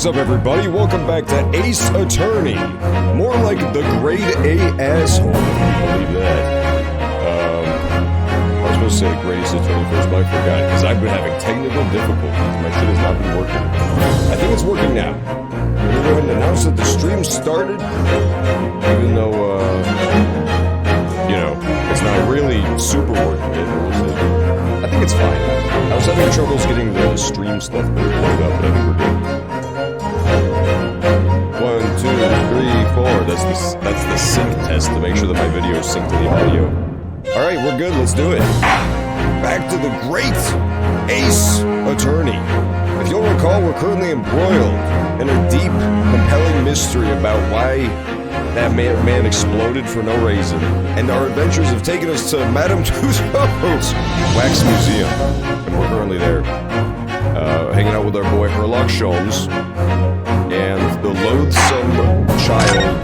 What's up, everybody? Welcome back to Ace Attorney. More like the grade A asshole. Believe that. I was supposed to say grade Ace Attorney first, but I forgot because I've been having technical difficulties. My shit has not been working. I think it's working now. I'm gonna go ahead and announce that the stream started, even though, you know, it's not really super working yet. I think it's fine. I was having troubles getting the stream stuff loaded up, but I think we're good. 1, 2, 3, 4. That's the sync test to make sure that my video is synced to the audio. Alright, we're good, let's do it. Back to the great Ace Attorney. If you'll recall, we're currently embroiled in a deep, compelling mystery about why that man exploded for no reason, and our adventures have taken us to Madame Tussauds Wax Museum, and we're currently there, hanging out with our boy Herlock Sholmes, and the loathsome child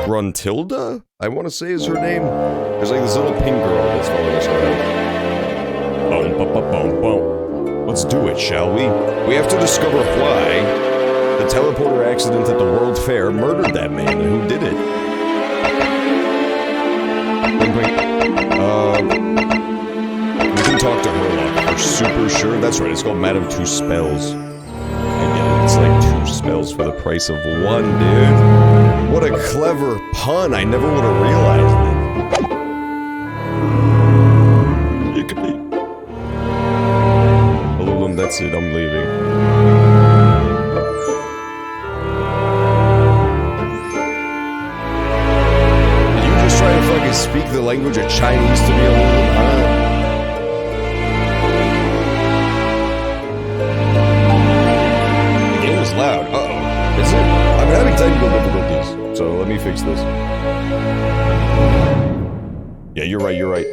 Gruntilda, I want to say is her name. There's like this little pink girl that's following us around. Boom, boom, boom, boom, boom. Let's do it, shall we? We have to discover why the teleporter accident at the World Fair murdered that man, and who did it? We can talk to Herlock for super sure. That's right, it's called Madame Two Spells. I get it, it's like 2 spells for the price of 1, dude. What a clever pun, I never would have realized it. Balloon, that's it, I'm leaving. Speak the language of Chinese to me a little, huh? The game is loud. Uh-oh. Is it? I'm having technical difficulties, so let me fix this. Yeah, you're right, you're right.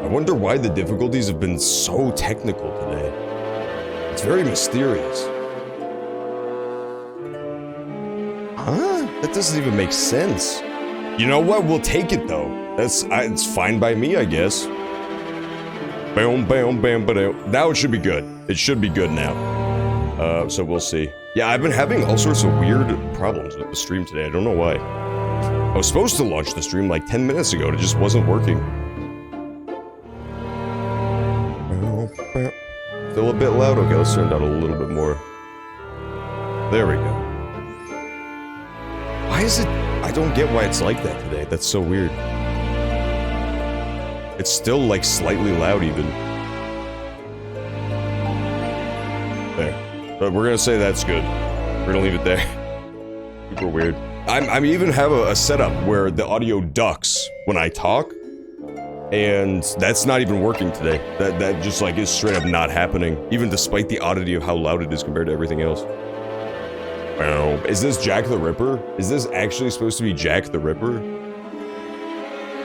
I wonder why the difficulties have been so technical today. It's very mysterious. Huh? That doesn't even make sense. You know what? We'll take it though. It's fine by me, I guess. Bam, bam, bam, bam. Now it should be good. It should be good now. So we'll see. Yeah, I've been having all sorts of weird problems with the stream today. I don't know why. I was supposed to launch the stream like 10 minutes ago. It just wasn't working. Still a bit loud? Okay, let's turn it down a little bit more. There we go. Why is it? I don't get why it's like that today. That's so weird. It's still like slightly loud even. There. But we're gonna say that's good. We're gonna leave it there. Super weird. I even have a setup where the audio ducks when I talk, and that's not even working today. That just like is straight up not happening, even despite the oddity of how loud it is compared to everything else. Is this Jack the Ripper? Is this actually supposed to be Jack the Ripper?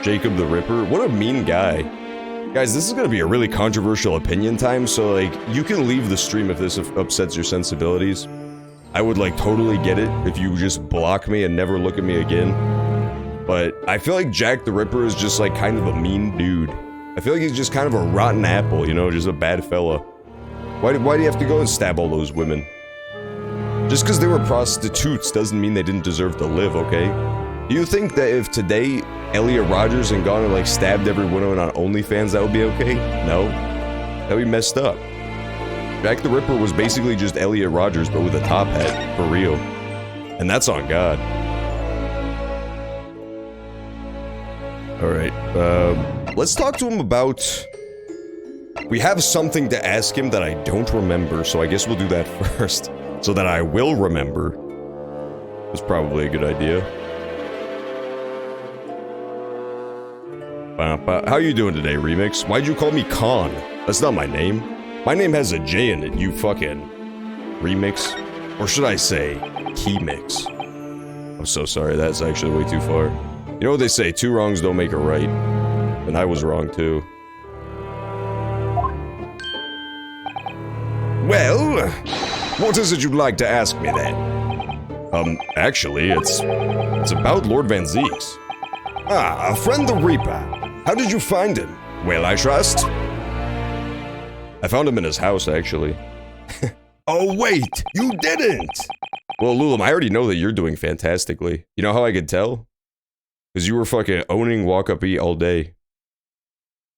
Jacob the Ripper? What a mean guy. Guys, this is gonna be a really controversial opinion time, so like, you can leave the stream if this upsets your sensibilities. I would like totally get it if you just block me and never look at me again. But I feel like Jack the Ripper is just like kind of a mean dude. I feel like he's just kind of a rotten apple, you know, just a bad fella. Why do you have to go and stab all those women? Just because they were prostitutes doesn't mean they didn't deserve to live, okay? Do you think that if today Elliot Rogers and gone and like stabbed every woman on OnlyFans, that would be okay? No. That would be messed up. Jack the Ripper was basically just Elliot Rogers, but with a top hat, for real. And that's on God. Alright, let's talk to him about... We have something to ask him that I don't remember, so I guess we'll do that first. So that I will remember. That's probably a good idea. How you doing today, Remix? Why'd you call me Khan? That's not my name. My name has a J in it, you fucking... Remix? Or should I say, Keymix? I'm so sorry, that's actually way too far. You know what they say, 2 wrongs don't make a right. And I was wrong too. Well... What is it you'd like to ask me then? Actually, it's about Lord Van Zeeks. Ah, a friend the Reaper. How did you find him? Well, I trust. I found him in his house, actually. Oh, wait! You didn't! Well, Lulum, I already know that you're doing fantastically. You know how I could tell? Because you were fucking owning Walk Up Eat all day.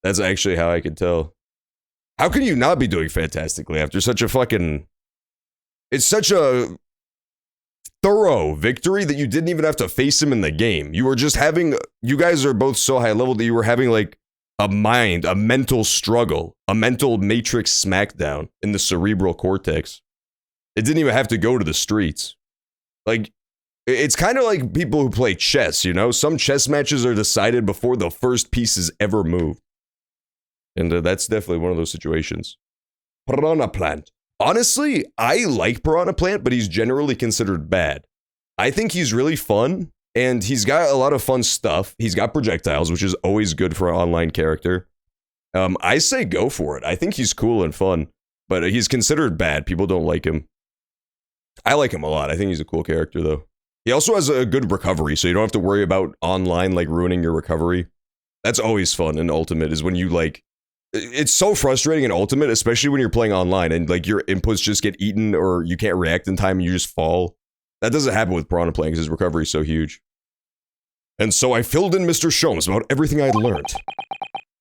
That's actually how I could tell. How can you not be doing fantastically after such a fucking... It's such a thorough victory that you didn't even have to face him in the game. You were just having... You guys are both so high level that you were having, like, a mental struggle. A mental matrix smackdown in the cerebral cortex. It didn't even have to go to the streets. Like, it's kind of like people who play chess, you know? Some chess matches are decided before the first piece is ever moved. And that's definitely one of those situations. Piranha Plant. Honestly, I like Piranha Plant, but he's generally considered bad. I think he's really fun, and he's got a lot of fun stuff. He's got projectiles, which is always good for an online character. I say go for it. I think he's cool and fun, but he's considered bad. People don't like him. I like him a lot. I think he's a cool character, though. He also has a good recovery, so you don't have to worry about online, like, ruining your recovery. That's always fun in Ultimate, is when you, like... It's so frustrating in Ultimate, especially when you're playing online, and, like, your inputs just get eaten, or you can't react in time, and you just fall. That doesn't happen with Piranha Plant, because his recovery is so huge. And so I filled in Mr. Sholmes about everything I'd learned.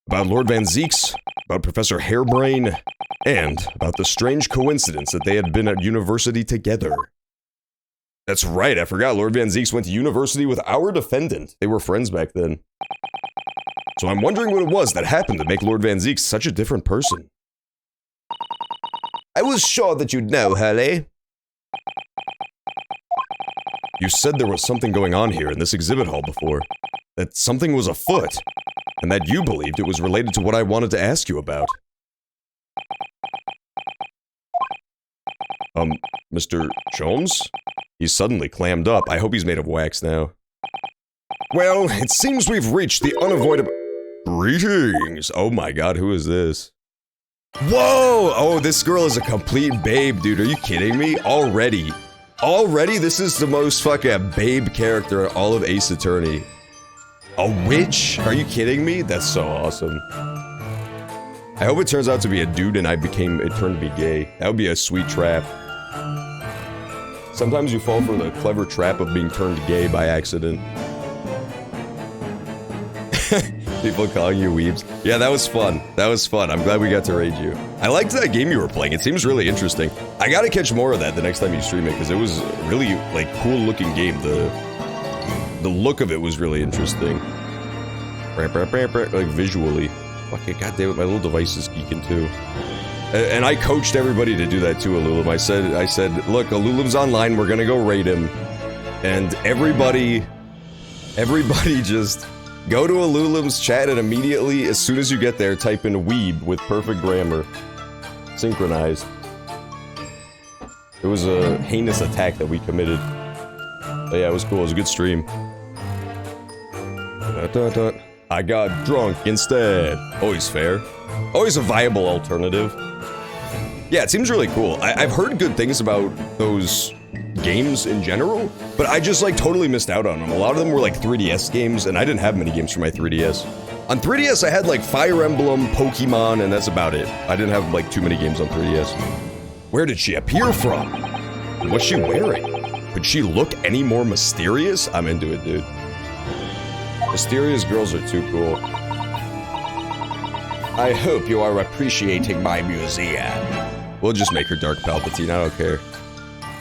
About Lord Van Zeeks, about Professor Hairbrain, and about the strange coincidence that they had been at university together. That's right, I forgot Lord Van Zeeks went to university with our defendant. They were friends back then. So I'm wondering what it was that happened to make Lord Van Zeeks such a different person. I was sure that you'd know, Hurley. You said there was something going on here in this exhibit hall before. That something was afoot. And that you believed it was related to what I wanted to ask you about. Mr. Sholmes? He's suddenly clammed up. I hope he's made of wax now. Well, it seems we've reached the unavoidable... Greetings! Oh my god, who is this? Whoa! Oh, this girl is a complete babe, dude. Are you kidding me? Already? This is the most fucking babe character in all of Ace Attorney. A witch? Are you kidding me? That's so awesome. I hope it turns out to be a dude and it turned to be gay. That would be a sweet trap. Sometimes you fall for the clever trap of being turned gay by accident. People calling you weebs. Yeah, that was fun. I'm glad we got to raid you. I liked that game you were playing. It seems really interesting. I gotta catch more of that the next time you stream it, because it was a really, like, cool looking game. The look of it was really interesting. Like, visually. Fucking goddamn it, my little device is geeking too. And I coached everybody to do that too, Alulum. I said, look, Alulum's online, we're gonna go raid him. And everybody just go to Alulum's chat and immediately, as soon as you get there, type in weeb with perfect grammar. Synchronized. It was a heinous attack that we committed. But yeah, it was cool, it was a good stream. I got drunk instead. Always fair. Always a viable alternative. Yeah, it seems really cool. I've heard good things about those games in general, but I just, like, totally missed out on them. A lot of them were, like, 3DS games, and I didn't have many games for my 3DS. On 3DS, I had, like, Fire Emblem, Pokemon, and that's about it. I didn't have, like, too many games on 3DS. Where did she appear from? And what's she wearing? Could she look any more mysterious? I'm into it, dude. Mysterious girls are too cool. I hope you are appreciating my museum. We'll just make her Dark Palpatine, I don't care.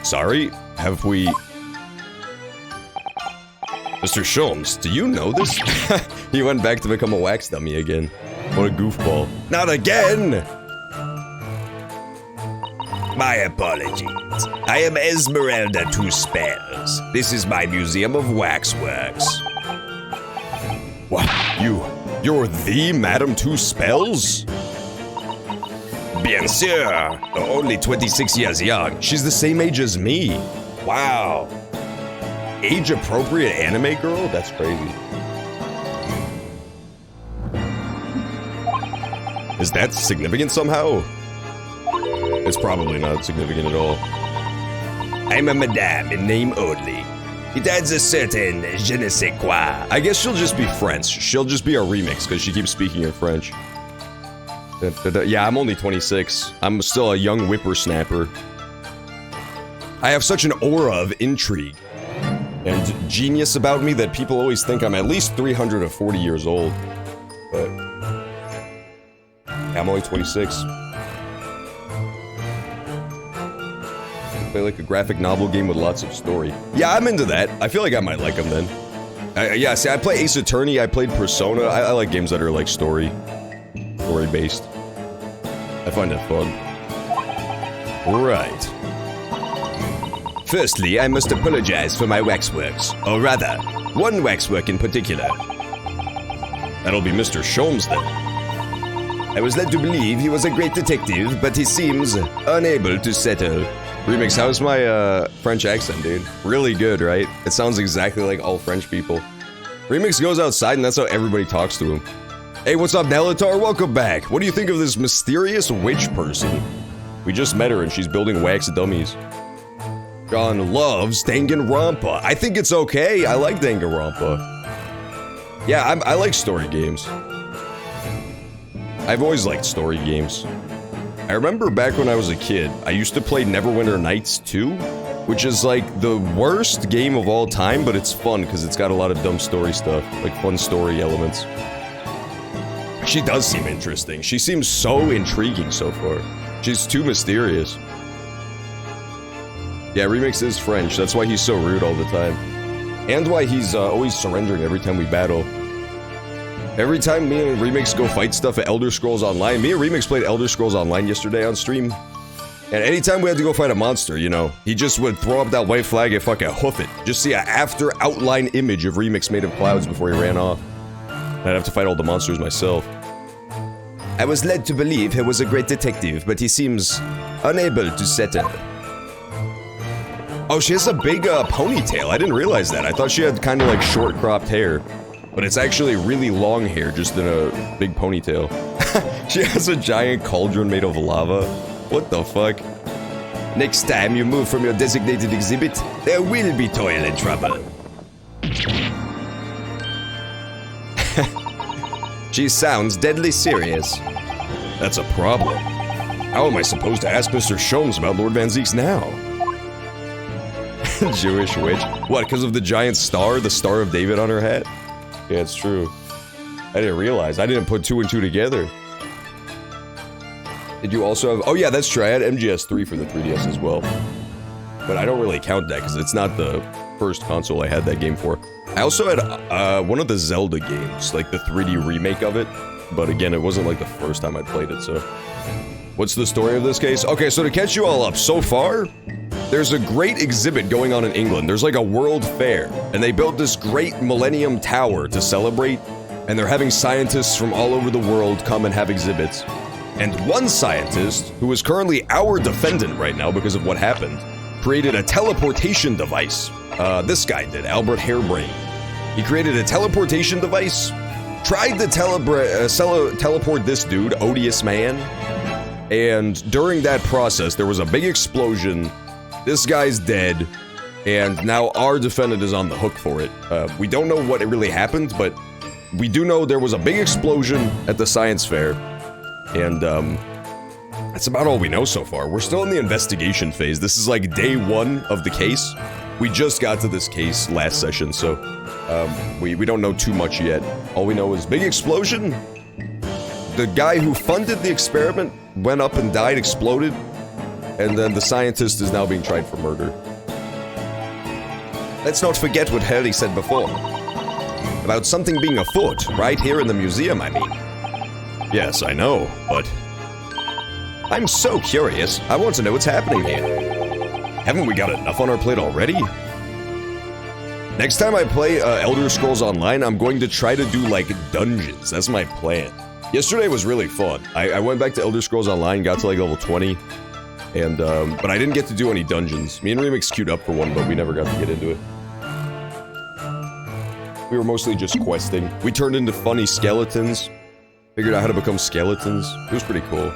Sorry? Have we... Mr. Sholmes, do you know this? He went back to become a wax dummy again. What a goofball. Not again! My apologies. I am Esmeralda Two Spells. This is my museum of waxworks. What? You're the Madame Two Spells? Bien sûr! Only 26 years young. She's the same age as me. Wow. Age-appropriate anime girl? That's crazy. Is that significant somehow? It's probably not significant at all. I'm a madame in name only. It adds a certain je ne sais quoi. I guess she'll just be French. She'll just be a remix because she keeps speaking in French. Yeah, I'm only 26. I'm still a young whippersnapper. I have such an aura of intrigue and genius about me that people always think I'm at least 340 years old. But I'm only 26. Play like a graphic novel game with lots of story. Yeah, I'm into that. I feel like I might like them then. Yeah, see, I play Ace Attorney, I played Persona. I like games that are like story-based. I find that fun. Right. Firstly, I must apologize for my waxworks. Or rather, one waxwork in particular. That'll be Mr. Sholmes then. I was led to believe he was a great detective, but he seems unable to settle. Remix, how's my French accent, dude? Really good, right? It sounds exactly like all French people. Remix goes outside and that's how everybody talks to him. Hey, what's up, Nelatar? Welcome back. What do you think of this mysterious witch person? We just met her and she's building wax dummies. John loves Danganronpa. I think it's okay. I like Danganronpa. Yeah, I like story games. I've always liked story games. I remember back when I was a kid, I used to play Neverwinter Nights 2, which is like the worst game of all time, but it's fun because it's got a lot of dumb story stuff, like fun story elements. She does seem interesting. She seems so intriguing so far. She's too mysterious. Yeah, Remix is French, that's why he's so rude all the time. And why he's always surrendering every time we battle. Every time me and Remix go fight stuff at Elder Scrolls Online, me and Remix played Elder Scrolls Online yesterday on stream. And anytime we had to go fight a monster, you know, he just would throw up that white flag and fucking hoof it. Just see an after outline image of Remix made of clouds before he ran off. I'd have to fight all the monsters myself. I was led to believe he was a great detective, but he seems unable to settle. Oh, she has a big ponytail. I didn't realize that. I thought she had kind of like short cropped hair. But it's actually really long hair, just in a big ponytail. She has a giant cauldron made of lava. What the fuck? Next time you move from your designated exhibit, there will be toilet trouble. She sounds deadly serious. That's a problem. How am I supposed to ask Mr. Sholmes about Lord Van Zeek's now? Jewish witch? What, because of the giant star, the Star of David on her hat? Yeah, it's true. I didn't realize. I didn't put 2 and 2 together. Did you also have... Oh yeah, that's true. I had MGS3 for the 3DS as well. But I don't really count that because it's not the first console I had that game for. I also had one of the Zelda games, like the 3D remake of it. But again, it wasn't like the first time I played it, so... What's the story of this case? Okay, so to catch you all up, so far... There's a great exhibit going on in England. There's like a world fair, and they built this great Millennium Tower to celebrate, and they're having scientists from all over the world come and have exhibits. And one scientist, who is currently our defendant right now because of what happened, created a teleportation device. This guy did, Albert Harebrain. He created a teleportation device, tried to teleport this dude, Odious Man, and during that process, there was a big explosion. This guy's dead, and now our defendant is on the hook for it. We don't know what really happened, but we do know there was a big explosion at the science fair, and that's about all we know so far. We're still in the investigation phase. This is like day 1 of the case. We just got to this case last session, so we don't know too much yet. All we know is big explosion. The guy who funded the experiment went up and died, exploded. And then the scientist is now being tried for murder. Let's not forget what Harry said before. About something being afoot, right here in the museum, I mean. Yes, I know, but... I'm so curious. I want to know what's happening here. Haven't we got enough on our plate already? Next time I play Elder Scrolls Online, I'm going to try to do, like, dungeons. That's my plan. Yesterday was really fun. I went back to Elder Scrolls Online, got to, like, level 20. And, but I didn't get to do any dungeons. Me and Remix queued up for one, but we never got to get into it. We were mostly just questing. We turned into funny skeletons. Figured out how to become skeletons. It was pretty cool.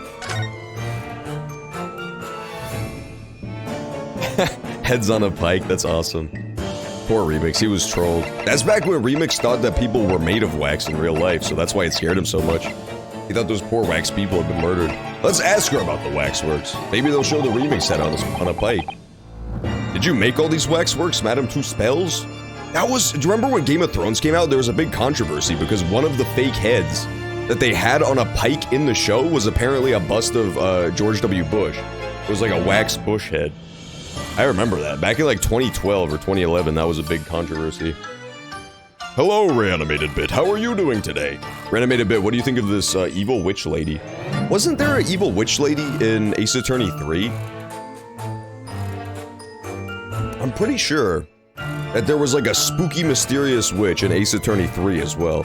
Heads on a pike, that's awesome. Poor Remix, he was trolled. That's back when Remix thought that people were made of wax in real life, so that's why it scared him so much. He thought those poor wax people had been murdered. Let's ask her about the waxworks. Maybe they'll show the remix set on a pike. Did you make all these waxworks, Madame Two Spells? Do you remember when Game of Thrones came out? There was a big controversy because one of the fake heads that they had on a pike in the show was apparently a bust of George W. Bush. It was like a wax Bush head. I remember that. Back in like 2012 or 2011, that was a big controversy. Hello, Reanimated Bit. How are you doing today? Reanimated Bit, what do you think of this evil witch lady? Wasn't there an evil witch lady in Ace Attorney 3? I'm pretty sure that there was like a spooky, mysterious witch in Ace Attorney 3 as well.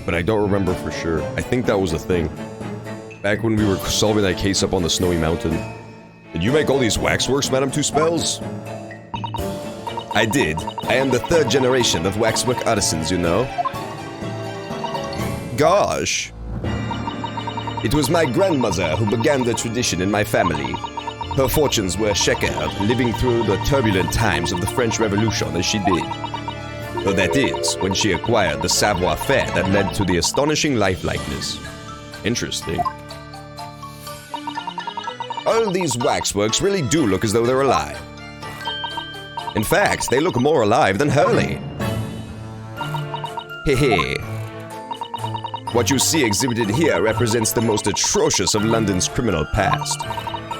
But I don't remember for sure. I think that was a thing. Back when we were solving that case up on the snowy mountain. Did you make all these waxworks, Madame Two Spells? I did. I am the third generation of waxwork artisans, you know. Gosh. It was my grandmother who began the tradition in my family. Her fortunes were checkered, living through the turbulent times of the French Revolution as she did. Though that is, when she acquired the savoir-faire that led to the astonishing lifelikeliness. Interesting. All these waxworks really do look as though they're alive. In fact, they look more alive than Hurley. Hehe. What you see exhibited here represents the most atrocious of London's criminal past.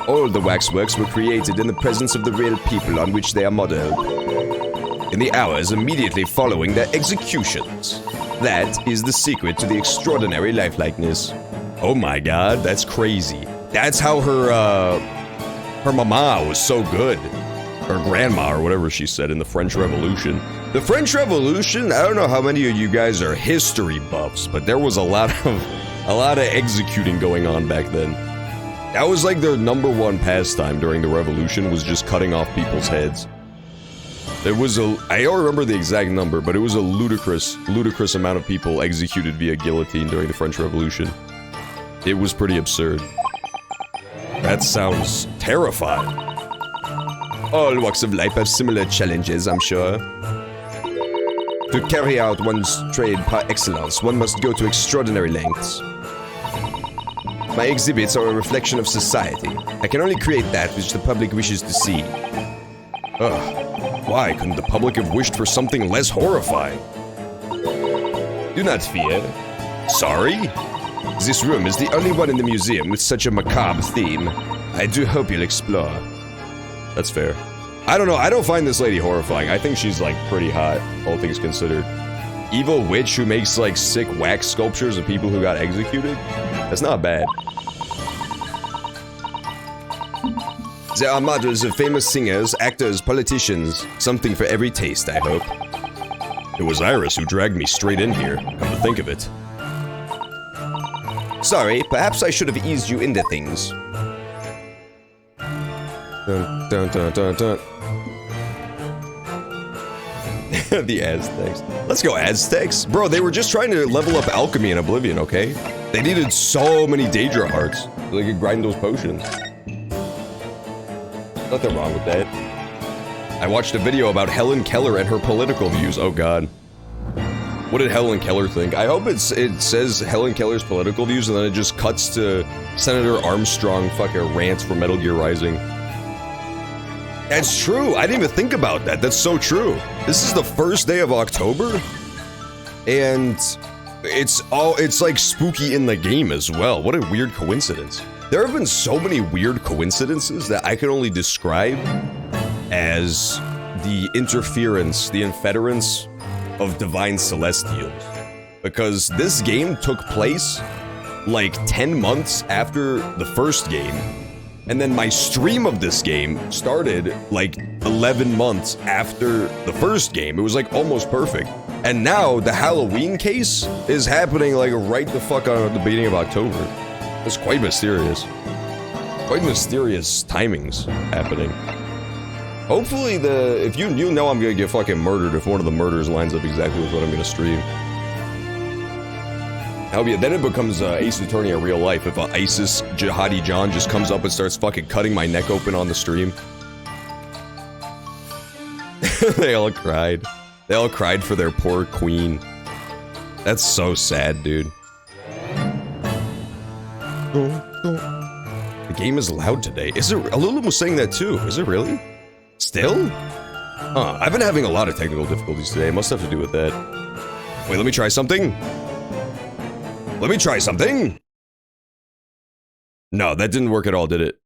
All the waxworks were created in the presence of the real people on which they are modeled. In the hours immediately following their executions. That is the secret to the extraordinary lifelikeness. Oh my god, that's crazy. That's how her mama was so good. Or grandma, or whatever she said in the French Revolution. The French Revolution, I don't know how many of you guys are history buffs, but there was a lot of executing going on back then. That was like their #1 pastime during the revolution, was just cutting off people's heads. It was I don't remember the exact number, but it was a ludicrous amount of people executed via guillotine during the French Revolution. It was pretty absurd. That sounds terrifying. All walks of life have similar challenges, I'm sure. To carry out one's trade par excellence, one must go to extraordinary lengths. My exhibits are a reflection of society. I can only create that which the public wishes to see. Ugh, why couldn't the public have wished for something less horrifying? Do not fear. Sorry? This room is the only one in the museum with such a macabre theme. I do hope you'll explore. That's fair. I don't know, I don't find this lady horrifying. I think she's, like, pretty hot, all things considered. Evil witch who makes, like, sick wax sculptures of people who got executed? That's not bad. There are models of famous singers, actors, politicians. Something for every taste, I hope. It was Iris who dragged me straight in here, come to think of it. Sorry, perhaps I should have eased you into things. Dun, dun, dun, dun, dun. The Aztecs. Let's go, Aztecs. Bro, they were just trying to level up alchemy in Oblivion, okay? They needed so many Daedra hearts so they could grind those potions. Nothing wrong with that. I watched a video about Helen Keller and her political views. Oh god. What did Helen Keller think? I hope it says Helen Keller's political views and then it just cuts to Senator Armstrong fucking rants for Metal Gear Rising. That's true. I didn't even think about that. That's so true. This is the first day of October, and it's like spooky in the game as well. What a weird coincidence. There have been so many weird coincidences that I can only describe as the interference, the inference of divine celestials. Because this game took place like 10 months after the first game. And then my stream of this game started like 11 months after the first game. It was like almost perfect. And now the Halloween case is happening like right the fuck on at the beginning of October. It's quite mysterious. Quite mysterious timings happening. Hopefully if you know I'm gonna get fucking murdered if one of the murders lines up exactly with what I'm gonna stream. Then it becomes Ace Attorney in real life if ISIS Jihadi John just comes up and starts fucking cutting my neck open on the stream. They all cried. They all cried for their poor queen. That's so sad, dude. The game is loud today. Is it? Alulum was saying that too. Is it really? Still? Huh. I've been having a lot of technical difficulties today. It must have to do with that. Wait, let me try something. Let me try something. No, that didn't work at all, did it?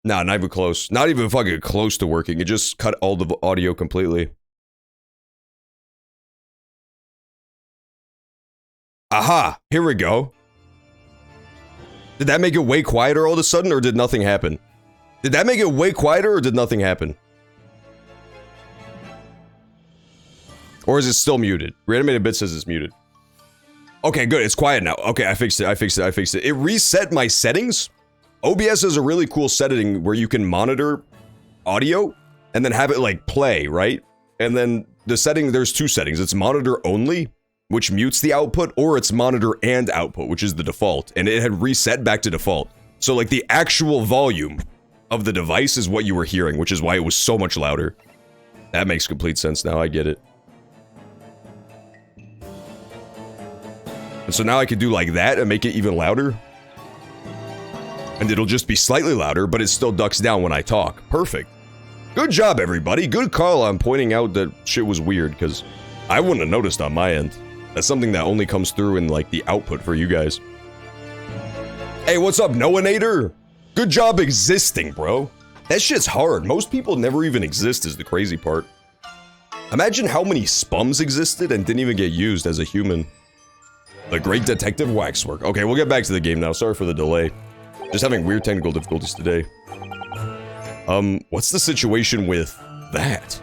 Nah, not even close. Not even fucking close to working. It just cut all the audio completely. Aha! Here we go. Did that make it way quieter all of a sudden, or did nothing happen? Did that make it way quieter, or did nothing happen? Or is it still muted? Reanimated Bit says it's muted. Okay, good. It's quiet now. Okay, I fixed it. I fixed it. I fixed it. It reset my settings. OBS has a really cool setting where you can monitor audio and then have it like play, right? And then the setting, there's two settings. It's monitor only, which mutes the output, or it's monitor and output, which is the default. And it had reset back to default. So like the actual volume of the device is what you were hearing, which is why it was so much louder. That makes complete sense now. I get it. And so now I could do like that and make it even louder. And it'll just be slightly louder, but it still ducks down when I talk. Perfect. Good job, everybody. Good call on pointing out that shit was weird, because I wouldn't have noticed on my end. That's something that only comes through in, like, the output for you guys. Hey, what's up, Noanator? Good job existing, bro. That shit's hard. Most people never even exist is the crazy part. Imagine how many spums existed and didn't even get used as a human. The Great Detective Waxwork. Okay, we'll get back to the game now. Sorry for the delay. Just having weird technical difficulties today. What's the situation with that?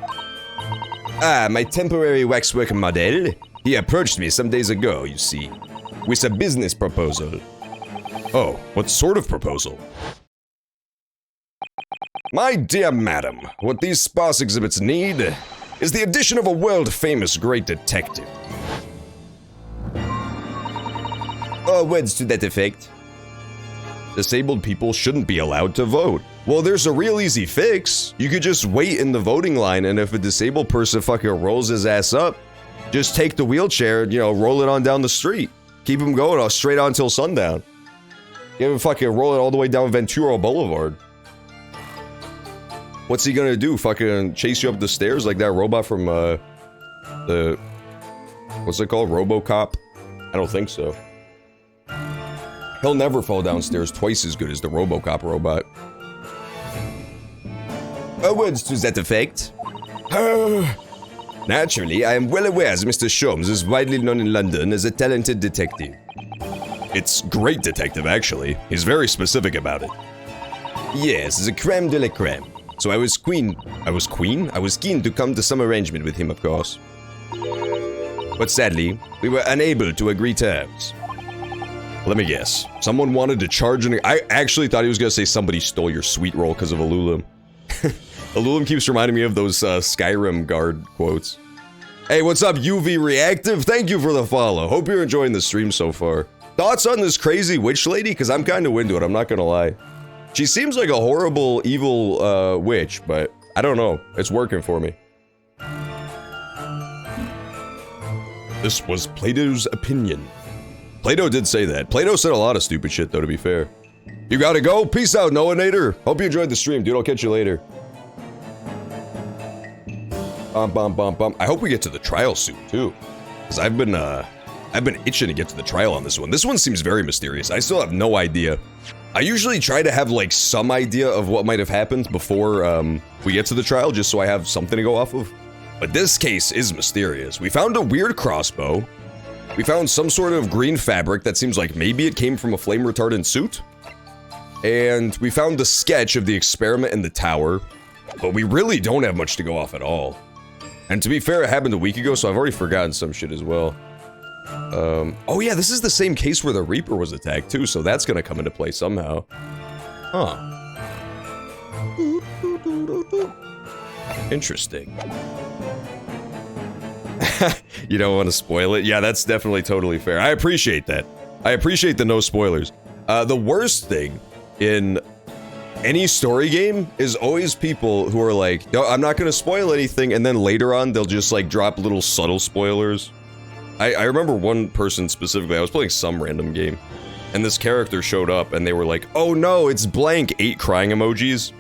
Ah, my temporary waxwork model. He approached me some days ago, you see, with a business proposal. Oh, what sort of proposal? My dear madam, what these sparse exhibits need is the addition of a world-famous great detective. Oh, words to that effect. Disabled people shouldn't be allowed to vote. Well, there's a real easy fix. You could just wait in the voting line, and if a disabled person fucking rolls his ass up, just take the wheelchair and, you know, roll it on down the street. Keep him going straight on till sundown. You have fucking roll it all the way down Ventura Boulevard. What's he gonna do? Fucking chase you up the stairs like that robot from, the... What's it called? RoboCop? I don't think so. He'll never fall downstairs twice as good as the RoboCop robot. Words to that effect. Naturally, I am well aware that Mr. Sholmes is widely known in London as a talented detective. It's great detective, actually. He's very specific about it. Yes, the creme de la creme. So I was keen to come to some arrangement with him, of course. But sadly, we were unable to agree terms. Let me guess. Someone wanted to charge an... I actually thought he was gonna say somebody stole your sweet roll because of Alulum. Alulum keeps reminding me of those Skyrim guard quotes. Hey, what's up, UV Reactive? Thank you for the follow. Hope you're enjoying the stream so far. Thoughts on this crazy witch lady? Because I'm kind of into it, I'm not gonna lie. She seems like a horrible, evil witch, but I don't know. It's working for me. This was Plato's opinion. Plato did say that. Plato said a lot of stupid shit, though, to be fair. You gotta go? Peace out, Noanator. Hope you enjoyed the stream, dude. I'll catch you later. I hope we get to the trial soon, too. Because I've been itching to get to the trial on this one. This one seems very mysterious. I still have no idea. I usually try to have, like, some idea of what might have happened before, we get to the trial, just so I have something to go off of. But this case is mysterious. We found a weird crossbow. We found some sort of green fabric that seems like maybe it came from a flame retardant suit. And we found the sketch of the experiment in the tower. But we really don't have much to go off at all. And to be fair, it happened a week ago, so I've already forgotten some shit as well. Oh yeah, this is the same case where the Reaper was attacked too, so that's gonna come into play somehow. Huh. Interesting. You don't want to spoil it? Yeah, that's definitely totally fair. I appreciate that. I appreciate the no spoilers. The worst thing in any story game is always people who are like, no, I'm not gonna spoil anything, and then later on they'll just like drop little subtle spoilers. I remember one person specifically, I was playing some random game, and this character showed up, and they were like, oh no, it's blank, 8 crying emojis.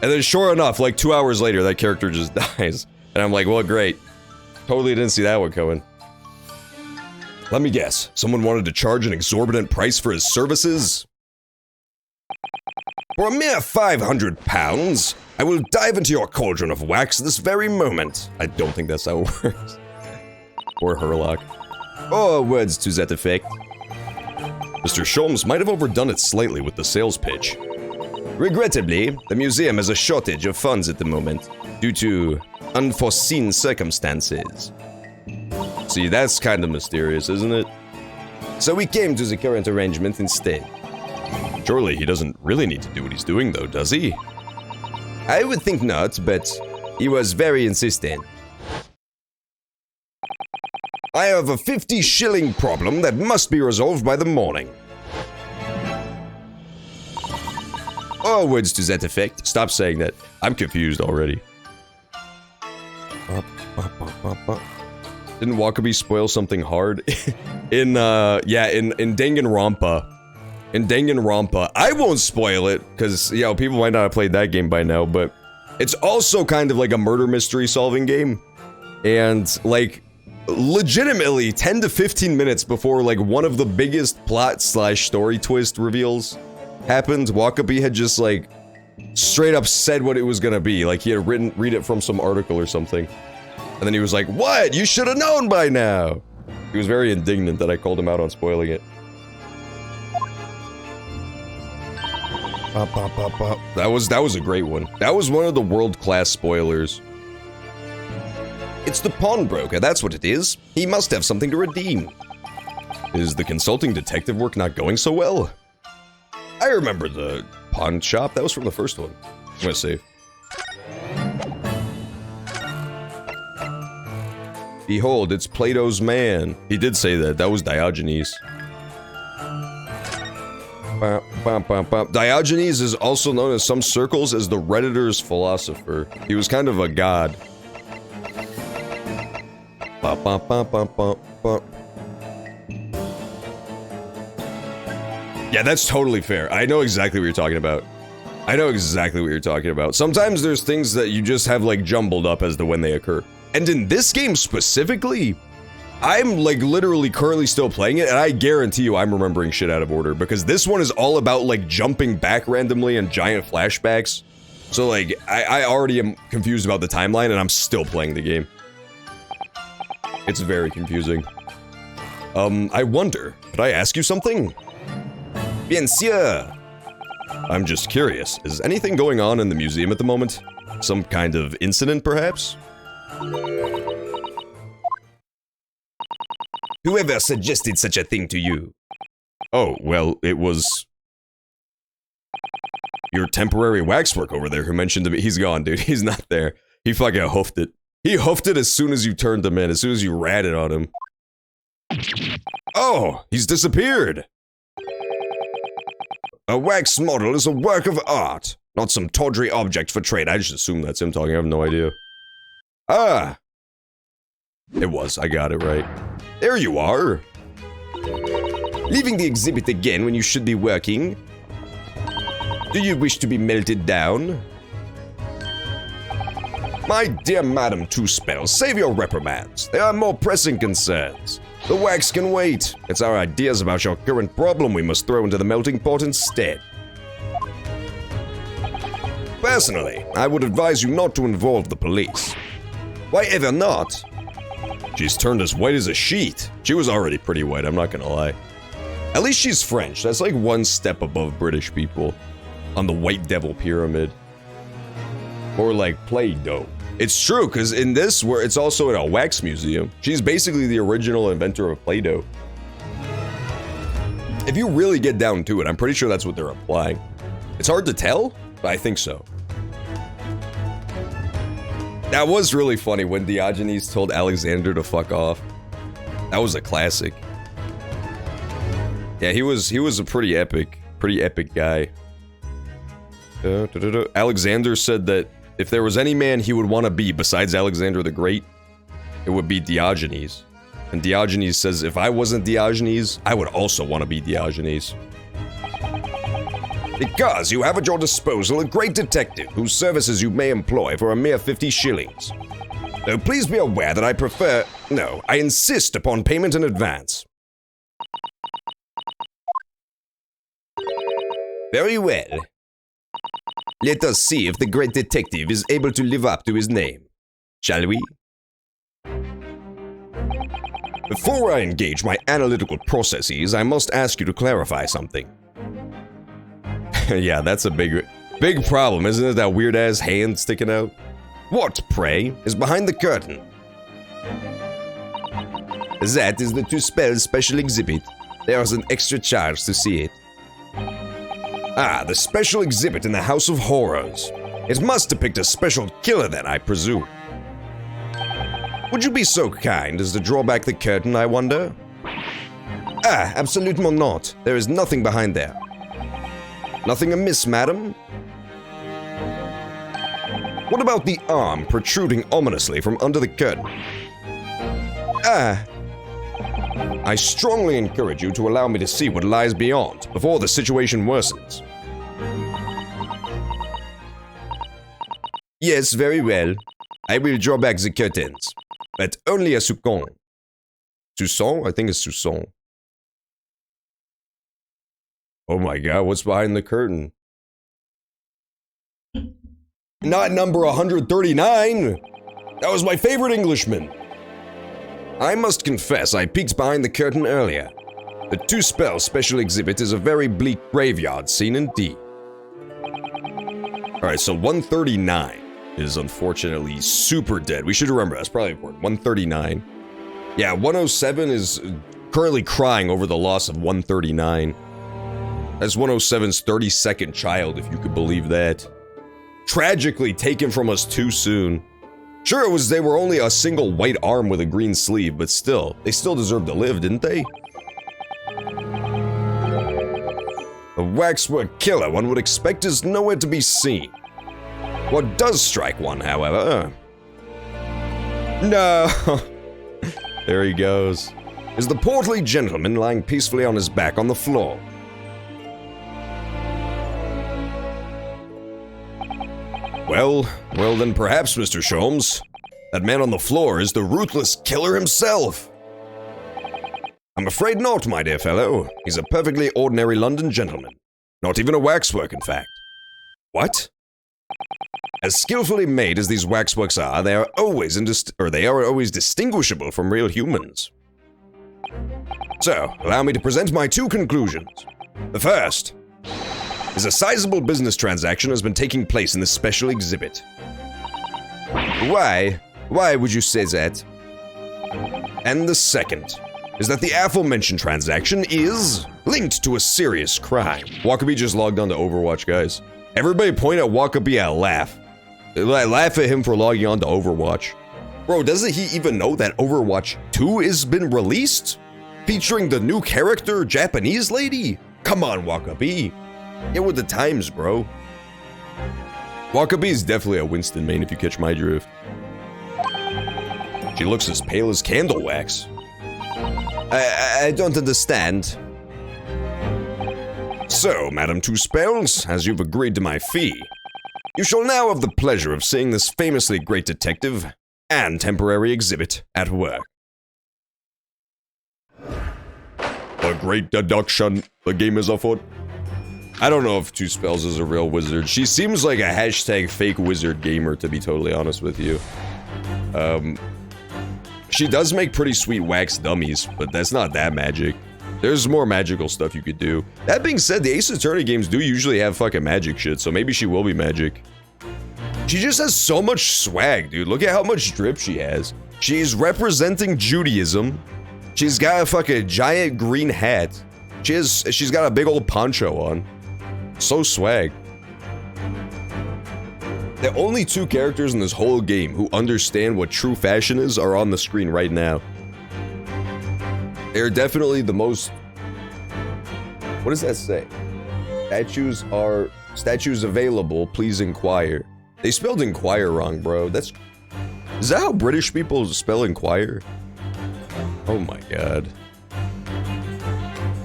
And then sure enough, like 2 hours later, that character just dies. And I'm like, well, great. Totally didn't see that one coming. Let me guess, someone wanted to charge an exorbitant price for his services? For a mere 500 pounds, I will dive into your cauldron of wax this very moment. I don't think that's how it works. Or Herlock. Or words to that effect. Mr. Sholmes might have overdone it slightly with the sales pitch. Regrettably, the museum has a shortage of funds at the moment, due to unforeseen circumstances. See, that's kind of mysterious, isn't it? So we came to the current arrangement instead. Surely he doesn't really need to do what he's doing though, does he? I would think not, but he was very insistent. I have a 50-shilling problem that must be resolved by the morning. Or words to that effect. Stop saying that. I'm confused already. Didn't Wakabi spoil something hard? in Danganronpa. In Danganronpa. I won't spoil it, because, you know, people might not have played that game by now, but it's also kind of like a murder mystery solving game. And, like, legitimately 10 to 15 minutes before, like, one of the biggest plot/story twist reveals happened, Wakabi had just, like, straight up said what it was gonna be. Like, he had read it from some article or something. And then he was like, what? You should have known by now! He was very indignant that I called him out on spoiling it. That was a great one. That was one of the world-class spoilers. It's the pawnbroker, that's what it is. He must have something to redeem. Is the consulting detective work not going so well? I remember the pawn shop. That was from the first one. I'm gonna save. Behold, it's Plato's man. He did say that. That was Diogenes. Diogenes is also known in some circles as the Redditor's philosopher. He was kind of a god. Yeah, that's totally fair. I know exactly what you're talking about. I know exactly what you're talking about. Sometimes there's things that you just have, like, jumbled up as to when they occur. And in this game specifically, I'm, like, literally currently still playing it, and I guarantee you I'm remembering shit out of order, because this one is all about, like, jumping back randomly and giant flashbacks. So, like, I already am confused about the timeline, and I'm still playing the game. It's very confusing. I wonder, could I ask you something? Bien sûr. I'm just curious, is anything going on in the museum at the moment? Some kind of incident, perhaps? Whoever suggested such a thing to you? Oh, well, it was your temporary waxwork over there who mentioned to me. He's gone, dude. He's not there. He fucking hoofed it. He hoofed it as soon as you turned him in, as soon as you ratted on him. Oh, he's disappeared. A wax model is a work of art, not some tawdry object for trade. I just assume that's him talking. I have no idea. Ah. It was. I got it right. There you are. Leaving the exhibit again when you should be working. Do you wish to be melted down? My dear Madam Two-Spell, save your reprimands. There are more pressing concerns. The wax can wait. It's our ideas about your current problem we must throw into the melting pot instead. Personally, I would advise you not to involve the police. Why ever not? She's turned as white as a sheet. She was already pretty white, I'm not gonna lie. At least she's French. That's like one step above British people on the White Devil Pyramid. Or like Play-Doh. It's true, because in this, where it's also in a wax museum, she's basically the original inventor of Play-Doh. If you really get down to it, I'm pretty sure that's what they're implying. It's hard to tell, but I think so. That was really funny when Diogenes told Alexander to fuck off. That was a classic. Yeah, he was a pretty epic guy. Alexander said that if there was any man he would want to be besides Alexander the Great, it would be Diogenes. And Diogenes says, if I wasn't Diogenes, I would also want to be Diogenes. Because you have at your disposal a great detective whose services you may employ for a mere 50 shillings. Though please be aware that I insist upon payment in advance. Very well. Let us see if the great detective is able to live up to his name. Shall we? Before I engage my analytical processes, I must ask you to clarify something. Yeah, that's a big problem, isn't it? That weird-ass hand sticking out. What, pray, is behind the curtain? That is the Two Spells special exhibit. There is an extra charge to see it. Ah, the special exhibit in the House of Horrors. It must depict a special killer then, I presume. Would you be so kind as to draw back the curtain, I wonder? Ah, absolutely not. There is nothing behind there. Nothing amiss, madam? What about the arm protruding ominously from under the curtain? Ah. I strongly encourage you to allow me to see what lies beyond, before the situation worsens. Yes, very well. I will draw back the curtains. But only a second. Sousson? I think it's Sousson. Oh my god, what's behind the curtain? Not number 139! That was my favorite Englishman! I must confess I peeked behind the curtain earlier. The Two Spells special exhibit is a very bleak graveyard scene indeed. Alright, so 139 is unfortunately super dead. We should remember, that's probably important. 139. Yeah, 107 is currently crying over the loss of 139. That's 107's 32nd child, if you could believe that. Tragically taken from us too soon. Sure, they were only a single white arm with a green sleeve, but still, they still deserved to live, didn't they? A waxwork killer one would expect is nowhere to be seen. What does strike one, however... No! There he goes. Is the portly gentleman lying peacefully on his back on the floor. Well then perhaps, Mr. Sholmes, that man on the floor is the ruthless killer himself. I'm afraid not, my dear fellow. He's a perfectly ordinary London gentleman. Not even a waxwork, in fact. What? As skillfully made as these waxworks are, they are always distinguishable from real humans. So, allow me to present my two conclusions. The first is a sizable business transaction has been taking place in this special exhibit. Why? Why would you say that? And the second is that the aforementioned transaction is linked to a serious crime. Wakabi just logged on to Overwatch, guys. Everybody point at Wakabi and laugh. Laugh at him for logging on to Overwatch. Bro, doesn't he even know that Overwatch 2 has been released? Featuring the new character, Japanese lady? Come on, Wakabi. Get with the times, bro. Wakabi is definitely a Winston main if you catch my drift. She looks as pale as candle wax. I don't understand. So, Madam Two Spells, as you've agreed to my fee, you shall now have the pleasure of seeing this famously great detective and temporary exhibit at work. A great deduction. The game is afoot. I don't know if Two Spells is a real wizard. She seems like a hashtag fake wizard gamer, to be totally honest with you. She does make pretty sweet wax dummies, but that's not that magic. There's more magical stuff you could do. That being said, the Ace Attorney games do usually have fucking magic shit, so maybe she will be magic. She just has so much swag, dude. Look at how much drip she has. She's representing Judaism. She's got a fucking giant green hat. She's got a big old poncho on. So swag. The only two characters in this whole game who understand what true fashion is are on the screen right now. They're definitely the most... What does that say? Statues available, please inquire. They spelled inquire wrong, bro. Is that how British people spell inquire? Oh my god.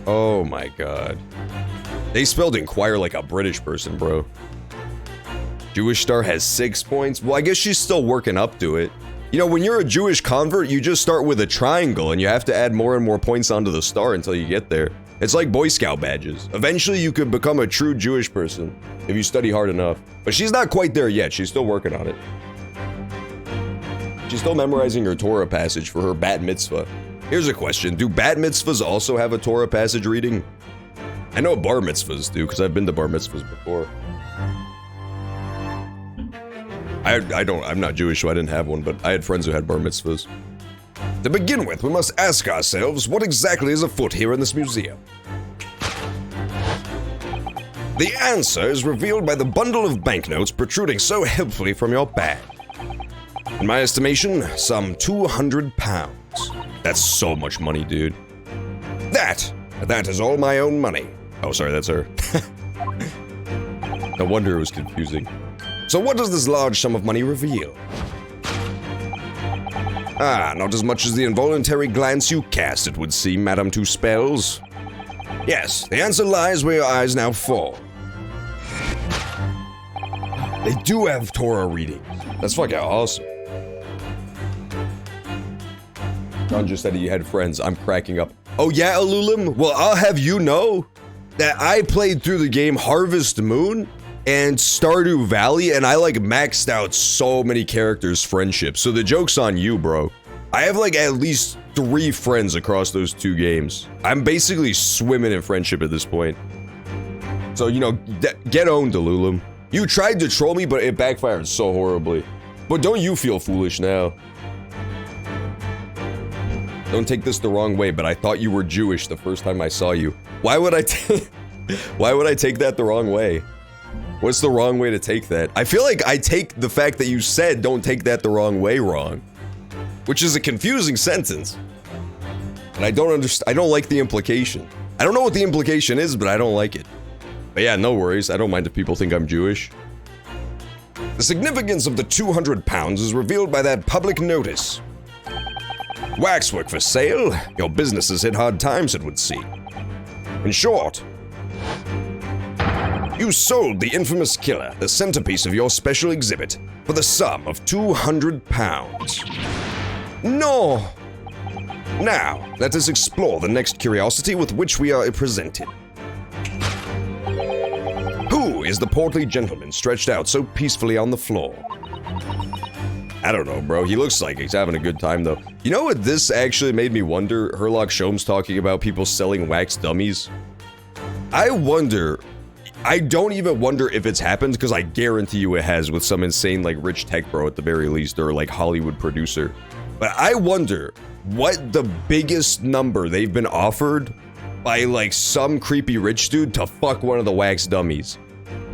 Oh my god. They spelled inquire like a British person, bro. Jewish star has 6 points. Well, I guess she's still working up to it. You know, when you're a Jewish convert, you just start with a triangle and you have to add more and more points onto the star until you get there. It's like Boy Scout badges. Eventually, you could become a true Jewish person if you study hard enough. But she's not quite there yet. She's still working on it. She's still memorizing her Torah passage for her bat mitzvah. Here's a question. Do bat mitzvahs also have a Torah passage reading? I know bar mitzvahs do, because I've been to bar mitzvahs before. I'm not Jewish, so I didn't have one, but I had friends who had bar mitzvahs. To begin with, we must ask ourselves, what exactly is afoot here in this museum? The answer is revealed by the bundle of banknotes protruding so helpfully from your bag. In my estimation, some 200 pounds. That's so much money, dude. That is all my own money. Oh, sorry, that's her. No wonder it was confusing. So what does this large sum of money reveal? Not as much as the involuntary glance you cast, it would seem, Madame Two Spells. Yes, the answer lies where your eyes now fall. They do have Torah readings. That's fucking awesome. John just said he had friends. I'm cracking up. Oh yeah, Alulim? Well, I'll have you know that I played through the game Harvest Moon and Stardew Valley, and I like maxed out so many characters' friendships. So the joke's on you, bro. I have like at least 3 friends across those 2 games. I'm basically swimming in friendship at this point. So, you know, get owned, Alulim. You tried to troll me, but it backfired so horribly. But don't you feel foolish now. Don't take this the wrong way, but I thought you were Jewish the first time I saw you. Why would I take that the wrong way? What's the wrong way to take that? I feel like I take the fact that you said don't take that the wrong way wrong. Which is a confusing sentence. And I don't understand. I don't like the implication. I don't know what the implication is, but I don't like it. But yeah, no worries. I don't mind if people think I'm Jewish. The significance of the 200 pounds is revealed by that public notice. Waxwork for sale? Your business has hit hard times, it would seem. In short, you sold the infamous killer, the centerpiece of your special exhibit, for the sum of 200 pounds. No! Now, let us explore the next curiosity with which we are presented. Who is the portly gentleman stretched out so peacefully on the floor? I don't know, bro. He looks like he's having a good time, though. You know what this actually made me wonder? Herlock Sholmes talking about people selling wax dummies. I wonder... I don't even wonder if it's happened, because I guarantee you it has with some insane, like, rich tech bro at the very least, or, like, Hollywood producer. But I wonder what the biggest number they've been offered by, like, some creepy rich dude to fuck one of the wax dummies.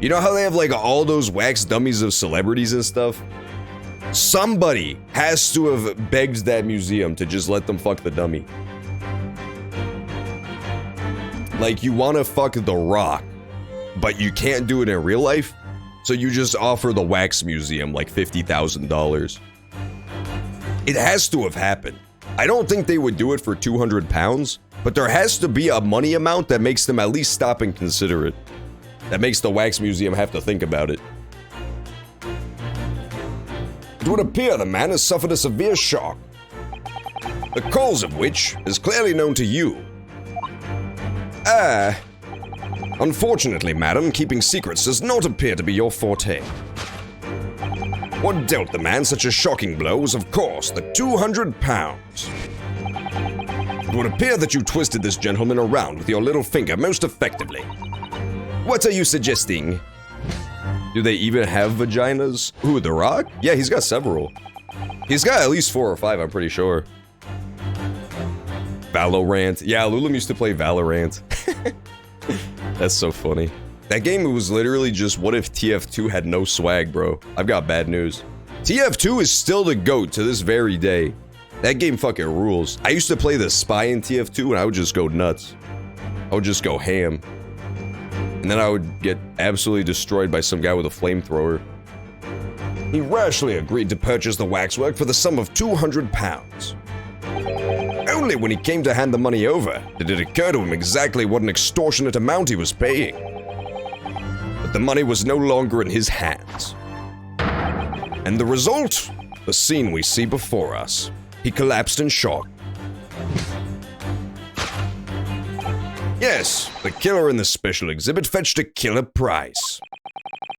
You know how they have, like, all those wax dummies of celebrities and stuff? Somebody has to have begged that museum to just let them fuck the dummy. Like, you want to fuck The Rock, but you can't do it in real life, so you just offer the wax museum like $50,000. It has to have happened. I don't think they would do it for 200 pounds, but there has to be a money amount that makes them at least stop and consider it. That makes the wax museum have to think about it. It would appear the man has suffered a severe shock, the cause of which is clearly known to you. Unfortunately, madam, keeping secrets does not appear to be your forte. What dealt the man such a shocking blow was, of course, the 200 pounds. It would appear that you twisted this gentleman around with your little finger most effectively. What are you suggesting? Do they even have vaginas? Who, The Rock? Yeah, he's got several. He's got at least 4 or 5, I'm pretty sure. Valorant. Yeah, Lulim used to play Valorant. That's so funny. That game was literally just what if TF2 had no swag, bro. I've got bad news. TF2 is still the GOAT to this very day. That game fucking rules. I used to play the Spy in TF2 and I would just go nuts. I would just go ham. And then I would get absolutely destroyed by some guy with a flamethrower. He rashly agreed to purchase the waxwork for the sum of 200 pounds. Only only when he came to hand the money over did it occur to him exactly what an extortionate amount he was paying. But the money was no longer in his hands. And the result? The scene we see before us. He collapsed in shock. Yes, the killer in the special exhibit fetched a killer price.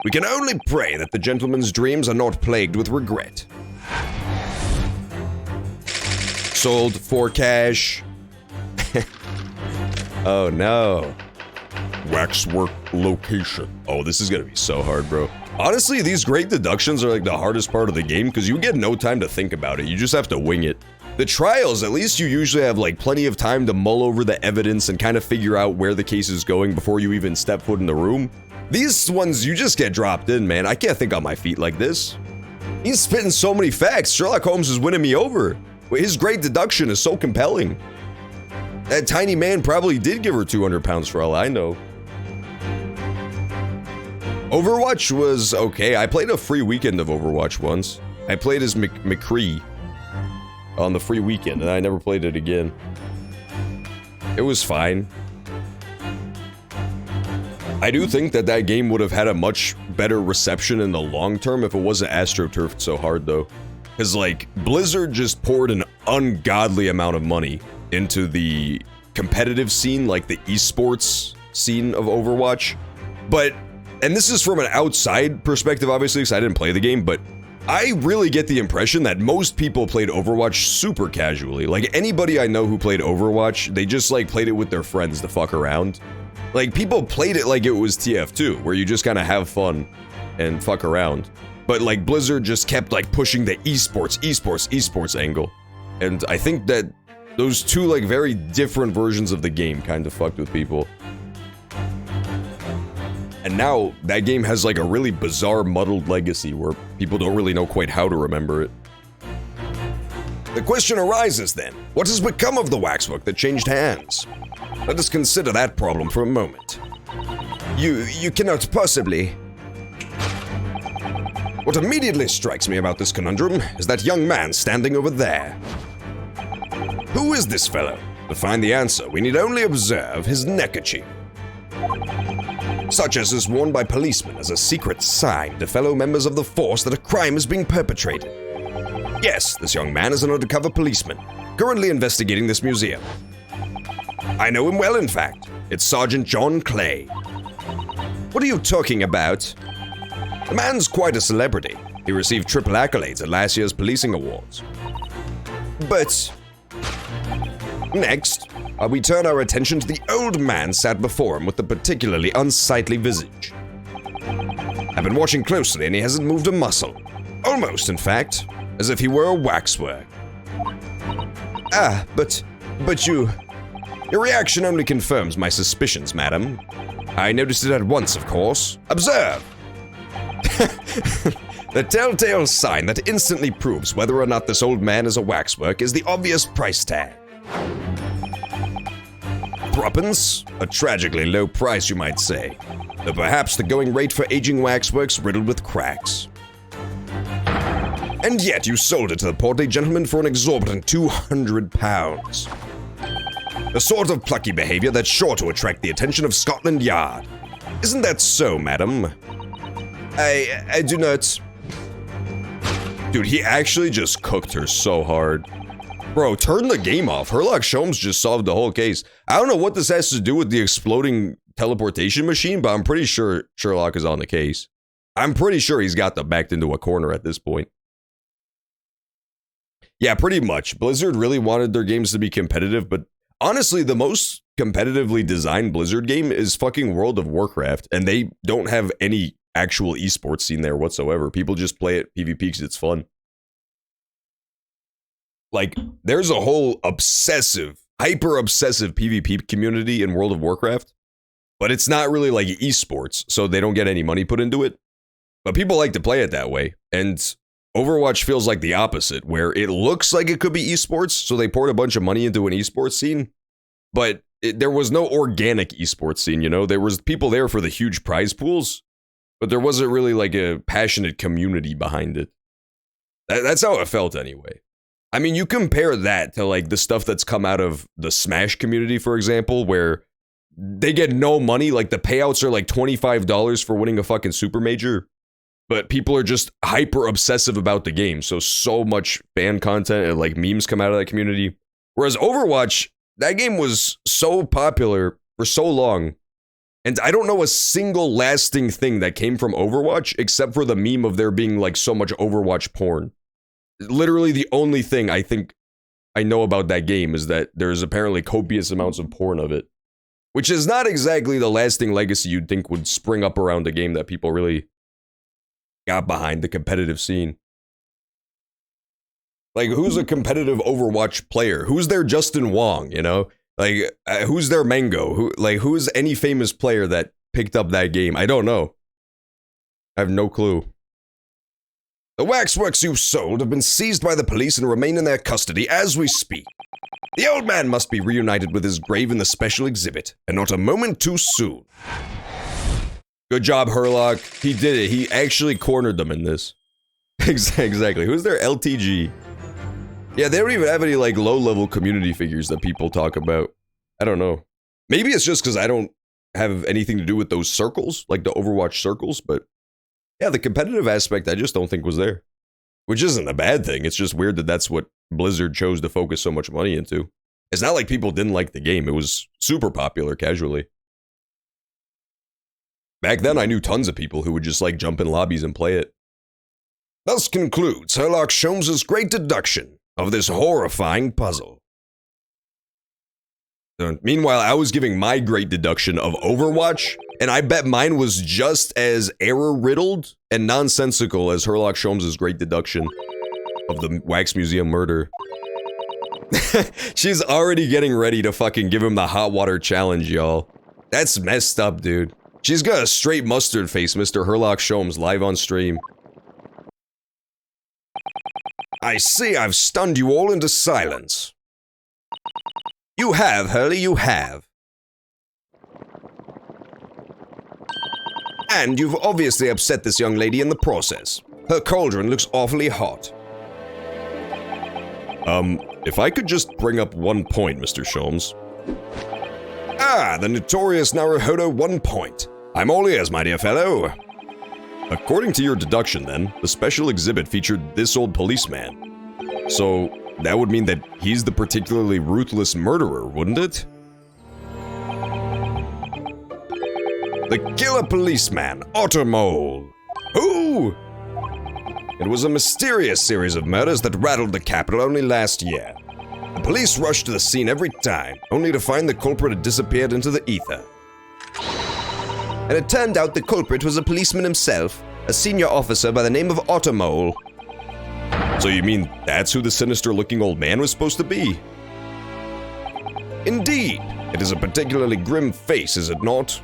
We can only pray that the gentleman's dreams are not plagued with regret. Sold for cash. Oh no. Waxwork location. Oh, this is gonna be so hard, bro. Honestly, these great deductions are like the hardest part of the game because you get no time to think about it. You just have to wing it. The trials, at least you usually have like plenty of time to mull over the evidence and kind of figure out where the case is going before you even step foot in the room. These ones, you just get dropped in, man. I can't think on my feet like this. He's spitting so many facts. Sherlock Holmes is winning me over. His great deduction is so compelling. That tiny man probably did give her 200 pounds for all I know. Overwatch was okay. I played a free weekend of Overwatch once. I played as McCree on the free weekend, and I never played it again. It was fine. I do think that that game would have had a much better reception in the long term if it wasn't astroturfed so hard, though. Because, like, Blizzard just poured an ungodly amount of money into the competitive scene, like the esports scene of Overwatch. But, and this is from an outside perspective, obviously, because I didn't play the game, but I really get the impression that most people played Overwatch super casually. Like, anybody I know who played Overwatch, they just, like, played it with their friends to fuck around. Like, people played it like it was TF2, where you just kind of have fun and fuck around. But, like, Blizzard just kept, like, pushing the esports angle. And I think that those two, like, very different versions of the game kind of fucked with people. And now, that game has, like, a really bizarre, muddled legacy where people don't really know quite how to remember it. The question arises, then. What has become of the waxwork that changed hands? Let us consider that problem for a moment. You cannot possibly... What immediately strikes me about this conundrum is that young man standing over there. Who is this fellow? To find the answer, we need only observe his neckerchief. Such as is worn by policemen as a secret sign to fellow members of the force that a crime is being perpetrated. Yes, this young man is an undercover policeman, currently investigating this museum. I know him well, in fact. It's Sergeant John Clay. What are you talking about? The man's quite a celebrity. He received triple accolades at last year's policing awards. But... Next, we turn our attention to the old man sat before him with the particularly unsightly visage. I've been watching closely and he hasn't moved a muscle. Almost, in fact, as if he were a waxwork. Ah, but you... Your reaction only confirms my suspicions, madam. I noticed it at once, of course. Observe! The telltale sign that instantly proves whether or not this old man is a waxwork is the obvious price tag. Threepence? A tragically low price, you might say. Though perhaps the going rate for aging waxworks riddled with cracks. And yet you sold it to the portly gentleman for an exorbitant 200 pounds. The sort of plucky behavior that's sure to attract the attention of Scotland Yard. Isn't that so, madam? I do not... Dude, he actually just cooked her so hard. Bro, turn the game off. Sherlock Holmes just solved the whole case. I don't know what this has to do with the exploding teleportation machine, but I'm pretty sure Sherlock is on the case. I'm pretty sure he's got them backed into a corner at this point. Yeah, pretty much. Blizzard really wanted their games to be competitive, but honestly, the most competitively designed Blizzard game is fucking World of Warcraft, and they don't have any actual esports scene there whatsoever. People just play it PvP because it's fun. Like, there's a whole hyper-obsessive PvP community in World of Warcraft, but it's not really like esports, so they don't get any money put into it. But people like to play it that way, and Overwatch feels like the opposite, where it looks like it could be esports, so they poured a bunch of money into an esports scene, but there was no organic esports scene, you know? There was people there for the huge prize pools, but there wasn't really like a passionate community behind it. That's how it felt anyway. I mean, you compare that to like the stuff that's come out of the Smash community, for example, where they get no money. Like the payouts are like $25 for winning a fucking super major, but people are just hyper obsessive about the game. So much fan content and like memes come out of that community. Whereas Overwatch, that game was so popular for so long. And I don't know a single lasting thing that came from Overwatch except for the meme of there being like so much Overwatch porn. Literally the only thing I think I know about that game is that there's apparently copious amounts of porn of it. Which is not exactly the lasting legacy you'd think would spring up around a game that people really got behind, the competitive scene. Like, who's a competitive Overwatch player? Who's their Justin Wong, you know? Like, who's their Mango? Who's any famous player that picked up that game? I don't know. I have no clue. The waxworks you've sold have been seized by the police and remain in their custody as we speak. The old man must be reunited with his grave in the special exhibit, and not a moment too soon. Good job, Herlock. He did it. He actually cornered them in this. Exactly. Who's their LTG? Yeah, they don't even have any, like, low-level community figures that people talk about. I don't know. Maybe it's just because I don't have anything to do with those circles, like the Overwatch circles, but yeah, the competitive aspect I just don't think was there. Which isn't a bad thing, it's just weird that that's what Blizzard chose to focus so much money into. It's not like people didn't like the game, it was super popular casually. Back then I knew tons of people who would just like jump in lobbies and play it. Thus concludes Herlock Sholmes' great deduction of this horrifying puzzle. Meanwhile, I was giving my great deduction of Overwatch, and I bet mine was just as error-riddled and nonsensical as Herlock Sholmes' great deduction of the Wax Museum murder. She's already getting ready to fucking give him the hot water challenge, y'all. That's messed up, dude. She's got a straight mustard face, Mr. Herlock Sholmes, live on stream. I see I've stunned you all into silence. You have, Hurley, you have. And you've obviously upset this young lady in the process. Her cauldron looks awfully hot. If I could just bring up one point, Mr. Sholmes. Ah, the notorious Naruhodo 1 point. I'm all ears, my dear fellow. According to your deduction, then, the special exhibit featured this old policeman. So, that would mean that he's the particularly ruthless murderer, wouldn't it? The killer policeman, Ottermole. Who? It was a mysterious series of murders that rattled the capital only last year. The police rushed to the scene every time, only to find the culprit had disappeared into the ether. And it turned out the culprit was a policeman himself, a senior officer by the name of Ottermole. So you mean that's who the sinister-looking old man was supposed to be? Indeed. It is a particularly grim face, is it not?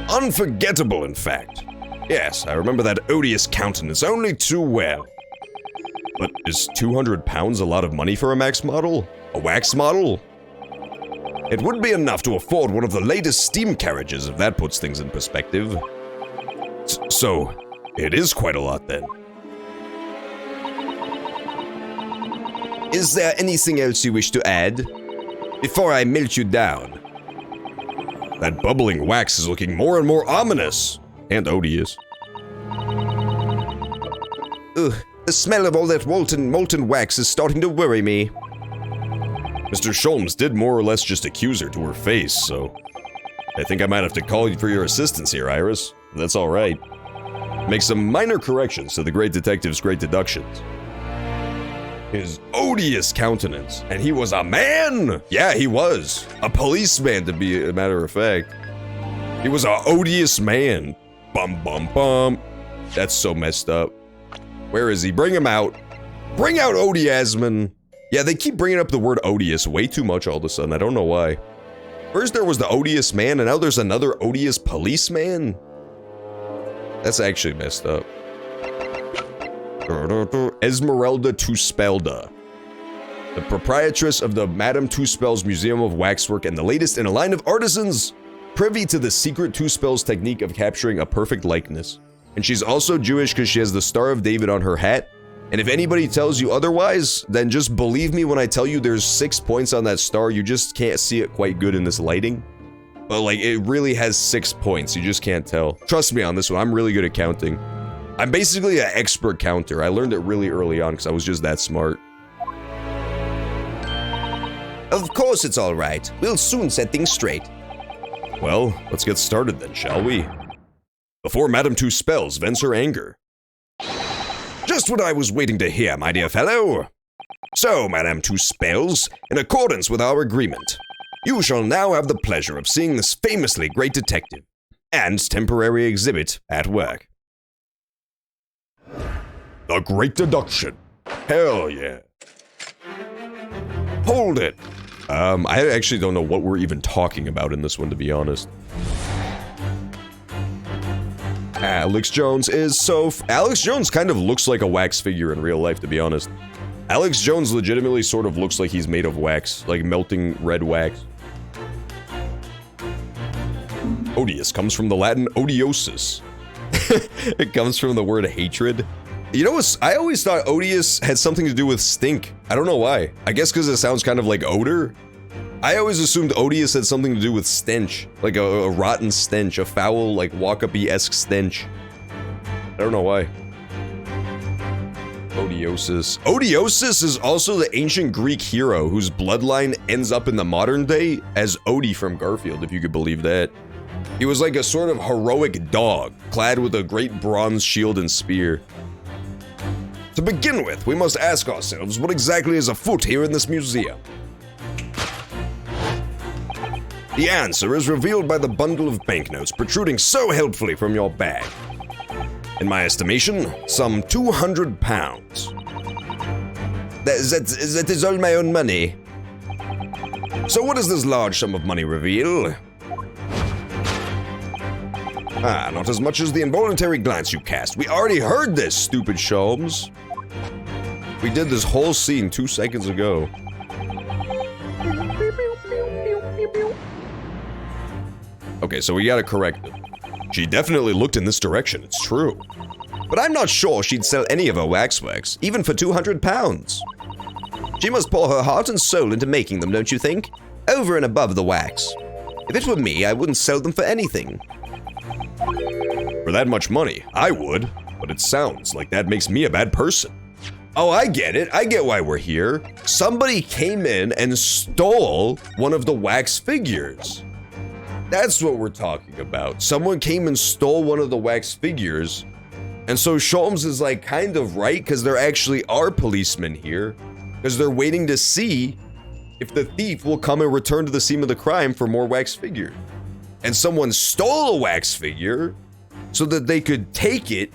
Unforgettable, in fact. Yes, I remember that odious countenance only too well. But is 200 pounds a lot of money for a Max model? A wax model? It would be enough to afford one of the latest steam carriages, if that puts things in perspective. So, it is quite a lot then. Is there anything else you wish to add? Before I melt you down. That bubbling wax is looking more and more ominous. And odious. Ugh, the smell of all that molten wax is starting to worry me. Mr. Sholmes did more or less just accuse her to her face, so I think I might have to call you for your assistance here, Iris. That's alright. Make some minor corrections to the great detective's great deductions. His odious countenance, and he was a man! Yeah, he was. A policeman, to be a matter of fact. He was a odious man. Bum bum bum. That's so messed up. Where is he? Bring him out. Bring out Odiasman. Yeah, they keep bringing up the word odious way too much all of a sudden. I don't know why. First there was the odious man, and now there's another odious policeman? That's actually messed up. Esmeralda Tuspelda, the proprietress of the Madame Tuspel's Museum of Waxwork and the latest in a line of artisans privy to the secret Tuspel's technique of capturing a perfect likeness. And she's also Jewish because she has the Star of David on her hat, And if anybody tells you otherwise, then just believe me when I tell you there's 6 points on that star. You just can't see it quite good in this lighting. But like, it really has 6 points. You just can't tell. Trust me on this one. I'm really good at counting. I'm basically an expert counter. I learned it really early on because I was just that smart. Of course it's all right. We'll soon set things straight. Well, let's get started then, shall we? Before Madame Two Spells vents her anger. Just what I was waiting to hear, my dear fellow. So, Madame Two Spells, in accordance with our agreement, you shall now have the pleasure of seeing this famously great detective and temporary exhibit at work. The Great Deduction. Hell yeah. Hold it. I actually don't know what we're even talking about in this one, to be honest. Alex Jones is so... Alex Jones kind of looks like a wax figure in real life, to be honest. Alex Jones legitimately sort of looks like he's made of wax, like melting red wax. Odious comes from the Latin odiosus. It comes from the word hatred. You know what? I always thought odious had something to do with stink. I don't know why. I guess because it sounds kind of like odor. I always assumed odious had something to do with stench. Like a rotten stench. A foul, like walk-up-y-esque stench. I don't know why. Odiosus. Odiosus is also the ancient Greek hero whose bloodline ends up in the modern day as Odie from Garfield, if you could believe that. He was like a sort of heroic dog, clad with a great bronze shield and spear. To begin with, we must ask ourselves what exactly is afoot here in this museum. The answer is revealed by the bundle of banknotes protruding so helpfully from your bag. In my estimation, some 200 pounds. That is all my own money. So what does this large sum of money reveal? Ah, not as much as the involuntary glance you cast. We already heard this, stupid Sholmes. We did this whole scene 2 seconds ago. Okay, so we gotta correct it. She definitely looked in this direction, it's true. But I'm not sure she'd sell any of her waxworks, even for 200 pounds. She must pour her heart and soul into making them, don't you think? Over and above the wax. If it were me, I wouldn't sell them for anything. For that much money, I would, but it sounds like that makes me a bad person. Oh, I get it. I get why we're here. Somebody came in and stole one of the wax figures. That's what we're talking about. Someone came and stole one of the wax figures. And so Sholmes is like kind of right because there actually are policemen here. Because they're waiting to see if the thief will come and return to the scene of the crime for more wax figure. And someone stole a wax figure so that they could take it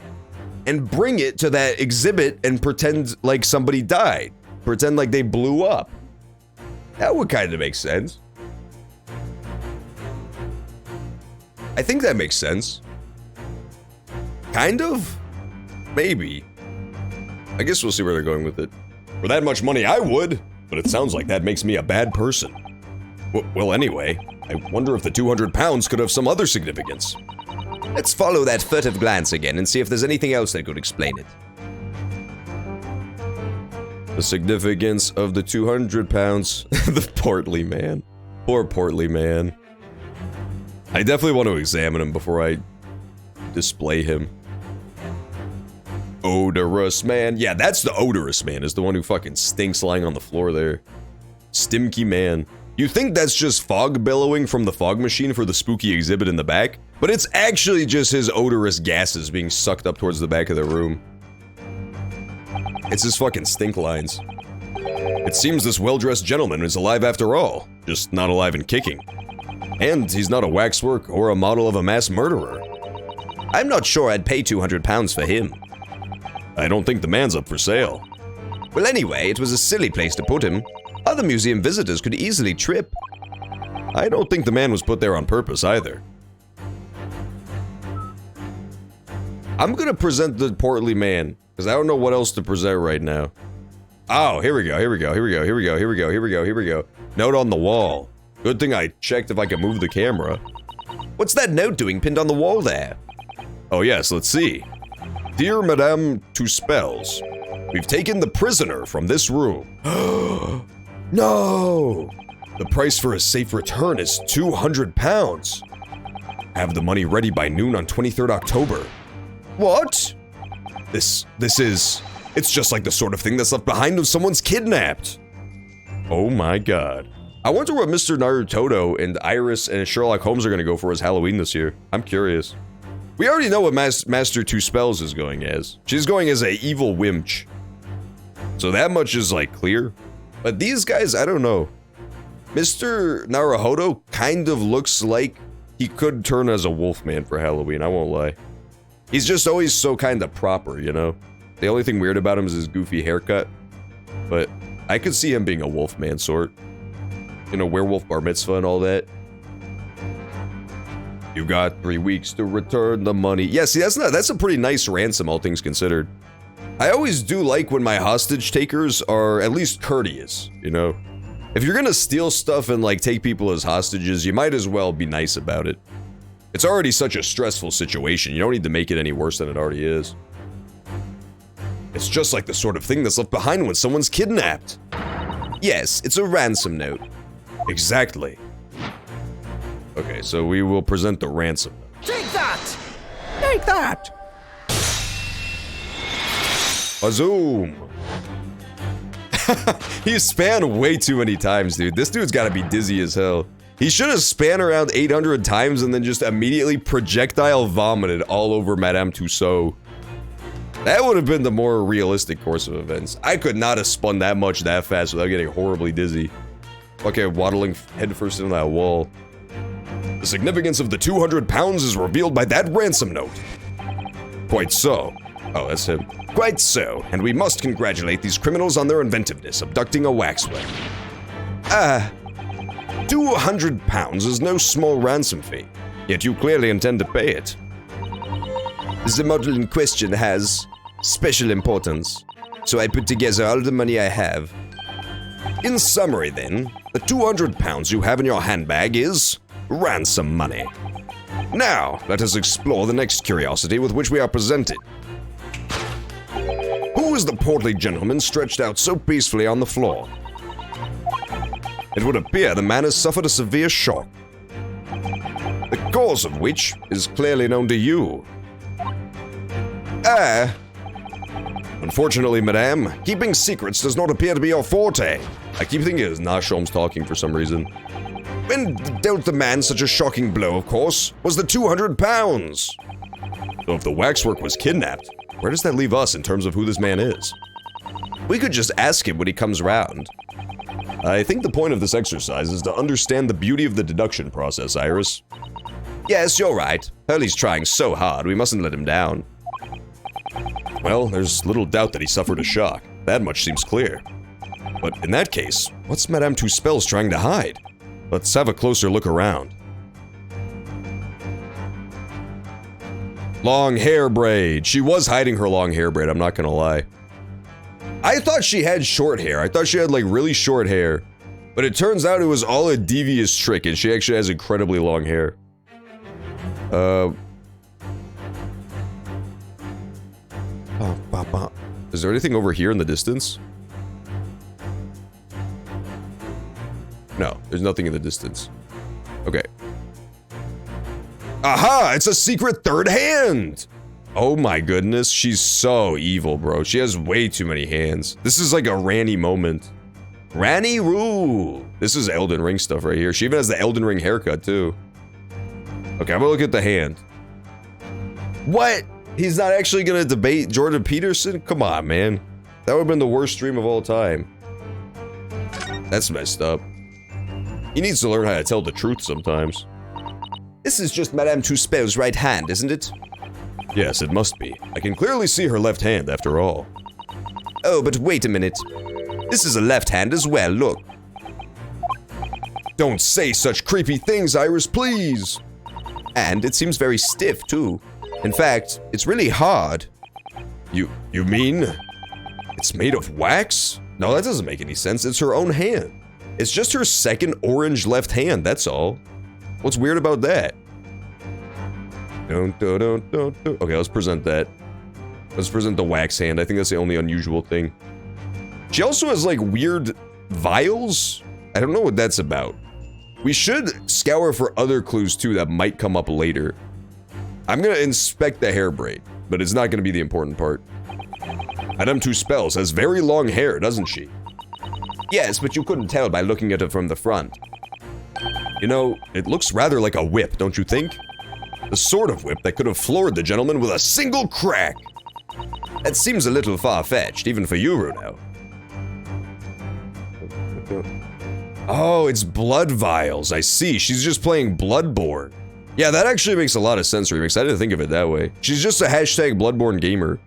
and bring it to that exhibit and pretend like somebody died. Pretend like they blew up. That would kind of make sense. I think that makes sense. Kind of? Maybe. I guess we'll see where they're going with it. For that much money, I would, but it sounds like that makes me a bad person. Well, anyway, I wonder if the 200 pounds could have some other significance. Let's follow that furtive glance again and see if there's anything else that could explain it. The significance of the 200 pounds. The portly man. Poor portly man. I definitely want to examine him before I display him. Odorous man. Yeah, that's the odorous man, is the one who fucking stinks lying on the floor there. Stimky man. You think that's just fog billowing from the fog machine for the spooky exhibit in the back? But it's actually just his odorous gases being sucked up towards the back of the room. It's his fucking stink lines. It seems this well-dressed gentleman is alive after all, just not alive and kicking. And he's not a waxwork or a model of a mass murderer. I'm not sure I'd pay 200 pounds for him. I don't think the man's up for sale. Well, anyway, it was a silly place to put him. Other museum visitors could easily trip. I don't think the man was put there on purpose either. I'm gonna present the portly man, because I don't know what else to present right now. Oh, here we go, here we go, here we go, here we go, here we go, here we go, here we go. Note on the wall. Good thing I checked if I could move the camera. What's that note doing pinned on the wall there? Oh yes, let's see. Dear Madame Two Spells, We've taken the prisoner from this room. No! The price for a safe return is 200 pounds. Have the money ready by noon on 23rd October. What? It's just like the sort of thing that's left behind when someone's kidnapped. Oh my god. I wonder what Mr. Naruto and Iris and Sherlock Holmes are gonna go for as Halloween this year. I'm curious. We already know what Master Two Spells is going as. She's going as a evil wimch. So that much is like clear. But these guys, I don't know. Mr. Naruhodo kind of looks like he could turn as a wolfman for Halloween, I won't lie. He's just always so kind of proper, you know? The only thing weird about him is his goofy haircut. But I could see him being a wolfman sort. You know, werewolf bar mitzvah and all that. You got 3 weeks to return the money. Yeah, see, that's a pretty nice ransom, all things considered. I always do like when my hostage takers are at least courteous, you know? If you're gonna steal stuff and like take people as hostages, you might as well be nice about it. It's already such a stressful situation, you don't need to make it any worse than it already is. It's just like the sort of thing that's left behind when someone's kidnapped. Yes, it's a ransom note. Exactly. Okay, so we will present the ransom note. Take that! Take that! A zoom! He span way too many times, dude. This dude's gotta be dizzy as hell. He should have span around 800 times and then just immediately projectile vomited all over Madame Tussauds. That would have been the more realistic course of events. I could not have spun that much that fast without getting horribly dizzy. Okay, waddling headfirst into that wall. The significance of the 200 pounds is revealed by that ransom note. Quite so. Oh, that's him. Quite so, and we must congratulate these criminals on their inventiveness, abducting a waxwork. 200 pounds is no small ransom fee, yet you clearly intend to pay it. The model in question has special importance, so I put together all the money I have. In summary then, the 200 pounds you have in your handbag is ransom money. Now, let us explore the next curiosity with which we are presented. Who is the portly gentleman stretched out so peacefully on the floor? It would appear the man has suffered a severe shock, the cause of which is clearly known to you. Unfortunately, madame, keeping secrets does not appear to be your forte. I keep thinking it is Nash Holmes talking for some reason. When dealt the man such a shocking blow, of course, was the 200 pounds. So if the waxwork was kidnapped, where does that leave us in terms of who this man is? We could just ask him when he comes round. I think the point of this exercise is to understand the beauty of the deduction process, Iris. Yes, you're right. Hurley's trying so hard, we mustn't let him down. Well, there's little doubt that he suffered a shock. That much seems clear. But in that case, what's Madame Two Spells trying to hide? Let's have a closer look around. Long hair braid. She was hiding her long hair braid, I'm not gonna lie. I thought she had short hair. I thought she had like really short hair. But it turns out it was all a devious trick and she actually has incredibly long hair. Is there anything over here in the distance? No, there's nothing in the distance. Okay. Aha! It's a secret third hand! Oh my goodness, she's so evil, bro. She has way too many hands. This is like a Ranny moment. Ranny rule! This is Elden Ring stuff right here. She even has the Elden Ring haircut, too. Okay, I'm gonna look at the hand. What? He's not actually gonna debate Jordan Peterson? Come on, man. That would've been the worst stream of all time. That's messed up. He needs to learn how to tell the truth sometimes. This is just Madame Two Spells' right hand, isn't it? Yes, it must be. I can clearly see her left hand, after all. Oh, but wait a minute. This is a left hand as well, look. Don't say such creepy things, Iris, please! And it seems very stiff, too. In fact, it's really hard. You mean? It's made of wax? No, that doesn't make any sense. It's her own hand. It's just her second orange left hand, that's all. What's weird about that? Okay, let's present that. Let's present the wax hand. I think that's the only unusual thing. She also has, like, weird vials. I don't know what that's about. We should scour for other clues, too, that might come up later. I'm gonna inspect the hair braid, but it's not gonna be the important part. Madame Two Spells has very long hair, doesn't she? Yes, but you couldn't tell by looking at it from the front. You know, it looks rather like a whip, don't you think? The sort of whip that could have floored the gentleman with a single crack. That seems a little far-fetched, even for you, Runo. Oh, it's blood vials. I see. She's just playing Bloodborne. Yeah, that actually makes a lot of sense, Remix. I didn't think of it that way. She's just a hashtag Bloodborne gamer.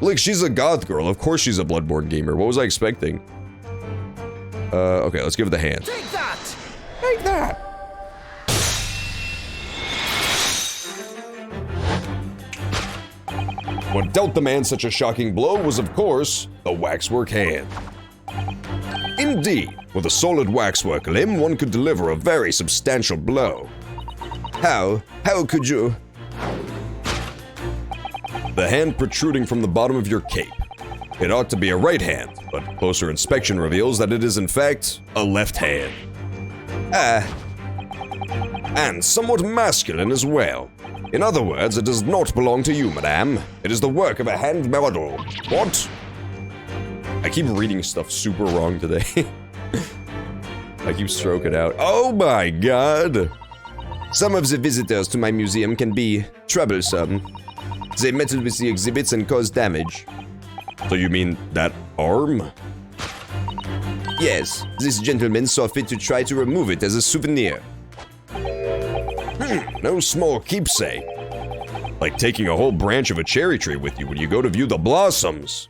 Look, she's a goth girl. Of course she's a Bloodborne gamer. What was I expecting? Okay, let's give it the hand. Take that! Take that! What dealt the man such a shocking blow was, of course, the waxwork hand. Indeed, with a solid waxwork limb, one could deliver a very substantial blow. How could you? The hand protruding from the bottom of your cape. It ought to be a right hand, but closer inspection reveals that it is in fact a left hand. And somewhat masculine as well. In other words, it does not belong to you, madame. It is the work of a hand model. What? I keep reading stuff super wrong today. I keep stroking out. Oh my god! Some of the visitors to my museum can be troublesome. They meddle with the exhibits and cause damage. So you mean that arm? Yes, this gentleman saw fit to try to remove it as a souvenir. No small keepsake. Like taking a whole branch of a cherry tree with you when you go to view the blossoms.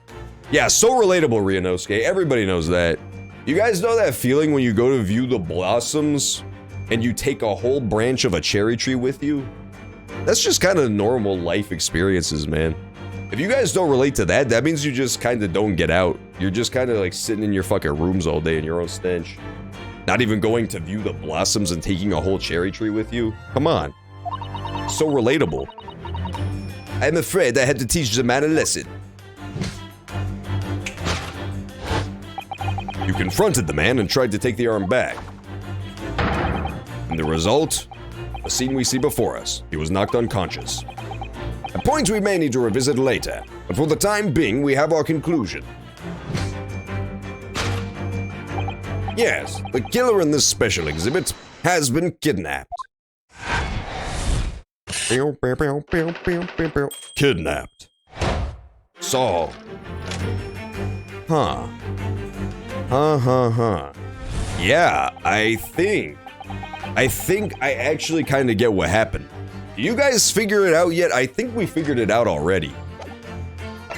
Yeah, so relatable, Ryanosuke. Everybody knows that. You guys know that feeling when you go to view the blossoms and you take a whole branch of a cherry tree with you? That's just kind of normal life experiences, man. If you guys don't relate to that, that means you just kind of don't get out. You're just kind of like sitting in your fucking rooms all day in your own stench. Not even going to view the blossoms and taking a whole cherry tree with you? Come on. So relatable. I'm afraid I had to teach the man a lesson. You confronted the man and tried to take the arm back. And the result? The scene we see before us. He was knocked unconscious. A point we may need to revisit later, but for the time being, we have our conclusion. Yes, the killer in this special exhibit has been kidnapped. Kidnapped. Saul. Huh. Yeah, I think I actually kind of get what happened. You guys figure it out yet? I think we figured it out already.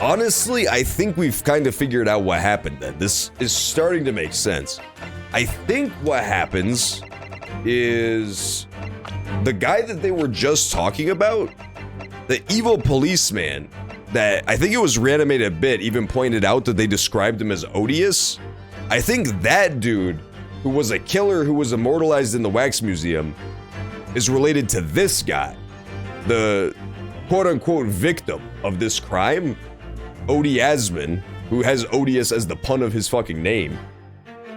Honestly, I think we've kind of figured out what happened then. This is starting to make sense. I think what happens is the guy that they were just talking about, the evil policeman that I think it was Reanimated a bit even pointed out that they described him as odious. I think that dude, who was a killer who was immortalized in the Wax Museum, is related to this guy, the quote-unquote victim of this crime, Odiasman, who has odious as the pun of his fucking name.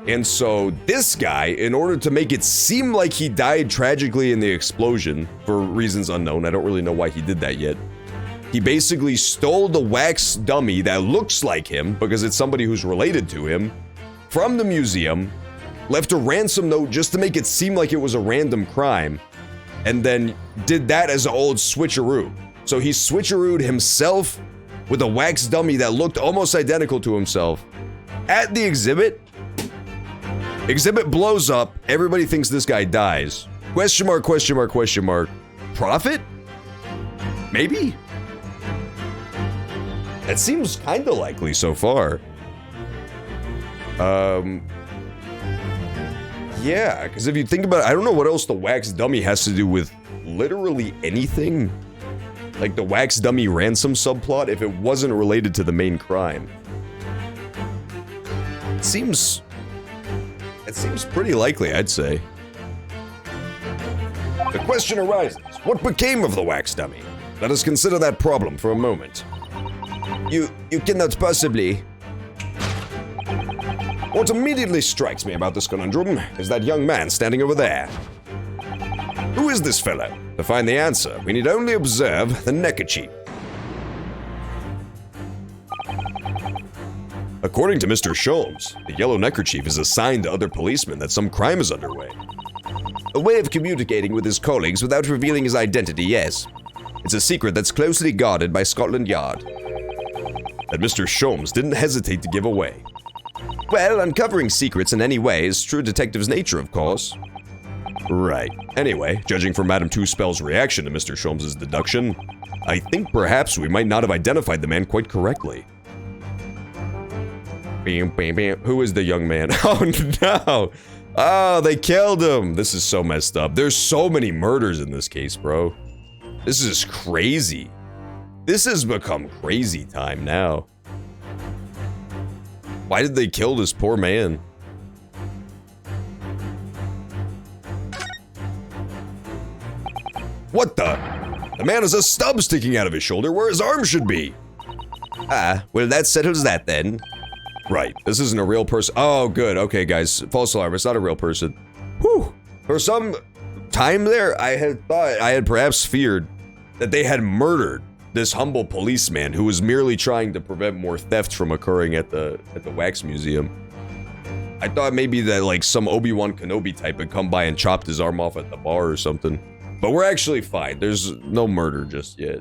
And so this guy, in order to make it seem like he died tragically in the explosion, for reasons unknown, I don't really know why he did that yet, he basically stole the wax dummy that looks like him, because it's somebody who's related to him, from the museum, left a ransom note just to make it seem like it was a random crime, and then did that as an old switcheroo. So he switcherooed himself with a wax dummy that looked almost identical to himself at the exhibit. Exhibit blows up, everybody thinks this guy dies. Question mark, question mark, question mark. Profit? Maybe? That seems kinda likely so far. Yeah, because if you think about it, I don't know what else the wax dummy has to do with literally anything. Like the wax dummy ransom subplot, if it wasn't related to the main crime. It seems pretty likely, I'd say. The question arises, what became of the wax dummy? Let us consider that problem for a moment. You cannot possibly. What immediately strikes me about this conundrum is that young man standing over there. Who is this fellow? To find the answer, we need only observe the neckerchief. According to Mr. Sholmes, the yellow neckerchief is a sign to other policemen that some crime is underway. A way of communicating with his colleagues without revealing his identity, yes. It's a secret that's closely guarded by Scotland Yard. That Mr. Sholmes didn't hesitate to give away. Well, uncovering secrets in any way is true detective's nature, of course. Right. Anyway, judging from Madame Two Spell's reaction to Mr. Sholmes' deduction, I think perhaps we might not have identified the man quite correctly. Bam, bam, bam. Who is the young man? Oh no! Oh, they killed him! This is so messed up. There's so many murders in this case, bro. This is crazy. This has become crazy time now. Why did they kill this poor man? What the? The man has a stub sticking out of his shoulder where his arm should be. Ah, well that settles that then. Right, this isn't a real person. Oh, good. Okay, guys, false alarm. It's not a real person. Whew. For some time there, I had perhaps feared that they had murdered this humble policeman who was merely trying to prevent more theft from occurring at the wax museum. I thought maybe that like some Obi-Wan Kenobi type had come by and chopped his arm off at the bar or something. But we're actually fine. There's no murder just yet.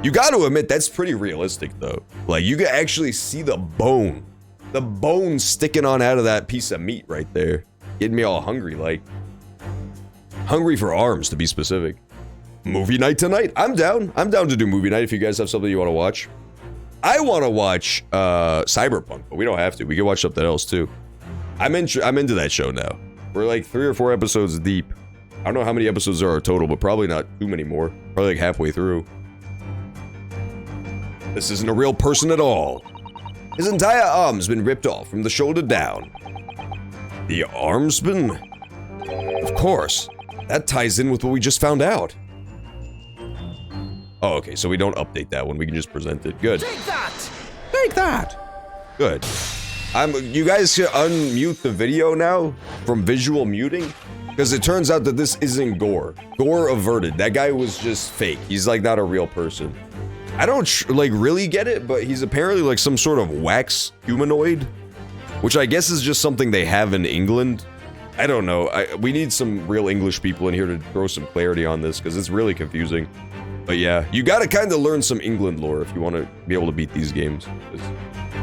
You got to admit that's pretty realistic though. Like you can actually see the bone sticking on out of that piece of meat right there. Getting me all hungry, like. Hungry for arms, to be specific. Movie night tonight? I'm down. I'm down to do movie night if you guys have something you want to watch. I want to watch Cyberpunk, but we don't have to. We can watch something else too. I'm into that show now. We're like 3 or 4 episodes deep. I don't know how many episodes there are total, but probably not too many more. Probably like halfway through. This isn't a real person at all. His entire arm's been ripped off from the shoulder down. The arm's been? Of course. That ties in with what we just found out. Oh, okay, so we don't update that one. We can just present it. Good. Take that! Take that! Good. You guys should unmute the video now from visual muting, because it turns out that this isn't gore. Gore averted. That guy was just fake. He's like not a real person. I don't like really get it, but he's apparently like some sort of wax humanoid, which I guess is just something they have in England. I don't know. We need some real English people in here to throw some clarity on this because it's really confusing. But yeah, you gotta kind of learn some England lore if you want to be able to beat these games.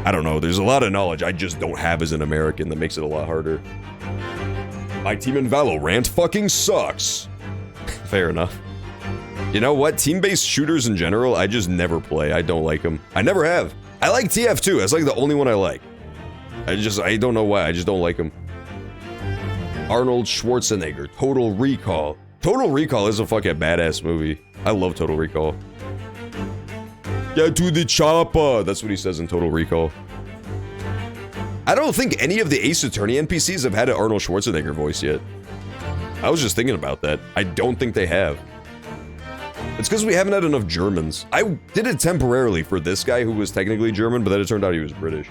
I don't know. There's a lot of knowledge I just don't have as an American that makes it a lot harder. My team in Valorant fucking sucks. Fair enough. You know what? Team-based shooters in general, I just never play. I don't like them. I never have. I like TF2. That's like the only one I like. I don't know why. I just don't like him. Arnold Schwarzenegger, Total Recall. Total Recall is a fucking badass movie. I love Total Recall. Get to the chopper. That's what he says in Total Recall. I don't think any of the Ace Attorney NPCs have had an Arnold Schwarzenegger voice yet. I was just thinking about that. I don't think they have. It's because we haven't had enough Germans. I did it temporarily for this guy who was technically German, but then it turned out he was British.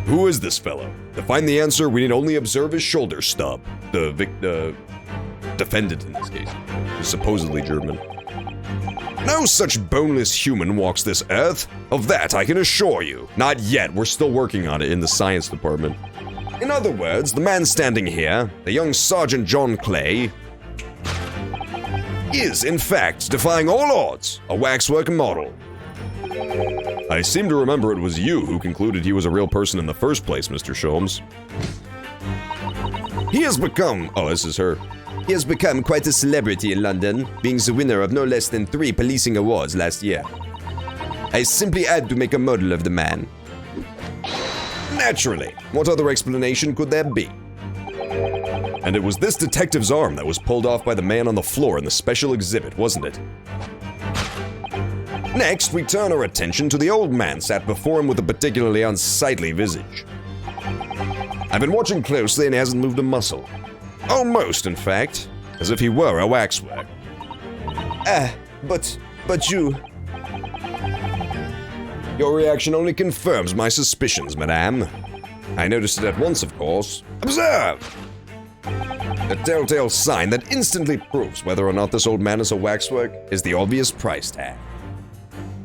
Who is this fellow? To find the answer, we need only observe his shoulder stub. The defendant in this case is supposedly German. No such boneless human walks this earth. Of that, I can assure you. Not yet. We're still working on it in the science department. In other words, the man standing here, the young Sergeant John Clay, is, in fact, defying all odds, a waxwork model. I seem to remember it was you who concluded he was a real person in the first place, Mr. Sholmes. He has become... Oh, this is her. He has become quite a celebrity in London, being the winner of no less than 3 policing awards last year. I simply had to make a model of the man. Naturally. What other explanation could there be? And it was this detective's arm that was pulled off by the man on the floor in the special exhibit, wasn't it? Next, we turn our attention to the old man sat before him with a particularly unsightly visage. I've been watching closely and he hasn't moved a muscle. Almost, in fact, as if he were a waxwork. But you... Your reaction only confirms my suspicions, madame. I noticed it at once, of course. Observe! The telltale sign that instantly proves whether or not this old man is a waxwork is the obvious price tag.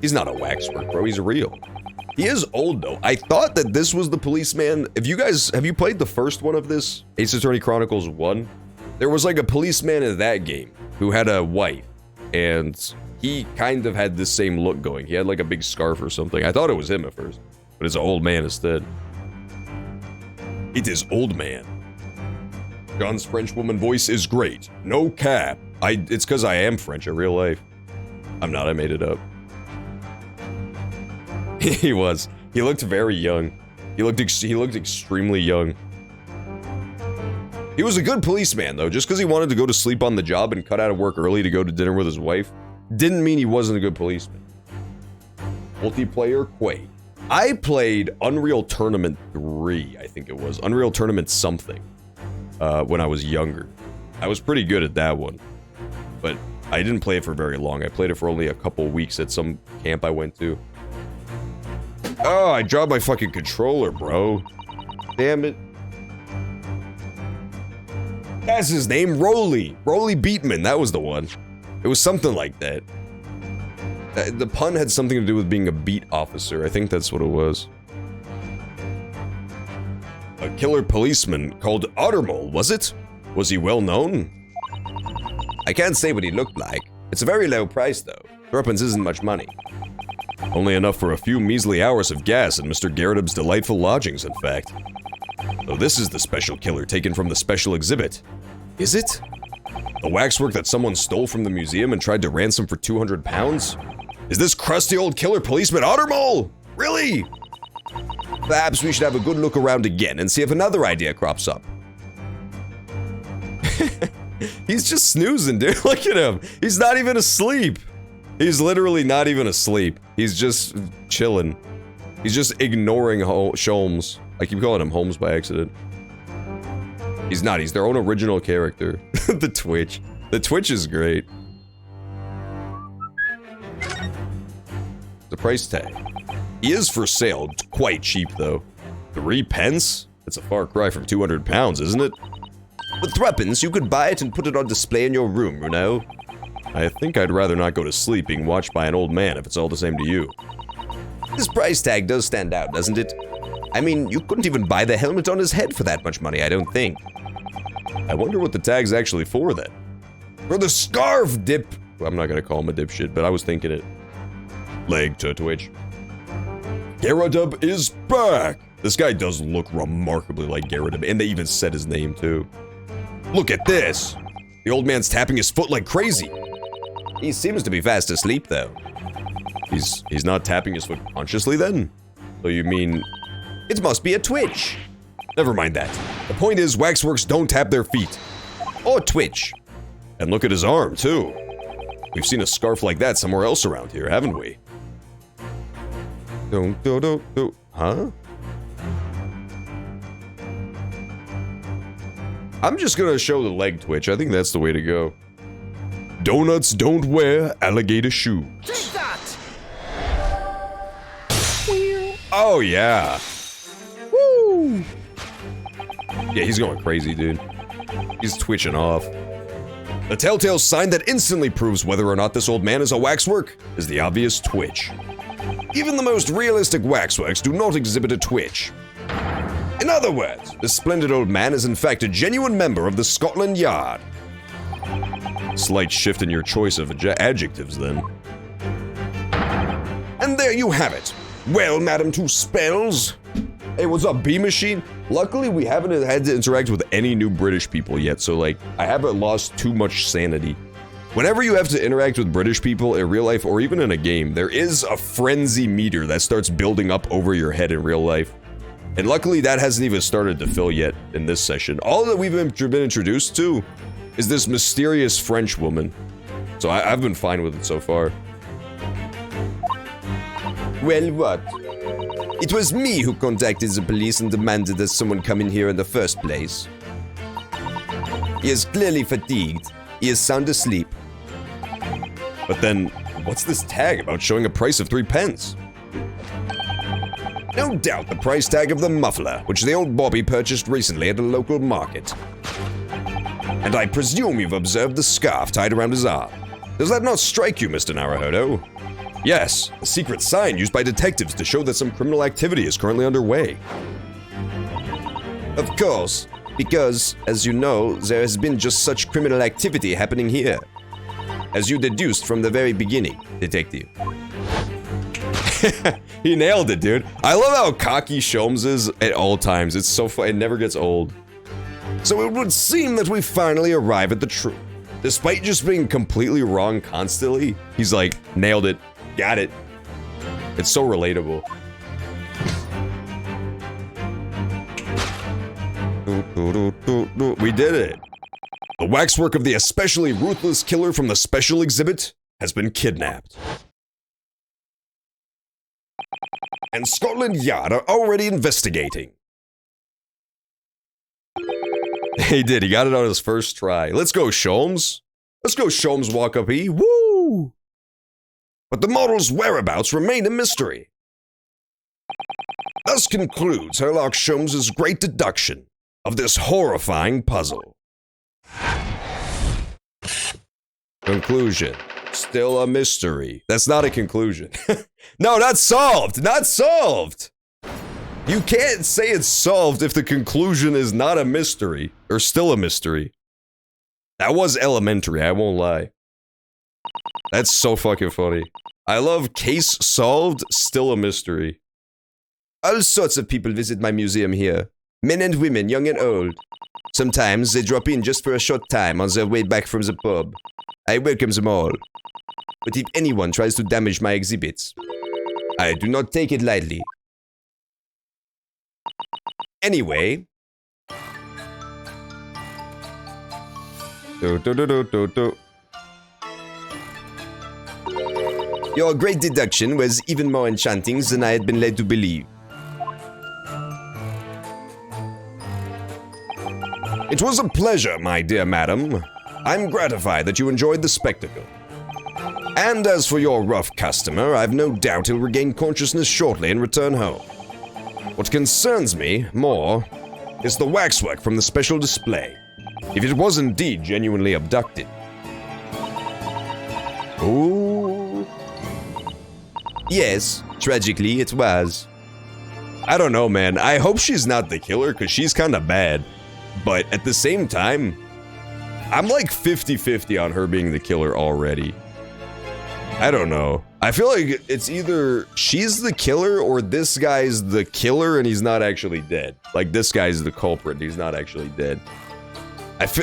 He's not a waxwork, bro. He's real. He is old, though. I thought that this was the policeman. Have you played the first one of this? Ace Attorney Chronicles 1? There was like a policeman in that game who had a wife, and he kind of had the same look going. He had like a big scarf or something. I thought it was him at first, but it's an old man instead. It is old man. John's Frenchwoman voice is great. No cap. It's because I am French in real life. I'm not, I made it up. He was. He looked very young. He looked extremely young. He was a good policeman, though. Just because he wanted to go to sleep on the job and cut out of work early to go to dinner with his wife, didn't mean he wasn't a good policeman. Multiplayer Quake. I played Unreal Tournament 3, I think it was. Unreal Tournament something. When I was younger. I was pretty good at that one. But I didn't play it for very long. I played it for only a couple weeks at some camp I went to. Oh, I dropped my fucking controller, bro. Damn it. That's his name, Rolly. Rolly Beatman, that was the one. It was something like that. The pun had something to do with being a beat officer. I think that's what it was. A killer policeman called Ottermole, was it? Was he well known? I can't say what he looked like. It's a very low price, though. Threepence isn't much money. Only enough for a few measly hours of gas in Mr. Garrett's delightful lodgings, in fact. Though this is the special killer taken from the special exhibit. Is it? The waxwork that someone stole from the museum and tried to ransom for 200 pounds? Is this crusty old killer policeman Ottermole? Really? Perhaps we should have a good look around again and see if another idea crops up. He's just snoozing, dude. Look at him. He's not even asleep. He's literally not even asleep. He's just chilling. He's just ignoring Sholmes. I keep calling him Holmes by accident. He's not. He's their own original character. The Twitch. The Twitch is great. The price tag. He is for sale. Quite cheap, though. 3 pence? That's a far cry from 200 pounds, isn't it? With threepence, you could buy it and put it on display in your room, you know? I think I'd rather not go to sleep being watched by an old man if it's all the same to you. This price tag does stand out, doesn't it? I mean, you couldn't even buy the helmet on his head for that much money, I don't think. I wonder what the tag's actually for, then. For the scarf, dip... I'm not gonna call him a dipshit, but I was thinking it. Leg to Twitch. Garredub is back! This guy does look remarkably like Garredub, and they even said his name, too. Look at this! The old man's tapping his foot like crazy. He seems to be fast asleep, though. He's not tapping his foot consciously, then? So you mean... It must be a twitch. Never mind that. The point is, waxworks don't tap their feet. Or twitch. And look at his arm, too. We've seen a scarf like that somewhere else around here, haven't we? Huh? I'm just gonna show the leg twitch. I think that's the way to go. Donuts don't wear alligator shoes. Take that! Oh, yeah. Woo! Yeah, he's going crazy, dude. He's twitching off. The telltale sign that instantly proves whether or not this old man is a waxwork is the obvious twitch. Even the most realistic waxworks do not exhibit a twitch. In other words, this splendid old man is in fact a genuine member of the Scotland Yard. Slight shift in your choice of adjectives, then. And there you have it. Well, Madam Two Spells. Hey, what's up, B-Machine? Luckily, we haven't had to interact with any new British people yet, so, like, I haven't lost too much sanity. Whenever you have to interact with British people in real life, or even in a game, there is a frenzy meter that starts building up over your head in real life. And luckily, that hasn't even started to fill yet in this session. All that we've been introduced to is this mysterious French woman. So I've been fine with it so far. Well, what? It was me who contacted the police and demanded that someone come in here in the first place. He is clearly fatigued. He is sound asleep. But then, what's this tag about showing a price of 3 pence? No doubt the price tag of the muffler, which the old Bobby purchased recently at a local market. And I presume you've observed the scarf tied around his arm. Does that not strike you, Mr. Naruhodo? Yes, a secret sign used by detectives to show that some criminal activity is currently underway. Of course, because, as you know, there has been just such criminal activity happening here. As you deduced from the very beginning, detective. He nailed it, dude. I love how cocky Sholmes is at all times. It's so fun. It never gets old. So it would seem that we finally arrive at the truth. Despite just being completely wrong constantly, he's like, nailed it. Got it. It's so relatable. We did it. The waxwork of the especially ruthless killer from the special exhibit has been kidnapped. And Scotland Yard are already investigating. He did. He got it on his first try. Let's go, Sholmes. Let's go, Sholmes Walkup-y. Woo! But the model's whereabouts remain a mystery. Thus concludes Herlock Sholmes' great deduction of this horrifying puzzle. Conclusion. Still a mystery. That's not a conclusion. No, not solved. Not solved. You can't say it's solved if the conclusion is not a mystery, or still a mystery. That was elementary, I won't lie. That's so fucking funny. I love case solved, still a mystery. All sorts of people visit my museum here. Men and women, young and old. Sometimes they drop in just for a short time on their way back from the pub. I welcome them all. But if anyone tries to damage my exhibits, I do not take it lightly. Anyway. Your great deduction was even more enchanting than I had been led to believe. It was a pleasure, my dear madam. I'm gratified that you enjoyed the spectacle. And as for your rough customer, I've no doubt he'll regain consciousness shortly and return home. What concerns me more is the waxwork from the special display, if it was indeed genuinely abducted. Ooh. Yes, tragically it was. I don't know, man. I hope she's not the killer, because she's kind of bad. But at the same time, I'm like 50-50 on her being the killer already. I don't know. I feel like it's either she's the killer or this guy's the killer and he's not actually dead. Like, this guy's the culprit and he's not actually dead.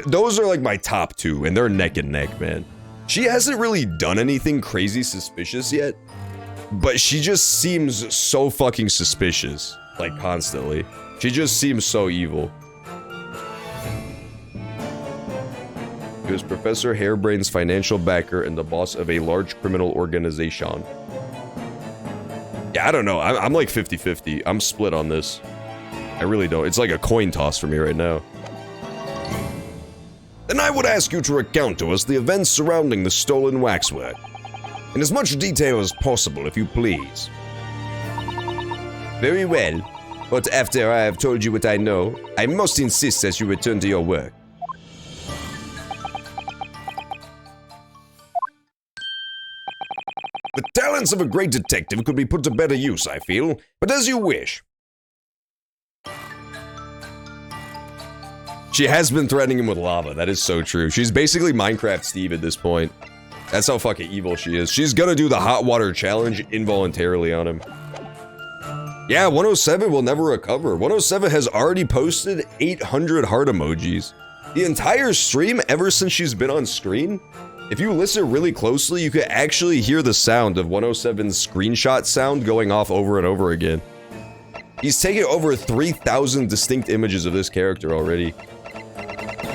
Those are like my top two, and they're neck and neck, man. She hasn't really done anything crazy suspicious yet, but she just seems so fucking suspicious, like, constantly. She just seems so evil. He was Professor Harebrain's financial backer and the boss of a large criminal organization. Yeah, I don't know. I'm like 50-50. I'm split on this. I really don't. It's like a coin toss for me right now. Then I would ask you to recount to us the events surrounding the stolen waxwork. In as much detail as possible, if you please. Very well. But after I have told you what I know, I must insist that you return to your work. The talents of a great detective could be put to better use, I feel, but as you wish. She has been threatening him with lava. That is so true. She's basically Minecraft Steve at this point. That's how fucking evil she is. She's gonna do the hot water challenge involuntarily on him. Yeah, 107 will never recover. 107 has already posted 800 heart emojis. The entire stream ever since she's been on screen. If you listen really closely, you could actually hear the sound of 107's screenshot sound going off over and over again. He's taken over 3,000 distinct images of this character already.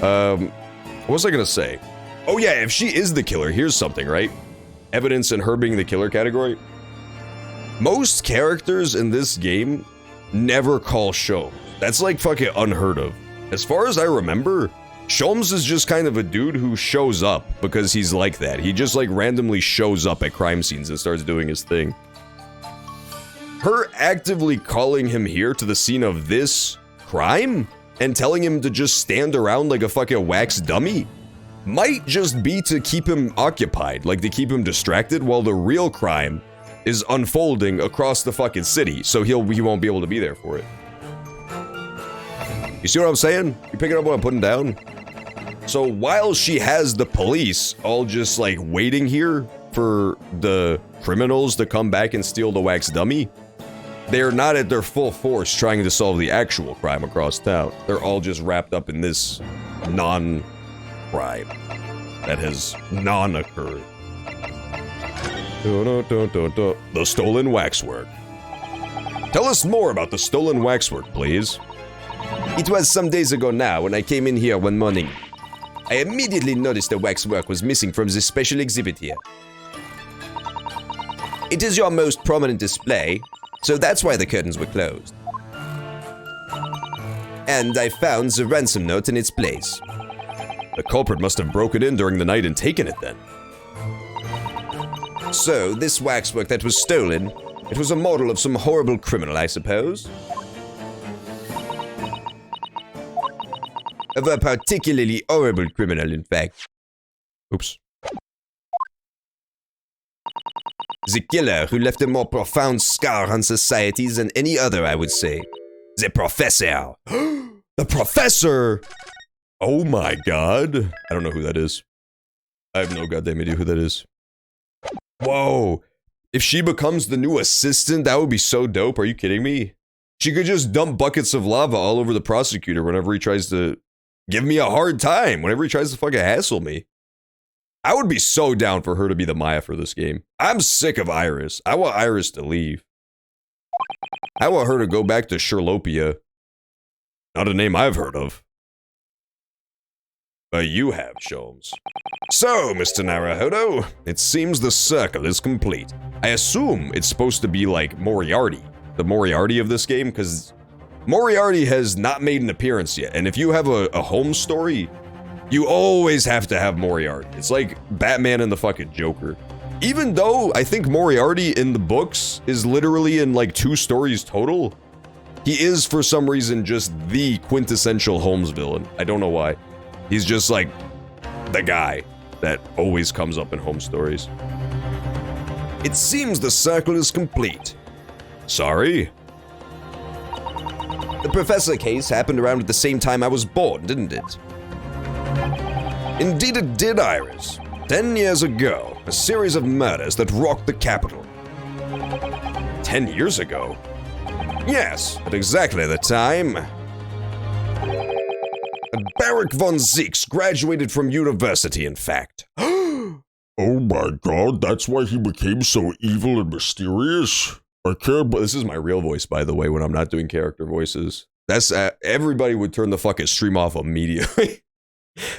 What was I gonna say? Oh yeah, if she is the killer, here's something, right? Evidence in her being the killer category. Most characters in this game never call Sholmes. That's like fucking unheard of. As far as I remember, Sholmes is just kind of a dude who shows up because he's like that. He just like randomly shows up at crime scenes and starts doing his thing. her actively calling him here to the scene of this crime and telling him to just stand around like a fucking wax dummy might just be to keep him occupied, like to keep him distracted while the real crime is unfolding across the fucking city, so he won't be able to be there for it. You see what I'm saying? You picking up what I'm putting down? So while she has the police all just like waiting here for the criminals to come back and steal the wax dummy, they're not at their full force trying to solve the actual crime across town. They're all just wrapped up in this non-crime that has non-occurred. The stolen waxwork. Tell us more about the stolen waxwork, please. It was some days ago now when I came in here one morning. I immediately noticed the waxwork was missing from this special exhibit here. It is your most prominent display, so that's why the curtains were closed. And I found the ransom note in its place. The culprit must have broken in during the night and taken it then. So, this waxwork that was stolen, it was a model of some horrible criminal, I suppose? Of a particularly horrible criminal, in fact. Oops. The killer who left a more profound scar on society than any other, I would say. The Professor. The Professor! Oh my god. I don't know who that is. I have no goddamn idea who that is. Whoa. If she becomes the new assistant, that would be so dope. Are you kidding me? She could just dump buckets of lava all over the prosecutor whenever he tries to give me a hard time, whenever he tries to fucking hassle me. I would be so down for her to be the Maya for this game. I'm sick of Iris. I want Iris to leave. I want her to go back to Sherlopia. Not a name I've heard of. But you have, Sholmes. So, Mr. Naruhodo, it seems the circle is complete. I assume it's supposed to be like Moriarty. The Moriarty of this game, because Moriarty has not made an appearance yet. And if you have a Holmes story, you always have to have Moriarty. It's like Batman and the fucking Joker. Even though I think Moriarty in the books is literally in like 2 stories total, he is for some reason just the quintessential Holmes villain. I don't know why. He's just like the guy that always comes up in Holmes stories. It seems the circle is complete. Sorry? The Professor case happened around at the same time I was born, didn't it? Indeed it did, Iris. 10 years ago, a series of murders that rocked the capital. 10 years ago? Yes, at exactly the time. Barak von Zeeks graduated from university, in fact. Oh my god, that's why he became so evil and mysterious? I can't But this is my real voice, by the way, when I'm not doing character voices. That's, everybody would turn the fucking stream off immediately.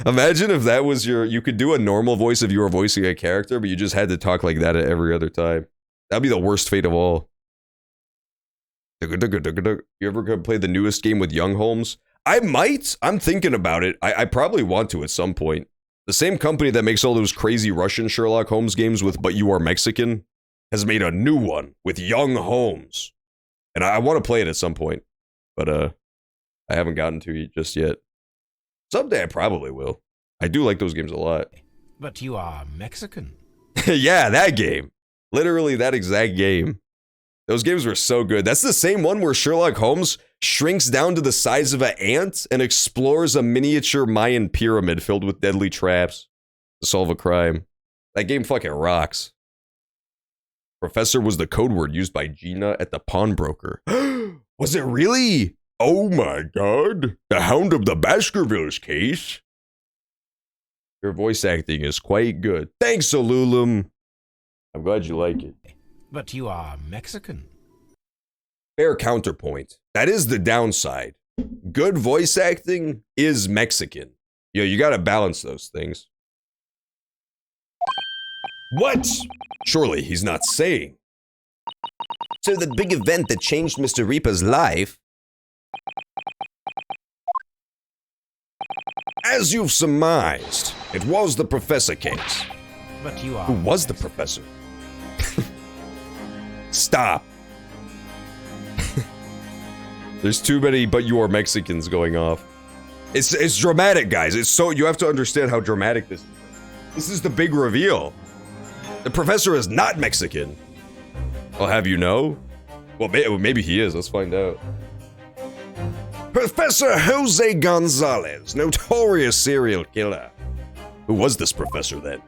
Imagine if that was you could do a normal voice if you were voicing a character, but you just had to talk like that at every other time. That'd be the worst fate of all. You ever gonna play the newest game with young Holmes? I might. I'm thinking about it. I probably want to at some point. The same company that makes all those crazy Russian Sherlock Holmes games with But You Are Mexican has made a new one with young Holmes. And I want to play it at some point. But I haven't gotten to it just yet. Someday I probably will. I do like those games a lot. But you are Mexican. Yeah, that game. Literally that exact game. Those games were so good. That's the same one where Sherlock Holmes shrinks down to the size of an ant and explores a miniature Mayan pyramid filled with deadly traps to solve a crime. That game fucking rocks. Professor was the code word used by Gina at the pawnbroker. Was it really? Oh my god, the Hound of the Baskervilles case. Your voice acting is quite good. Thanks, Olulum. I'm glad you like it. But you are Mexican. Fair counterpoint. That is the downside. Good voice acting is Mexican. You gotta balance those things. What? Surely he's not saying. So the big event that changed Mr. Reaper's life. As you've surmised, it was the Professor case. But you are Who was the Professor? Stop. There's too many but you are Mexicans going off. It's dramatic, guys. It's so, you have to understand how dramatic this is. This is the big reveal. The professor is not Mexican. I'll have you know. Well, maybe he is. Let's find out. Professor Jose Gonzalez, notorious serial killer. Who was this professor then?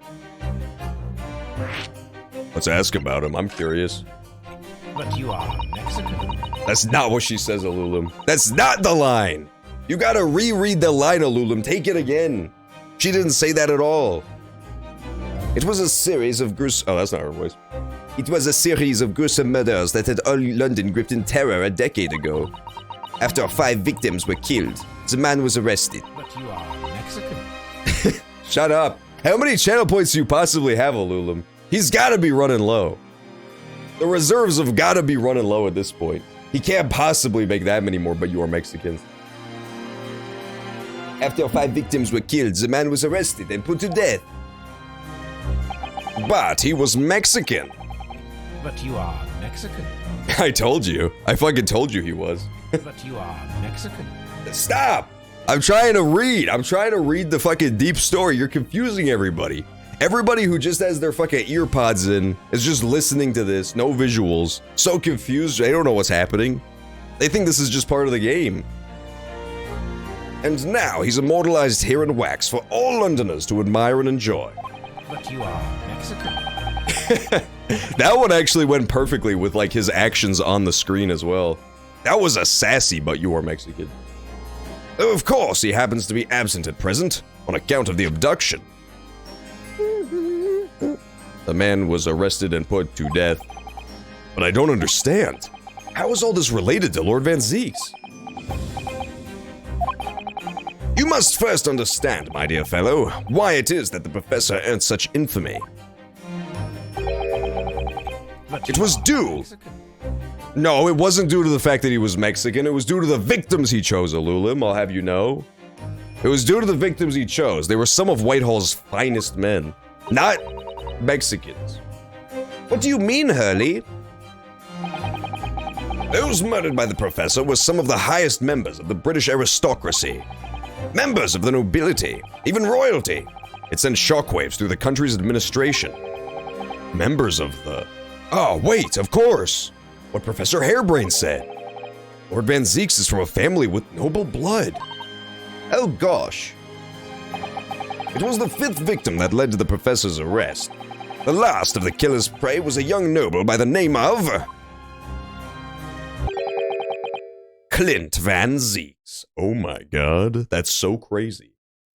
Let's ask about him. I'm curious. But you are Mexican. That's not what she says, Alulim. That's not the line. You gotta reread the line, Alulim. Take it again. She didn't say that at all. It was a series of gruesome... Oh, that's not her voice. It was a series of gruesome murders that had all London gripped in terror a decade ago. After 5 victims were killed, the man was arrested. But you are Mexican. Shut up. How many channel points do you possibly have, Alulim? He's gotta be running low. The reserves have gotta be running low at this point. He can't possibly make that many more, but you are Mexicans. After 5 victims were killed, the man was arrested and put to death. But he was Mexican. But you are Mexican. I told you. I fucking told you he was. But you are Mexican. Stop! I'm trying to read. I'm trying to read the fucking deep story. You're confusing everybody. Everybody who just has their fucking ear pods in is just listening to this, no visuals. So confused, they don't know what's happening. They think this is just part of the game. And now he's immortalized here in wax for all Londoners to admire and enjoy. But you are Mexican. That one actually went perfectly with like his actions on the screen as well. That was a sassy but you are Mexican. Though of course he happens to be absent at present on account of the abduction. The man was arrested and put to death. But I don't understand. How is all this related to Lord Van Zeeks? You must first understand, my dear fellow, why it is that the professor earned such infamy. But It you was are due. Mexican. No, it wasn't due to the fact that he was Mexican. It was due to the victims he chose, Alulim, I'll have you know. It was due to the victims he chose. They were some of Whitehall's finest men, not Mexicans. What do you mean, Hurley? Those murdered by the professor were some of the highest members of the British aristocracy. Members of the nobility, even royalty. It sent shockwaves through the country's administration. Members of the... Oh, wait, of course. What Professor Harebrain said. Lord Van Zeeks is from a family with noble blood. Oh gosh. It was the 5th victim that led to the professor's arrest. The last of the killer's prey was a young noble by the name of... Clint Van Zeeks. Oh my god, that's so crazy.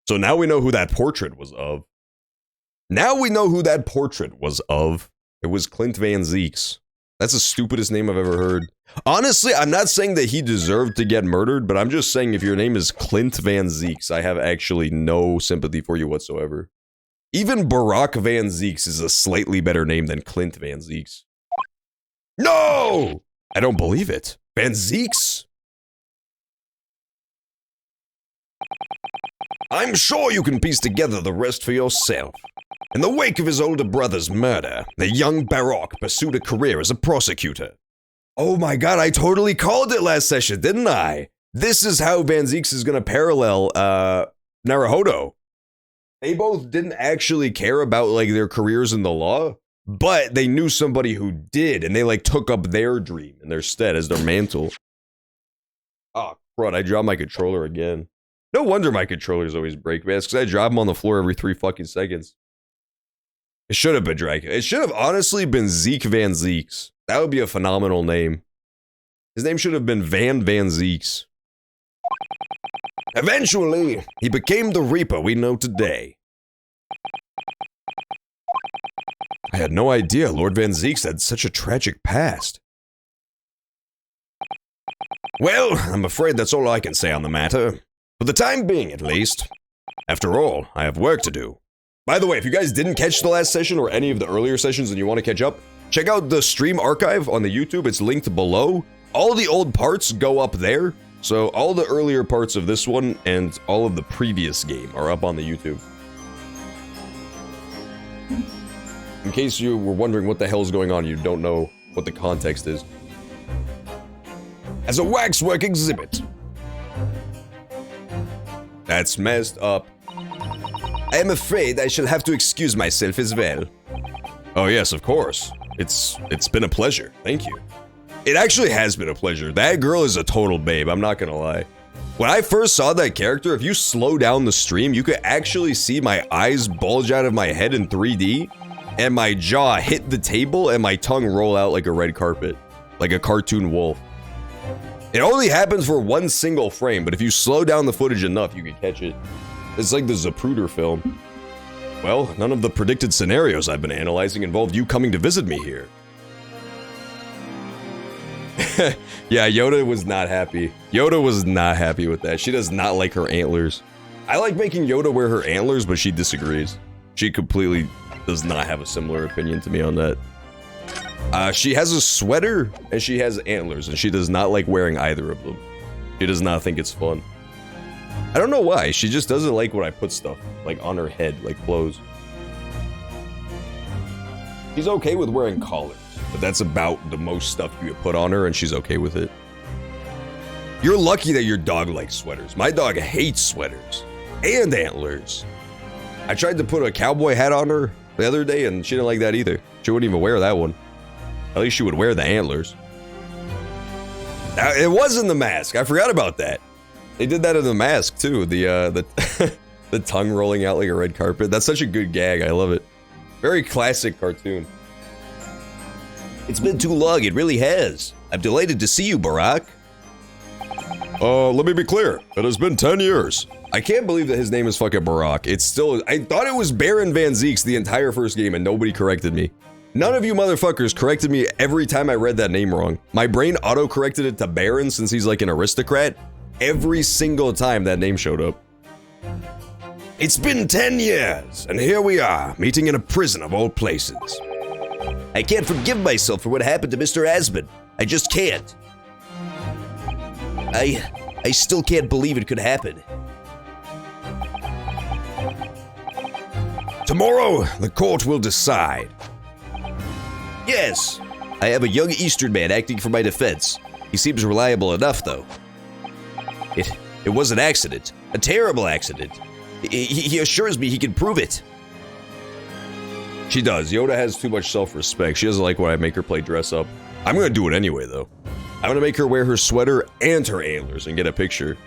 So now we know who that portrait was of. Now we know who that portrait was of. It was Clint Van Zeeks. That's the stupidest name I've ever heard. Honestly, I'm not saying that he deserved to get murdered, but I'm just saying if your name is Clint Van Zeeks, I have actually no sympathy for you whatsoever. Even Barack Van Zeeks is a slightly better name than Clint Van Zeeks. No! I don't believe it. Van Zeeks? I'm sure you can piece together the rest for yourself. In the wake of his older brother's murder, the young Baroque pursued a career as a prosecutor. Oh my god, I totally called it last session, didn't I? This is how Van Zeeks is gonna parallel, Naruhodo. They both didn't actually care about, like, their careers in the law, but they knew somebody who did, and they, like, took up their dream in their stead as their mantle. Oh, crud, I dropped my controller again. No wonder my controllers always break, man. It's because I drop them on the floor every 3 fucking seconds. It should have been Dracula. It should have honestly been Zeke Van Zeeks. That would be a phenomenal name. His name should have been Van Zeeks. Eventually, he became the Reaper we know today. I had no idea Lord Van Zeeks had such a tragic past. Well, I'm afraid that's all I can say on the matter. For the time being, at least. After all, I have work to do. By the way, if you guys didn't catch the last session or any of the earlier sessions and you want to catch up, check out the stream archive on the YouTube. It's linked below. All the old parts go up there. So all the earlier parts of this one and all of the previous game are up on the YouTube. In case in case you were wondering what the hell is going on, you don't know what the context is. as a waxwork exhibit. That's messed up. I am afraid I shall have to excuse myself as well. Oh yes, of course. It's been a pleasure. Thank you. It actually has been a pleasure. That girl is a total babe, I'm not gonna lie. When I first saw that character, if you slow down the stream, you could actually see my eyes bulge out of my head in 3D, and my jaw hit the table, and my tongue roll out like a red carpet, like a cartoon wolf. It only happens for one single frame, but if you slow down the footage enough, you can catch it. It's like the Zapruder film. Well, none of the predicted scenarios I've been analyzing involved you coming to visit me here. Yeah, Yoda was not happy. Yoda was not happy with that. She does not like her antlers. I like making Yoda wear her antlers, but she disagrees. She completely does not have a similar opinion to me on that. She has a sweater, and she has antlers, and she does not like wearing either of them. She does not think it's fun. I don't know why, she just doesn't like when I put stuff, like, on her head, like clothes. She's okay with wearing collars, but that's about the most stuff you put on her, and she's okay with it. You're lucky that your dog likes sweaters. My dog hates sweaters. And antlers. I tried to put a cowboy hat on her the other day, and she didn't like that either. She wouldn't even wear that one. At least she would wear the antlers. Now, it was in the mask. I forgot about that. They did that in the mask, too. The the tongue rolling out like a red carpet. That's such a good gag. I love it. Very classic cartoon. It's been too long, it really has. I'm delighted to see you, Barack. Let me be clear. It has been 10 years. I can't believe that his name is fucking Barack. It's still... I thought it was Baron Van Zeeks the entire first game, and nobody corrected me. None of you motherfuckers corrected me every time I read that name wrong. My brain auto-corrected it to Baron since he's like an aristocrat. Every single time that name showed up. It's been 10 years, and here we are, meeting in a prison of all places. I can't forgive myself for what happened to Mr. Asmund. I just can't. I still can't believe it could happen. Tomorrow, the court will decide. Yes, I have a young Eastern man acting for my defense. He seems reliable enough, though. It was an accident. A terrible accident. He assures me he can prove it. She does. Yoda has too much self-respect. She doesn't like when I make her play dress up. I'm gonna do it anyway, though. I'm gonna make her wear her sweater and her antlers and get a picture.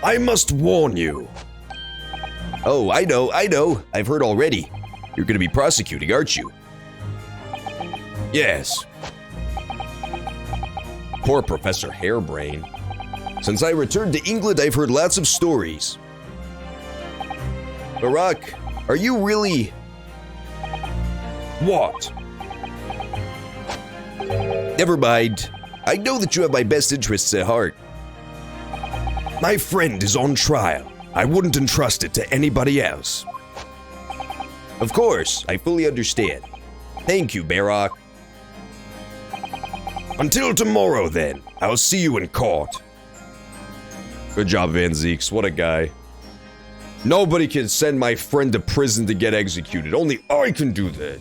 I must warn you. Oh, I know. I've heard already. You're gonna be prosecuting, aren't you? Yes. Poor Professor Hairbrain. Since I returned to England, I've heard lots of stories. Barack, are you really... What? Never mind. I know that you have my best interests at heart. My friend is on trial. I wouldn't entrust it to anybody else. Of course, I fully understand. Thank you, Barack. Until tomorrow, then. I'll see you in court. Good job, Van Zeeks. What a guy. Nobody can send my friend to prison to get executed. Only I can do that.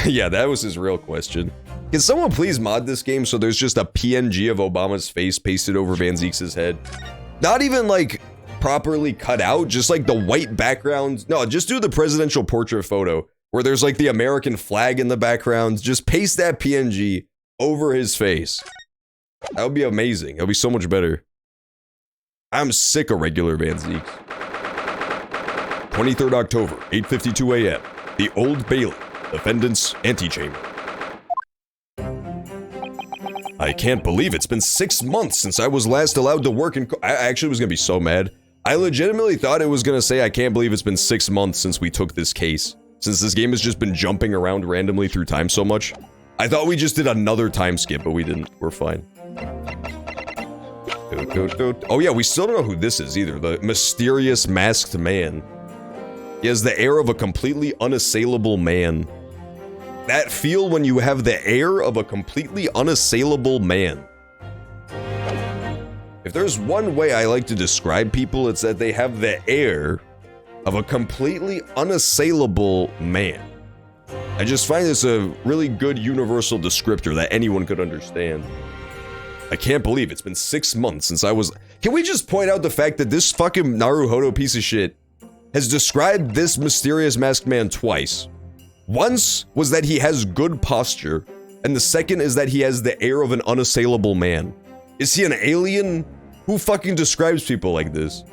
Yeah, that was his real question. Can someone please mod this game so there's just a PNG of Obama's face pasted over Van Zeeks' head? Not even, like, properly cut out, just like the white background. No, just do the presidential portrait photo where there's like the American flag in the background. Just paste that PNG over his face. That would be amazing. That would be so much better. I'm sick of regular Van Zeeks. 23rd October, 8:52 a.m. The Old Bailey, defendant's antechamber. I can't believe it's been 6 months since I was last allowed to work in I actually was gonna be so mad. I legitimately thought it was gonna say I can't believe it's been 6 months since we took this case. Since this game has just been jumping around randomly through time so much. I thought we just did another time skip, but we didn't. We're fine. Oh yeah, we still don't know who this is either. The mysterious masked man. He has the air of a completely unassailable man. That feel when you have the air of a completely unassailable man. If there's one way I like to describe people, it's that they have the air of a completely unassailable man. I just find this a really good universal descriptor that anyone could understand. I can't believe it's been 6 months since I was... Can we just point out the fact that this fucking Naruhodo piece of shit has described this mysterious masked man twice? Once was that he has good posture, and the second is that he has the air of an unassailable man. Is he an alien? Who fucking describes people like this?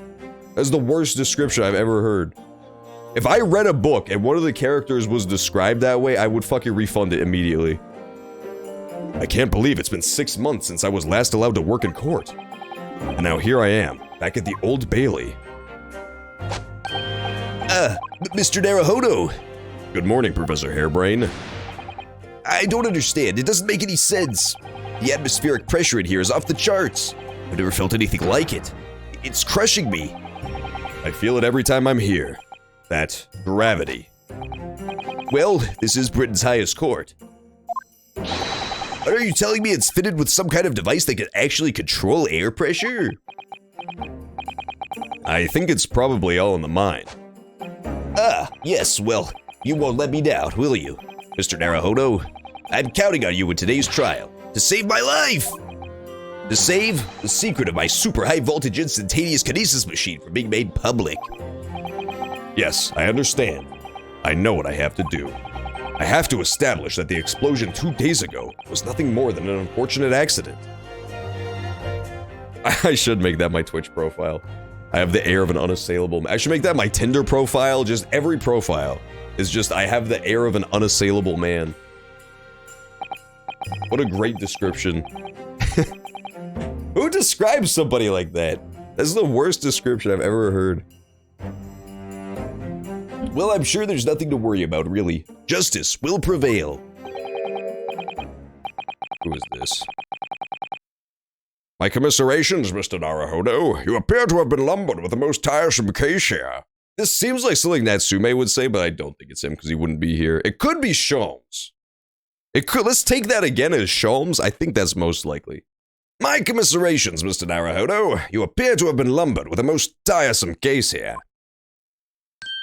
That's the worst description I've ever heard. If I read a book and one of the characters was described that way, I would fucking refund it immediately. I can't believe it's been 6 months since I was last allowed to work in court. And now here I am, back at the Old Bailey. Mr. Naruhodo. Good morning, Professor Hairbrain. I don't understand. It doesn't make any sense. The atmospheric pressure in here is off the charts. I've never felt anything like it. It's crushing me. I feel it every time I'm here. That gravity. Well, this is Britain's highest court. Are you telling me it's fitted with some kind of device that can actually control air pressure? I think it's probably all in the mind. Yes, well, you won't let me down, will you? Mr. Naruhodo, I'm counting on you in today's trial to save my life! To save the secret of my super high voltage instantaneous kinesis machine from being made public. Yes, I understand. I know what I have to do. I have to establish that the explosion 2 days ago was nothing more than an unfortunate accident. I should make that my Twitch profile. I have the air of an unassailable man. I should make that my Tinder profile. Just every profile is just, I have the air of an unassailable man. What a great description. Who describes somebody like that? That's the worst description I've ever heard. Well, I'm sure there's nothing to worry about, really. Justice will prevail. Who is this? My commiserations, Mr. Naruhodo. You appear to have been lumbered with the most tiresome case here. This seems like something Natsume would say, but I don't think it's him because he wouldn't be here. It could be Sholmes. It could. Let's take that again as Sholmes. I think that's most likely. My commiserations, Mr. Naruhodo. You appear to have been lumbered with a most tiresome case here.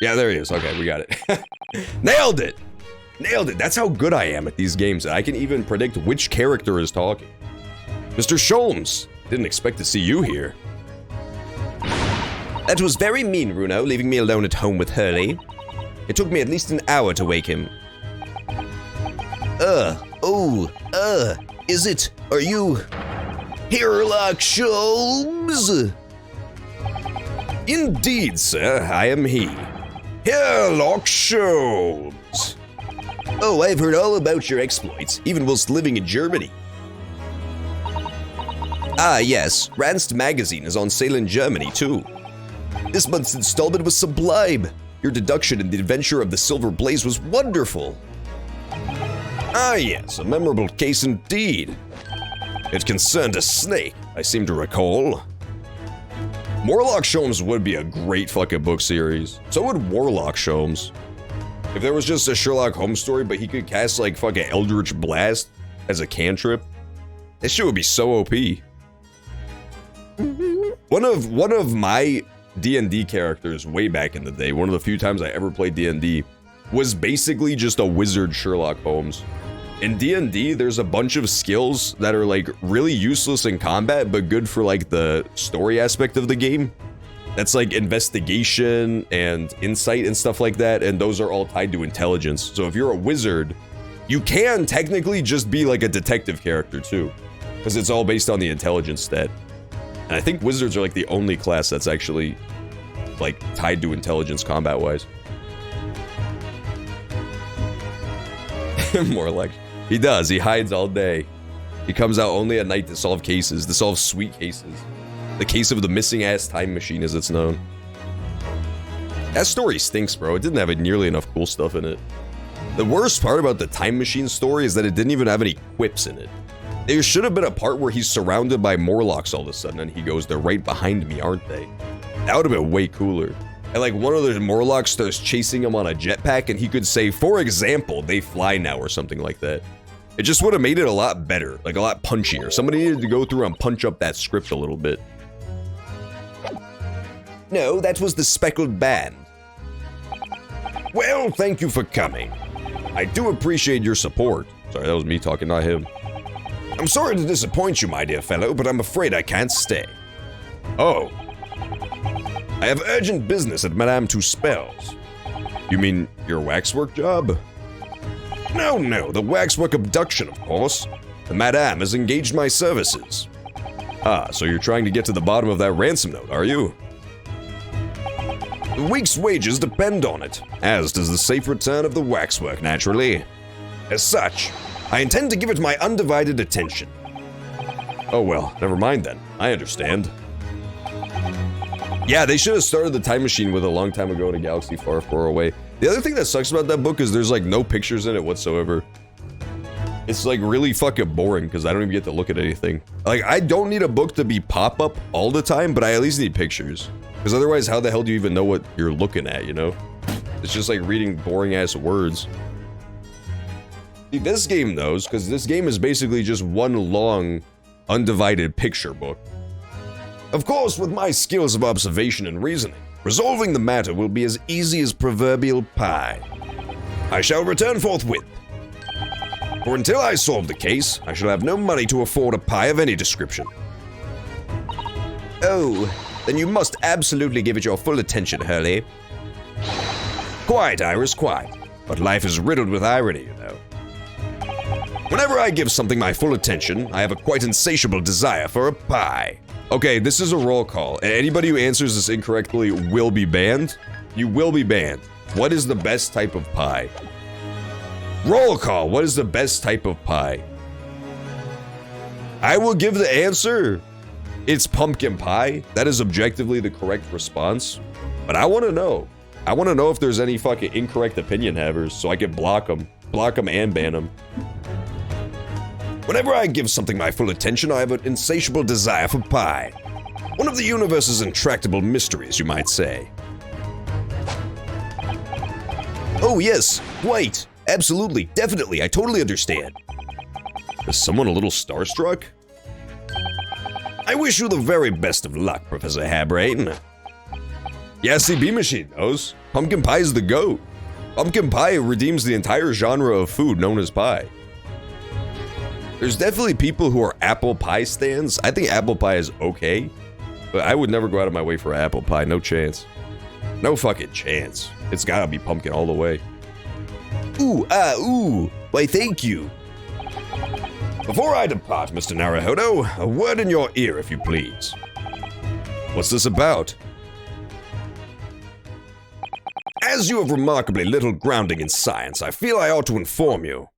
Yeah, there he is. Okay, we got it. Nailed it! Nailed it. That's how good I am at these games. I can even predict which character is talking. Mr. Sholmes, didn't expect to see you here. That was very mean, Runo, leaving me alone at home with Hurley. It took me at least an hour to wake him. Are you... Sherlock Sholmes? Indeed, sir, I am he. Sherlock Sholmes. Oh, I've heard all about your exploits, even whilst living in Germany. Ah, yes, Ranst magazine is on sale in Germany, too. This month's installment was sublime. Your deduction in the adventure of the Silver Blaze was wonderful. Ah, yes, a memorable case indeed. It concerned a snake, I seem to recall. Morlock Sholmes would be a great fucking book series. So would Warlock Sholmes. If there was just a Sherlock Holmes story, but he could cast like fucking Eldritch Blast as a cantrip, that shit would be so OP. One of my D&D characters way back in the day, one of the few times I ever played D&D, was basically just a wizard Sherlock Holmes. In D&D, there's a bunch of skills that are like really useless in combat, but good for like the story aspect of the game. That's like investigation and insight and stuff like that, and those are all tied to intelligence. So if you're a wizard, you can technically just be like a detective character too, because it's all based on the intelligence stat. And I think wizards are like the only class that's actually like tied to intelligence combat-wise. More like... He does, he hides all day. He comes out only at night to solve cases, to solve sweet cases. The case of the missing-ass time machine, as it's known. That story stinks, bro. It didn't have nearly enough cool stuff in it. The worst part about the time machine story is that it didn't even have any quips in it. There should have been a part where he's surrounded by Morlocks all of a sudden, and he goes, "They're right behind me, aren't they?" That would have been way cooler. And like one of the Morlocks starts chasing him on a jetpack, and he could say, "For example, they fly now," or something like that. It just would have made it a lot better, like a lot punchier. Somebody needed to go through and punch up that script a little bit. No, that was the Speckled Band. Well, thank you for coming. I do appreciate your support. Sorry, that was me talking, not him. I'm sorry to disappoint you, my dear fellow, but I'm afraid I can't stay. Oh. I have urgent business at Madame Tuspel's. You mean your waxwork job? No, the waxwork abduction, of course. The Madame has engaged my services. Ah, so you're trying to get to the bottom of that ransom note, are you? The week's wages depend on it, as does the safe return of the waxwork, naturally. As such, I intend to give it my undivided attention. Oh well, never mind then. I understand. Yeah, they should have started the time machine with a long time ago in a galaxy far, far away. The other thing that sucks about that book is there's like no pictures in it whatsoever. It's like really fucking boring because I don't even get to look at anything. Like, I don't need a book to be pop-up all the time, but I at least need pictures. Because otherwise, how the hell do you even know what you're looking at, you know? It's just like reading boring-ass words. See, this game knows, because this game is basically just one long, undivided picture book. Of course, with my skills of observation and reasoning, resolving the matter will be as easy as proverbial pie. I shall return forthwith. For until I solve the case, I shall have no money to afford a pie of any description. Oh, then you must absolutely give it your full attention, Hurley. Quite, Iris, quite. But life is riddled with irony, you know. Whenever I give something my full attention, I have a quite insatiable desire for a pie. Okay, this is a roll call. Anybody who answers this incorrectly will be banned. You will be banned. What is the best type of pie? Roll call. What is the best type of pie? I will give the answer. It's pumpkin pie. That is objectively the correct response. But I want to know. I want to know if there's any fucking incorrect opinion havers so I can block them. Block them and ban them. Whenever I give something my full attention, I have an insatiable desire for pie. One of the universe's intractable mysteries, you might say. Oh yes, quite. Absolutely, definitely, I totally understand. Is someone a little starstruck? I wish you the very best of luck, Professor Habrain. Yeah, CB Machine knows. Pumpkin pie is the GOAT. Pumpkin pie redeems the entire genre of food known as pie. There's definitely people who are apple pie stands. I think apple pie is okay, but I would never go out of my way for apple pie, no chance. No fucking chance. It's gotta be pumpkin all the way. Ooh, why thank you. Before I depart, Mr. Naruhodo, a word in your ear if you please. What's this about? As you have remarkably little grounding in science, I feel I ought to inform you.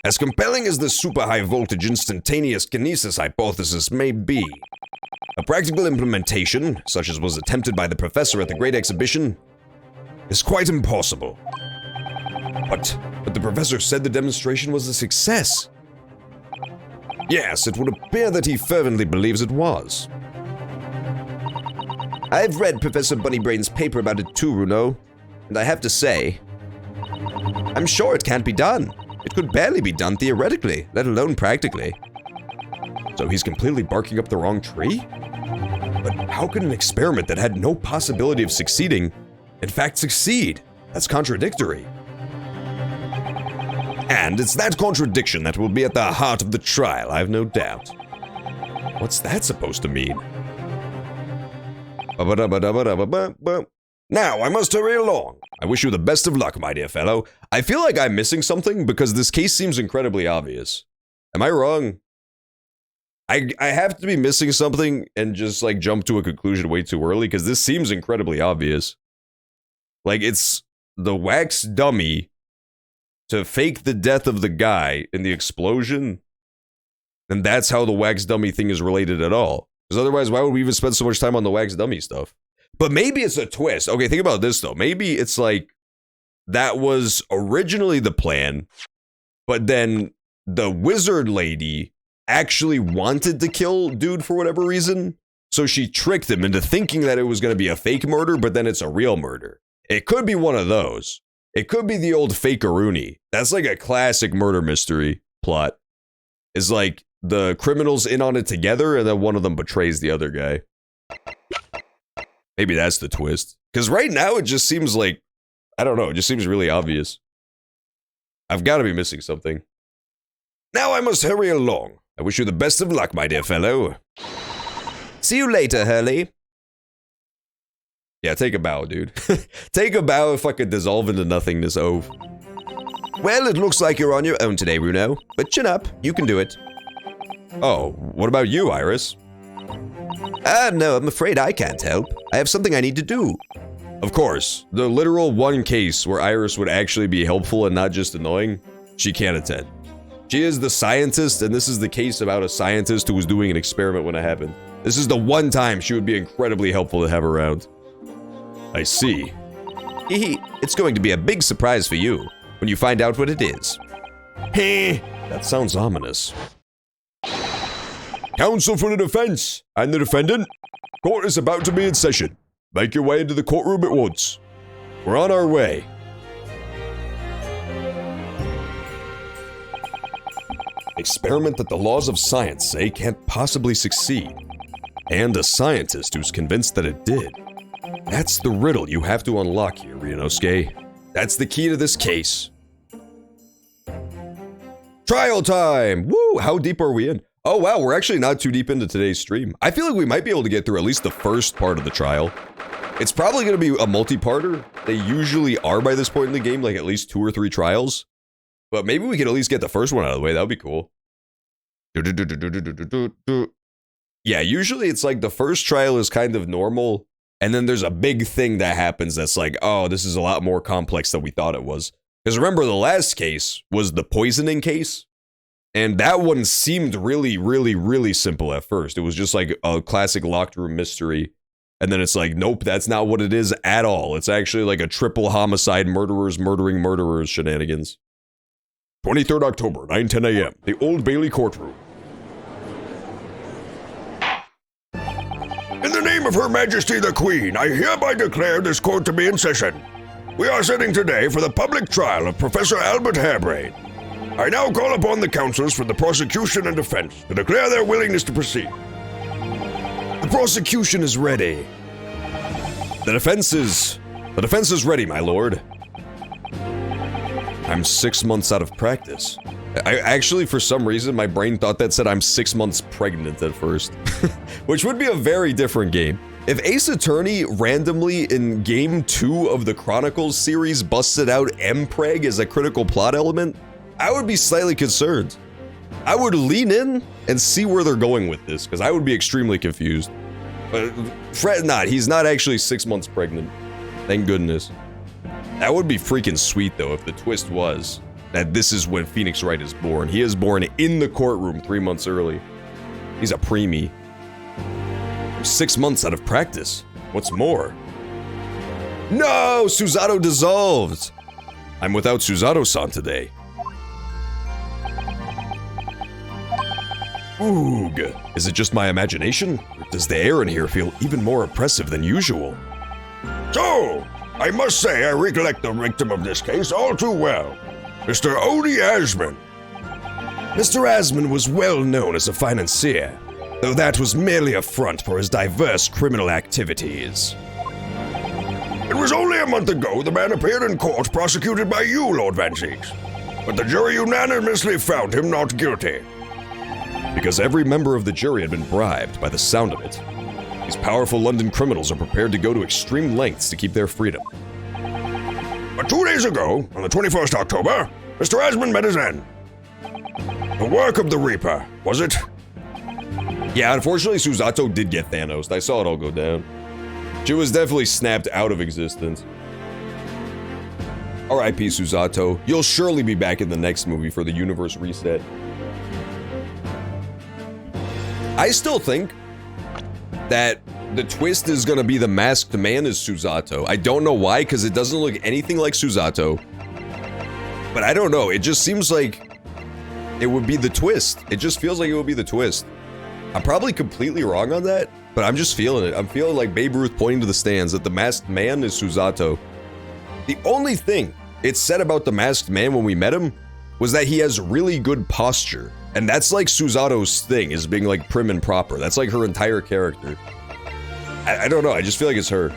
As compelling as the super high voltage instantaneous kinesis hypothesis may be, a practical implementation, such as was attempted by the professor at the Great Exhibition, is quite impossible. But the professor said the demonstration was a success. Yes, it would appear that he fervently believes it was. I've read Professor Bunnybrain's paper about it too, Runo, and I have to say, I'm sure it can't be done. It could barely be done theoretically, let alone practically. So he's completely barking up the wrong tree? But how could an experiment that had no possibility of succeeding, in fact succeed? That's contradictory. And it's that contradiction that will be at the heart of the trial, I've no doubt. What's that supposed to mean? Now, I must hurry along. I wish you the best of luck, my dear fellow. I feel like I'm missing something because this case seems incredibly obvious. Am I wrong? I have to be missing something and just like jump to a conclusion way too early because this seems incredibly obvious. Like it's the wax dummy to fake the death of the guy in the explosion. And that's how the wax dummy thing is related at all. Because otherwise, why would we even spend so much time on the wax dummy stuff? But maybe it's a twist. Okay, think about this though. Maybe it's like that was originally the plan, but then the wizard lady actually wanted to kill dude for whatever reason. So she tricked him into thinking that it was going to be a fake murder, but then it's a real murder. It could be one of those. It could be the old fakeroony. That's like a classic murder mystery plot. It's like the criminals in on it together and then one of them betrays the other guy. Maybe that's the twist. Because right now it just seems like, I don't know, it just seems really obvious. I've got to be missing something. Now I must hurry along. I wish you the best of luck, my dear fellow. See you later, Hurley. Yeah, take a bow, dude. Take a bow if I could dissolve into nothingness, Ove. Well, it looks like you're on your own today, Runo. But chin up, you can do it. Oh, what about you, Iris? No, I'm afraid I can't help. I have something I need to do. Of course, the literal one case where Iris would actually be helpful and not just annoying, she can't attend. She is the scientist, and this is the case about a scientist who was doing an experiment when it happened. This is the one time she would be incredibly helpful to have around. I see. It's going to be a big surprise for you when you find out what it is. Heh, that sounds ominous. Counsel for the defense and the defendant. Court is about to be in session. Make your way into the courtroom at once. We're on our way. Experiment that the laws of science say can't possibly succeed. And a scientist who's convinced that it did. That's the riddle you have to unlock here, Ryunosuke. That's the key to this case. Trial time! Woo! How deep are we in? Oh wow, we're actually not too deep into today's stream. I feel like we might be able to get through at least the first part of the trial. It's probably going to be a multi-parter. They usually are by this point in the game, like at least 2 or 3 trials. But maybe we could at least get the first one out of the way. That would be cool. Yeah, usually it's like the first trial is kind of normal. And then there's a big thing that happens that's like, oh, this is a lot more complex than we thought it was. Because remember, the last case was the poisoning case. And that one seemed really, really, really simple at first. It was just like a classic locked room mystery. And then it's like, nope, that's not what it is at all. It's actually like a triple homicide, murderers murdering murderers shenanigans. 23rd October, 9:10 a.m., the Old Bailey courtroom. In the name of Her Majesty the Queen, I hereby declare this court to be in session. We are sitting today for the public trial of Professor Albert Harebrain. I now call upon the counsels for the prosecution and defense to declare their willingness to proceed. The prosecution is ready. The defense is ready, my lord. I'm 6 months out of practice. I actually, for some reason, my brain thought that said I'm 6 months pregnant at first. Which would be a very different game. If Ace Attorney randomly in game 2 of the Chronicles series busted out mpreg as a critical plot element, I would be slightly concerned. I would lean in and see where they're going with this, because I would be extremely confused. But fret not, he's not actually 6 months pregnant. Thank goodness. That would be freaking sweet, though, if the twist was that this is when Phoenix Wright is born. He is born in the courtroom 3 months early. He's a preemie. I'm 6 months out of practice. What's more? No! Susato dissolved! I'm without Susato-san today. Oog! Is it just my imagination? Or does the air in here feel even more oppressive than usual? So, I must say I recollect the victim of this case all too well. Mr. Odie Asman. Mr. Asman was well known as a financier, though that was merely a front for his diverse criminal activities. It was only a month ago the man appeared in court prosecuted by you, Lord Van Zieks. But the jury unanimously found him not guilty. Because every member of the jury had been bribed by the sound of it. These powerful London criminals are prepared to go to extreme lengths to keep their freedom. But 2 days ago, on the 21st October, Mr. Asman met his end. The work of the Reaper, was it? Yeah, unfortunately Susato did get Thanos. I saw it all go down. She was definitely snapped out of existence. R.I.P. Susato. You'll surely be back in the next movie for the universe reset. I still think that the twist is gonna be the masked man is Susato. I don't know why, because it doesn't look anything like Susato. But I don't know, it just seems like it would be the twist. It just feels like it would be the twist. I'm probably completely wrong on that, but I'm just feeling it. I'm feeling like Babe Ruth pointing to the stands that the masked man is Susato. The only thing it said about the masked man when we met him was that he has really good posture. And that's like Susato's thing, is being like prim and proper. That's like her entire character. I don't know, I just feel like it's her.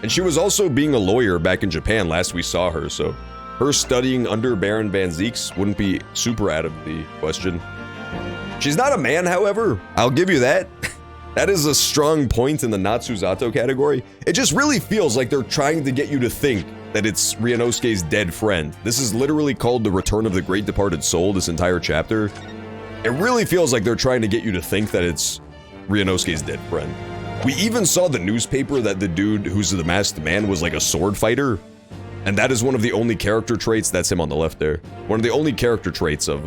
And she was also being a lawyer back in Japan last we saw her, so her studying under Baron Van Zieks wouldn't be super out of the question. She's not a man, however. I'll give you that. That is a strong point in the Natsuzato category. It just really feels like they're trying to get you to think that it's Ryunosuke's dead friend. This is literally called The Return of the Great Departed Soul, this entire chapter. It really feels like they're trying to get you to think that it's Ryunosuke's dead friend. We even saw the newspaper that the dude who's the masked man was like a sword fighter. And that is one of the only character traits, that's him on the left there. One of the only character traits of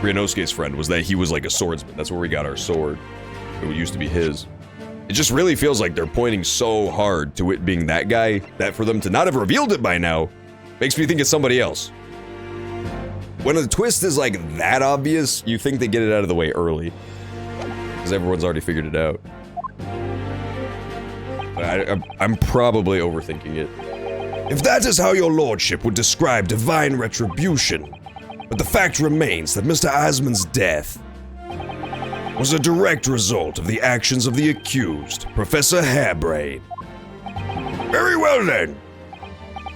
Ryunosuke's friend was that he was like a swordsman. That's where we got our sword. It used to be his. It just really feels like they're pointing so hard to it being that guy that for them to not have revealed it by now makes me think it's somebody else. When a twist is like that obvious, you think they get it out of the way early. Because everyone's already figured it out. I'm probably overthinking it. If that is how your lordship would describe divine retribution, but the fact remains that Mr. Asmon's death was a direct result of the actions of the accused, Professor Hairbrain. Very well then.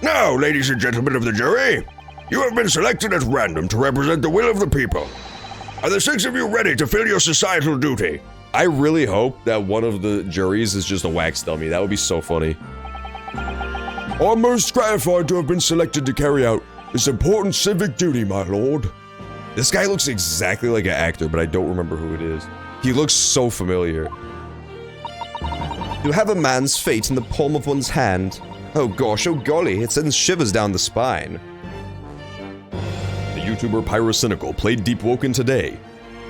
Now, ladies and gentlemen of the jury, you have been selected at random to represent the will of the people. Are the 6 of you ready to fill your societal duty? I really hope that one of the juries is just a wax dummy. That would be so funny. I'm most gratified to have been selected to carry out this important civic duty, my lord. This guy looks exactly like an actor, but I don't remember who it is. He looks so familiar. You have a man's fate in the palm of one's hand. Oh gosh, oh golly, it sends shivers down the spine. The YouTuber Pyrocynical played Deep Woken today.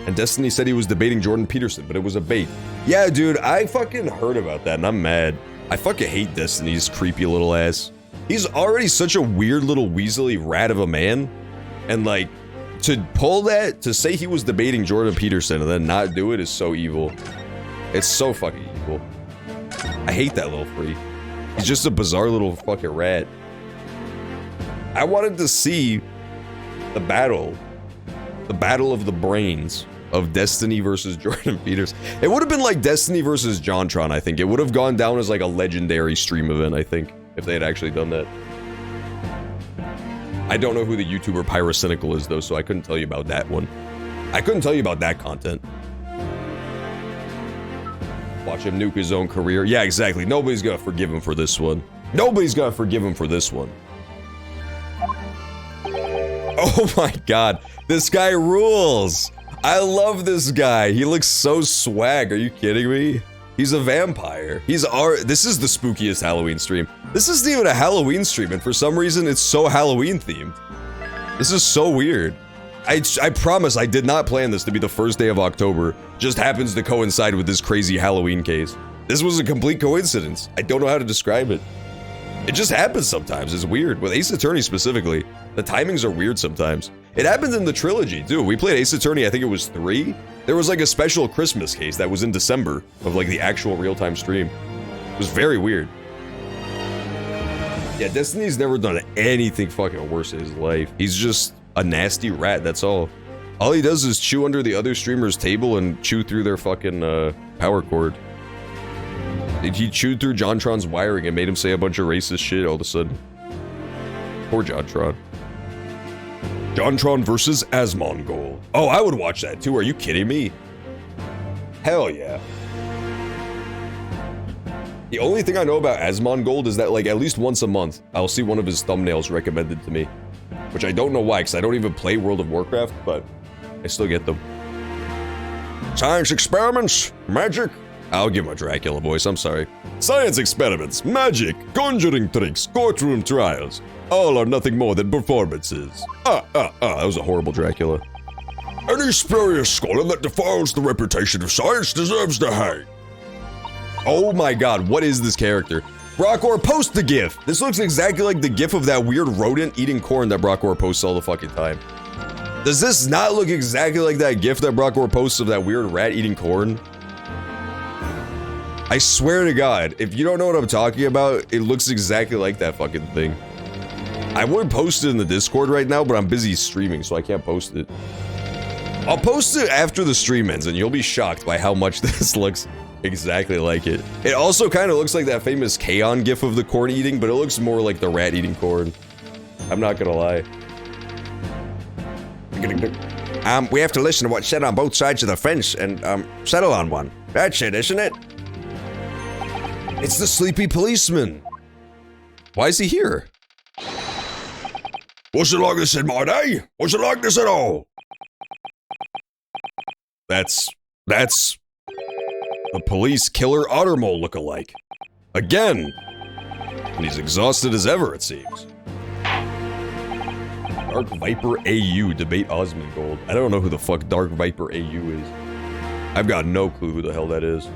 And Destiny said he was debating Jordan Peterson, but it was a bait. Yeah, dude, I fucking heard about that and I'm mad. I fucking hate Destiny's creepy little ass. He's already such a weird little weaselly rat of a man. And like, to pull that, to say he was debating Jordan Peterson and then not do it is so evil. It's so fucking evil. I hate that little freak. He's just a bizarre little fucking rat. I wanted to see the battle of the brains of Destiny versus Jordan Peterson. It would have been like Destiny versus JonTron, I think. It would have gone down as like a legendary stream event, I think, if they had actually done that. I don't know who the YouTuber Pyrocynical is, though, so I couldn't tell you about that one. I couldn't tell you about that content. Watch him nuke his own career. Yeah, exactly. Nobody's gonna forgive him for this one. Nobody's gonna forgive him for this one. Oh my god. This guy rules. I love this guy. He looks so swag. Are you kidding me? He's a vampire. This is the spookiest Halloween stream. This isn't even a Halloween stream, and for some reason, it's so Halloween themed. This is so weird. I promise I did not plan this to be the first day of October. Just happens to coincide with this crazy Halloween case. This was a complete coincidence. I don't know how to describe it. It just happens sometimes. It's weird. With Ace Attorney specifically, the timings are weird sometimes. It happened in the trilogy, too. We played Ace Attorney, I think it was 3. There was like a special Christmas case that was in December of like the actual real-time stream. It was very weird. Yeah, Destiny's never done anything fucking worse in his life. He's just a nasty rat, that's all. All he does is chew under the other streamer's table and chew through their fucking power cord. He chewed through JonTron's wiring and made him say a bunch of racist shit all of a sudden. Poor JonTron. JonTron versus Asmongold. Oh, I would watch that too. Are you kidding me? Hell yeah. The only thing I know about Asmongold is that like at least once a month, I'll see one of his thumbnails recommended to me. Which I don't know why, because I don't even play World of Warcraft, but I still get them. Science experiments? Magic? I'll give my Dracula voice, I'm sorry. Science experiments, magic, conjuring tricks, courtroom trials. All are nothing more than performances. That was a horrible Dracula. Any spurious scholar that defiles the reputation of science deserves to hang. Oh my god, what is this character? Brockor, post the gif! This looks exactly like the gif of that weird rodent eating corn that Brockor posts all the fucking time. Does this not look exactly like that gif that Brockor posts of that weird rat eating corn? I swear to god, if you don't know what I'm talking about, it looks exactly like that fucking thing. I would post it in the Discord right now, but I'm busy streaming, so I can't post it. I'll post it after the stream ends, and you'll be shocked by how much this looks Exactly like it. It also kind of looks like that famous K-On! GIF of the corn eating, but it looks more like the rat eating corn. I'm not gonna lie. We have to listen to what's said on both sides of the fence and, settle on one. That's it, isn't it? It's the sleepy policeman. Why is he here? What's it like this in my day? What's it like this at all? That's the police killer Ottermole lookalike. Again. And he's exhausted as ever, it seems. Dark Viper AU debate Osmongold. I don't know who the fuck Dark Viper AU is. I've got no clue who the hell that is.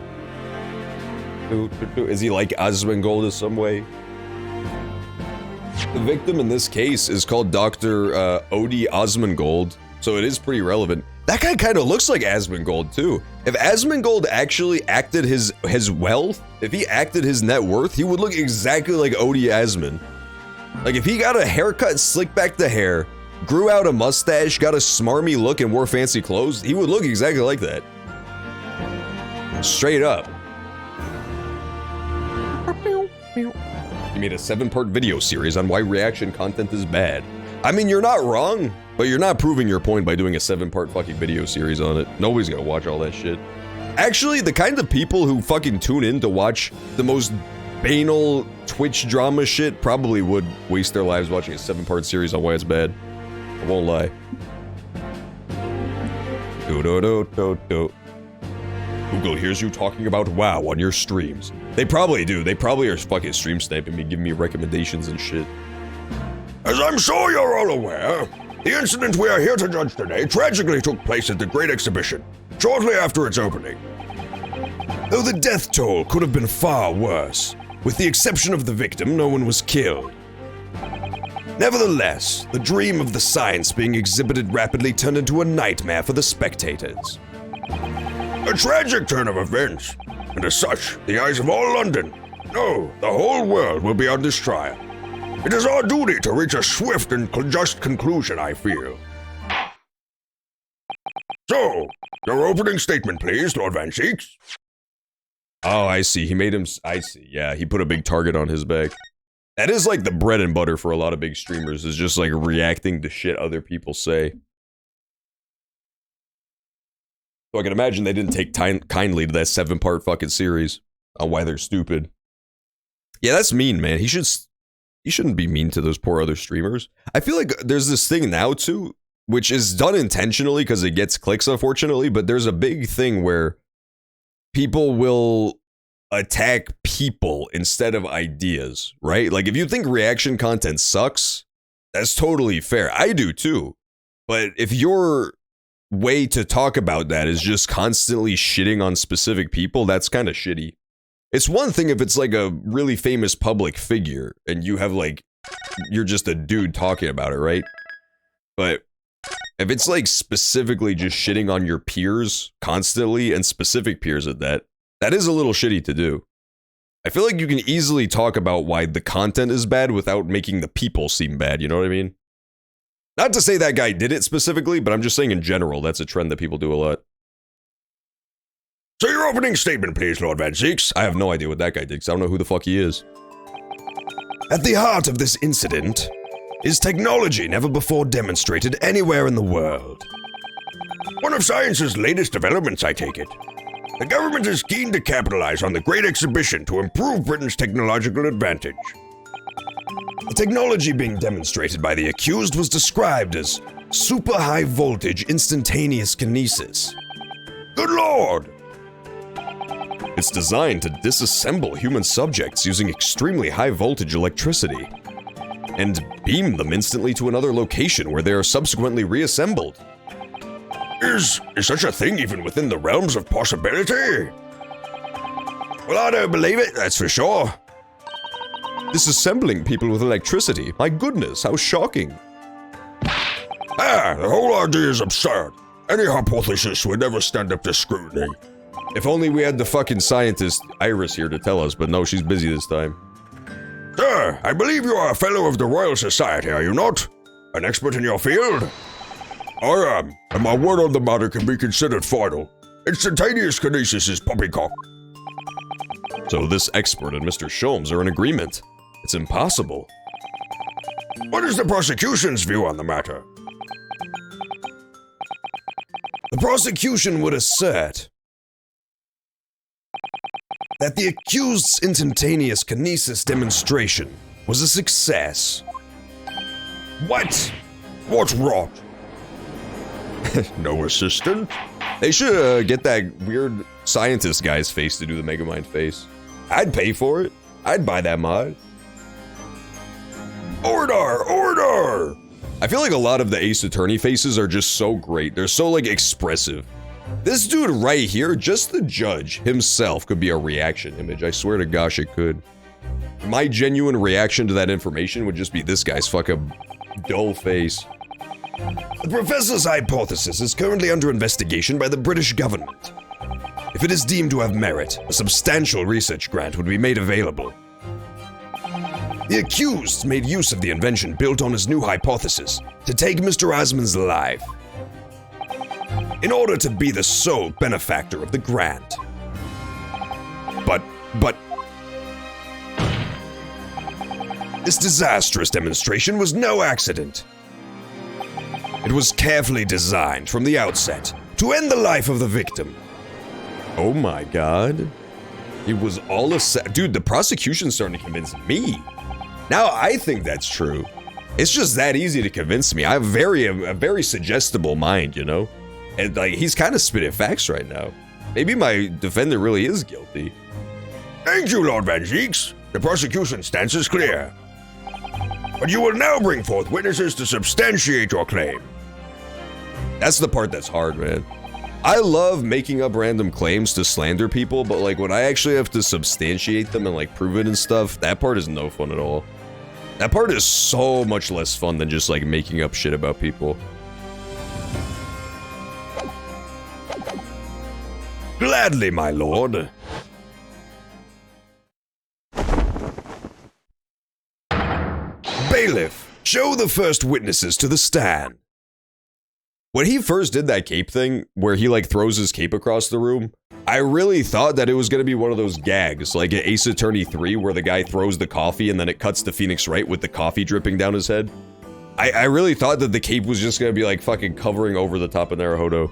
Is he like Osmongold in some way? The victim in this case is called Dr. Odie Osmongold, so it is pretty relevant. That guy kind of looks like Asmongold too. If Asmongold actually acted his wealth, if he acted his net worth, he would look exactly like Odie Asmon. Like if he got a haircut, slicked back the hair, grew out a mustache, got a smarmy look and wore fancy clothes, he would look exactly like that. Straight up. He made a 7-part video series on why reaction content is bad. I mean, you're not wrong, but you're not proving your point by doing a 7-part fucking video series on it. Nobody's gonna watch all that shit. Actually, the kind of people who fucking tune in to watch the most banal Twitch drama shit probably would waste their lives watching a 7-part series on why it's bad. I won't lie. Google hears you talking about WoW on your streams. They probably do. They probably are fucking stream sniping me, giving me recommendations and shit. As I'm sure you're all aware, the incident we are here to judge today tragically took place at the Great Exhibition, shortly after its opening. Though the death toll could have been far worse, with the exception of the victim, no one was killed. Nevertheless, the dream of the science being exhibited rapidly turned into a nightmare for the spectators. A tragic turn of events, and as such, the eyes of all London, no, the whole world will be on this trial. It is our duty to reach a swift and just conclusion, I feel. So, your opening statement, please, Lord Van Seeks. Oh, I see. He made him... I see. Yeah, he put a big target on his back. That is like the bread and butter for a lot of big streamers, is just like reacting to shit other people say. So I can imagine they didn't take kindly to that 7-part fucking series on why they're stupid. Yeah, that's mean, man. He shouldn't be mean to those poor other streamers. I feel like there's this thing now, too, which is done intentionally because it gets clicks, unfortunately, but there's a big thing where people will attack people instead of ideas, right? Like, if you think reaction content sucks, that's totally fair. I do, too. But if your way to talk about that is just constantly shitting on specific people, that's kind of shitty. It's one thing if it's like a really famous public figure and you have like, you're just a dude talking about it, right? But if it's like specifically just shitting on your peers constantly, and specific peers at that, that is a little shitty to do. I feel like you can easily talk about why the content is bad without making the people seem bad, you know what I mean? Not to say that guy did it specifically, but I'm just saying in general, that's a trend that people do a lot. So your opening statement, please, Lord Van Seeks. I have no idea what that guy did, because I don't know who the fuck he is. At the heart of this incident is technology never before demonstrated anywhere in the world. One of science's latest developments, I take it. The government is keen to capitalize on the Great Exhibition to improve Britain's technological advantage. The technology being demonstrated by the accused was described as super high voltage instantaneous kinesis. Good lord! It's designed to disassemble human subjects using extremely high voltage electricity and beam them instantly to another location where they are subsequently reassembled. Is such a thing even within the realms of possibility? Well, I don't believe it, that's for sure. Disassembling people with electricity? My goodness, how shocking. The whole idea is absurd. Any hypothesis would never stand up to scrutiny. If only we had the fucking scientist Iris here to tell us, but no, she's busy this time. Sir, I believe you are a fellow of the Royal Society, are you not? An expert in your field? I am, and my word on the matter can be considered final. Instantaneous kinesis is poppycock. So this expert and Mr. Sholmes are in agreement. It's impossible. What is the prosecution's view on the matter? The prosecution would assert that the accused's instantaneous kinesis demonstration was a success. What? What's wrong? No assistant? They should get that weird scientist guy's face to do the Megamind face. I'd pay for it. I'd buy that mod. Order! Order! I feel like a lot of the Ace Attorney faces are just so great. They're so, like, expressive. This dude right here, just the judge himself, could be a reaction image. I swear to gosh it could. My genuine reaction to that information would just be this guy's fucking dull face. The professor's hypothesis is currently under investigation by the British government. If it is deemed to have merit, a substantial research grant would be made available. The accused made use of the invention built on his new hypothesis to take Mr. Osmond's life, in order to be the sole benefactor of the grant. But, this disastrous demonstration was no accident. It was carefully designed from the outset to end the life of the victim. Oh my god. It was all a dude, the prosecution's starting to convince me. Now I think that's true. It's just that easy to convince me. I have a very suggestible mind, you know? And like, he's kind of spitting facts right now. Maybe my defender really is guilty. Thank you, Lord Van Zieks. The prosecution's stance is clear. But you will now bring forth witnesses to substantiate your claim. That's the part that's hard, man. I love making up random claims to slander people, but like when I actually have to substantiate them and like prove it and stuff, that part is no fun at all. That part is so much less fun than just like making up shit about people. Gladly, my lord. Bailiff, show the first witnesses to the stand. When he first did that cape thing, where he like throws his cape across the room, I really thought that it was gonna be one of those gags, like in Ace Attorney 3, where the guy throws the coffee and then it cuts to Phoenix Wright with the coffee dripping down his head. I really thought that the cape was just gonna be like fucking covering over the top of Naruhodo.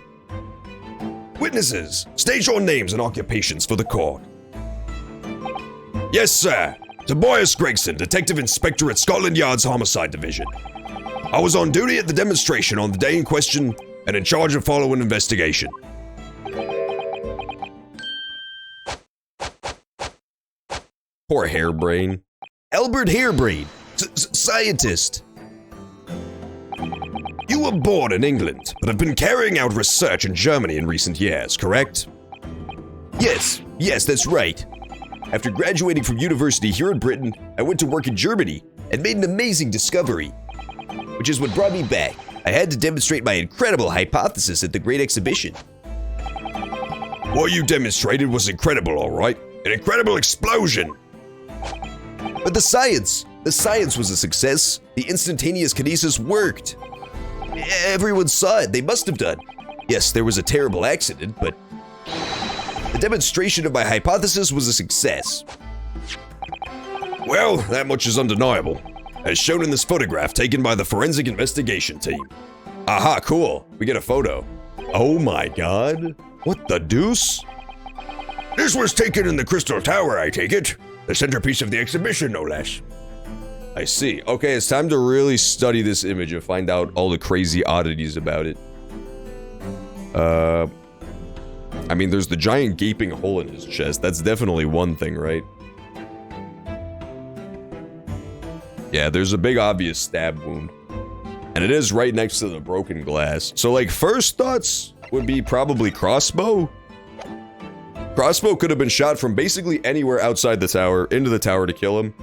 Witnesses, state your names and occupations for the court. Yes, sir. Tobias Gregson, Detective Inspector at Scotland Yard's Homicide Division. I was on duty at the demonstration on the day in question and in charge of following investigation. Poor Hairbrain. Albert Harebrain, scientist. You were born in England, but have been carrying out research in Germany in recent years, correct? Yes, that's right. After graduating from university here in Britain, I went to work in Germany and made an amazing discovery, which is what brought me back. I had to demonstrate my incredible hypothesis at the Great Exhibition. What you demonstrated was incredible, all right. An incredible explosion. But the science was a success. The instantaneous kinesis worked. Everyone saw it. They must have done. Yes, there was a terrible accident, but the demonstration of my hypothesis was a success. Well, that much is undeniable, as shown in this photograph taken by the forensic investigation team. Aha, cool. We get a photo. Oh my god. What the deuce? This was taken in the Crystal Tower, I take it. The centerpiece of the exhibition, no less. I see. Okay, it's time to really study this image and find out all the crazy oddities about it. I mean, there's the giant gaping hole in his chest. That's definitely one thing, right? Yeah, there's a big obvious stab wound. And it is right next to the broken glass. So, like, first thoughts would be probably crossbow. Crossbow could have been shot from basically anywhere outside the tower, into the tower to kill him.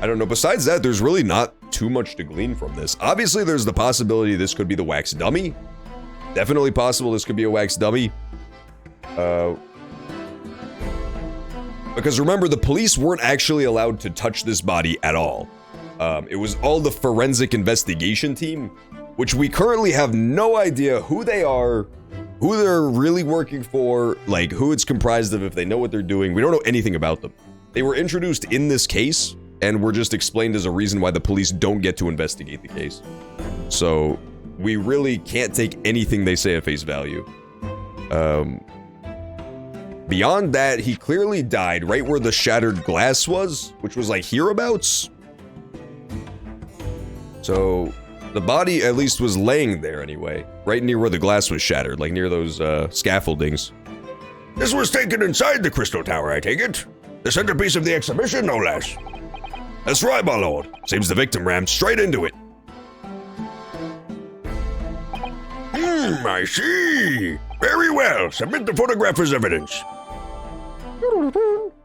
I don't know. Besides that, there's really not too much to glean from this. Obviously, there's the possibility this could be the wax dummy. Definitely possible this could be a wax dummy. Because remember, the police weren't actually allowed to touch this body at all. It was all the forensic investigation team, which we currently have no idea who they are, who they're really working for, like who it's comprised of, if they know what they're doing. We don't know anything about them. They were introduced in this case and were just explained as a reason why the police don't get to investigate the case. So we really can't take anything they say at face value. Beyond that, he clearly died right where the shattered glass was, which was like hereabouts. So the body at least was laying there anyway, right near where the glass was shattered, like near those scaffoldings. This was taken inside the Crystal Tower, I take it? The centerpiece of the exhibition, no less. That's right, my lord. Seems the victim rammed straight into it. I see. Very well. Submit the photograph as evidence.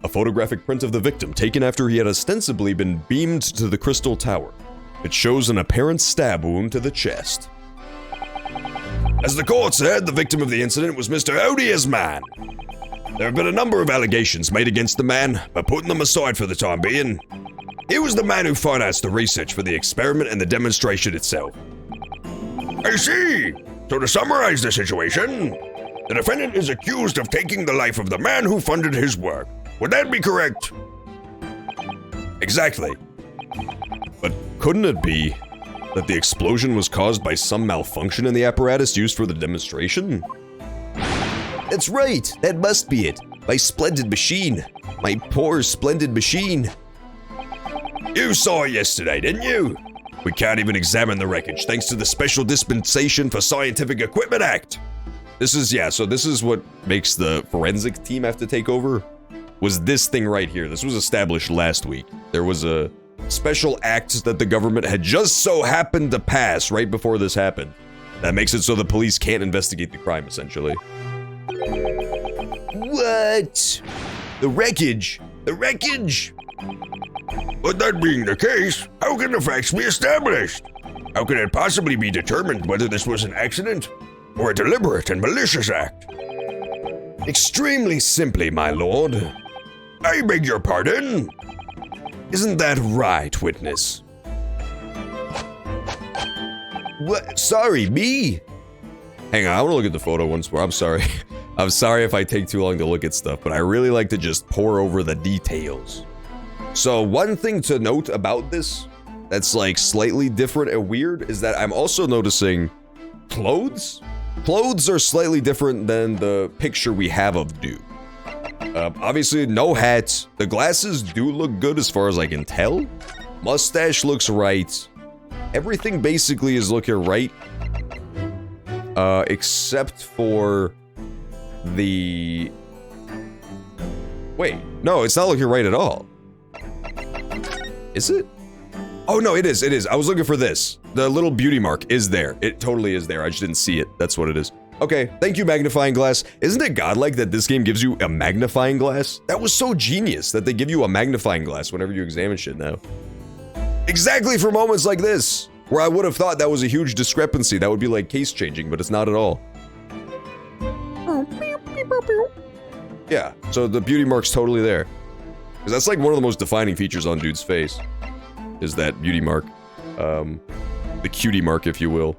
A photographic print of the victim taken after he had ostensibly been beamed to the Crystal Tower. It shows an apparent stab wound to the chest. As the court said, the victim of the incident was Mr. Odious Man. There have been a number of allegations made against the man, but putting them aside for the time being, he was the man who financed the research for the experiment and the demonstration itself. I see. So to summarize the situation, the defendant is accused of taking the life of the man who funded his work. Would that be correct? Exactly. But couldn't it be that the explosion was caused by some malfunction in the apparatus used for the demonstration? That's right. That must be it. My splendid machine. My poor splendid machine. You saw it yesterday, didn't you? We can't even examine the wreckage thanks to the Special Dispensation for Scientific Equipment Act. This is what makes the forensic team have to take over. Was this thing right here. This was established last week. There was a special act that the government had just so happened to pass right before this happened. That makes it so the police can't investigate the crime, essentially. What? The wreckage? The wreckage? But that being the case, how can the facts be established? How can it possibly be determined whether this was an accident or a deliberate and malicious act? Extremely simply, my lord. I beg your pardon? Isn't that right, witness? What? Sorry, me? Hang on, I want to look at the photo once more. I'm sorry. I'm sorry if I take too long to look at stuff, but I really like to just pour over the details. So one thing to note about this that's like slightly different and weird is that I'm also noticing clothes. Clothes are slightly different than the picture we have of Dude. Obviously, no hat. The glasses do look good as far as I can tell. Mustache looks right. Everything basically is looking right. Except for the... Wait, no, it's not looking right at all. Is it? Oh, no, it is. It is. I was looking for this. The little beauty mark is there. It totally is there. I just didn't see it. That's what it is. Okay, thank you, magnifying glass. Isn't it godlike that this game gives you a magnifying glass? That was so genius that they give you a magnifying glass whenever you examine shit now. Exactly for moments like this, where I would have thought that was a huge discrepancy. That would be like case changing, but it's not at all. Yeah, so the beauty mark's totally there. Because that's like one of the most defining features on Dude's face. Is that beauty mark. The cutie mark, if you will.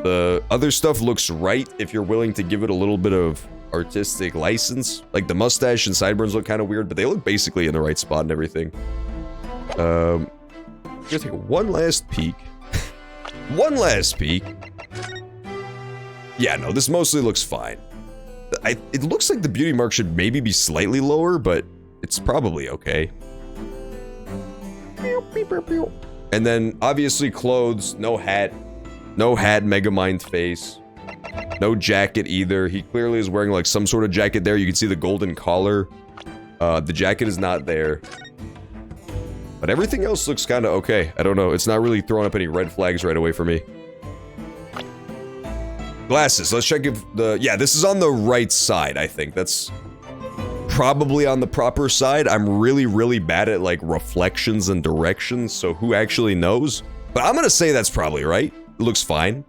The other stuff looks right if you're willing to give it a little bit of artistic license. Like the mustache and sideburns look kind of weird, but they look basically in the right spot and everything. I'm gonna take one last peek. One last peek. Yeah, no, this mostly looks fine. It looks like the beauty mark should maybe be slightly lower, but it's probably okay. And then, obviously, clothes, no hat. No hat, Megamind face. No jacket either. He clearly is wearing, like, some sort of jacket there. You can see the golden collar. The jacket is not there. But everything else looks kind of okay. I don't know. It's not really throwing up any red flags right away for me. Glasses. Let's check if the... Yeah, this is on the right side, I think. That's probably on the proper side. I'm really, really bad at, like, reflections and directions, so who actually knows? But I'm gonna say that's probably right. It looks fine.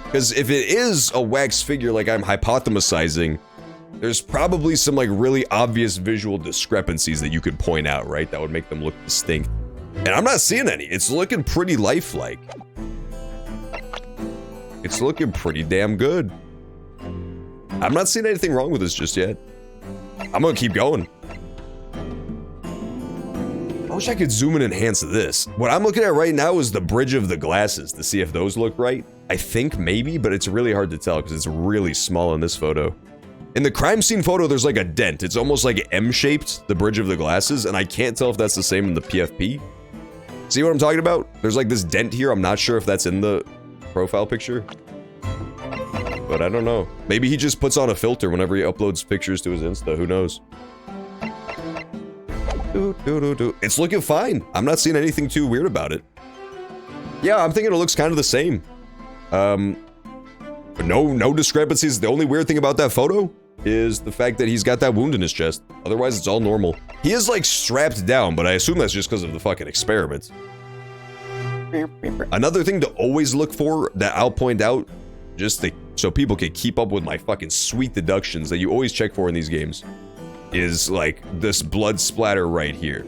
Because if it is a wax figure like I'm hypothesizing, there's probably some, like, really obvious visual discrepancies that you could point out, right? That would make them look distinct. And I'm not seeing any. It's looking pretty lifelike. It's looking pretty damn good. I'm not seeing anything wrong with this just yet. I'm gonna keep going. I wish I could zoom and enhance this. What I'm looking at right now is the bridge of the glasses to see if those look right. I think maybe, but it's really hard to tell because it's really small in this photo. In the crime scene photo, there's like a dent. It's almost like M-shaped, the bridge of the glasses, and I can't tell if that's the same in the PFP. See what I'm talking about? There's like this dent here. I'm not sure if that's in the profile picture. But I don't know. Maybe he just puts on a filter whenever he uploads pictures to his Insta. Who knows? It's looking fine. I'm not seeing anything too weird about it. Yeah, I'm thinking it looks kind of the same. No discrepancies. The only weird thing about that photo is the fact that he's got that wound in his chest. Otherwise, it's all normal. He is like strapped down, but I assume that's just because of the fucking experiment. Another thing to always look for that I'll point out, just so people can keep up with my fucking sweet deductions that you always check for in these games, is like this blood splatter right here.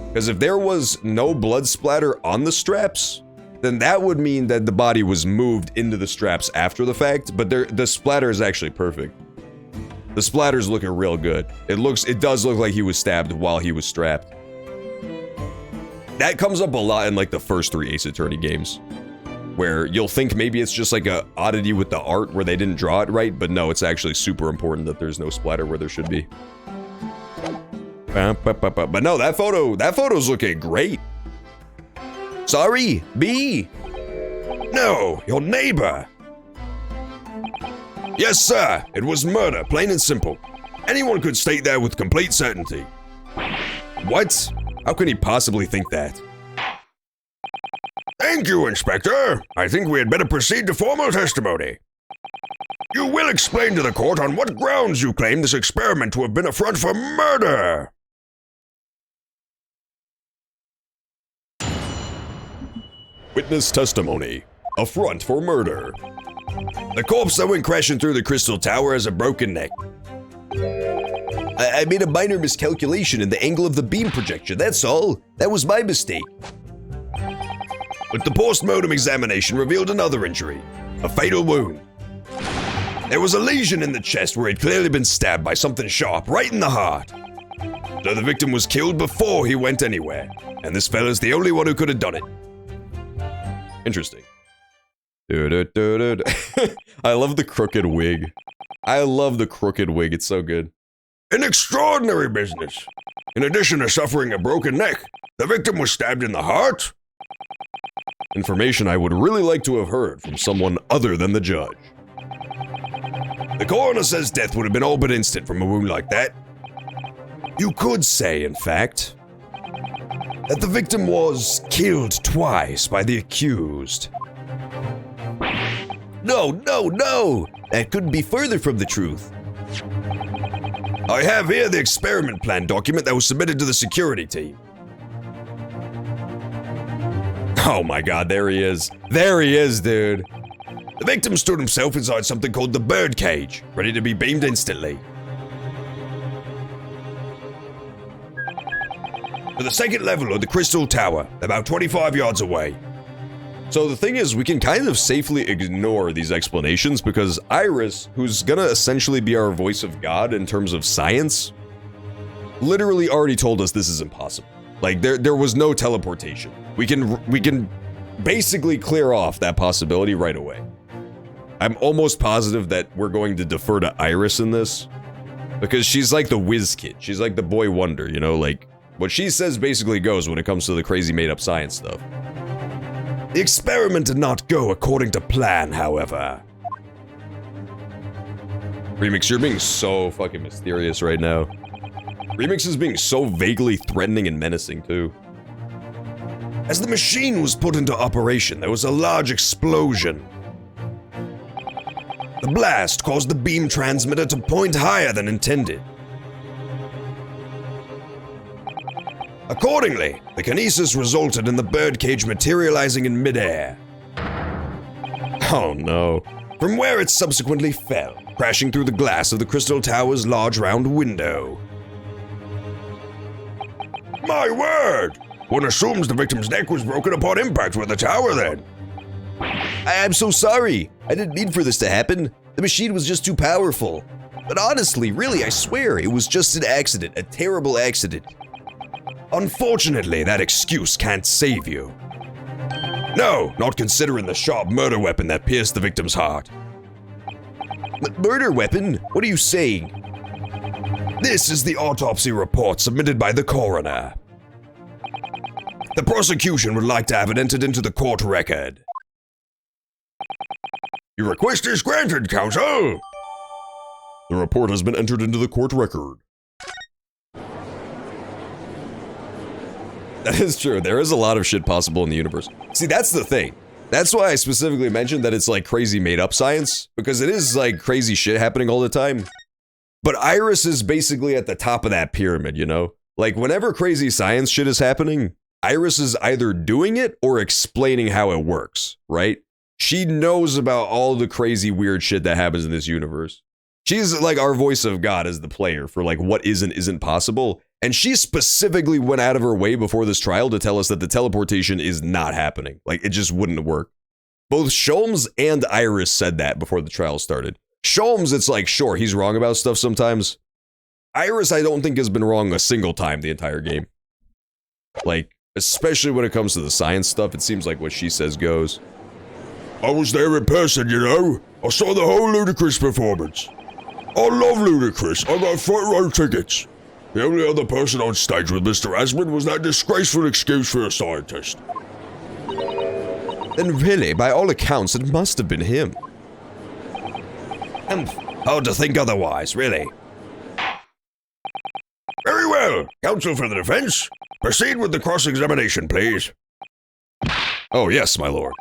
Because if there was no blood splatter on the straps, then that would mean that the body was moved into the straps after the fact, but the splatter is actually perfect. The splatter's looking real good. It does look like he was stabbed while he was strapped. That comes up a lot in like the first 3 Ace Attorney games, where you'll think maybe it's just like a oddity with the art where they didn't draw it right, but no, it's actually super important that there's no splatter where there should be. But no, that photo's looking great. Sorry, B. No, your neighbor. Yes, sir. It was murder, plain and simple. Anyone could state that with complete certainty. What? How can he possibly think that? Thank you, Inspector. I think we had better proceed to formal testimony. You will explain to the court on what grounds you claim this experiment to have been a front for murder. Witness testimony. A front for murder. The corpse that went crashing through the Crystal Tower has a broken neck. I made a minor miscalculation in the angle of the beam projection, that's all. That was my mistake. But the post-mortem examination revealed another injury, a fatal wound. There was a lesion in the chest where he'd clearly been stabbed by something sharp right in the heart. So the victim was killed before he went anywhere, and this fella's the only one who could have done it. Interesting. I love the crooked wig. It's so good. An extraordinary business. In addition to suffering a broken neck, the victim was stabbed in the heart. Information I would really like to have heard from someone other than the judge. The coroner says death would have been all but instant from a wound like that. You could say, in fact, that the victim was killed twice by the accused. No! That couldn't be further from the truth. I have here the experiment plan document that was submitted to the security team. Oh my god, there he is. There he is, dude. The victim stood himself inside something called the bird cage, ready to be beamed instantly. To the second level of the Crystal Tower, about 25 yards away. So the thing is, we can kind of safely ignore these explanations because Iris, who's gonna essentially be our voice of God in terms of science, literally already told us this is impossible. Like, there was no teleportation. We can basically clear off that possibility right away. I'm almost positive that we're going to defer to Iris in this, because she's like the whiz kid. She's like the boy wonder, you know, like, what she says basically goes when it comes to the crazy made-up science stuff. The experiment did not go according to plan, however. Remix, you're being so fucking mysterious right now. Remix is being so vaguely threatening and menacing, too. As the machine was put into operation, there was a large explosion. The blast caused the beam transmitter to point higher than intended. Accordingly, the kinesis resulted in the birdcage materializing in midair. Oh no. From where it subsequently fell, crashing through the glass of the Crystal Tower's large round window. My word! One assumes the victim's neck was broken upon impact with the tower then. I'm so sorry. I didn't mean for this to happen. The machine was just too powerful. But honestly, really, I swear, it was just an accident, a terrible accident. Unfortunately, that excuse can't save you. No, not considering the sharp murder weapon that pierced the victim's heart. Murder weapon? What are you saying? This is the autopsy report submitted by the coroner. The prosecution would like to have it entered into the court record. Your request is granted, counsel. The report has been entered into the court record. That is true. There is a lot of shit possible in the universe. See, that's the thing. That's why I specifically mentioned that it's like crazy made up science, because it is like crazy shit happening all the time. But Iris is basically at the top of that pyramid, you know? Like whenever crazy science shit is happening, Iris is either doing it or explaining how it works, right? She knows about all the crazy weird shit that happens in this universe. She's like our voice of God as the player for like what isn't possible. And she specifically went out of her way before this trial to tell us that the teleportation is not happening. Like, it just wouldn't work. Both Sholmes and Iris said that before the trial started. Sholmes, it's like, sure, he's wrong about stuff sometimes. Iris, I don't think has been wrong a single time the entire game. Like, especially when it comes to the science stuff, it seems like what she says goes. I was there in person, you know? I saw the whole Ludacris performance. I love Ludacris. I got front row tickets. The only other person on stage with Mr. Asmund was that disgraceful excuse for a scientist. Then really, by all accounts, it must have been him. Hard to think otherwise, really. Very well. Counsel for the defense, proceed with the cross-examination, please. Oh yes, my lord.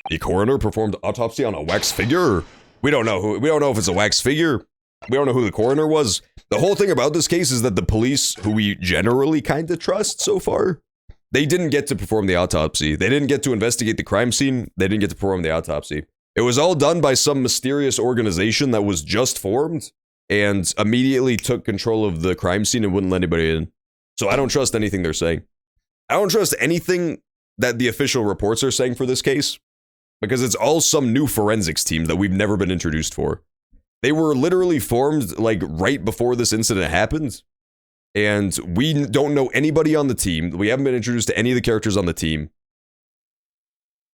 The coroner performed autopsy on a wax figure? We don't know if it's a wax figure. We don't know who the coroner was. The whole thing about this case is that the police, who we generally kind of trust so far, they didn't get to perform the autopsy. They didn't get to investigate the crime scene. They didn't get to perform the autopsy. It was all done by some mysterious organization that was just formed and immediately took control of the crime scene and wouldn't let anybody in. So I don't trust anything they're saying. I don't trust anything that the official reports are saying for this case, because it's all some new forensics team that we've never been introduced for. They were literally formed like right before this incident happened, and we don't know anybody on the team. We haven't been introduced to any of the characters on the team.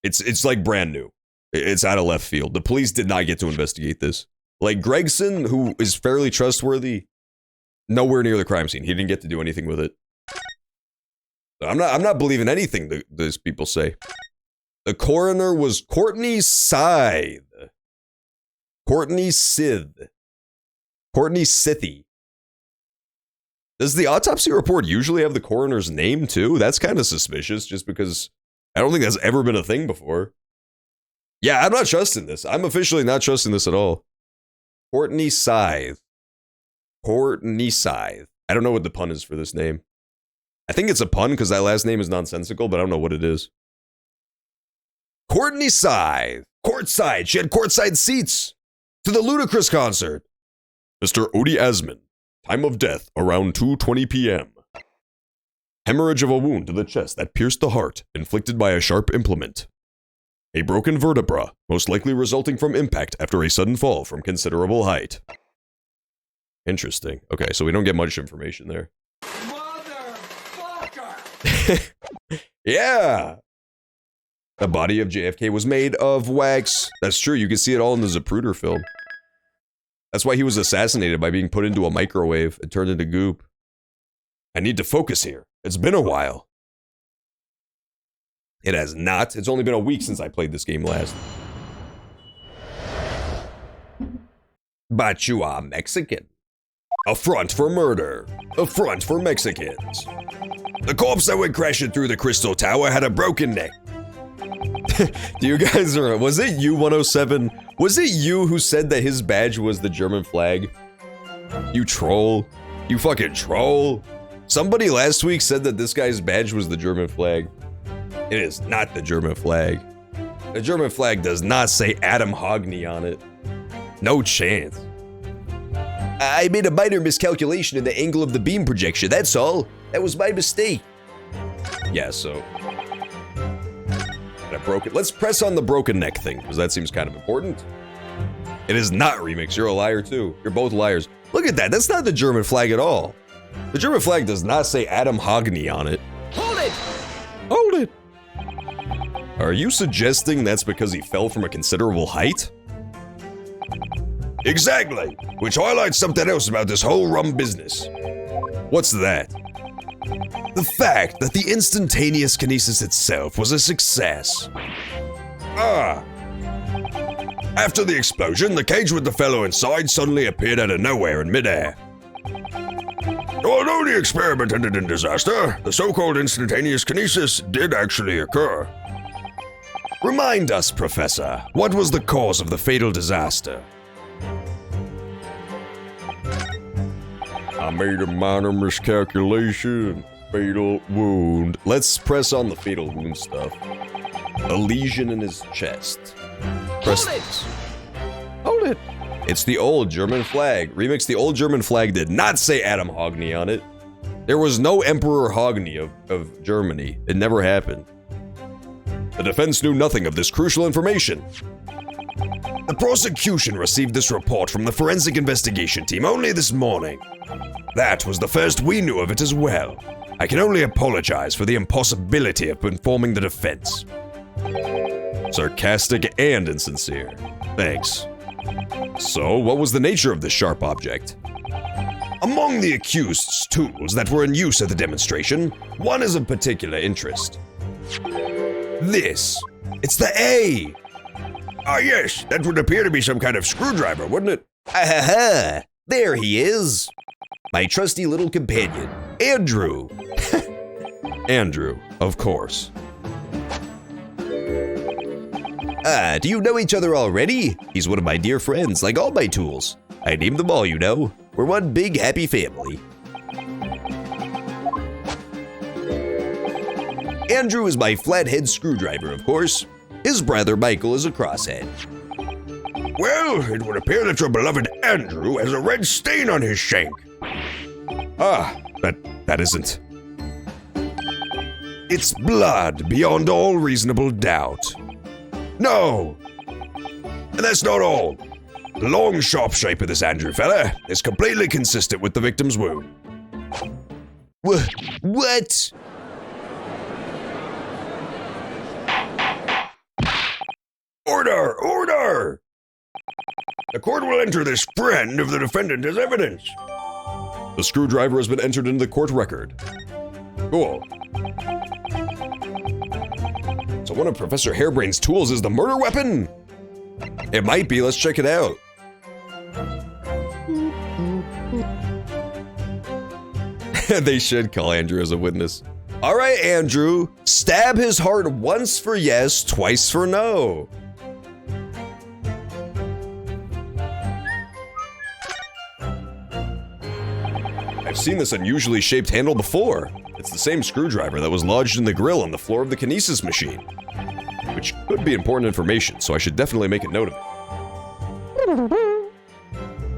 It's like brand new. It's out of left field. The police did not get to investigate this. Like Gregson, who is fairly trustworthy, nowhere near the crime scene. He didn't get to do anything with it. I'm not believing anything that these people say. The coroner was Courtney Scythe. Courtney Scythe. Courtney Scythe. Does the autopsy report usually have the coroner's name too? That's kind of suspicious, just because I don't think that's ever been a thing before. Yeah, I'm not trusting this. I'm officially not trusting this at all. Courtney Scythe. Courtney Scythe. I don't know what the pun is for this name. I think it's a pun because that last name is nonsensical, but I don't know what it is. Courtney Scythe. Courtside. She had courtside seats to the Ludacris concert. Mr. Odie Asmund. Time of death around 2:20 p.m. Hemorrhage of a wound to the chest that pierced the heart, inflicted by a sharp implement. A broken vertebra, most likely resulting from impact after a sudden fall from considerable height. Interesting. Okay, so we don't get much information there. Motherfucker! Yeah! The body of JFK was made of wax. That's true, you can see it all in the Zapruder film. That's why he was assassinated, by being put into a microwave and turned into goop. I need to focus here. It's been a while. It has not. It's only been a week since I played this game last. But you are Mexican. A front for murder. A front for Mexicans. The corpse that went crashing through the Crystal Tower had a broken neck. Do you guys remember? Was it you, 107? Was it you who said that his badge was the German flag? You troll. You fucking troll. Somebody last week said that this guy's badge was the German flag. It is not the German flag. The German flag does not say Adam Hogney on it. No chance. I made a minor miscalculation in the angle of the beam projection, that's all. That was my mistake. Yeah, so... a broken... Let's press on the broken neck thing, because that seems kind of important. It is not Remix. You're a liar, too. You're both liars. Look at that. That's not the German flag at all. The German flag does not say Adam Hogney on it. Hold it! Hold it! Are you suggesting that's because he fell from a considerable height? Exactly, which highlights something else about this whole rum business. What's that? The fact that the instantaneous kinesis itself was a success. After the explosion, the cage with the fellow inside suddenly appeared out of nowhere in midair. Although the experiment ended in disaster, the so-called instantaneous kinesis did actually occur. Remind us, Professor, what was the cause of the fatal disaster? I made a minor miscalculation. Fatal wound. Let's press on the fatal wound stuff. A lesion in his chest. Press Hold it! this. Hold it. It's the old German flag. Remix, the old German flag did not say Adam Hogney on it. There was no Emperor Hogney of Germany. It never happened. The defense knew nothing of this crucial information. The prosecution received this report from the forensic investigation team only this morning. That was the first we knew of it as well. I can only apologize for the impossibility of informing the defense. Sarcastic and insincere. Thanks. So, what was the nature of this sharp object? Among the accused's tools that were in use at the demonstration, one is of particular interest. This. It's the A. Ah, yes, that would appear to be some kind of screwdriver, wouldn't it? Ah, there he is. My trusty little companion, Andrew. Andrew, of course. Do you know each other already? He's one of my dear friends, like all my tools. I named them all, you know. We're one big happy family. Andrew is my flathead screwdriver, of course. His brother Michael is a crosshead. Well, it would appear that your beloved Andrew has a red stain on his shank. That isn't. It's blood beyond all reasonable doubt. No! And that's not all. The long, sharp shape of this Andrew fella is completely consistent with the victim's wound. What? Order! Order! The court will enter this friend of the defendant as evidence. The screwdriver has been entered into the court record. Cool. So one of Professor Hairbrain's tools is the murder weapon? It might be, let's check it out. They should call Andrew as a witness. All right, Andrew, stab his heart once for yes, twice for no. I've seen this unusually shaped handle before. It's the same screwdriver that was lodged in the grill on the floor of the kinesis machine. Which could be important information, so I should definitely make a note of it.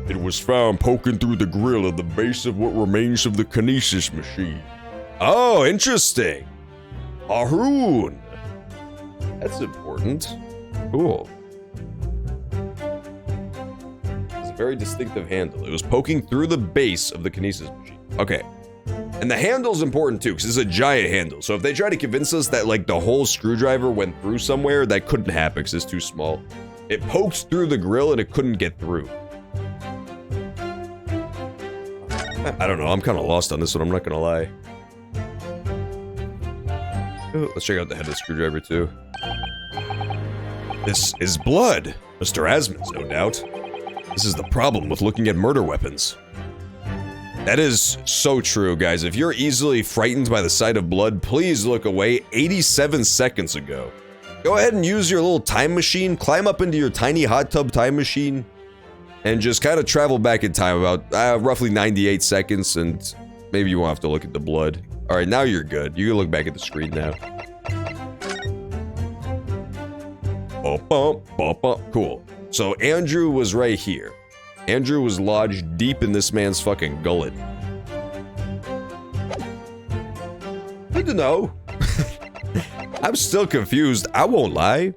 It was found poking through the grill at the base of what remains of the kinesis machine. Oh, interesting. Ahroon. That's important. Cool. It's a very distinctive handle. It was poking through the base of the kinesis machine. Okay. And the handle's important too, because it's a giant handle. So if they try to convince us that like the whole screwdriver went through somewhere, that couldn't happen because it's too small. It pokes through the grill and it couldn't get through. I don't know, I'm kind of lost on this one, I'm not gonna lie. Oh, let's check out the head of the screwdriver too. This is blood. Mr. Asmon's, no doubt. This is the problem with looking at murder weapons. That is so true, guys. If you're easily frightened by the sight of blood, please look away 87 seconds ago. Go ahead and use your little time machine, climb up into your tiny hot tub time machine, and just kind of travel back in time about roughly 98 seconds, and maybe you won't have to look at the blood. All right, now you're good. You can look back at the screen now. Cool. So Andrew was right here. Andrew was lodged deep in this man's fucking gullet. Good to know. I'm still confused, I won't lie.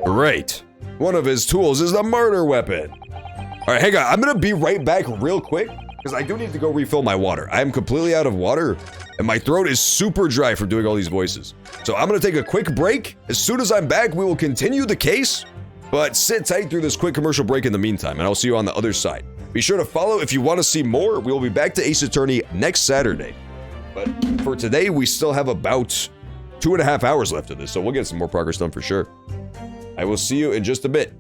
Great. One of his tools is the murder weapon. All right, hang on. I'm gonna be right back real quick because I do need to go refill my water. I am completely out of water and my throat is super dry from doing all these voices. So I'm gonna take a quick break. As soon as I'm back, we will continue the case, but sit tight through this quick commercial break in the meantime, and I'll see you on the other side. Be sure to follow if you want to see more. We will be back to Ace Attorney next Saturday. But for today, we still have about 2.5 hours left of this, so we'll get some more progress done for sure. I will see you in just a bit.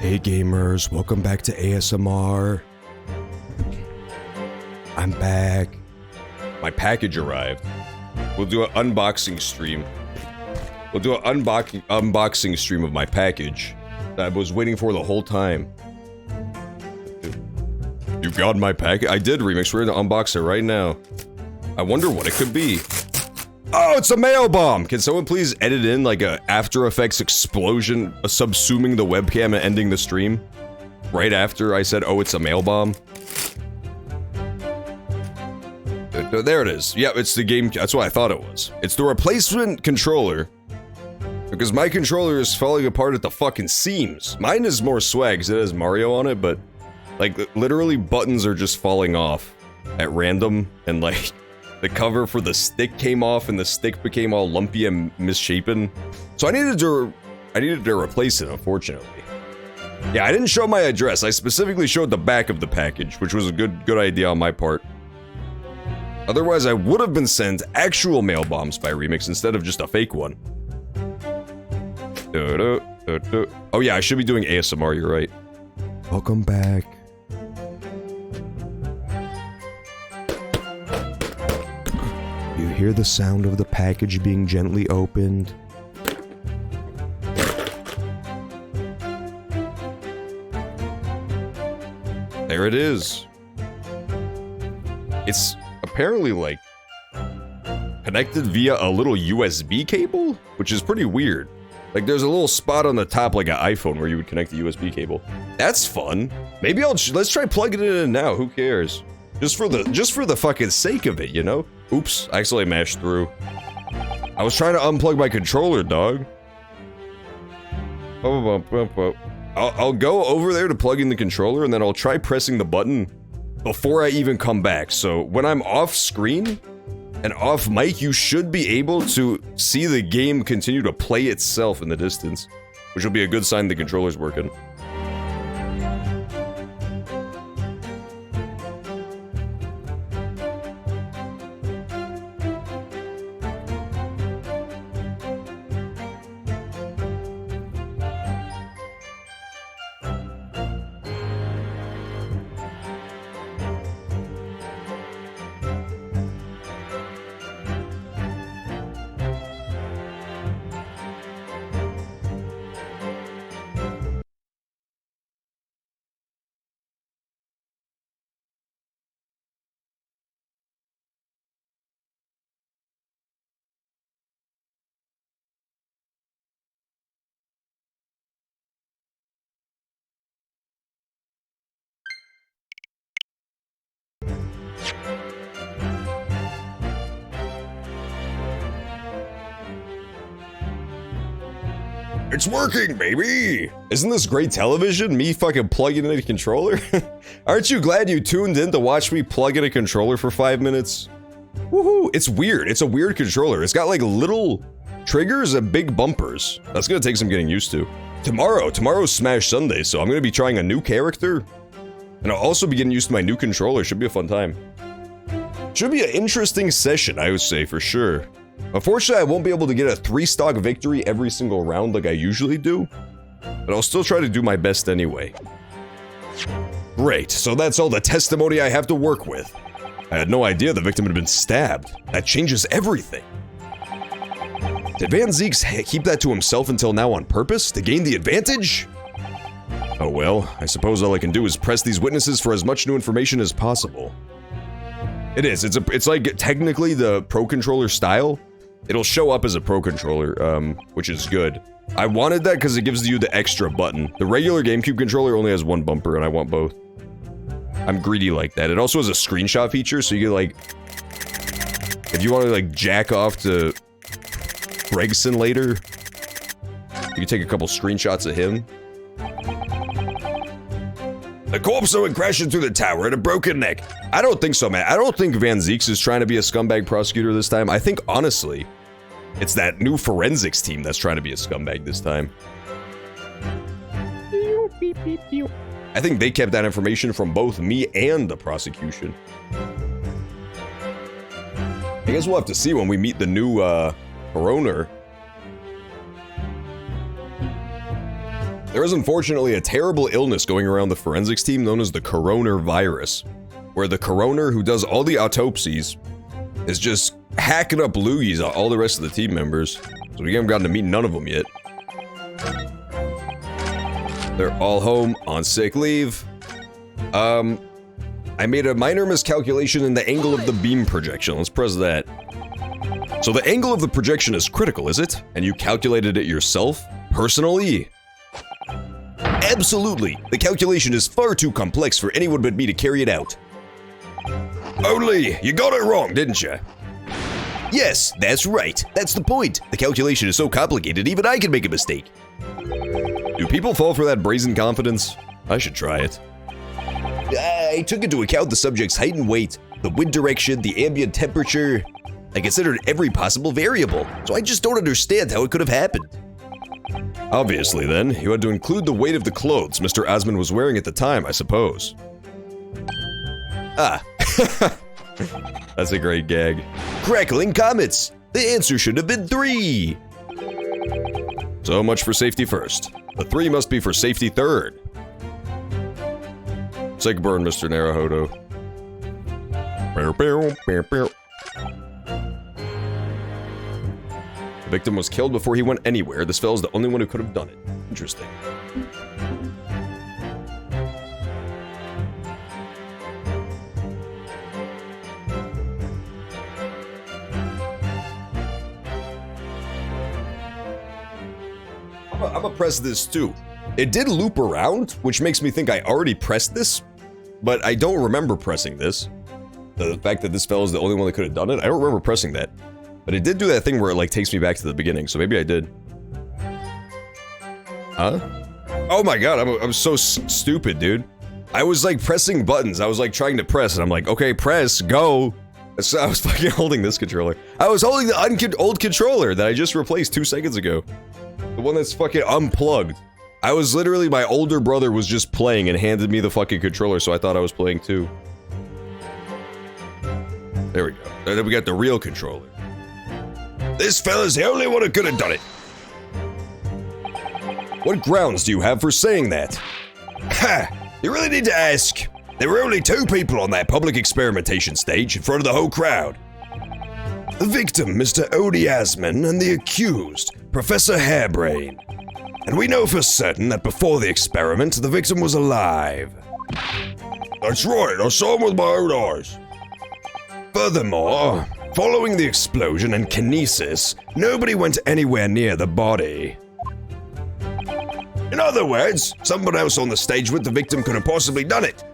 Hey gamers, welcome back to ASMR. I'm back. My package arrived. We'll do an unboxing stream. We'll do an unboxing stream of my package that I was waiting for the whole time. You got my package? I did, Remix. We're gonna unbox it right now. I wonder what it could be. Oh, it's a mail bomb! Can someone please edit in like a After Effects explosion subsuming the webcam and ending the stream? Right after I said, oh, it's a mail bomb. There it is. Yeah, it's the game. That's what I thought it was. It's the replacement controller. Because my controller is falling apart at the fucking seams. Mine is more swag because it has Mario on it, but like literally buttons are just falling off at random, and like the cover for the stick came off and the stick became all lumpy and misshapen. So I needed to replace it, unfortunately. Yeah, I didn't show my address. I specifically showed the back of the package, which was a good idea on my part. Otherwise, I would have been sent actual mail bombs by Remix instead of just a fake one. Oh yeah, I should be doing ASMR, you're right. Welcome back. You hear the sound of the package being gently opened. There it is. It's apparently like connected via a little USB cable, which is pretty weird. Like there's a little spot on the top like an iPhone where you would connect the USB cable. That's fun. Maybe let's try plugging it in now. Who cares? Just for the fucking sake of it, you know? Oops, I accidentally mashed through. I was trying to unplug my controller, dog. I'll go over there to plug in the controller and then I'll try pressing the button before I even come back. So when I'm off screen and off mic, you should be able to see the game continue to play itself in the distance, which will be a good sign the controller's working. It's working, baby! Isn't this great television? Me fucking plugging in a controller? Aren't you glad you tuned in to watch me plug in a controller for 5 minutes? Woohoo! It's weird. It's a weird controller. It's got like little triggers and big bumpers. That's gonna take some getting used to. Tomorrow's Smash Sunday, so I'm gonna be trying a new character. And I'll also be getting used to my new controller. Should be a fun time. Should be an interesting session, I would say, for sure. Unfortunately, I won't be able to get a 3-stock victory every single round like I usually do, but I'll still try to do my best anyway. Great, so that's all the testimony I have to work with. I had no idea the victim had been stabbed. That changes everything. Did Van Zieks keep that to himself until now on purpose, to gain the advantage? Oh well, I suppose all I can do is press these witnesses for as much new information as possible. It is, it's like technically the Pro Controller style. It'll show up as a Pro Controller, which is good. I wanted that because it gives you the extra button. The regular GameCube controller only has one bumper, and I want both. I'm greedy like that. It also has a screenshot feature, so you can, like... If you want to, like, jack off to Gregson later, you can take a couple screenshots of him. The corpse went crashing through the tower at a broken neck. I don't think so, man. I don't think Van Zieks is trying to be a scumbag prosecutor this time. I think, honestly, it's that new forensics team that's trying to be a scumbag this time. I think they kept that information from both me and the prosecution. I guess we'll have to see when we meet the new, coroner. There is unfortunately a terrible illness going around the forensics team known as the coronavirus, where the coroner who does all the autopsies is just hacking up loogies on all the rest of the team members. So we haven't gotten to meet none of them yet. They're all home on sick leave. I made a minor miscalculation in the angle of the beam projection. Let's press that. So the angle of the projection is critical, is it? And you calculated it yourself? Personally? Absolutely. The calculation is far too complex for anyone but me to carry it out. Only, you got it wrong, didn't you? Yes, that's right. That's the point. The calculation is so complicated, even I can make a mistake. Do people fall for that brazen confidence? I should try it. I took into account the subject's height and weight, the wind direction, the ambient temperature. I considered every possible variable, so I just don't understand how it could have happened. Obviously then, you had to include the weight of the clothes Mr. Osmond was wearing at the time, I suppose. Ah. That's a great gag. Crackling comets! The answer should have been 3! So much for safety first. The 3 must be for safety third. Sick burn, Mr. Naruhodo. The victim was killed before he went anywhere. This fellow's the only one who could have done it. Interesting. I'm gonna press this too. It did loop around, which makes me think I already pressed this, but I don't remember pressing this. The fact that this fellow's the only one that could have done it, I don't remember pressing that. But it did do that thing where it like takes me back to the beginning, so maybe I did. Huh? Oh my god, I'm so stupid, dude. I was like pressing buttons. I was like trying to press, and I'm like, okay, press, go. So I was fucking holding this controller. I was holding the old controller that I just replaced 2 seconds ago. The one that's fucking unplugged. I was literally, my older brother was just playing and handed me the fucking controller, so I thought I was playing too. There we go. And then we got the real controller. This fella's the only one who could have done it. What grounds do you have for saying that? Ha! You really need to ask. There were only 2 people on that public experimentation stage in front of the whole crowd. The victim, Mr. Odie Asman, and the accused, Professor Hairbrain. And we know for certain that before the experiment, the victim was alive. That's right, I saw him with my own eyes. Furthermore, following the explosion and kinesis, nobody went anywhere near the body. In other words, someone else on the stage with the victim could have possibly done it.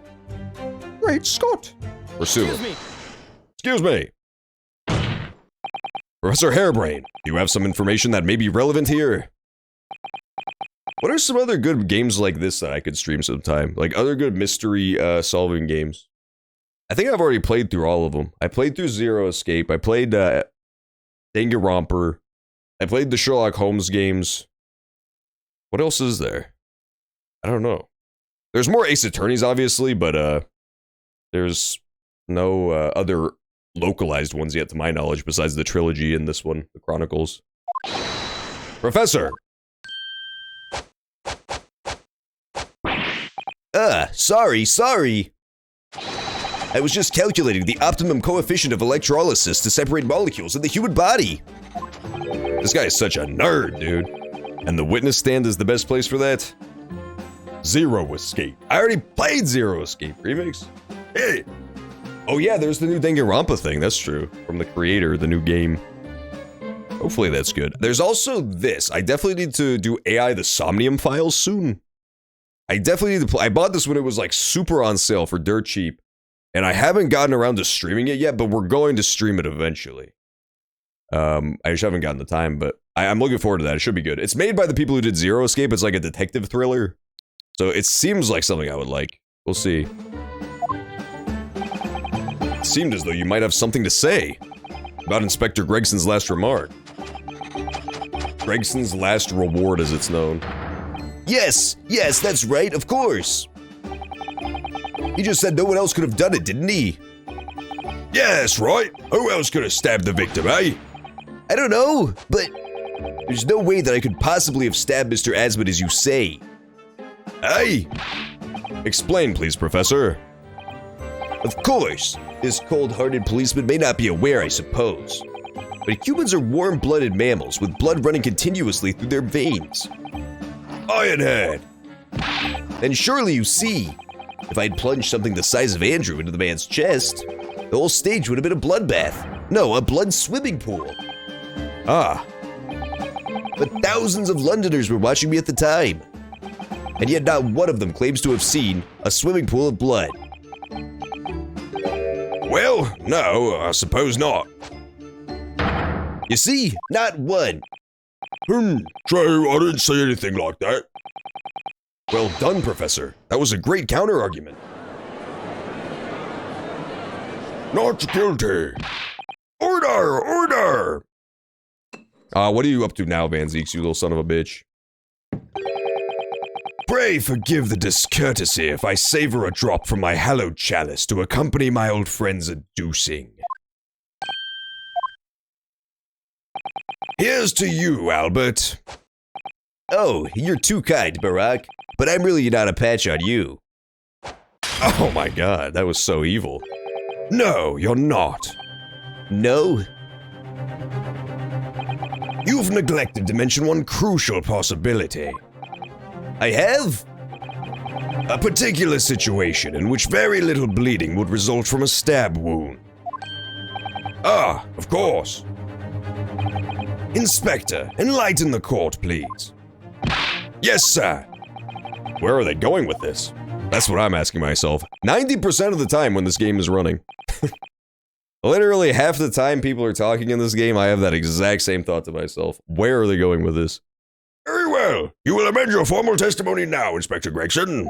Great Scott. Pursue. Excuse me. Professor Hairbrain, do you have some information that may be relevant here? What are some other good games like this that I could stream sometime? Like other good mystery solving games? I think I've already played through all of them. I played through Zero Escape. I played Danganronpa. I played the Sherlock Holmes games. What else is there? I don't know. There's more Ace Attorneys, obviously, but there's no other localized ones yet to my knowledge besides the trilogy and this one, the Chronicles. Professor! Sorry. I was just calculating the optimum coefficient of electrolysis to separate molecules in the human body. This guy is such a nerd, dude. And the witness stand is the best place for that? Zero Escape. I already played Zero Escape remix. Hey. Oh yeah, there's the new Danganronpa thing, that's true. From the creator, the new game. Hopefully that's good. There's also this. I definitely need to do AI the Somnium Files soon. I definitely need to play. I bought this when it was like super on sale for dirt cheap. And I haven't gotten around to streaming it yet, but we're going to stream it eventually. I just haven't gotten the time, but I'm looking forward to that. It should be good. It's made by the people who did Zero Escape. It's like a detective thriller. So it seems like something I would like. We'll see. It seemed as though you might have something to say about Inspector Gregson's last remark. Gregson's last reward, as it's known. Yes, that's right, of course. He just said no one else could have done it, didn't he? Yeah, that's right. Who else could have stabbed the victim, eh? I don't know, but there's no way that I could possibly have stabbed Mr. Asmund as you say. Hey! Explain, please, Professor. Of course, this cold-hearted policeman may not be aware, I suppose. But humans are warm-blooded mammals with blood running continuously through their veins. Ironhead! And surely you see, if I'd plunged something the size of Andrew into the man's chest, the whole stage would have been a bloodbath. No, a blood swimming pool. Ah. But thousands of Londoners were watching me at the time. And yet not one of them claims to have seen a swimming pool of blood. Well, no, I suppose not. You see, not one. So I didn't say anything like that. Well done, Professor. That was a great counter-argument. Not guilty. Order! Order! What are you up to now, Van Zeeks, you little son of a bitch? Pray forgive the discourtesy if I savor a drop from my hallowed chalice to accompany my old friend's adducing. Here's to you, Albert. Oh, you're too kind, Barack. But I'm really not a patch on you. Oh my god, that was so evil. No, you're not. No? You've neglected to mention one crucial possibility. I have? A particular situation in which very little bleeding would result from a stab wound. Ah, of course. Inspector, enlighten the court, please. Yes, sir. Where are they going with this? That's what I'm asking myself. 90% of the time when this game is running. Literally half the time people are talking in this game, I have that exact same thought to myself. Where are they going with this? Very well. You will amend your formal testimony now, Inspector Gregson.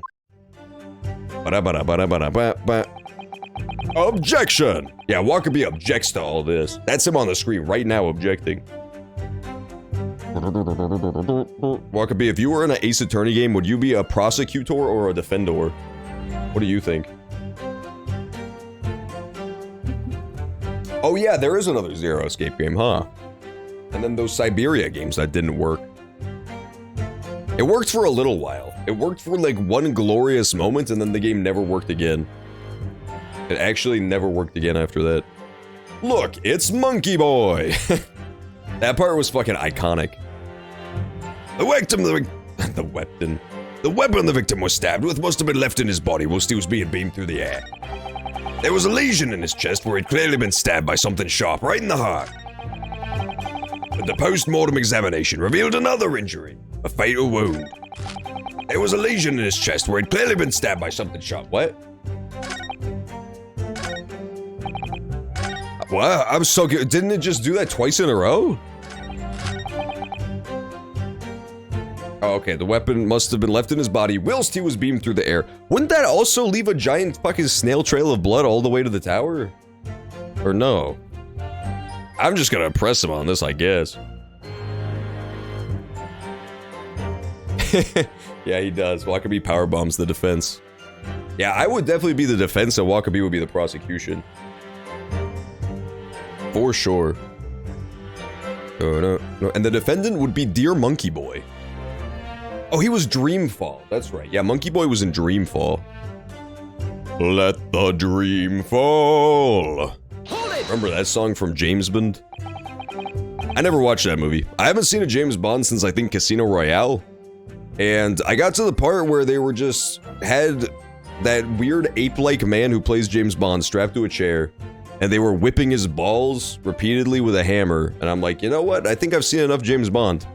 Objection! Yeah, Walkerby objects to all this. That's him on the screen right now objecting. Walkerby, if you were in an Ace Attorney game, would you be a prosecutor or a defendor? What do you think? Oh yeah, there is another Zero Escape game, huh? And then those Siberia games that didn't work. It worked for a little while. It worked for like one glorious moment and then the game never worked again. It actually never worked again after that. Look, it's Monkey Boy! That part was fucking iconic. The weapon the victim was stabbed with must have been left in his body whilst he was being beamed through the air. There was a lesion in his chest where he'd clearly been stabbed by something sharp right in the heart. But the post-mortem examination revealed another injury, a fatal wound. There was a lesion in his chest where he'd clearly been stabbed by something sharp. What? What? I'm so good. Didn't it just do that twice in a row? Oh, okay, the weapon must have been left in his body whilst he was beamed through the air. Wouldn't that also leave a giant fucking snail trail of blood all the way to the tower? Or no? I'm just gonna press him on this, I guess. Yeah, he does. Walkerby powerbombs the defense. Yeah, I would definitely be the defense and Walkerby would be the prosecution. For sure. No. And the defendant would be Dear Monkey Boy. Oh, he was Dreamfall. That's right. Yeah, Monkey Boy was in Dreamfall. Let the dream fall. Remember that song from James Bond? I never watched that movie. I haven't seen a James Bond since I think Casino Royale. And I got to the part where they were just had that weird ape-like man who plays James Bond strapped to a chair. And they were whipping his balls repeatedly with a hammer. And I'm like, you know what? I think I've seen enough James Bond.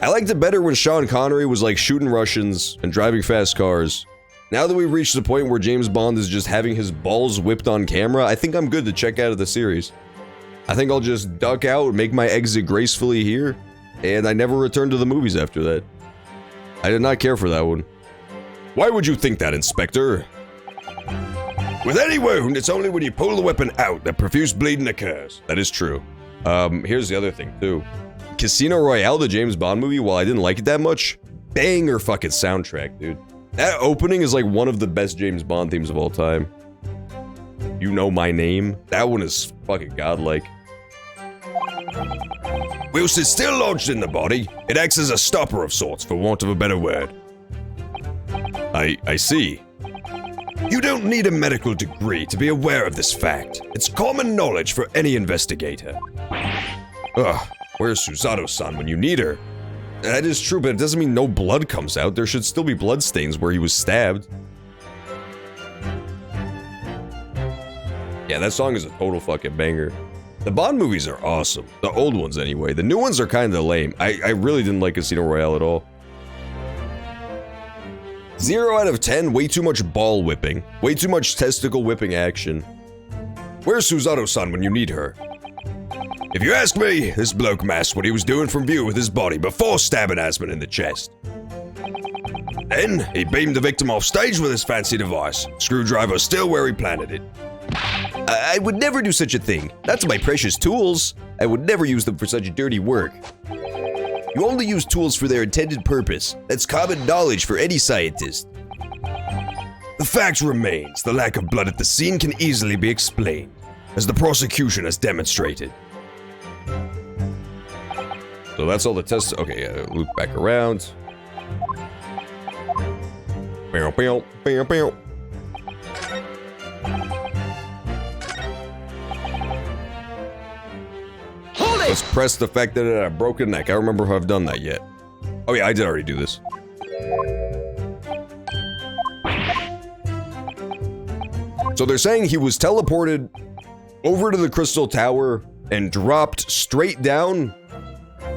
I liked it better when Sean Connery was like shooting Russians and driving fast cars. Now that we've reached the point where James Bond is just having his balls whipped on camera, I think I'm good to check out of the series. I think I'll just duck out, make my exit gracefully here, and I never return to the movies after that. I did not care for that one. Why would you think that, Inspector? With any wound, it's only when you pull the weapon out that profuse bleeding occurs. That is true. Here's the other thing, too. Casino Royale, the James Bond movie, while I didn't like it that much, banger fucking soundtrack, dude. That opening is like one of the best James Bond themes of all time. You Know My Name? That one is fucking godlike. Whilst it's still lodged in the body, it acts as a stopper of sorts, for want of a better word. I see. You don't need a medical degree to be aware of this fact. It's common knowledge for any investigator. Ugh, where's Susato-san when you need her? That is true, but it doesn't mean no blood comes out. There should still be bloodstains where he was stabbed. Yeah, that song is a total fucking banger. The Bond movies are awesome. The old ones, anyway. The new ones are kinda lame. I really didn't like Casino Royale at all. 0 out of 10, way too much ball whipping. Way too much testicle whipping action. Where's Susato-san when you need her? If you ask me, this bloke masked what he was doing from view with his body before stabbing Asman in the chest. Then, he beamed the victim off stage with his fancy device. Screwdriver still where he planted it. I would never do such a thing. That's my precious tools. I would never use them for such dirty work. You only use tools for their intended purpose. That's common knowledge for any scientist. The fact remains, the lack of blood at the scene can easily be explained, as the prosecution has demonstrated. So that's all the tests. Okay, loop back around. Bow, bow, bow, bow. Let's press the fact that it had a broken neck. I remember if I've done that yet. Oh yeah, I did already do this. So they're saying he was teleported over to the Crystal Tower and dropped straight down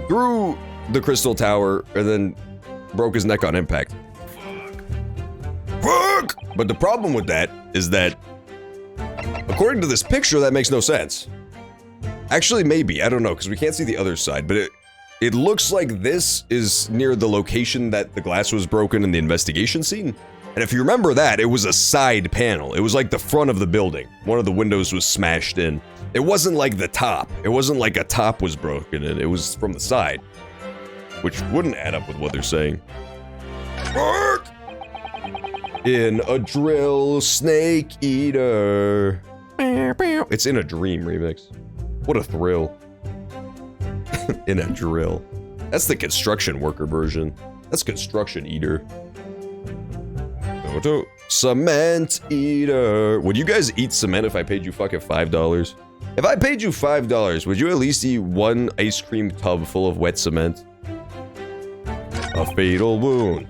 through the Crystal Tower and then broke his neck on impact. Fuck! But the problem with that is that, according to this picture, that makes no sense. Actually, maybe. I don't know, because we can't see the other side, but it looks like this is near the location that the glass was broken in the investigation scene. And if you remember that, it was a side panel. It was like the front of the building. One of the windows was smashed in. It wasn't like the top. It wasn't like a top was broken in. It was from the side. Which wouldn't add up with what they're saying. Fuck! In a drill, snake eater. It's in a dream remix. What a thrill. In a drill. That's the construction worker version. That's construction eater. Cement eater. Would you guys eat cement if I paid you fucking $5? If I paid you $5, would you at least eat one ice cream tub full of wet cement? A fatal wound.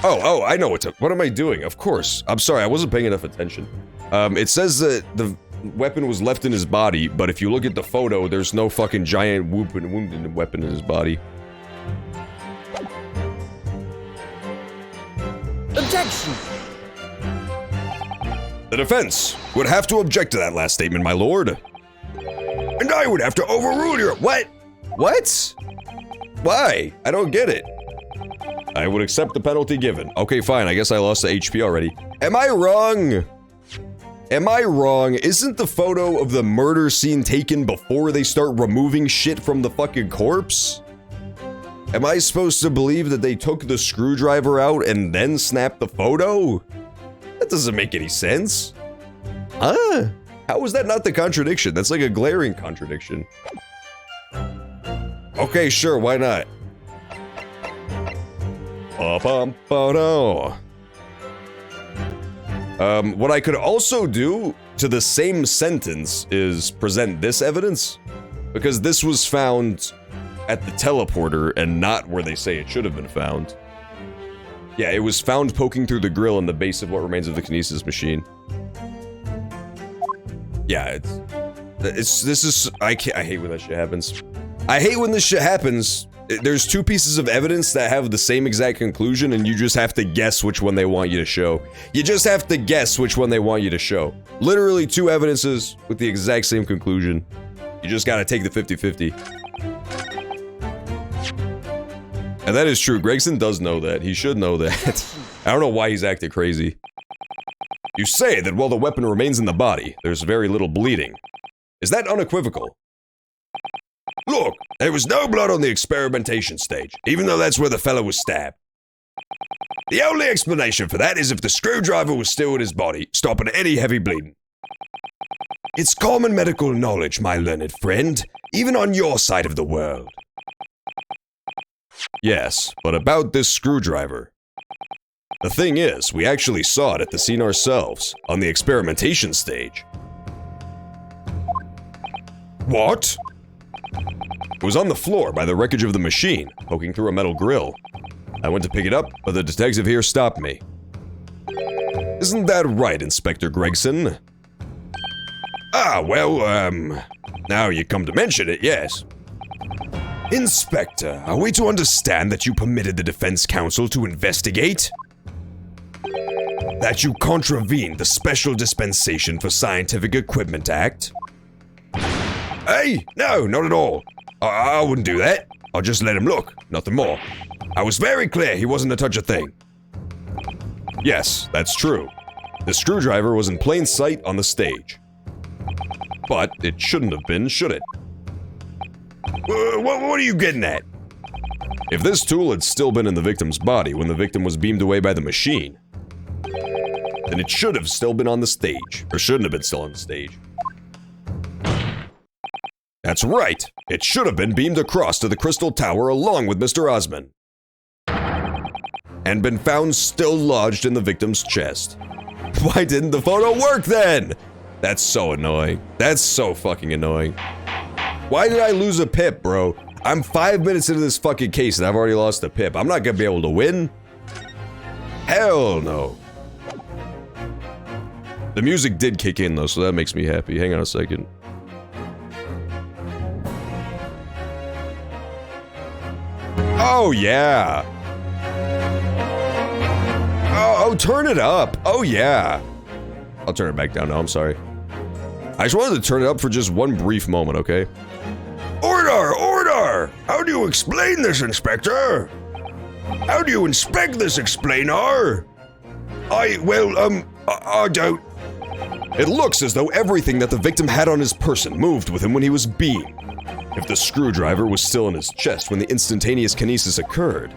Oh, I know what am I doing? Of course. I'm sorry, I wasn't paying enough attention. It says that the weapon was left in his body, but if you look at the photo, there's no fucking giant wounded weapon in his body. Objection! The defense would have to object to that last statement, my lord. And I would have to overrule your— What? What? Why? I don't get it. I would accept the penalty given. Okay, fine, I guess I lost the HP already. Am I wrong? Am I wrong? Isn't the photo of the murder scene taken before they start removing shit from the fucking corpse? Am I supposed to believe that they took the screwdriver out and then snapped the photo? That doesn't make any sense. Huh? How is that not the contradiction? That's like a glaring contradiction. Okay, sure, why not? What I could also do to the same sentence is present this evidence, because this was found at the teleporter and not where they say it should have been found. Yeah, it was found poking through the grill in the base of what remains of the kinesis machine. Yeah, I hate when that shit happens. I hate when this shit happens. There's two pieces of evidence that have the same exact conclusion, and you just have to guess which one they want you to show. You just have to guess which one they want you to show. Literally two evidences with the exact same conclusion. You just gotta take the 50-50. And that is true. Gregson does know that. He should know that. I don't know why he's acting crazy. You say that while the weapon remains in the body, there's very little bleeding. Is that unequivocal? Look, there was no blood on the experimentation stage, even though that's where the fella was stabbed. The only explanation for that is if the screwdriver was still in his body, stopping any heavy bleeding. It's common medical knowledge, my learned friend, even on your side of the world. Yes, but about this screwdriver. The thing is, we actually saw it at the scene ourselves, on the experimentation stage. What? It was on the floor by the wreckage of the machine, poking through a metal grill. I went to pick it up, but the detective here stopped me. Isn't that right, Inspector Gregson? Ah, well, now you come to mention it, yes. Inspector, are we to understand that you permitted the defense counsel to investigate? That you contravened the Special Dispensation for Scientific Equipment Act? Hey, no, not at all. I wouldn't do that. I'll just let him look, nothing more. I was very clear he wasn't to touch a thing. Yes, that's true. The screwdriver was in plain sight on the stage. But it shouldn't have been, should it? What are you getting at? If this tool had still been in the victim's body when the victim was beamed away by the machine, then it should have still been on the stage, or shouldn't have been still on the stage. That's right, it should have been beamed across to the Crystal Tower along with Mr. Osmond, and been found still lodged in the victim's chest. Why didn't the photo work then? That's so annoying. That's so fucking annoying. Why did I lose a pip, bro? I'm 5 minutes into this fucking case and I've already lost a pip. I'm not gonna be able to win. Hell no. The music did kick in though, so that makes me happy. Hang on a second. Oh yeah. Oh, turn it up. Oh yeah. I'll turn it back down now, I'm sorry. I just wanted to turn it up for just one brief moment, okay? Order! Order! How do you explain this, Inspector? How do you inspect this, explainer? I don't... It looks as though everything that the victim had on his person moved with him when he was beamed. If the screwdriver was still in his chest when the instantaneous kinesis occurred,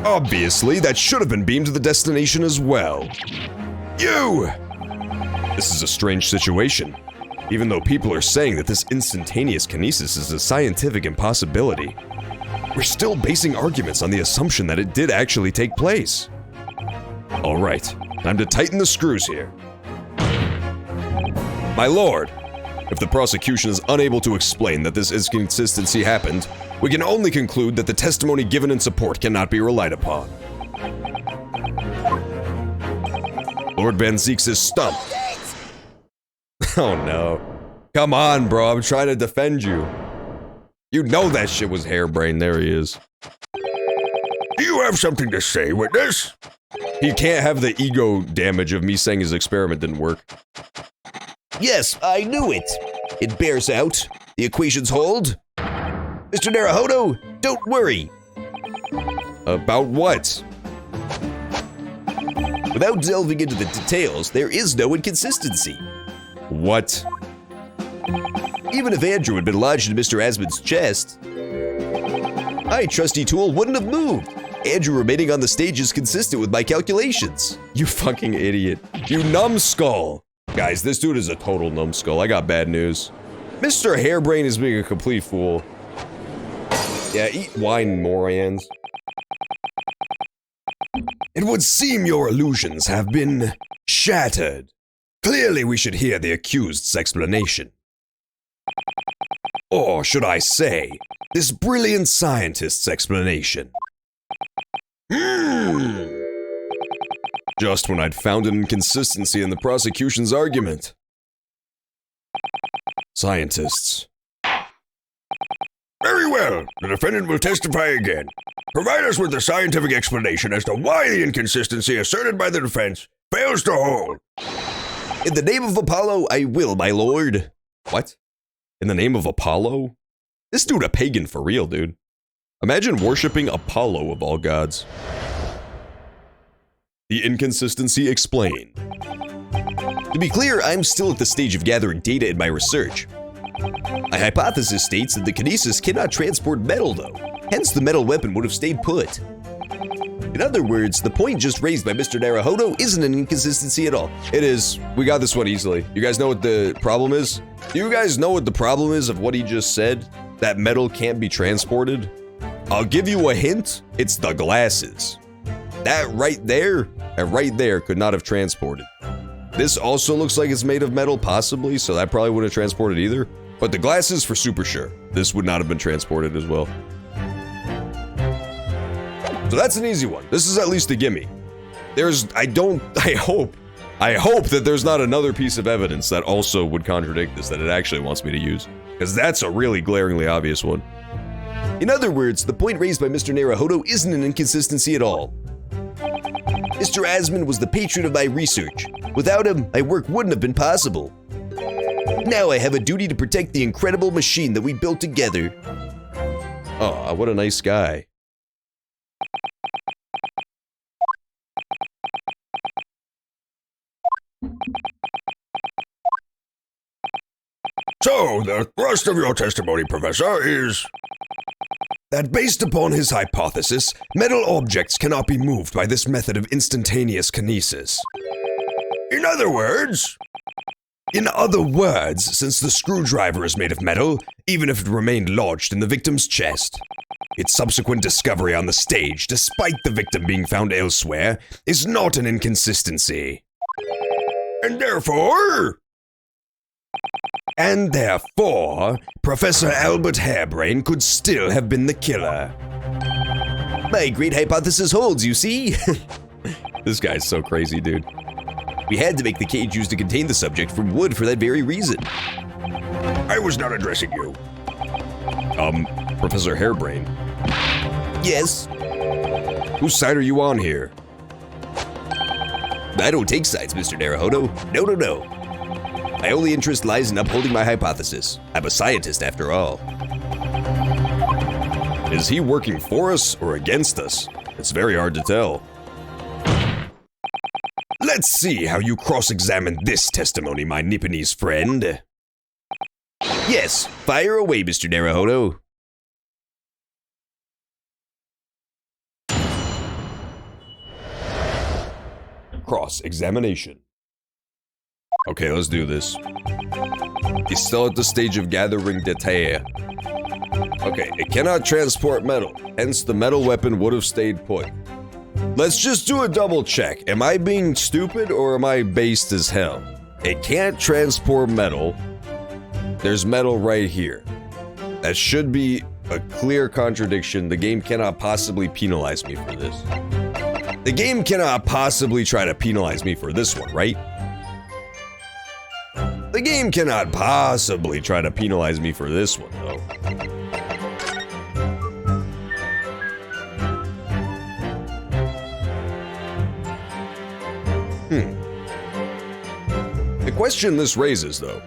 obviously that should have been beamed to the destination as well. You! This is a strange situation. Even though people are saying that this instantaneous kinesis is a scientific impossibility, we're still basing arguments on the assumption that it did actually take place. Alright, time to tighten the screws here. My lord, if the prosecution is unable to explain that this inconsistency happened, we can only conclude that the testimony given in support cannot be relied upon. Lord Van Zeeks is stumped. Oh no. Come on, bro, I'm trying to defend you. You know that shit was harebrained, there he is. Do you have something to say, witness? He can't have the ego damage of me saying his experiment didn't work. Yes, I knew it. It bears out. The equations hold. Mr. Naruhodo, don't worry. About what? Without delving into the details, there is no inconsistency. What? Even if Andrew had been lodged in Mr. Asmund's chest, my trusty tool wouldn't have moved. Andrew remaining on the stage is consistent with my calculations. You fucking idiot. You numbskull. Guys, this dude is a total numbskull. I got bad news. Mr. Hairbrain is being a complete fool. Yeah, eat wine, morons. It would seem your illusions have been shattered. Clearly, we should hear the accused's explanation. Or should I say, this brilliant scientist's explanation. Just when I'd found an inconsistency in the prosecution's argument. Scientists. Very well. The defendant will testify again. Provide us with the scientific explanation as to why the inconsistency asserted by the defense fails to hold. In the name of Apollo, I will, my lord. What? In the name of Apollo? This dude a pagan for real, dude. Imagine worshipping Apollo of all gods. The inconsistency explained. To be clear, I'm still at the stage of gathering data in my research. My hypothesis states that the kinesis cannot transport metal, though. Hence, the metal weapon would have stayed put. In other words, the point just raised by Mr. Naruhodo isn't an inconsistency at all. It is. We got this one easily. You guys know what the problem is? Do you guys know what the problem is of what he just said? That metal can't be transported? I'll give you a hint. It's the glasses. That right there could not have transported. This also looks like it's made of metal, possibly, so that probably wouldn't have transported either. But the glasses, for super sure. This would not have been transported as well. So that's an easy one. This is at least a gimme. I hope that there's not another piece of evidence that also would contradict this, that it actually wants me to use. Because that's a really glaringly obvious one. In other words, the point raised by Mr. Naruhodo isn't an inconsistency at all. Mr. Asmund was the patron of my research. Without him, my work wouldn't have been possible. Now I have a duty to protect the incredible machine that we built together. Aw, what a nice guy. So, the thrust of your testimony, Professor, is That based upon his hypothesis, metal objects cannot be moved by this method of instantaneous kinesis. in other words, In other words, since the screwdriver is made of metal, even if it remained lodged in the victim's chest, its subsequent discovery on the stage, despite the victim being found elsewhere, is not an inconsistency. and therefore, And therefore, Professor Albert Harebrain could still have been the killer. My great hypothesis holds, you see? This guy's so crazy, dude. We had to make the cage used to contain the subject from wood for that very reason. I was not addressing you. Professor Harebrain. Yes, Whose side are you on here? I don't take sides, Mr. Naruhodo. No. My only interest lies in upholding my hypothesis. I'm a scientist after all. Is he working for us or against us? It's very hard to tell. Let's see how you cross-examine this testimony, my Nipponese friend. Yes, fire away, Mr. Naruhodo. Cross-examination. Okay, let's do this. He's still at the stage of gathering data. Okay, it cannot transport metal, hence the metal weapon would have stayed put. Let's just do a double check. Am I being stupid or am I based as hell? It can't transport metal. There's metal right here. That should be a clear contradiction. The game cannot possibly penalize me for this. The game cannot possibly try to penalize me for this one, right? The game cannot possibly try to penalize me for this one, though. The question this raises, though,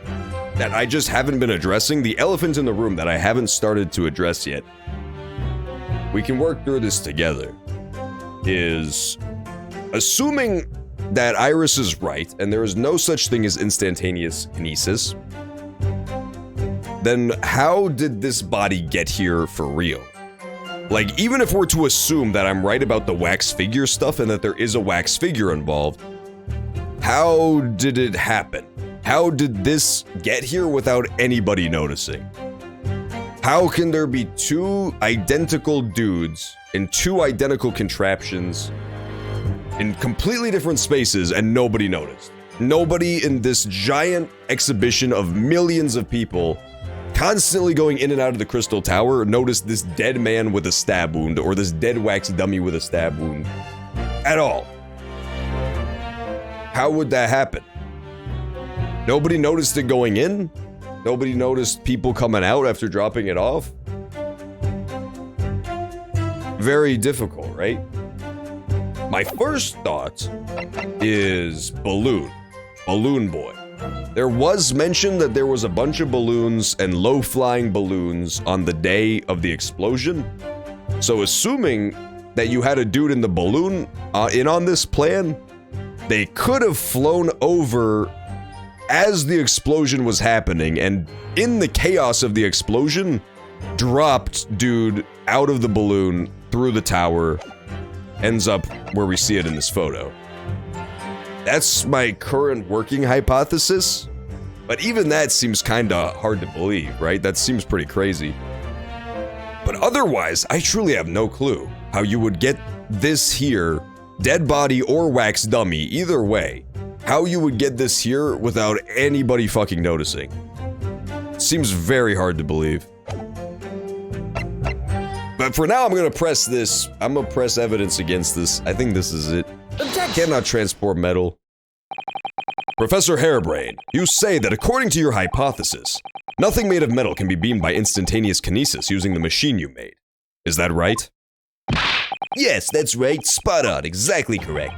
that I just haven't been addressing, the elephant in the room that I haven't started to address yet, we can work through this together, is assuming that Iris is right and there is no such thing as instantaneous kinesis, then how did this body get here for real? Like, even if we're to assume that I'm right about the wax figure stuff and that there is a wax figure involved, how did it happen? How did this get here without anybody noticing? How can there be two identical dudes in two identical contraptions in completely different spaces and nobody noticed? Nobody in this giant exhibition of millions of people constantly going in and out of the Crystal Tower noticed this dead man with a stab wound or this dead wax dummy with a stab wound at all. How would that happen? Nobody noticed it going in? Nobody noticed people coming out after dropping it off? Very difficult, right? My first thought is Balloon Boy. There was mention that there was a bunch of balloons and low-flying balloons on the day of the explosion. So assuming that you had a dude in the balloon in on this plan, they could have flown over as the explosion was happening and in the chaos of the explosion, dropped dude out of the balloon through the tower, ends up where we see it in this photo. That's my current working hypothesis, but even that seems kinda hard to believe, right? That seems pretty crazy. But otherwise, I truly have no clue how you would get this here, dead body or wax dummy, either way, how you would get this here without anybody fucking noticing. Seems very hard to believe. But for now, I'm gonna press this. I'm gonna press evidence against this. I think this is it. Cannot transport metal. Professor Harebrain, you say that according to your hypothesis, nothing made of metal can be beamed by instantaneous kinesis using the machine you made. Is that right? Yes, that's right. Spot on. Exactly correct.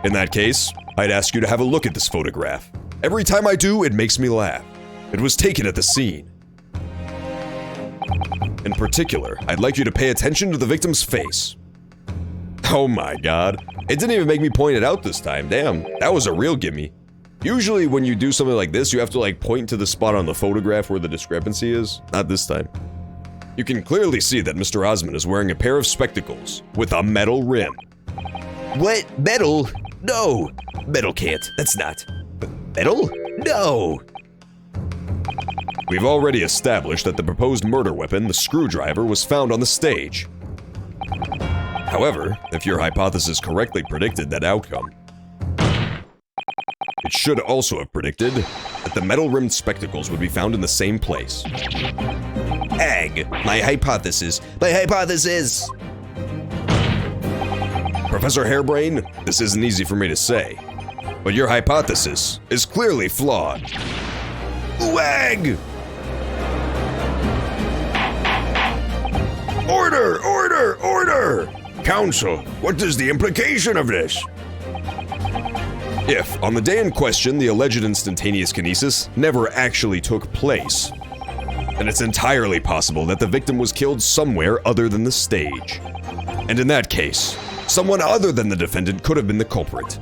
In that case, I'd ask you to have a look at this photograph. Every time I do, it makes me laugh. It was taken at the scene. In particular, I'd like you to pay attention to the victim's face. Oh my god. It didn't even make me point it out this time. Damn, that was a real gimme. Usually when you do something like this, you have to like point to the spot on the photograph where the discrepancy is. Not this time. You can clearly see that Mr. Osmond is wearing a pair of spectacles with a metal rim. What? Metal? No. Metal can't. That's not. Metal? No. We've already established that the proposed murder weapon, the screwdriver, was found on the stage. However, if your hypothesis correctly predicted that outcome, it should also have predicted that the metal-rimmed spectacles would be found in the same place. Ag. My hypothesis. My hypothesis. Professor Harebrain, this isn't easy for me to say, but your hypothesis is clearly flawed. Wag! Order! Order! Order! Counsel, what is the implication of this? If, on the day in question, the alleged instantaneous kinesis never actually took place, then it's entirely possible that the victim was killed somewhere other than the stage. And in that case, someone other than the defendant could have been the culprit.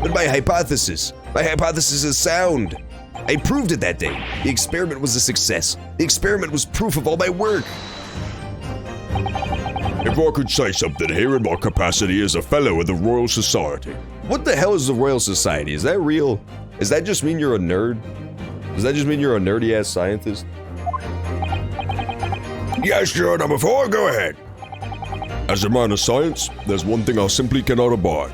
But my hypothesis is sound. I proved it that day. The experiment was a success. The experiment was proof of all my work. If I could say something here in my capacity as a fellow of the Royal Society. What the hell is the Royal Society? Is that real? Does that just mean you're a nerd? Does that just mean you're a nerdy-ass scientist? Yes, Your Honor, before I go ahead. As a man of science, there's one thing I simply cannot abide.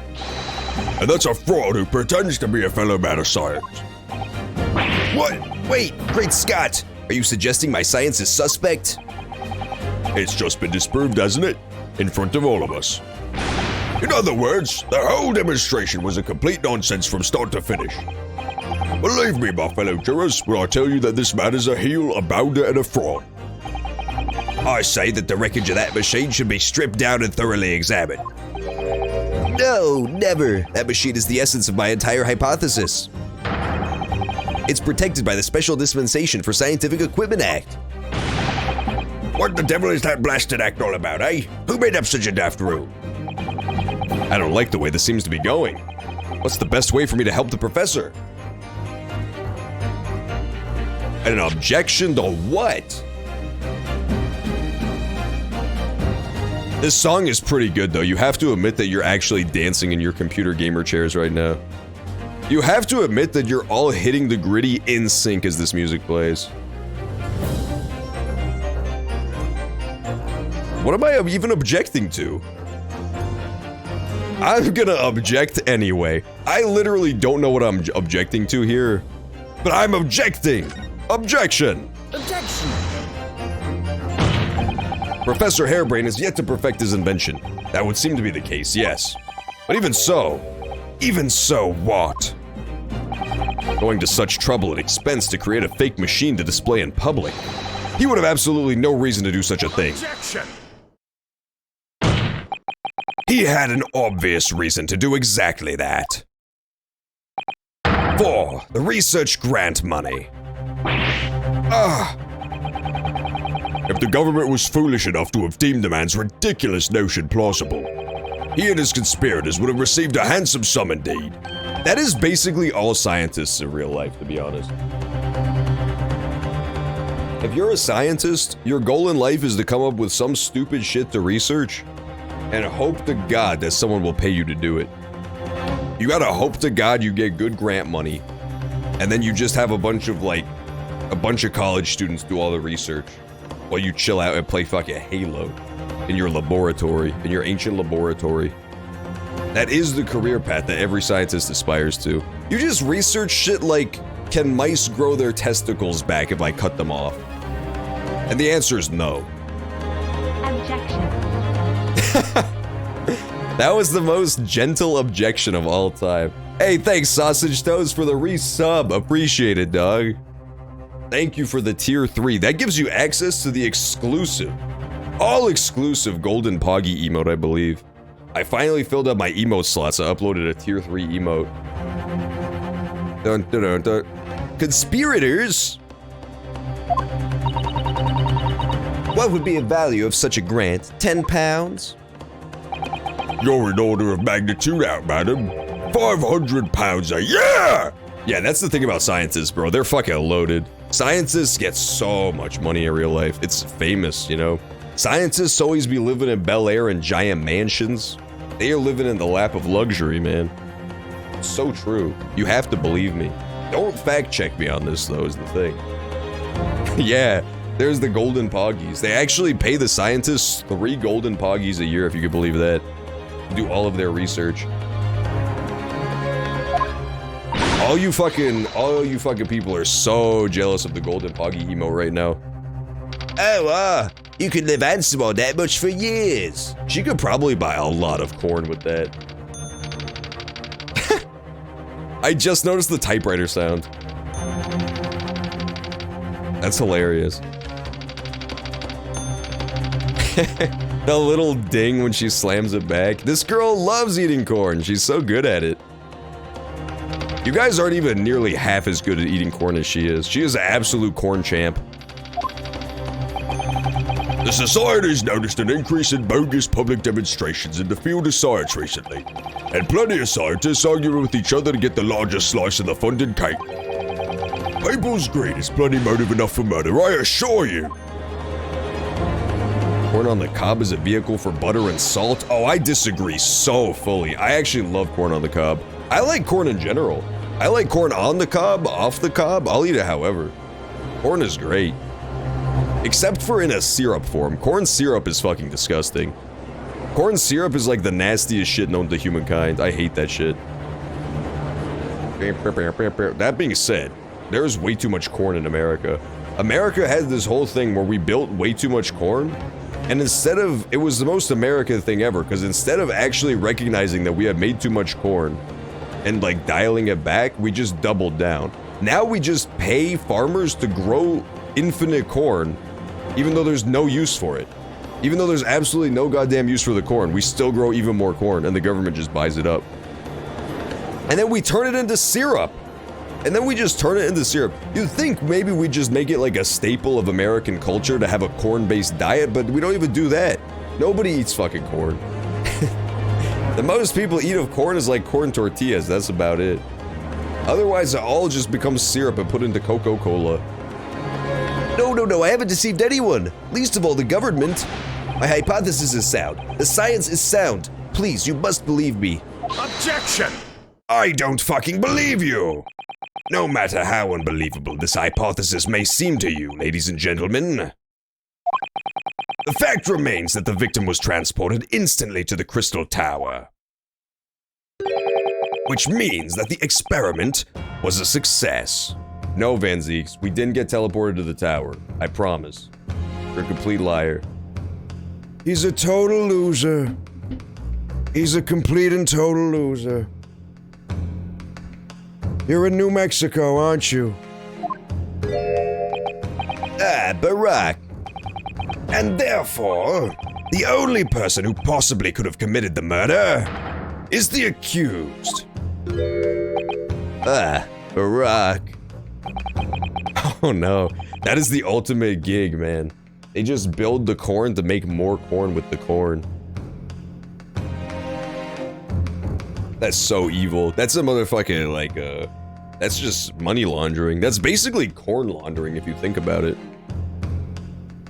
And that's a fraud who pretends to be a fellow man of science. What? Wait, great Scott! Are you suggesting my science is suspect? It's just been disproved, hasn't it? In front of all of us. In other words, the whole demonstration was a complete nonsense from start to finish. Believe me, my fellow jurors, when I tell you that this man is a heel, a bounder, and a fraud. I say that the wreckage of that machine should be stripped down and thoroughly examined. No, never. That machine is the essence of my entire hypothesis. It's protected by the Special Dispensation for Scientific Equipment Act. What the devil is that blasted act all about, eh? Who made up such a daft rule? I don't like the way this seems to be going. What's the best way for me to help the professor? An objection to what? This song is pretty good though. You have to admit that you're actually dancing in your computer gamer chairs right now. You have to admit that you're all hitting the gritty in sync as this music plays. What am I even objecting to? I'm gonna object anyway. I literally don't know what I'm objecting to here, but I'm objecting. Objection. Objection! Professor Harebrain has yet to perfect his invention. That would seem to be the case, yes. But even so what? Going to such trouble and expense to create a fake machine to display in public. He would have absolutely no reason to do such a thing. Objection! He had an obvious reason to do exactly that. For the research grant money. If the government was foolish enough to have deemed the man's ridiculous notion plausible, he and his conspirators would have received a handsome sum indeed. That is basically all scientists in real life, to be honest. If you're a scientist, your goal in life is to come up with some stupid shit to research and hope to God that someone will pay you to do it. You gotta hope to God you get good grant money, and then you just have a bunch of college students do all the research. while you chill out and play fucking Halo in your laboratory, in your ancient laboratory. That is the career path that every scientist aspires to. You just research shit like, can mice grow their testicles back if I cut them off? And the answer is no. Objection. That was the most gentle objection of all time. Hey, thanks Sausage Toast for the resub. Appreciate it, dog. Thank you for the tier 3. That gives you access to the exclusive, all exclusive Golden Poggy emote, I believe. I finally filled up my emote slots. I uploaded a tier 3 emote. Dun, dun, dun, dun. Conspirators? What would be a value of such a grant? 10 pounds? You're an order of magnitude out, madam. 500 pounds a year! Yeah, that's the thing about scientists, bro. They're fucking loaded. Scientists get so much money in real life. It's famous, you know? Scientists always be living in Bel Air and giant mansions. They are living in the lap of luxury, man. It's so true. You have to believe me. Don't fact check me on this, though, is the thing. Yeah, there's the Golden Poggies. They actually pay the scientists 3 Golden Poggies a year, if you could believe that. To do all of their research. All you fucking people are so jealous of the Golden Poggy emo right now. Oh, you could live handsome on that much for years. She could probably buy a lot of corn with that. I just noticed the typewriter sound. That's hilarious. The little ding when she slams it back. This girl loves eating corn. She's so good at it. You guys aren't even nearly half as good at eating corn as she is. She is an absolute corn champ. The Society's noticed an increase in bogus public demonstrations in the field of science recently, and plenty of scientists arguing with each other to get the largest slice of the funded cake. People's greed is plenty motive enough for murder, I assure you. Corn on the cob is a vehicle for butter and salt? Oh, I disagree so fully. I actually love corn on the cob. I like corn in general. I like corn on the cob, off the cob. I'll eat it however. Corn is great. Except for in a syrup form. Corn syrup is fucking disgusting. Corn syrup is like the nastiest shit known to humankind. I hate that shit. That being said, there's way too much corn in America. America had this whole thing where we built way too much corn. And it was the most American thing ever, because instead of actually recognizing that we had made too much corn and like dialing it back, we just doubled down. Now we just pay farmers to grow infinite corn, even though there's no use for it. Even though there's absolutely no goddamn use for the corn, we still grow even more corn, and the government just buys it up. And then we turn it into syrup. And then we just turn it into syrup. You'd think maybe we just make it like a staple of American culture to have a corn-based diet, but we don't even do that. Nobody eats fucking corn. The most people eat of corn is like corn tortillas, that's about it. Otherwise, it all just becomes syrup and put into Coca-Cola. No, I haven't deceived anyone. Least of all the government. My hypothesis is sound. The science is sound. Please, you must believe me. Objection! I don't fucking believe you! No matter how unbelievable this hypothesis may seem to you, ladies and gentlemen, the fact remains that the victim was transported instantly to the Crystal Tower. Which means that the experiment was a success. No, Van Zeeks, we didn't get teleported to the tower. I promise. You're a complete liar. He's a total loser. He's a complete and total loser. You're in New Mexico, aren't you? Ah, Barack. And therefore, the only person who possibly could have committed the murder is the accused. Ah, Barack. Oh no, that is the ultimate gig, man. They just build the corn to make more corn with the corn. That's so evil. That's a motherfucking, like, that's just money laundering. That's basically corn laundering if you think about it.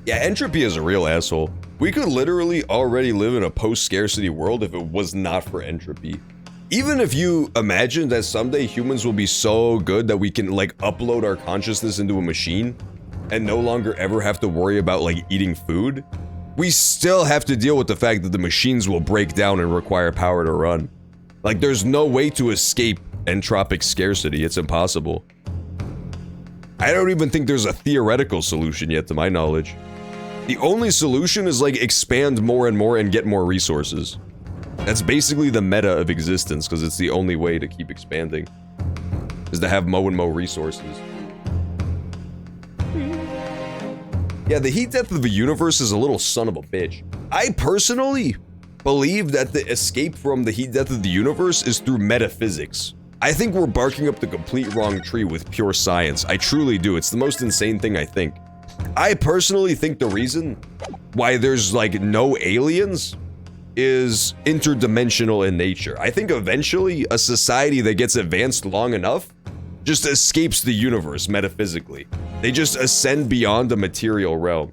Yeah, entropy is a real asshole. We could literally already live in a post-scarcity world if it was not for entropy. Even if you imagine that someday humans will be so good that we can, like, upload our consciousness into a machine, and no longer ever have to worry about like eating food, we still have to deal with the fact that the machines will break down and require power to run. Like, there's no way to escape entropic scarcity. It's impossible. I don't even think there's a theoretical solution yet, to my knowledge. The only solution is like expand more and more and get more resources. That's basically the meta of existence, because it's the only way to keep expanding, is to have mo and mo resources. Yeah, the heat death of the universe is a little son of a bitch. I personally believe that the escape from the heat death of the universe is through metaphysics. I think we're barking up the complete wrong tree with pure science. I truly do. It's the most insane thing I think. I personally think the reason why there's like no aliens is interdimensional in nature. I think eventually a society that gets advanced long enough just escapes the universe metaphysically. They just ascend beyond the material realm.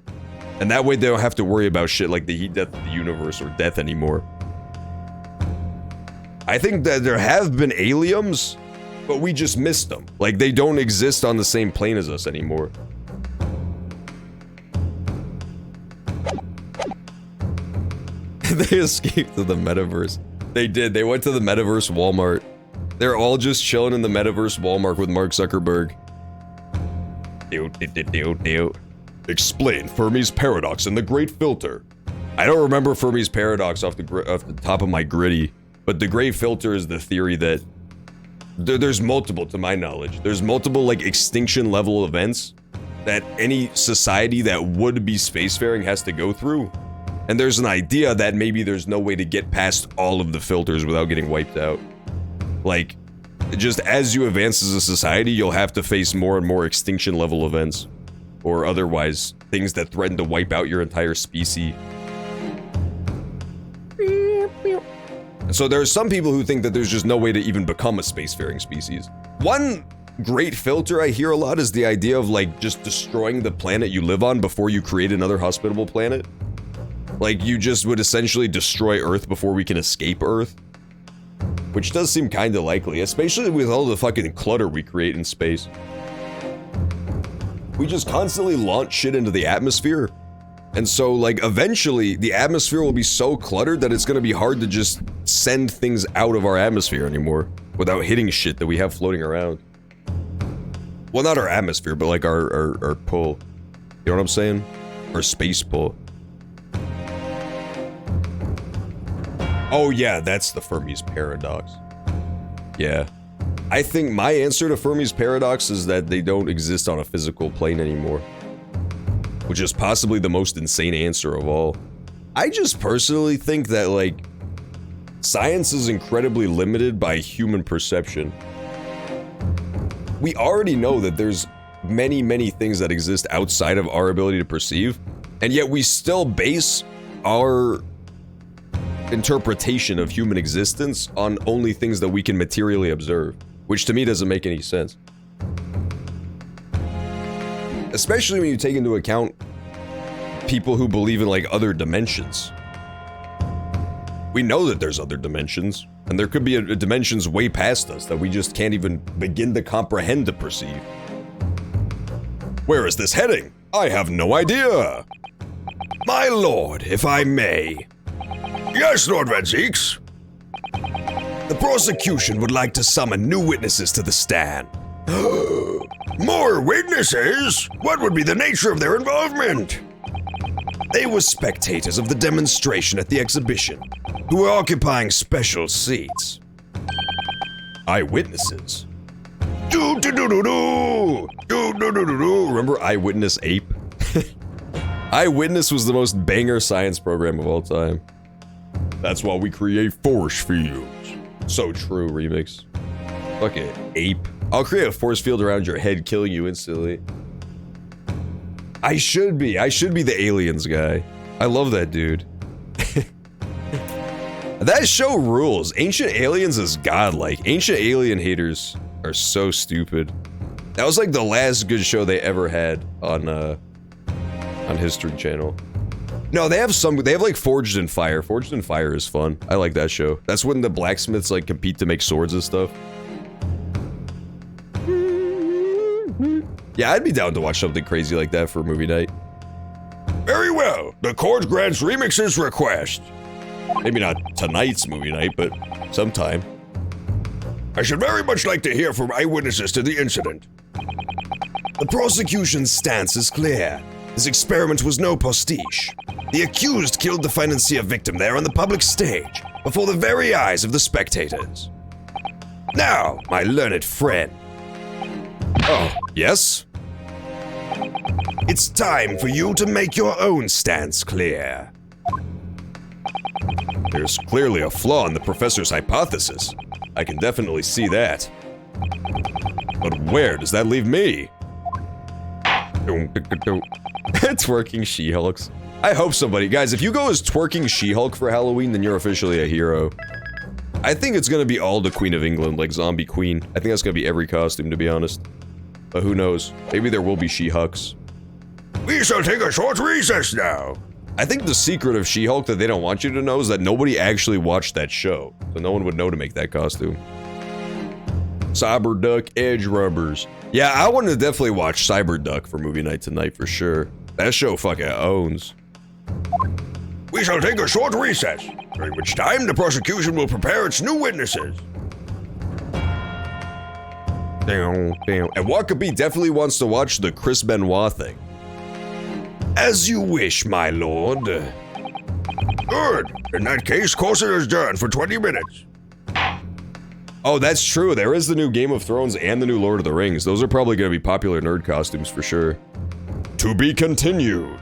And that way they don't have to worry about shit like the heat death of the universe or death anymore. I think that there have been aliens, but we just missed them. Like, they don't exist on the same plane as us anymore. They escaped to the metaverse. They did. They went to the metaverse Walmart. They're all just chilling in the metaverse Walmart with Mark Zuckerberg. Explain Fermi's paradox and the Great Filter. I don't remember Fermi's paradox off the top of my gritty, but the Great Filter is the theory that there's multiple, to my knowledge. There's multiple like extinction level events that any society that would be spacefaring has to go through. And there's an idea that maybe there's no way to get past all of the filters without getting wiped out. Like, just as you advance as a society, you'll have to face more and more extinction level events. Or otherwise, things that threaten to wipe out your entire species. And so there are some people who think that there's just no way to even become a spacefaring species. One great filter I hear a lot is the idea of like just destroying the planet you live on before you create another hospitable planet. Like, you just would essentially destroy Earth before we can escape Earth. Which does seem kinda likely, especially with all the fucking clutter we create in space. We just constantly launch shit into the atmosphere. And so, like, eventually, the atmosphere will be so cluttered that it's gonna be hard to just send things out of our atmosphere anymore without hitting shit that we have floating around. Well, not our atmosphere, but like our pull. You know what I'm saying? Our space pull. Oh yeah, that's the Fermi's paradox. Yeah. I think my answer to Fermi's paradox is that they don't exist on a physical plane anymore. Which is possibly the most insane answer of all. I just personally think that, like, science is incredibly limited by human perception. We already know that there's many, many things that exist outside of our ability to perceive, and yet we still base our interpretation of human existence on only things that we can materially observe, which to me doesn't make any sense. Especially when you take into account people who believe in like other dimensions. We know that there's other dimensions, and there could be dimensions way past us that we just can't even begin to comprehend to perceive. Where is this heading? I have no idea. My lord, if I may. Yes, Lord Van Zeeks. The prosecution would like to summon new witnesses to the stand. More witnesses? What would be the nature of their involvement? They were spectators of the demonstration at the exhibition, who were occupying special seats. Eyewitnesses. Remember Eyewitness Ape? Eyewitness was the most banger science program of all time. That's why we create force fields. So true, remix. Fuck it, Ape. I'll create a force field around your head, killing you instantly. I should be the aliens guy. I love that dude. That show rules. Ancient Aliens is godlike. Ancient Alien haters are so stupid. That was like the last good show they ever had on History Channel. No, they have like Forged in Fire. Forged in Fire is fun. I like that show. That's when the blacksmiths like compete to make swords and stuff. Yeah, I'd be down to watch something crazy like that for a movie night. Very well. The court grants Remix's request. Maybe not tonight's movie night, but sometime. I should very much like to hear from eyewitnesses to the incident. The prosecution's stance is clear. This experiment was no pastiche. The accused killed the financier victim there on the public stage, before the very eyes of the spectators. Now, my learned friend, Oh, yes? it's time for you to make your own stance clear. There's clearly a flaw in the professor's hypothesis. I can definitely see that. But where does that leave me? Twerking She-Hulks. I hope somebody, guys, if you go as twerking She-Hulk for Halloween, then you're officially a hero. I think it's gonna be all the Queen of England, like Zombie Queen. I think that's gonna be every costume, to be honest. But who knows? Maybe there will be She-Hulks. We shall take a short recess now. I think the secret of She-Hulk that they don't want you to know is that nobody actually watched that show. So no one would know to make that costume. Cyberduck Edge Rubbers. Yeah, I want to definitely watch Cyberduck for movie night tonight for sure. That show fucking owns. We shall take a short recess, during which time the prosecution will prepare its new witnesses. Damn. And Wakabi definitely wants to watch the Chris Benoit thing. As you wish, my lord. Good. In that case, course is adjourned for 20 minutes. Oh, that's true. There is the new Game of Thrones and the new Lord of the Rings. Those are probably going to be popular nerd costumes for sure. To be continued.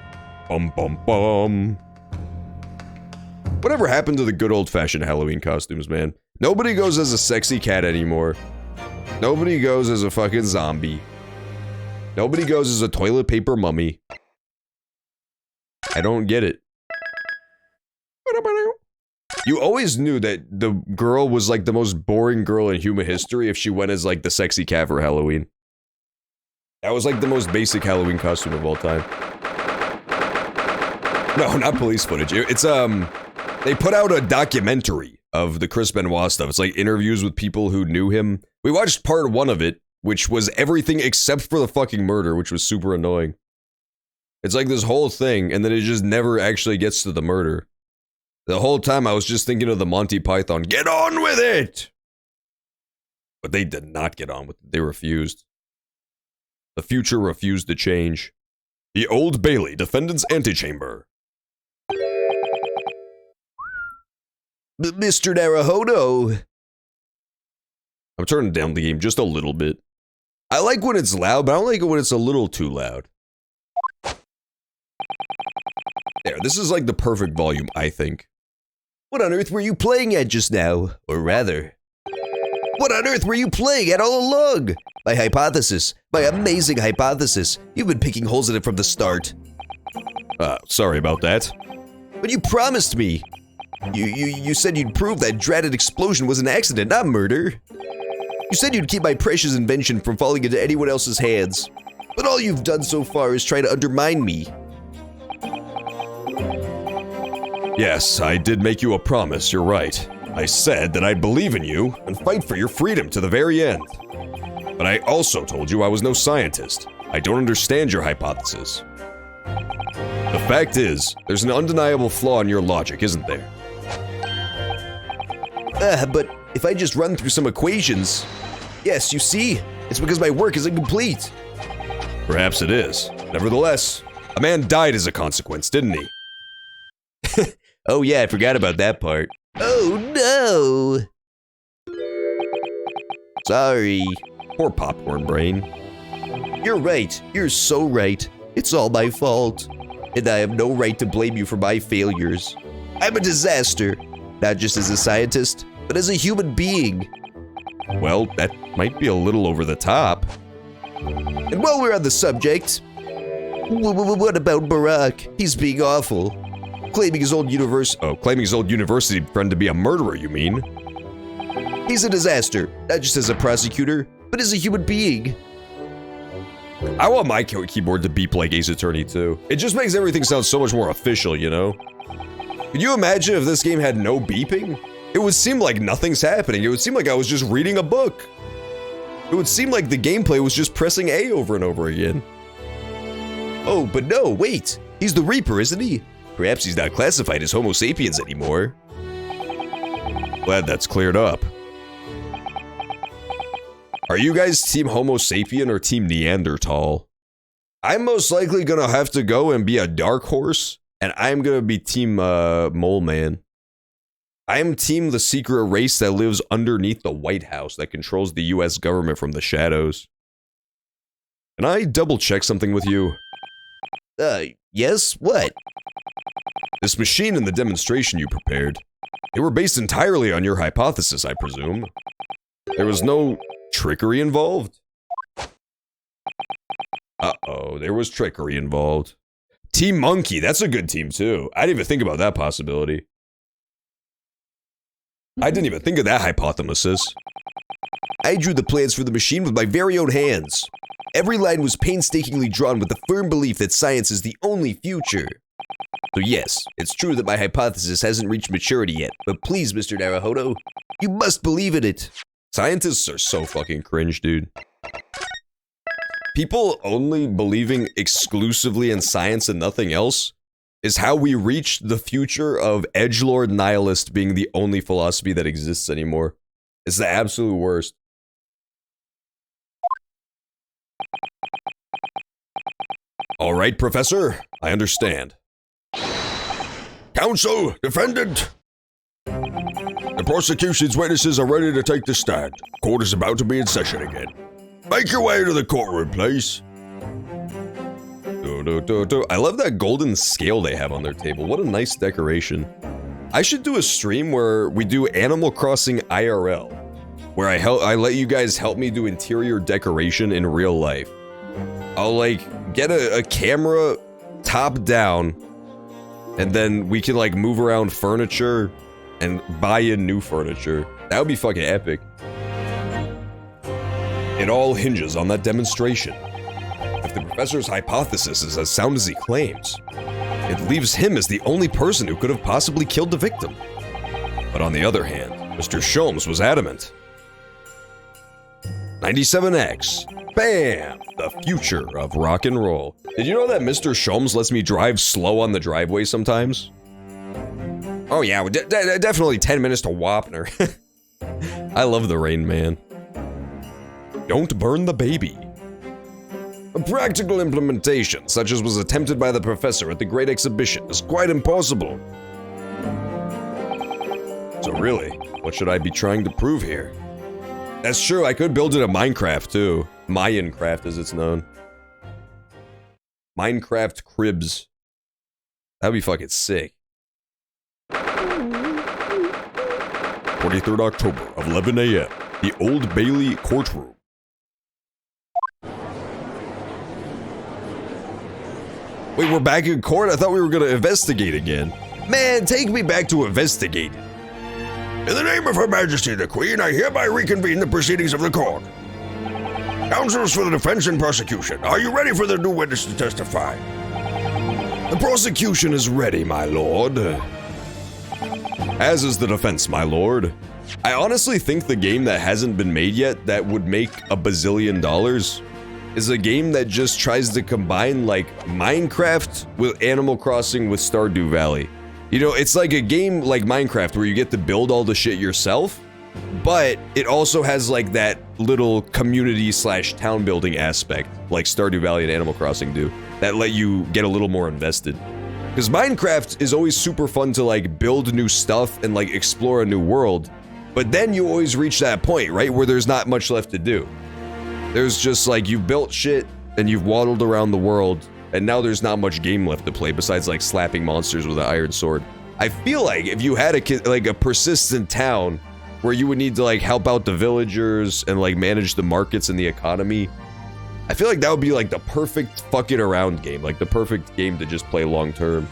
Bum bum bum. Whatever happened to the good old-fashioned Halloween costumes, man? Nobody goes as a sexy cat anymore. Nobody goes as a fucking zombie. Nobody goes as a toilet paper mummy. I don't get it. You always knew that the girl was like the most boring girl in human history if she went as like the sexy cat for Halloween. That was like the most basic Halloween costume of all time. No, not police footage. It's they put out a documentary of the Chris Benoit stuff. It's like interviews with people who knew him. We watched part 1 of it, which was everything except for the fucking murder, which was super annoying. It's like this whole thing, and then it just never actually gets to the murder. The whole time I was just thinking of the Monty Python, get on with it! But they did not get on with it. They refused. The future refused to change. The Old Bailey Defendant's Antechamber. Mr. Naruhodo. I'm turning down the game just a little bit. I like when it's loud, but I don't like it when it's a little too loud. There, this is like the perfect volume, I think. What on earth were you playing at just now? Or rather, what on earth were you playing at all along? My hypothesis. My amazing hypothesis. You've been picking holes in it from the start. Sorry about that. But you promised me. You said you'd prove that dreaded explosion was an accident, not murder. You said you'd keep my precious invention from falling into anyone else's hands. But all you've done so far is try to undermine me. Yes, I did make you a promise, you're right. I said that I'd believe in you and fight for your freedom to the very end. But I also told you I was no scientist. I don't understand your hypothesis. The fact is, there's an undeniable flaw in your logic, isn't there? But if I just run through some equations... Yes, you see, it's because my work is incomplete. Perhaps it is. Nevertheless, a man died as a consequence, didn't he? Oh yeah, I forgot about that part. Oh no! Sorry. Poor popcorn brain. You're right. You're so right. It's all my fault. And I have no right to blame you for my failures. I'm a disaster. Not just as a scientist, but as a human being. Well, that might be a little over the top. And while we're on the subject, what about Barack? He's being awful. Claiming his old university friend to be a murderer, you mean? He's a disaster, not just as a prosecutor, but as a human being. I want my keyboard to beep like Ace Attorney too. It just makes everything sound so much more official, you know? Could you imagine if this game had no beeping? It would seem like nothing's happening. It would seem like I was just reading a book. It would seem like the gameplay was just pressing A over and over again. Oh, but no, wait. He's the Reaper, isn't he? Perhaps he's not classified as Homo sapiens anymore. Glad that's cleared up. Are you guys team Homo sapien or team Neanderthal? I'm most likely gonna have to go and be a dark horse, and I'm gonna be team Mole Man. I am team the secret race that lives underneath the White House that controls the US government from the shadows. Can I double check something with you? Yes? What? This machine and the demonstration you prepared, they were based entirely on your hypothesis, I presume. There was no trickery involved? Uh-oh, there was trickery involved. Team Monkey, that's a good team too. I didn't even think about that possibility. I didn't even think of that hypothesis. I drew the plans for the machine with my very own hands. Every line was painstakingly drawn with the firm belief that science is the only future. So yes, it's true that my hypothesis hasn't reached maturity yet, but please, Mr. Naruhodo, you must believe in it. Scientists are so fucking cringe, dude. People only believing exclusively in science and nothing else is how we reached the future of edgelord nihilist being the only philosophy that exists anymore. It's the absolute worst. All right, Professor, I understand. Counsel, defendant. The prosecution's witnesses are ready to take the stand. Court is about to be in session again. Make your way to the courtroom, please. I love that golden scale they have on their table. What a nice decoration. I should do a stream where we do Animal Crossing IRL, where I let you guys help me do interior decoration in real life. I'll like get a camera top down, and then we can like move around furniture and buy in new furniture. That would be fucking epic. It all hinges on that demonstration. If the professor's hypothesis is as sound as he claims, it leaves him as the only person who could have possibly killed the victim. But on the other hand, Mr. Sholmes was adamant. 97X. Bam! The future of rock and roll. Did you know that Mr. Sholmes lets me drive slow on the driveway sometimes? Oh yeah, definitely 10 minutes to Wapner. I love the Rain Man. Don't burn the baby. A practical implementation, such as was attempted by the professor at the Great Exhibition, is quite impossible. So really, what should I be trying to prove here? That's true, I could build it in Minecraft too. Mayancraft as it's known. Minecraft cribs. That'd be fucking sick. 23rd October of 11 a.m. The Old Bailey courtroom. Wait, we're back in court? I thought we were gonna investigate again. Man, take me back to investigating. In the name of Her Majesty the Queen, I hereby reconvene the proceedings of the court. Counsels for the defense and prosecution, are you ready for the new witness to testify? The prosecution is ready, my lord. As is the defense, my lord. I honestly think the game that hasn't been made yet that would make $1 bazillion is a game that just tries to combine like Minecraft with Animal Crossing with Stardew Valley. You know, it's like a game like Minecraft where you get to build all the shit yourself, but it also has like that little community / town building aspect like Stardew Valley and Animal Crossing do that let you get a little more invested. Because Minecraft is always super fun to like build new stuff and like explore a new world, but then you always reach that point, right, where there's not much left to do. There's just like, you've built shit and you've waddled around the world, and now there's not much game left to play besides like slapping monsters with an iron sword. I feel like if you had a persistent town where you would need to like help out the villagers and like manage the markets and the economy, I feel like that would be like the perfect fucking around game, like the perfect game to just play long term.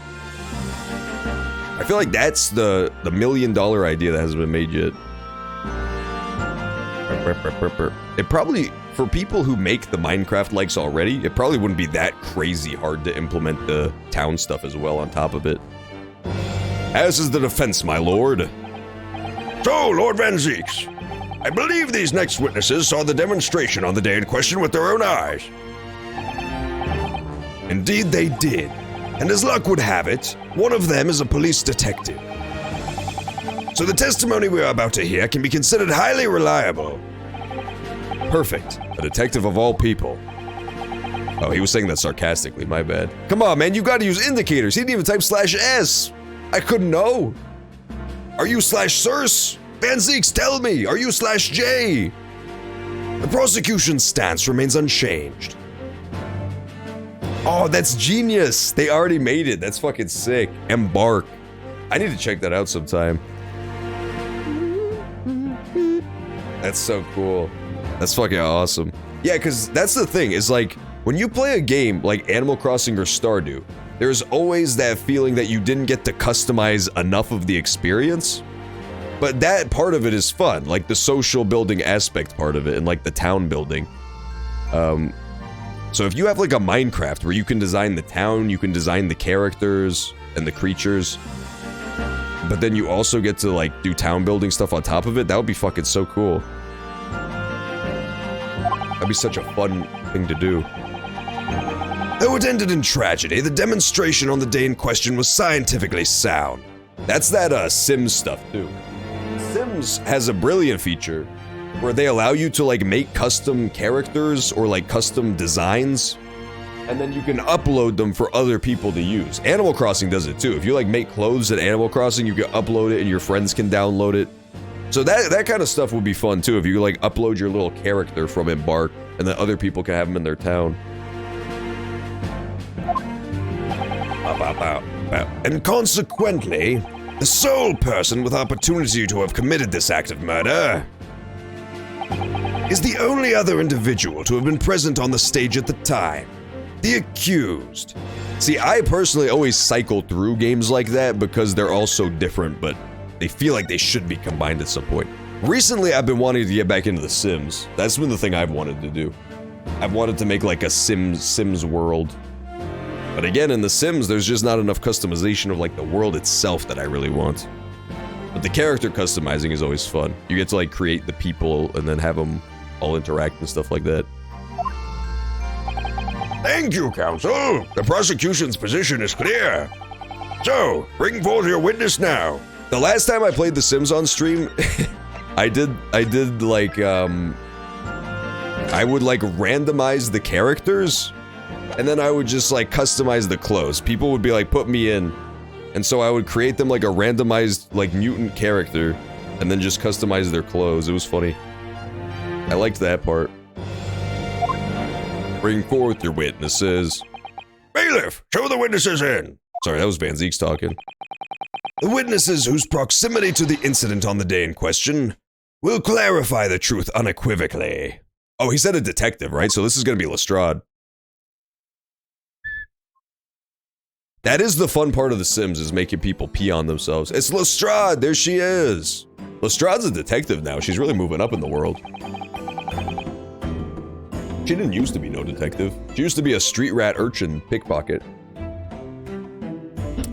I feel like that's the $1 million idea that hasn't been made yet. It probably, for people who make the Minecraft likes already, it probably wouldn't be that crazy hard to implement the town stuff as well on top of it. As is the defense, my lord. So, Lord Van Zeeks, I believe these next witnesses saw the demonstration on the day in question with their own eyes. Indeed they did, and as luck would have it, one of them is a police detective. So the testimony we are about to hear can be considered highly reliable. Perfect. A detective of all people. Oh, he was saying that sarcastically, my bad. Come on, man, you gotta use indicators. He didn't even type /S. I couldn't know. Are you /Sirs? Van Zeeks, tell me, are you /J? The prosecution's stance remains unchanged. Oh, that's genius. They already made it. That's fucking sick. Embark. I need to check that out sometime. That's so cool. That's fucking awesome. Yeah, because that's the thing, is like, when you play a game like Animal Crossing or Stardew, there's always that feeling that you didn't get to customize enough of the experience. But that part of it is fun, like the social building aspect part of it, and like the town building. So if you have like a Minecraft where you can design the town, you can design the characters and the creatures, but then you also get to like do town building stuff on top of it, that would be fucking so cool. That'd be such a fun thing to do. Though it ended in tragedy, the demonstration on the day in question was scientifically sound. That's that Sims stuff too. Sims has a brilliant feature where they allow you to like make custom characters or like custom designs, and then you can upload them for other people to use. Animal Crossing does it too. If you like make clothes in Animal Crossing, you can upload it and your friends can download it. So that kind of stuff would be fun too, if you like upload your little character from Embark and then other people can have them in their town. And consequently, the sole person with opportunity to have committed this act of murder is the only other individual to have been present on the stage at the time, the accused. See, I personally always cycle through games like that because they're all so different, but they feel like they should be combined at some point. Recently, I've been wanting to get back into The Sims. That's been the thing I've wanted to do. I've wanted to make like a Sims world. But again, in The Sims, there's just not enough customization of like the world itself that I really want. But the character customizing is always fun. You get to like create the people and then have them all interact and stuff like that. Thank you, counsel. The prosecution's position is clear. So, bring forth your witness now. The last time I played The Sims on stream, I did like, I would like randomize the characters, and then I would just like customize the clothes. People would be like, put me in. And so I would create them like a randomized like mutant character, and then just customize their clothes. It was funny. I liked that part. Bring forth your witnesses. Bailiff, show the witnesses in. Sorry, that was Van Zeeks talking. The witnesses whose proximity to the incident on the day in question will clarify the truth unequivocally. Oh, he said a detective, right? So this is gonna be Lestrade. That is the fun part of The Sims, is making people pee on themselves. It's Lestrade, there she is. Lestrade's a detective now. She's really moving up in the world. She didn't used to be no detective. She used to be a street rat urchin pickpocket.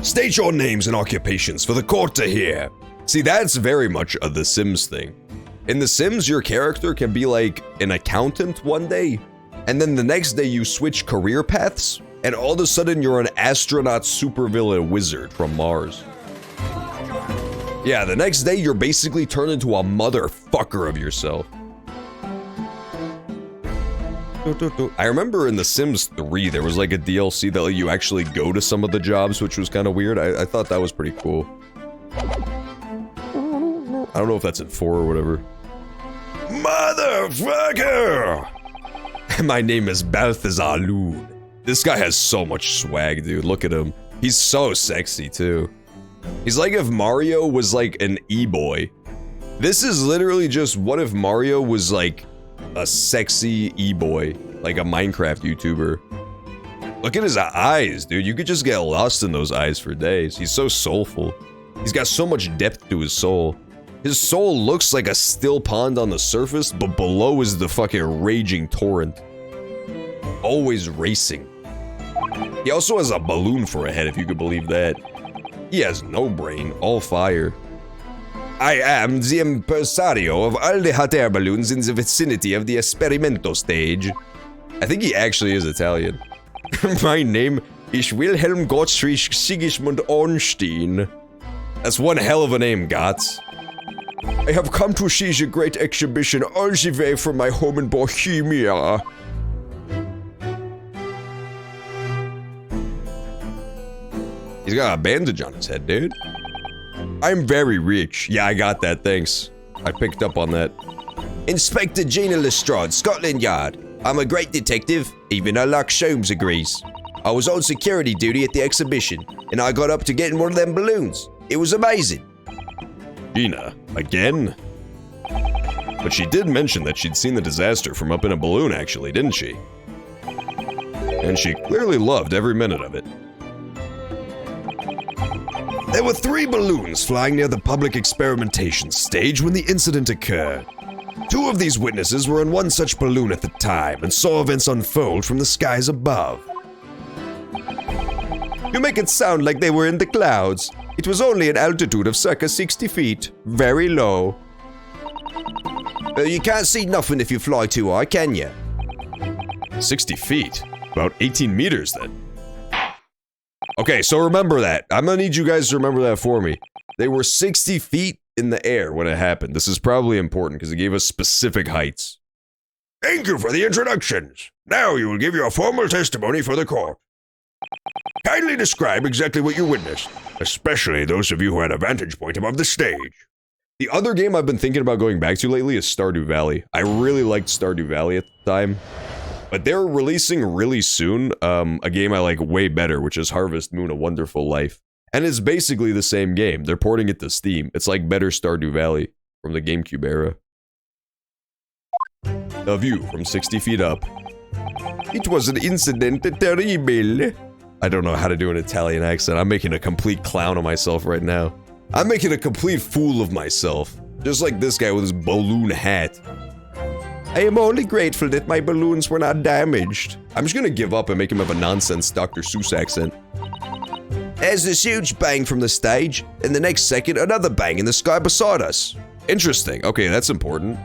State your names and occupations for the court to hear. See, that's very much a The Sims thing. In The Sims, your character can be like an accountant one day, and then the next day you switch career paths, and all of a sudden you're an astronaut supervillain wizard from Mars. Yeah, the next day you're basically turned into a motherfucker of yourself. I remember in The Sims 3, there was like a DLC that let you actually go to some of the jobs, which was kind of weird. I thought that was pretty cool. I don't know if that's in 4 or whatever. Motherfucker! My name is Balthazar Loon. This guy has so much swag, dude. Look at him. He's so sexy, too. He's like if Mario was like an e-boy. This is literally just what if Mario was like a sexy e-boy, like a Minecraft YouTuber. Look at his eyes, dude. You could just get lost in those eyes for days. He's so soulful. He's got so much depth to his soul. His soul looks like a still pond on the surface, but below is the fucking raging torrent. Always racing. He also has a balloon for a head, if you could believe that. He has no brain, all fire. I am the impresario of all the hot air balloons in the vicinity of the experimento stage. I think he actually is Italian. My name is Wilhelm Gottfried Sigismund Ornstein. That's one hell of a name, Gotts. I have come to see the great exhibition all the way from my home in Bohemia. He's got a bandage on his head, dude. I'm very rich. Yeah, I got that, thanks. I picked up on that. Inspector Gina Lestrade, Scotland Yard. I'm a great detective, even Sherlock Holmes agrees. I was on security duty at the exhibition, and I got up to get in one of them balloons. It was amazing. Gina, again? But she did mention that she'd seen the disaster from up in a balloon, actually, didn't she? And she clearly loved every minute of it. There were 3 balloons flying near the public experimentation stage when the incident occurred. 2 of these witnesses were in one such balloon at the time and saw events unfold from the skies above. You make it sound like they were in the clouds. It was only an altitude of circa 60 feet. Very low. You can't see nothing if you fly too high, can you? 60 feet? About 18 meters then. Okay, so remember that. I'm gonna need you guys to remember that for me. They were 60 feet in the air when it happened. This is probably important because it gave us specific heights. Thank you for the introductions. Now you will give your formal testimony for the court. Kindly describe exactly what you witnessed, especially those of you who had a vantage point above the stage. The other game I've been thinking about going back to lately is Stardew Valley. I really liked Stardew Valley at the time. But they're releasing really soon a game I like way better, which is Harvest Moon: A Wonderful Life. And it's basically the same game. They're porting it to Steam. It's like better Stardew Valley from the GameCube era. A view from 60 feet up. It was an incident terrible. I don't know how to do an Italian accent. I'm making a complete clown of myself right now. I'm making a complete fool of myself. Just like this guy with his balloon hat. I am only grateful that my balloons were not damaged. I'm just gonna give up and make him have a nonsense Dr. Seuss accent. There's this huge bang from the stage, and the next second, another bang in the sky beside us. Interesting. Okay, that's important.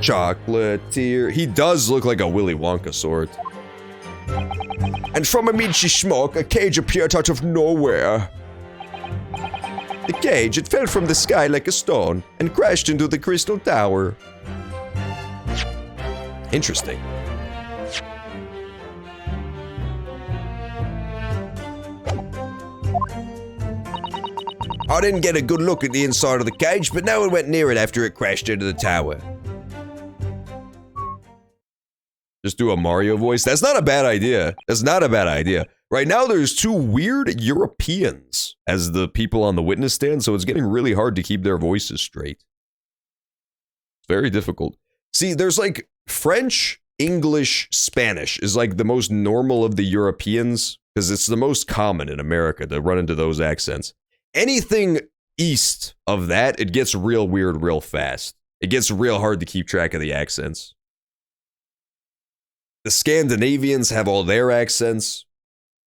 Chocolatier. He does look like a Willy Wonka sort. And from amidst the smoke, a cage appeared out of nowhere. The cage, it fell from the sky like a stone and crashed into the crystal tower. Interesting. I didn't get a good look at the inside of the cage, but no one went near it after it crashed into the tower. Just do a Mario voice? That's not a bad idea. That's not a bad idea. Right now, there's 2 weird Europeans as the people on the witness stand, so it's getting really hard to keep their voices straight. It's very difficult. See, there's like French, English, Spanish is like the most normal of the Europeans, because it's the most common in America to run into those accents. Anything east of that, it gets real weird real fast. It gets real hard to keep track of the accents. The Scandinavians have all their accents.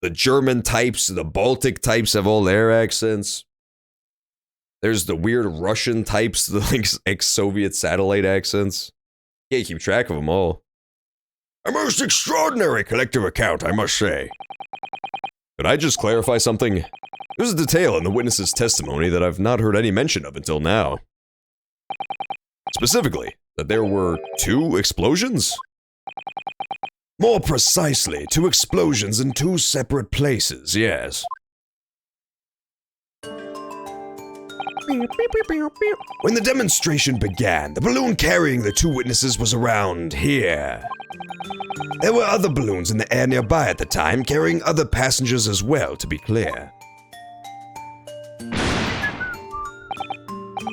The German types, the Baltic types have all their accents. There's the weird Russian types, the like ex-Soviet satellite accents. Can't keep track of them all. A most extraordinary collective account, I must say. Could I just clarify something? There's a detail in the witness's testimony that I've not heard any mention of until now. Specifically, that there were 2 explosions? More precisely, 2 explosions in 2 separate places, yes. When the demonstration began, the balloon carrying the 2 witnesses was around here. There were other balloons in the air nearby at the time, carrying other passengers as well, to be clear.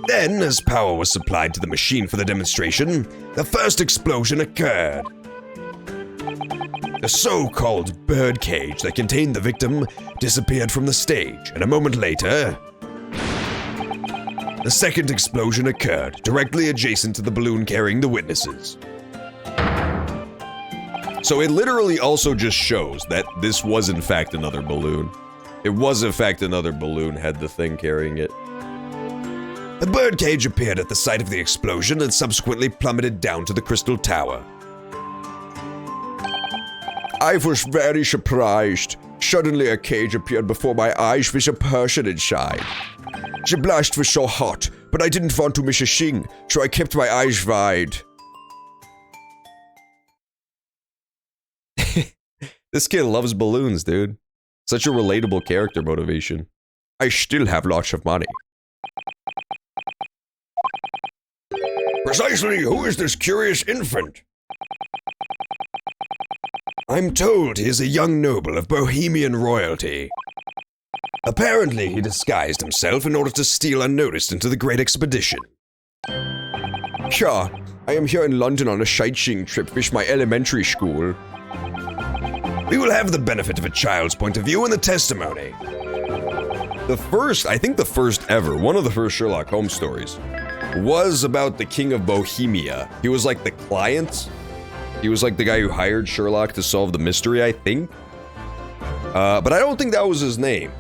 Then, as power was supplied to the machine for the demonstration, the first explosion occurred. The so-called birdcage that contained the victim disappeared from the stage, and a moment later, the second explosion occurred, directly adjacent to the balloon carrying the witnesses. So it literally also just shows that this was in fact another balloon. It was, in fact, another balloon had the thing carrying it. A birdcage appeared at the site of the explosion and subsequently plummeted down to the Crystal Tower. I was very surprised. Suddenly a cage appeared before my eyes with a person inside. The blast was so hot, but I didn't want to miss a thing, so I kept my eyes wide. This kid loves balloons, dude. Such a relatable character motivation. I still have lots of money. Precisely who is this curious infant? I'm told he is a young noble of Bohemian royalty. Apparently, he disguised himself in order to steal unnoticed into the Great Expedition. Sure, I am here in London on a sightseeing trip with my elementary school. We will have the benefit of a child's point of view in the testimony. I think the first ever, one of the first Sherlock Holmes stories, was about the King of Bohemia. He was like the client. He was like the guy who hired Sherlock to solve the mystery, I think. But I don't think that was his name.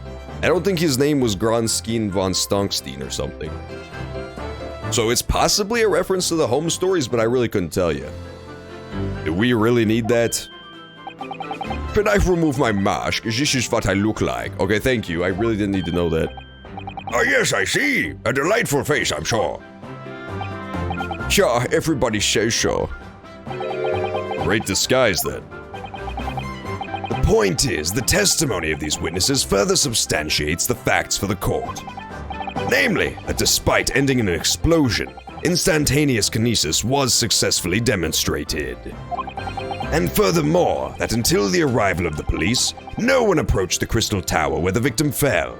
I don't think his name was Gronstein von Stonkstein or something. So it's possibly a reference to the Holmes stories, but I really couldn't tell you. Do we really need that? Can I remove my mask? This is what I look like. Okay, thank you. I really didn't need to know that. Oh yes, I see. A delightful face, I'm sure. Sure, everybody says so. Great disguise, then. The point is, the testimony of these witnesses further substantiates the facts for the court. Namely, that despite ending in an explosion, instantaneous kinesis was successfully demonstrated. And furthermore, that until the arrival of the police, no one approached the Crystal Tower where the victim fell.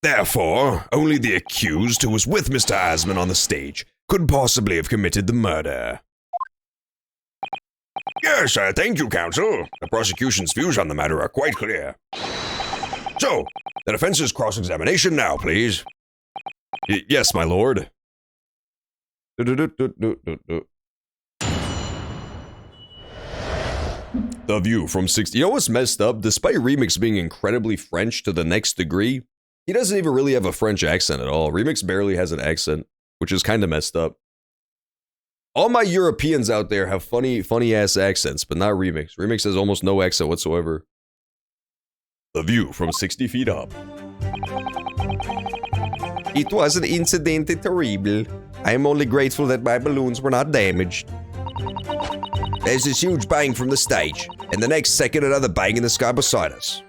Therefore, only the accused, who was with Mr. Asman on the stage, could possibly have committed the murder. Yes, thank you, counsel. The prosecution's views on the matter are quite clear. So, the defense's cross-examination now, please. Yes, my lord. The View from 60. You know what's messed up? Despite Remix being incredibly French to the next degree, he doesn't even really have a French accent at all. Remix barely has an accent, which is kind of messed up. All my Europeans out there have funny ass accents, but not Remix. Remix has almost no accent whatsoever. The View from 60 feet up. It was an incidente terrible. I am only grateful that my balloons were not damaged. There's this huge bang from the stage, and the next second another bang in the sky beside us.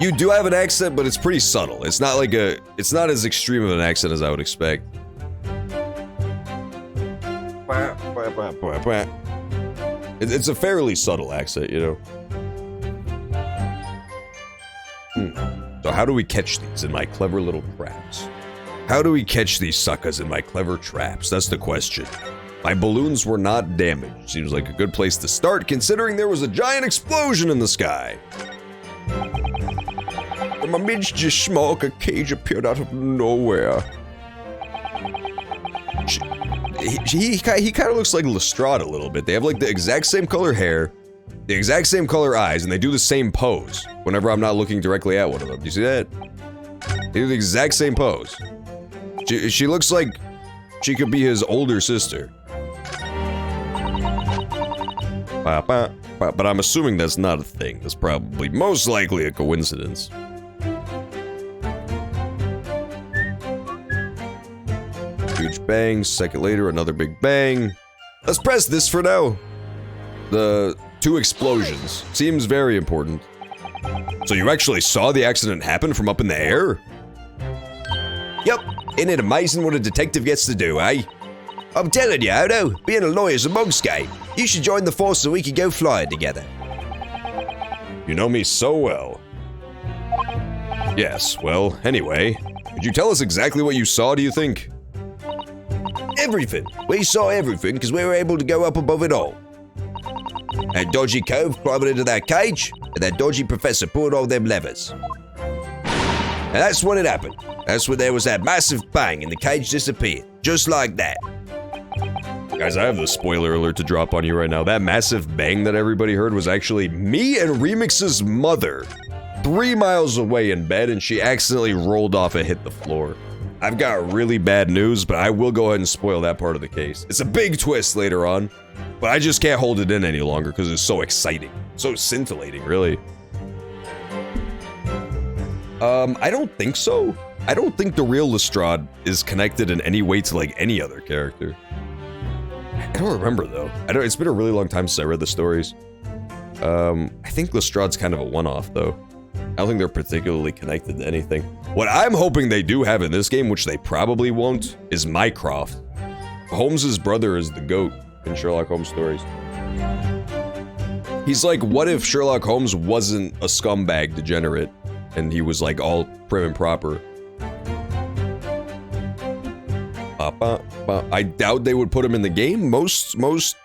You do have an accent, but it's pretty subtle. It's not like it's not as extreme of an accent as I would expect. It's a fairly subtle accent, you know. So how do we catch these in my clever little traps? How do we catch these suckers in my clever traps? That's the question. My balloons were not damaged. Seems like a good place to start, considering there was a giant explosion in the sky. From amidst the smoke, a cage appeared out of nowhere. He kind of looks like Lestrade a little bit. They have like the exact same color hair, the exact same color eyes, and they do the same pose whenever I'm not looking directly at one of them. Do you see that? They do the exact same pose. She looks like she could be his older sister. But I'm assuming that's not a thing. That's probably most likely a coincidence. Huge bang, second later, another big bang. Let's press this for now. The 2 explosions. Seems very important. So you actually saw the accident happen from up in the air? Yep, isn't it amazing what a detective gets to do, eh? I'm telling you, Odo, being a lawyer's a mug's game. You should join the force so we can go flying together. You know me so well. Yes, well, anyway, could you tell us exactly what you saw, do you think? Everything. We saw everything because we were able to go up above it all. That dodgy cove climbing into that cage, and that dodgy professor pulling all them levers. And that's when it happened. That's when there was that massive bang and the cage disappeared. Just like that. Guys, I have the spoiler alert to drop on you right now. That massive bang that everybody heard was actually me and Remix's mother. 3 miles away in bed, and she accidentally rolled off and hit the floor. I've got really bad news, but I will go ahead and spoil that part of the case. It's a big twist later on, but I just can't hold it in any longer because it's so exciting. So scintillating, really. I don't think so. I don't think the real Lestrade is connected in any way to like any other character. I don't remember though. It's been a really long time since I read the stories. I think Lestrade's kind of a one-off though. I don't think they're particularly connected to anything. What I'm hoping they do have in this game, which they probably won't, is Mycroft. Holmes's brother is the GOAT in Sherlock Holmes stories. He's like, what if Sherlock Holmes wasn't a scumbag degenerate and he was like all prim and proper? I doubt they would put him in the game. Most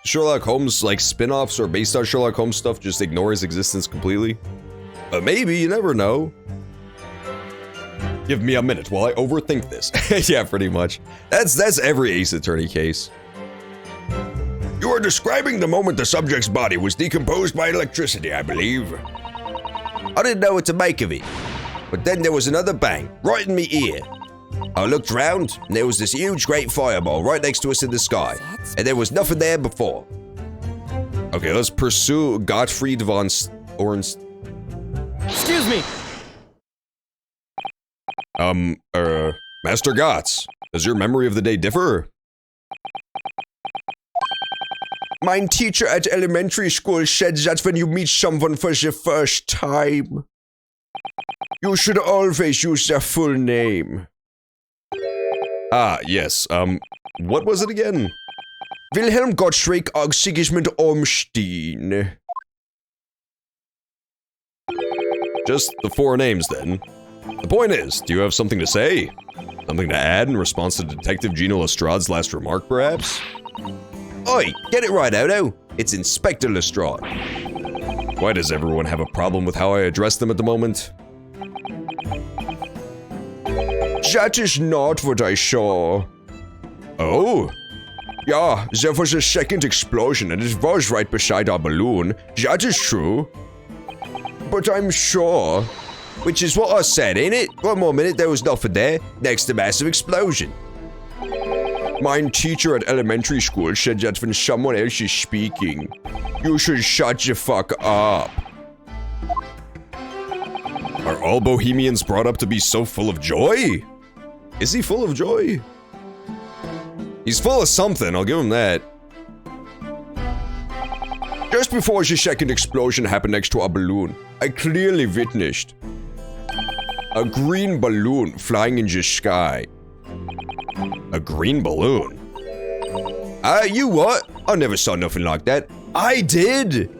Sherlock Holmes like spin-offs or based on Sherlock Holmes stuff just ignore his existence completely. But maybe, you never know. Give me a minute while I overthink this. Yeah, pretty much. That's every Ace Attorney case. You are describing the moment the subject's body was decomposed by electricity, I believe. I didn't know what to make of it. But then there was another bang, right in me ear. I looked round, and there was this huge great fireball right next to us in the sky. And there was nothing there before. Okay, let's pursue Gottfried von Ornst. Excuse me! Master Gotts, does your memory of the day differ? My teacher at elementary school said that when you meet someone for the first time, you should always use their full name. Ah, yes, what was it again? Wilhelm Gottschalk og Sigismund Ormstein. Just the 4 names, then. The point is, do you have something to say? Something to add in response to Detective Gino Lestrade's last remark, perhaps? Oi, get it right, Odo. It's Inspector Lestrade. Why does everyone have a problem with how I address them at the moment? That is not what I saw. Oh? Yeah, there was a second explosion and it was right beside our balloon. That is true. But I'm sure. Which is what I said, ain't it? One more minute, there was nothing there. Next, a massive explosion. My teacher at elementary school said that when someone else is speaking, you should shut the fuck up. Are all Bohemians brought up to be so full of joy? Is he full of joy? He's full of something, I'll give him that. Just before the second explosion happened next to our balloon, I clearly witnessed a green balloon flying in the sky. A green balloon? You what? I never saw nothing like that. I did!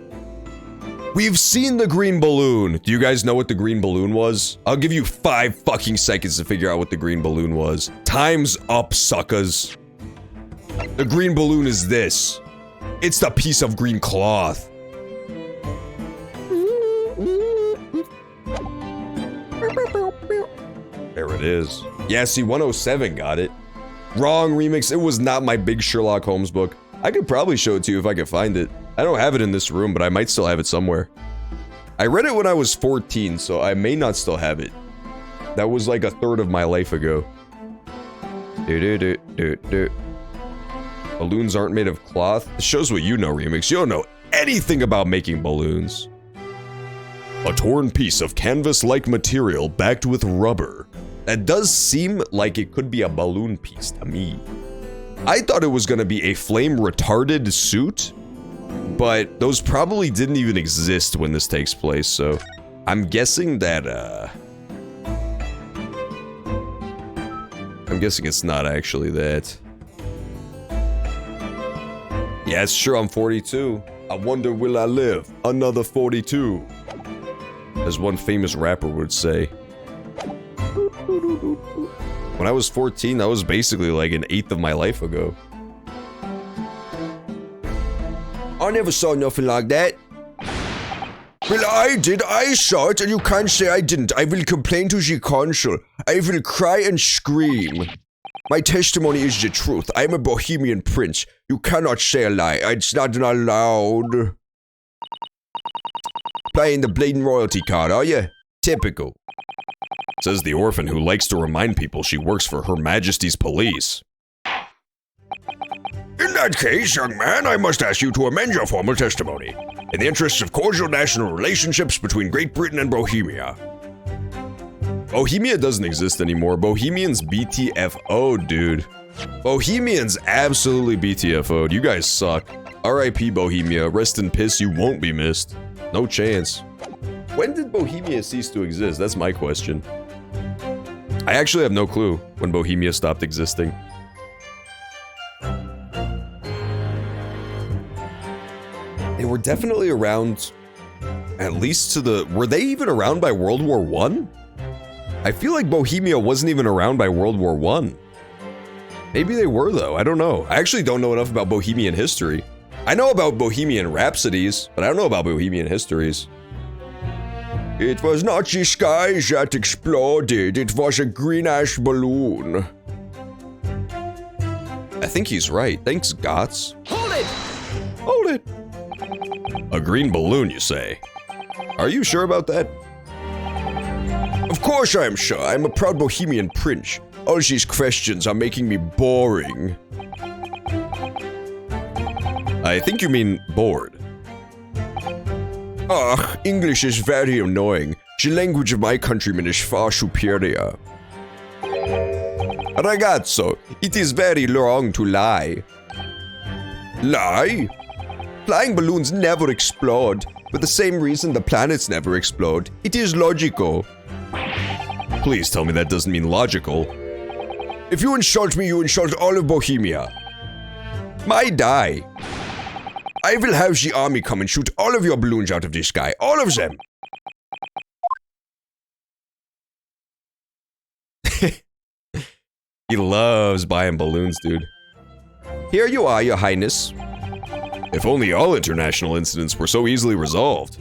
We've seen the green balloon. Do you guys know what the green balloon was? I'll give you 5 fucking seconds to figure out what the green balloon was. Time's up, suckers. The green balloon is this. It's the piece of green cloth. There it is. Yeah, see, 107 got it. Wrong remix. It was not my big Sherlock Holmes book. I could probably show it to you if I could find it. I don't have it in this room, but I might still have it somewhere. I read it when I was 14, so I may not still have it. That was like a third of my life ago. Balloons aren't made of cloth. It shows what you know, remix. You don't know anything about making balloons. A torn piece of canvas-like material backed with rubber. That does seem like it could be a balloon piece to me. I thought it was gonna be a flame-retarded suit, but those probably didn't even exist when this takes place, so I'm guessing that, I'm guessing it's not actually that. Yeah, it's sure I'm 42. I wonder will I live another 42? As one famous rapper would say. When I was 14, that was basically like an eighth of my life ago. I never saw nothing like that. Well, I did. I saw it, and you can't say I didn't. I will complain to the consul. I will cry and scream. My testimony is the truth. I am a Bohemian prince. You cannot say a lie. It's not allowed. Playing the blatant royalty card, are you? Typical. Says the orphan who likes to remind people she works for Her Majesty's police. In that case, young man, I must ask you to amend your formal testimony. In the interests of cordial national relationships between Great Britain and Bohemia. Bohemia doesn't exist anymore. Bohemians BTFO, dude. Bohemians absolutely BTFO'd. You guys suck. R.I.P. Bohemia. Rest in piss, you won't be missed. No chance. When did Bohemia cease to exist? That's my question. I actually have no clue when Bohemia stopped existing. They were definitely around, at least to the... Were they even around by World War I? I feel like Bohemia wasn't even around by World War I. Maybe they were, though. I don't know. I actually don't know enough about Bohemian history. I know about Bohemian Rhapsodies, but I don't know about Bohemian histories. It was not the sky that exploded. It was a green ash balloon. I think he's right. Thanks, Gots. Hold it! Hold it! A green balloon, you say? Are you sure about that? Of course I am sure. I am a proud Bohemian prince. All these questions are making me boring. I think you mean bored. Ugh, English is very annoying. The language of my countrymen is far superior. Ragazzo, it is very wrong to lie. Lie? Flying balloons never explode. For the same reason the planets never explode. It is logical. Please tell me that doesn't mean logical. If you insult me, you insult all of Bohemia. My die. I will have the army come and shoot all of your balloons out of the sky. All of them. He loves buying balloons, dude. Here you are, your highness. If only all international incidents were so easily resolved.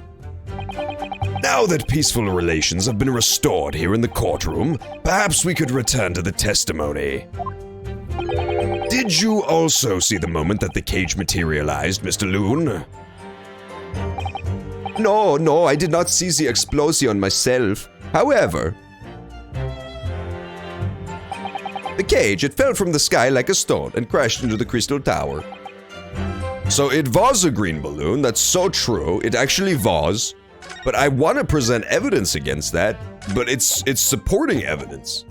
Now that peaceful relations have been restored here in the courtroom, perhaps we could return to the testimony. Did you also see the moment that the cage materialized, Mr. Loon? No, I did not see the explosion myself. However, the cage, it fell from the sky like a stone and crashed into the crystal tower. So it was a green balloon, that's so true, it actually was. But I want to present evidence against that, but it's supporting evidence.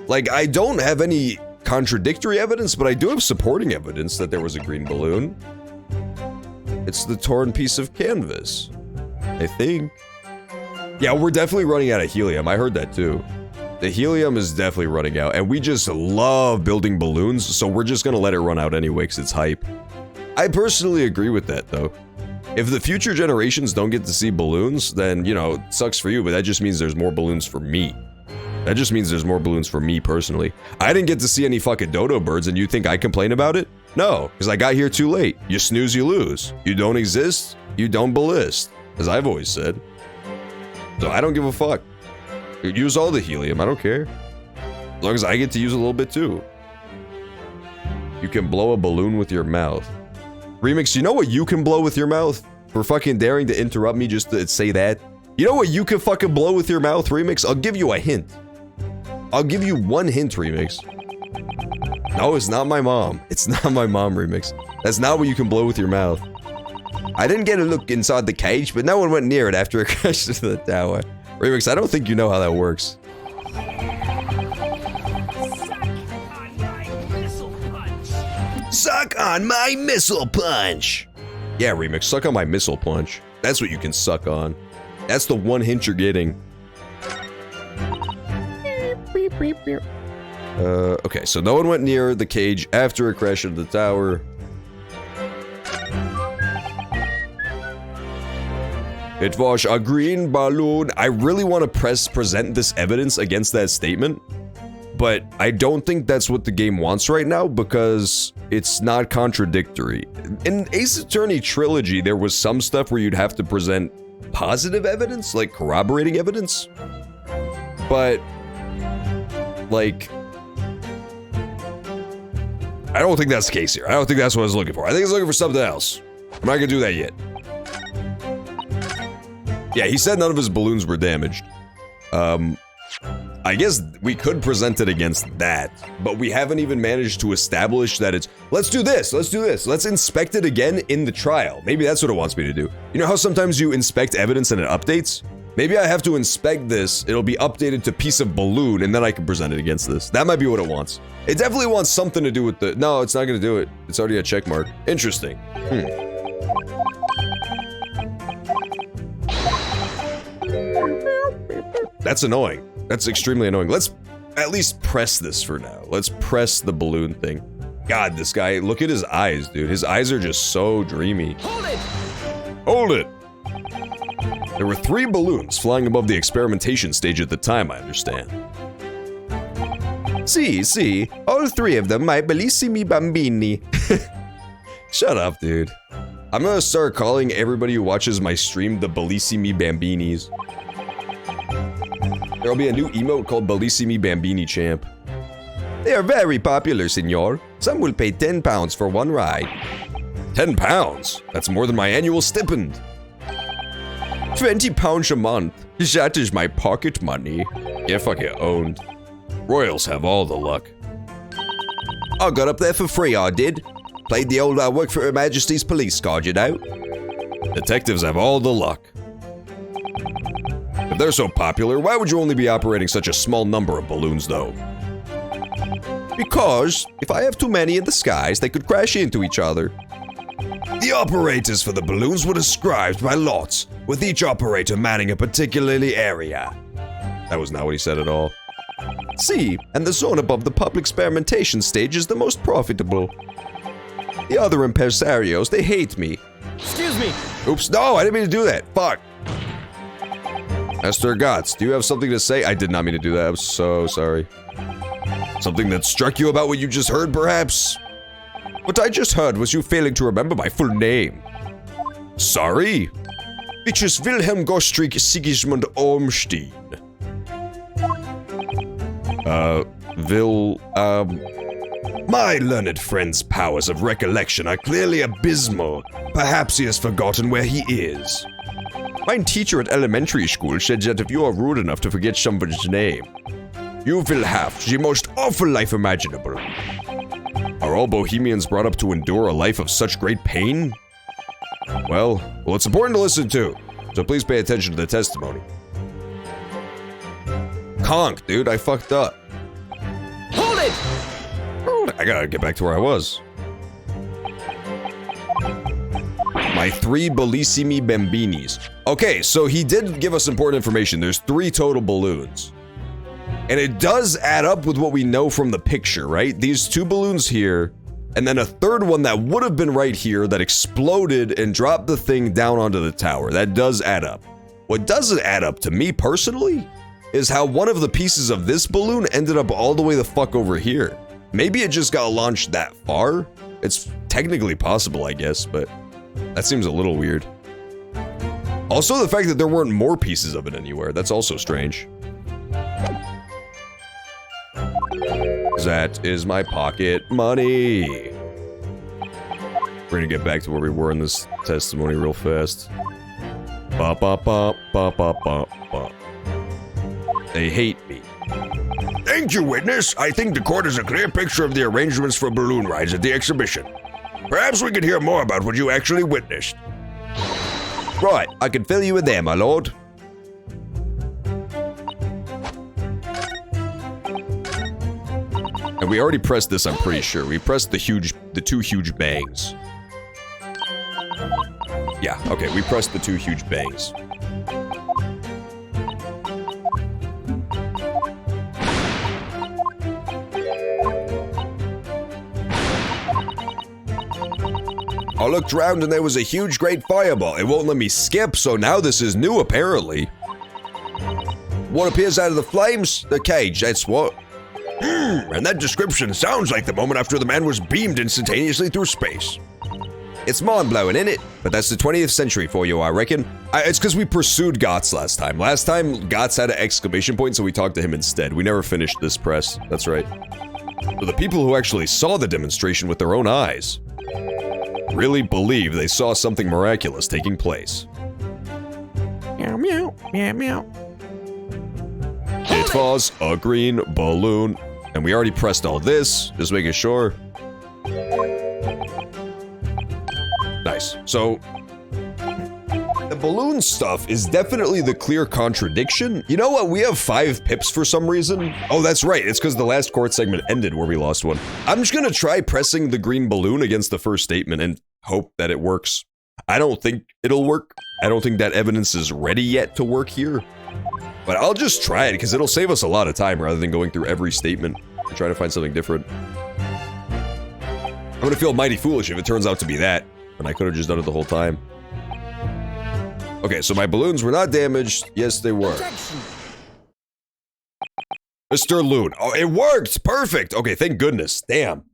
Like, I don't have any contradictory evidence, but I do have supporting evidence that there was a green balloon. It's the torn piece of canvas, I think. Yeah, we're definitely running out of helium, I heard that too. The helium is definitely running out, and we just love building balloons, so we're just gonna let it run out anyway, because it's hype. I personally agree with that, though. If the future generations don't get to see balloons, then, you know, it sucks for you, but that just means there's more balloons for me. That just means there's more balloons for me personally. I didn't get to see any fucking dodo birds, and you think I complain about it? No, because I got here too late. You snooze, you lose. You don't exist, you don't ballist, as I've always said. So I don't give a fuck. Use all the helium, I don't care. As long as I get to use a little bit too. You can blow a balloon with your mouth. Remix, you know what you can blow with your mouth? For fucking daring to interrupt me just to say that? You know what you can fucking blow with your mouth, Remix? I'll give you a hint. I'll give you one hint, Remix. No, it's not my mom. It's not my mom, Remix. That's not what you can blow with your mouth. I didn't get a look inside the cage, but no one went near it after it crashed into the tower. Remix, I don't think you know how that works. Suck on my missile punch! Yeah, Remix, suck on my missile punch. That's what you can suck on. That's the one hint you're getting. Okay, so no one went near the cage after it crashed into the tower. It was a green balloon. I really want to present this evidence against that statement, but I don't think that's what the game wants right now because it's not contradictory. In Ace Attorney Trilogy, there was some stuff where you'd have to present positive evidence, like corroborating evidence, but like I don't think that's the case here. I don't think that's what I was looking for. I think he's looking for something else. I'm not gonna do that yet. Yeah, he said none of his balloons were damaged. I guess we could present it against that, but we haven't even managed to establish that it's, let's do this, let's inspect it again in the trial. Maybe that's what it wants me to do. You know how sometimes you inspect evidence and it updates? Maybe I have to inspect this, it'll be updated to piece of balloon, and then I can present it against this. That might be what it wants. It definitely wants something to do with the, no, it's not gonna do it. It's already a check mark. Interesting. That's annoying. That's extremely annoying. Let's at least press this for now. Let's press the balloon thing. God, this guy, look at his eyes, dude. His eyes are just so dreamy. Hold it! Hold it! There were 3 balloons flying above the experimentation stage at the time, I understand. See, all 3 of them my bellissimi bambini. Shut up, dude. I'm gonna start calling everybody who watches my stream the Bellissimi Bambinis. There'll be a new emote called Bellissimi Bambini Champ. They are very popular, senor. Some will pay £10 for one ride. £10? That's more than my annual stipend. £20 a month. That is my pocket money. Get fucking owned. Royals have all the luck. I got up there for free, I did. Played the old I work for Her Majesty's police card, you know. Detectives have all the luck. If they're so popular, why would you only be operating such a small number of balloons, though? Because if I have too many in the skies, they could crash into each other. The operators for the balloons were described by lots, with each operator manning a particularly area. That was not what he said at all. See, and the zone above the public experimentation stage is the most profitable. The other impresarios, they hate me. Excuse me! Oops, no, I didn't mean to do that. Fuck. Esther Gotts, do you have something to say? I did not mean to do that. I'm so sorry. Something that struck you about what you just heard, perhaps? What I just heard was you failing to remember my full name. Sorry? Which is Wilhelm Gottschalk Sigismund Ormstein. My learned friend's powers of recollection are clearly abysmal. Perhaps he has forgotten where he is. My teacher at elementary school said that if you are rude enough to forget somebody's name, you will have the most awful life imaginable. Are all Bohemians brought up to endure a life of such great pain? Well, it's important to listen to, so please pay attention to the testimony. Conk, dude, I fucked up. Hold it! I gotta get back to where I was. My 3 Bellissimi Bambinis. Okay, so he did give us important information. There's 3 total balloons. And it does add up with what we know from the picture, right? These 2 balloons here, and then a third one that would have been right here that exploded and dropped the thing down onto the tower. That does add up. What doesn't add up to me personally is how one of the pieces of this balloon ended up all the way the fuck over here. Maybe it just got launched that far? It's technically possible, I guess, but that seems a little weird. Also, the fact that there weren't more pieces of it anywhere, that's also strange. That is my pocket money. We're gonna get back to where we were in this testimony real fast. Ba ba ba ba ba ba ba. They hate me. Thank you, witness. I think the court has a clear picture of the arrangements for balloon rides at the exhibition. Perhaps we could hear more about what you actually witnessed. Right, I can fill you in there, my lord. And we already pressed this, I'm pretty sure. We pressed the 2 huge bangs. Yeah, okay, we pressed the 2 huge bangs. I looked around and there was a huge great fireball. It won't let me skip, so now this is new apparently. What appears out of the flames? The cage, that's what. And that description sounds like the moment after the man was beamed instantaneously through space. It's mind-blowing, isn't it? But that's the 20th century for you, I reckon. It's because we pursued Gotts last time. Last time, Gotts had an exclamation point, so we talked to him instead. We never finished this press. That's right. So the people who actually saw the demonstration with their own eyes really believe they saw something miraculous taking place. Meow, meow, meow, meow. It was a green balloon. And we already pressed all this, just making sure. Nice. So, the balloon stuff is definitely the clear contradiction. You know what? We have 5 pips for some reason. Oh, that's right. It's because the last court segment ended where we lost one. I'm just gonna try pressing the green balloon against the first statement and hope that it works. I don't think it'll work. I don't think that evidence is ready yet to work here. But I'll just try it because it'll save us a lot of time rather than going through every statement and trying to find something different. I'm gonna feel mighty foolish if it turns out to be that, and I could have just done it the whole time. Okay, so my balloons were not damaged. Yes, they were. Mr. Loon. Oh, it worked! Perfect! Okay, thank goodness. Damn.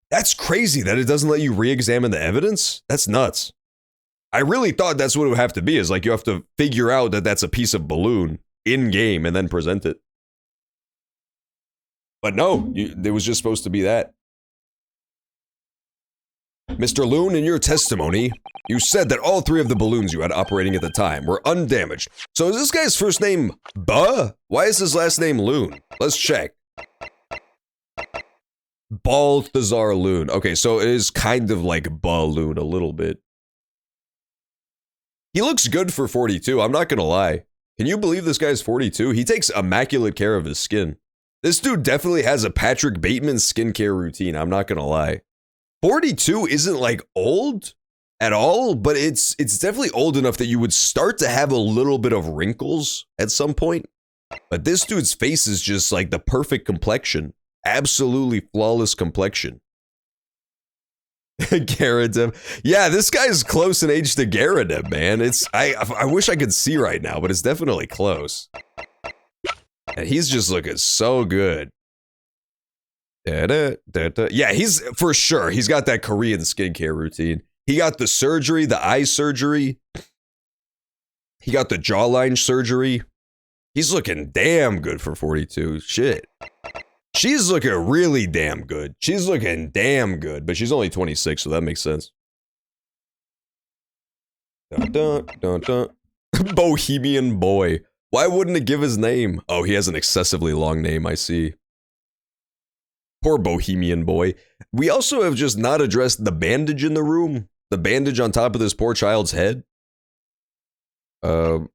That's crazy that it doesn't let you re-examine the evidence? That's nuts. I really thought that's what it would have to be, is like you have to figure out that that's a piece of balloon in-game and then present it. But no, it was just supposed to be that. Mr. Loon, in your testimony, you said that all 3 of the balloons you had operating at the time were undamaged. So is this guy's first name Buh? Why is his last name Loon? Let's check. Balthazar Loon. Okay, so it is kind of like Balloon a little bit. He looks good for 42, I'm not gonna lie. Can you believe this guy's 42? He takes immaculate care of his skin. This dude definitely has a Patrick Bateman skincare routine, I'm not gonna lie. 42 isn't like old at all, but it's definitely old enough that you would start to have a little bit of wrinkles at some point. But this dude's face is just like the perfect complexion. Absolutely flawless complexion. Garradeb. Yeah, this guy's close in age to Garradeb, man. I wish I could see right now, but it's definitely close. And he's just looking so good. Yeah, he's for sure. He's got that Korean skincare routine. He got the surgery, the eye surgery. He got the jawline surgery. He's looking damn good for 42. Shit. She's looking really damn good. She's looking damn good, but she's only 26, so that makes sense. Dun, dun, dun, dun. Bohemian Boy. Why wouldn't it give his name? Oh, he has an excessively long name, I see. Poor Bohemian Boy. We also have just not addressed the bandage in the room. The bandage on top of this poor child's head. But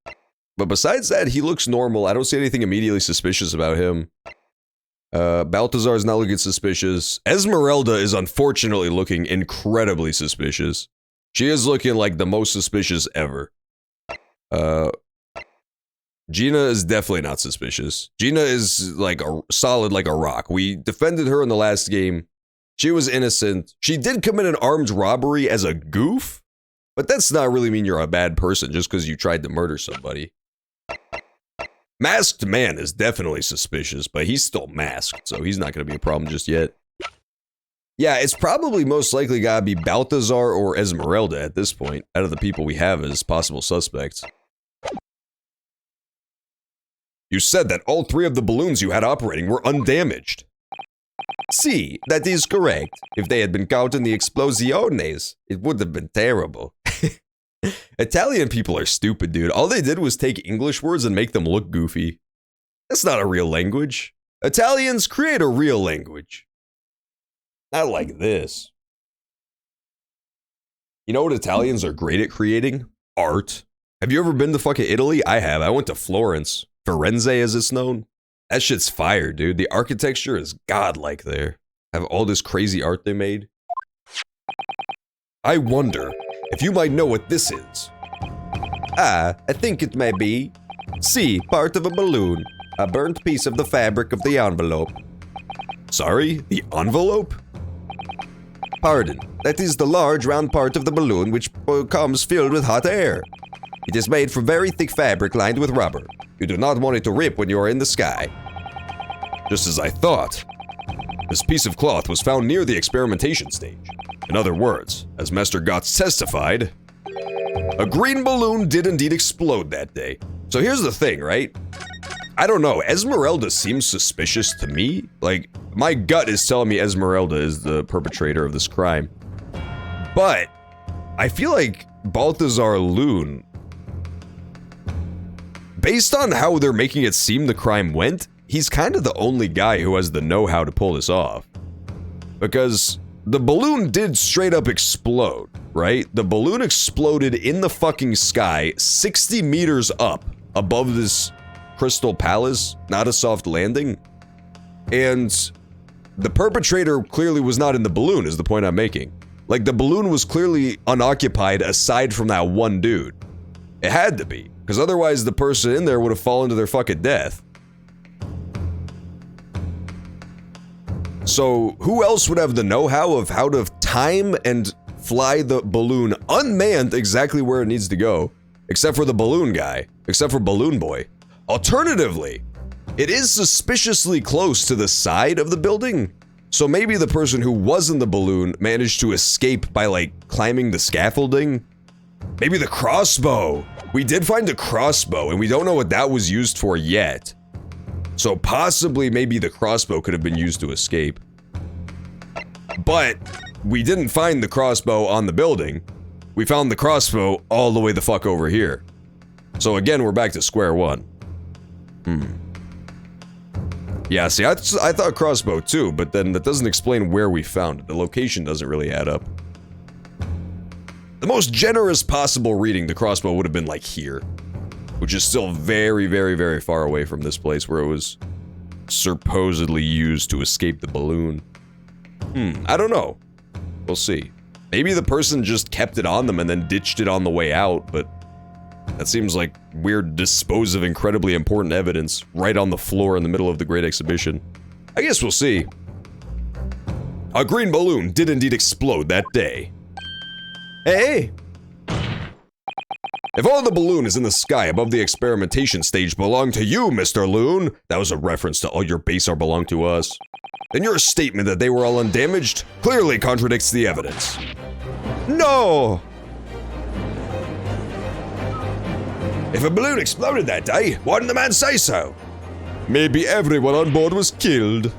besides that, he looks normal. I don't see anything immediately suspicious about him. Balthazar is not looking suspicious. Esmeralda is unfortunately looking incredibly suspicious. She is looking like the most suspicious ever. Gina is definitely not suspicious. Gina is like solid like a rock. We defended her in the last game. She was innocent. She did commit an armed robbery as a goof, but that's not really mean you're a bad person just because you tried to murder somebody. Masked Man is definitely suspicious, but he's still masked, so he's not going to be a problem just yet. Yeah, it's probably most likely gotta be Balthazar or Esmeralda at this point, out of the people we have as possible suspects. You said that all 3 of the balloons you had operating were undamaged. See, that is correct. If they had been caught in the explosiones, it would have been terrible. Italian people are stupid, dude. All they did was take English words and make them look goofy. That's not a real language. Italians, create a real language. Not like this. You know what Italians are great at creating? Art. Have you ever been to fucking Italy? I have. I went to Florence. Firenze, as it's known. That shit's fire, dude. The architecture is godlike there. Have all this crazy art they made. I wonder if you might know what this is. I think it may be. See, part of a balloon. A burnt piece of the fabric of the envelope. Sorry, the envelope? Pardon, that is the large round part of the balloon which comes filled with hot air. It is made from very thick fabric lined with rubber. You do not want it to rip when you are in the sky. Just as I thought. This piece of cloth was found near the experimentation stage. In other words, as Master Gotts testified, a green balloon did indeed explode that day. So here's the thing, right? I don't know. Esmeralda seems suspicious to me. Like, my gut is telling me Esmeralda is the perpetrator of this crime. But I feel like Balthazar Loon, based on how they're making it seem the crime went, he's kind of the only guy who has the know-how to pull this off. Because the balloon did straight up explode, right? The balloon exploded in the fucking sky 60 meters up above this Crystal Palace, not a soft landing. And the perpetrator clearly was not in the balloon, is the point I'm making. Like, the balloon was clearly unoccupied aside from that one dude. It had to be, because otherwise the person in there would have fallen to their fucking death. So, who else would have the know-how of how to time and fly the balloon unmanned exactly where it needs to go? Except for the balloon guy. Except for Balloon Boy. Alternatively, it is suspiciously close to the side of the building. So maybe the person who was in the balloon managed to escape by, like, climbing the scaffolding? Maybe the crossbow! We did find a crossbow, and we don't know what that was used for yet. So possibly maybe the crossbow could have been used to escape. But we didn't find the crossbow on the building. We found the crossbow all the way the fuck over here. So again, we're back to square one. Yeah, see, I thought crossbow too, but then that doesn't explain where we found it. The location doesn't really add up. The most generous possible reading, the crossbow would have been like here, which is still very, very, very far away from this place where it was supposedly used to escape the balloon. I don't know. We'll see. Maybe the person just kept it on them and then ditched it on the way out, but that seems like weird dispose of incredibly important evidence right on the floor in the middle of the Great Exhibition. I guess we'll see. A green balloon did indeed explode that day. Hey! If all the balloon is in the sky above the experimentation stage belong to you, Mr. Loon, that was a reference to all your base are belong to us, then your statement that they were all undamaged clearly contradicts the evidence. No! If a balloon exploded that day, why didn't the man say so? Maybe everyone on board was killed.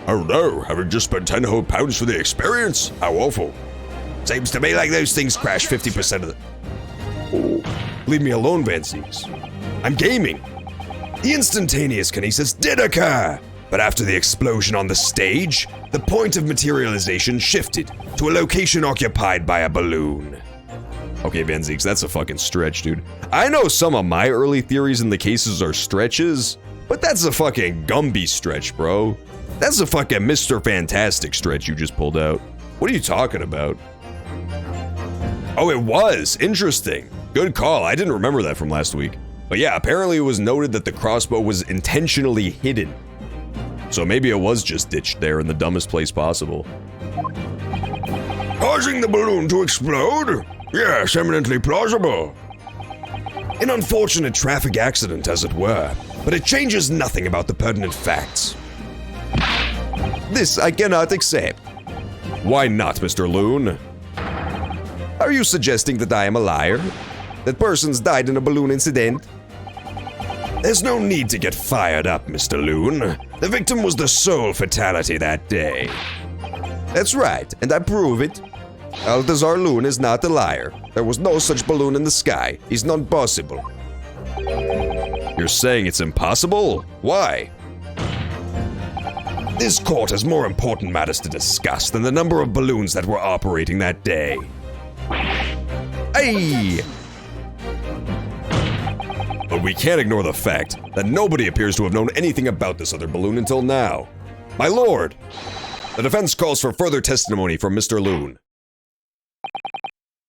Oh no, having just spent 10 whole pounds for the experience? How awful. Seems to me like those things crash 50% of the... Oh, leave me alone, Van Zieks. I'm gaming. The instantaneous kinesis did occur, but after the explosion on the stage, the point of materialization shifted to a location occupied by a balloon. Okay, Van Zieks, that's a fucking stretch, dude. I know some of my early theories in the cases are stretches, but that's a fucking Gumby stretch, bro. That's a fucking Mr. Fantastic stretch you just pulled out. What are you talking about? Oh, it was. Interesting. Good call. I didn't remember that from last week. But yeah, apparently it was noted that the crossbow was intentionally hidden. So maybe it was just ditched there in the dumbest place possible. Causing the balloon to explode? Yes, eminently plausible. An unfortunate traffic accident, as it were, but it changes nothing about the pertinent facts. This I cannot accept. Why not, Mr. Loon? Are you suggesting that I am a liar? That persons died in a balloon incident? There's no need to get fired up, Mr. Loon. The victim was the sole fatality that day. That's right, and I prove it. Balthazar Loon is not a liar. There was no such balloon in the sky. It's not possible. You're saying it's impossible? Why? This court has more important matters to discuss than the number of balloons that were operating that day. Hey! But we can't ignore the fact that nobody appears to have known anything about this other balloon until now. My lord, the defense calls for further testimony from Mr. Loon.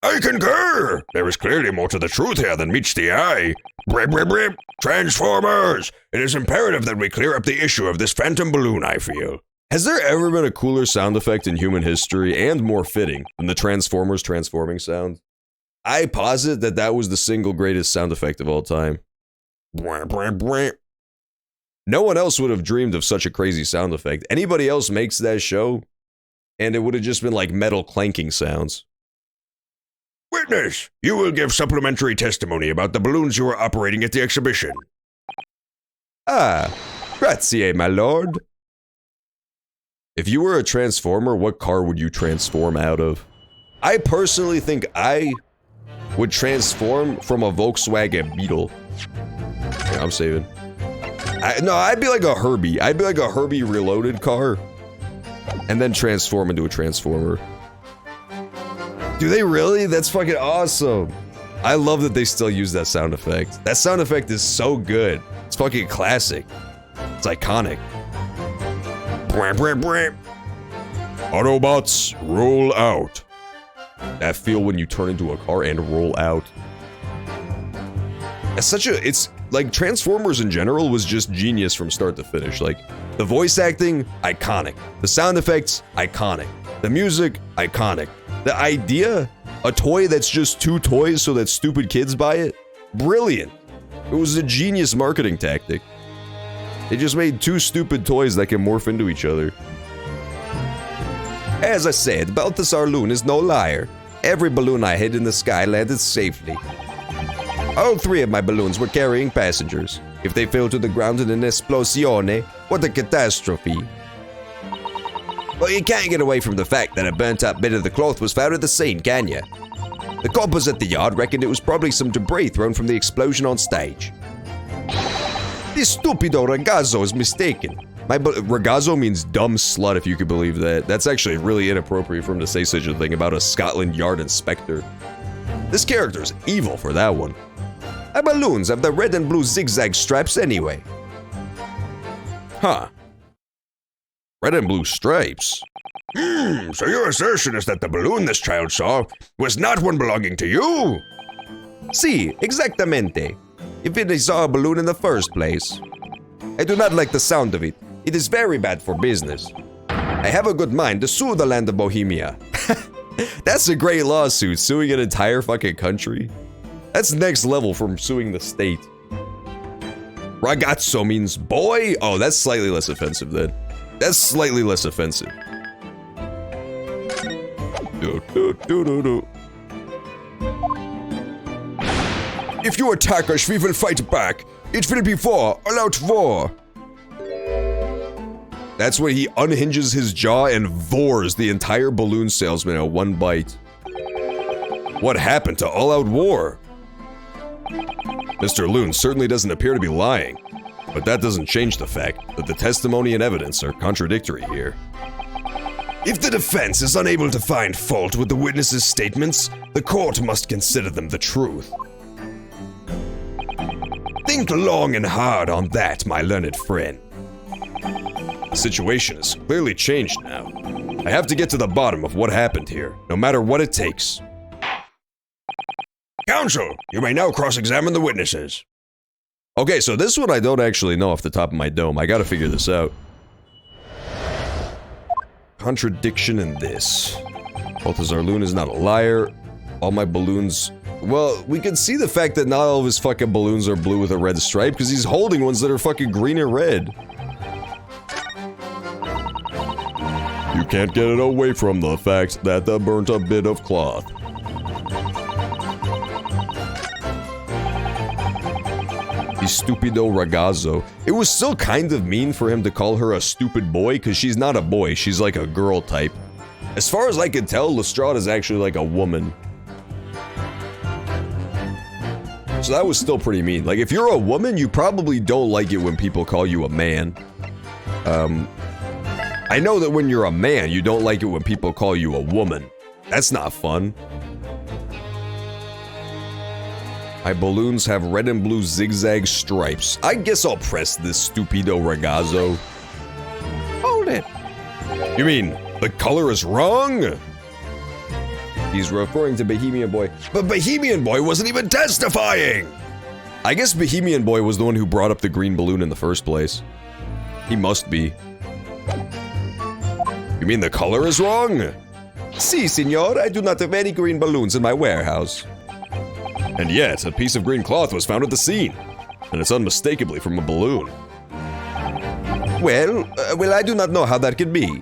I concur! There is clearly more to the truth here than meets the eye. Brip, brip, brip! Transformers! It is imperative that we clear up the issue of this phantom balloon, I feel. Has there ever been a cooler sound effect in human history and more fitting than the Transformers transforming sound? I posit that that was the single greatest sound effect of all time. No one else would have dreamed of such a crazy sound effect. Anybody else makes that show, and it would have just been like metal clanking sounds. Witness, you will give supplementary testimony about the balloons you were operating at the exhibition. Ah, grazie, my lord. If you were a transformer, what car would you transform out of? I personally think I would transform from a Volkswagen Beetle. Yeah, I'm saving. No, I'd be like a Herbie. I'd be like a Herbie Reloaded car. And then transform into a Transformer. Do they really? That's fucking awesome. I love that they still use that sound effect. That sound effect is so good. It's fucking classic. It's iconic. Autobots, roll out. That feel when you turn into a car and roll out. It's like Transformers in general was just genius from start to finish. Like, the voice acting, iconic. The sound effects, iconic. The music, iconic. The idea, a toy that's just two toys so that stupid kids buy it, brilliant. It was a genius marketing tactic. They just made two stupid toys that can morph into each other. As I said, Balthasar Loon is no liar. Every balloon I hit in the sky landed safely. All three of my balloons were carrying passengers. If they fell to the ground in an esplosione, what a catastrophe. Well, you can't get away from the fact that a burnt-up bit of the cloth was found at the scene, can you? The coppers at the yard reckoned it was probably some debris thrown from the explosion on stage. This stupido ragazzo is mistaken. Ragazzo means dumb slut, if you could believe that. That's actually really inappropriate for him to say such a thing about a Scotland Yard inspector. This character's evil for that one. My balloons have the red and blue zigzag stripes anyway. Huh. Red and blue stripes? So your assertion is that the balloon this child saw was not one belonging to you? Si, exactamente. If it saw a balloon in the first place. I do not like the sound of it. It is very bad for business. I have a good mind to sue the land of Bohemia. That's a great lawsuit, suing an entire fucking country. That's next level from suing the state. Ragazzo means boy? Oh, that's slightly less offensive then. That's slightly less offensive. If you attack us, we will fight back. It will be war, all out war. That's when he unhinges his jaw and vores the entire balloon salesman at one bite. What happened to all-out war? Mr. Loon certainly doesn't appear to be lying, but that doesn't change the fact that the testimony and evidence are contradictory here. If the defense is unable to find fault with the witnesses' statements, the court must consider them the truth. Think long and hard on that, my learned friend. The situation has clearly changed now. I have to get to the bottom of what happened here, no matter what it takes. Counsel, you may now cross-examine the witnesses. Okay, so this one I don't actually know off the top of my dome. I gotta figure this out. Contradiction in this. Balthazar Loon is not a liar. All my balloons... Well, we can see the fact that not all of his fucking balloons are blue with a red stripe, because he's holding ones that are fucking green and red. You can't get it away from the fact that the burnt a bit of cloth. Stupido ragazzo. It was still kind of mean for him to call her a stupid boy, because she's not a boy, she's like a girl type. As far as I can tell, Lestrade is actually like a woman. So that was still pretty mean. Like, if you're a woman, you probably don't like it when people call you a man. I know that when you're a man, you don't like it when people call you a woman. That's not fun. My balloons have red and blue zigzag stripes. I guess I'll press this stupido ragazzo. Hold it. You mean, the color is wrong? He's referring to Bohemian Boy. But Bohemian Boy wasn't even testifying! I guess Bohemian Boy was the one who brought up the green balloon in the first place. He must be. You mean the color is wrong? Si, senor, I do not have any green balloons in my warehouse. And yet, a piece of green cloth was found at the scene, and it's unmistakably from a balloon. Well, I do not know how that could be.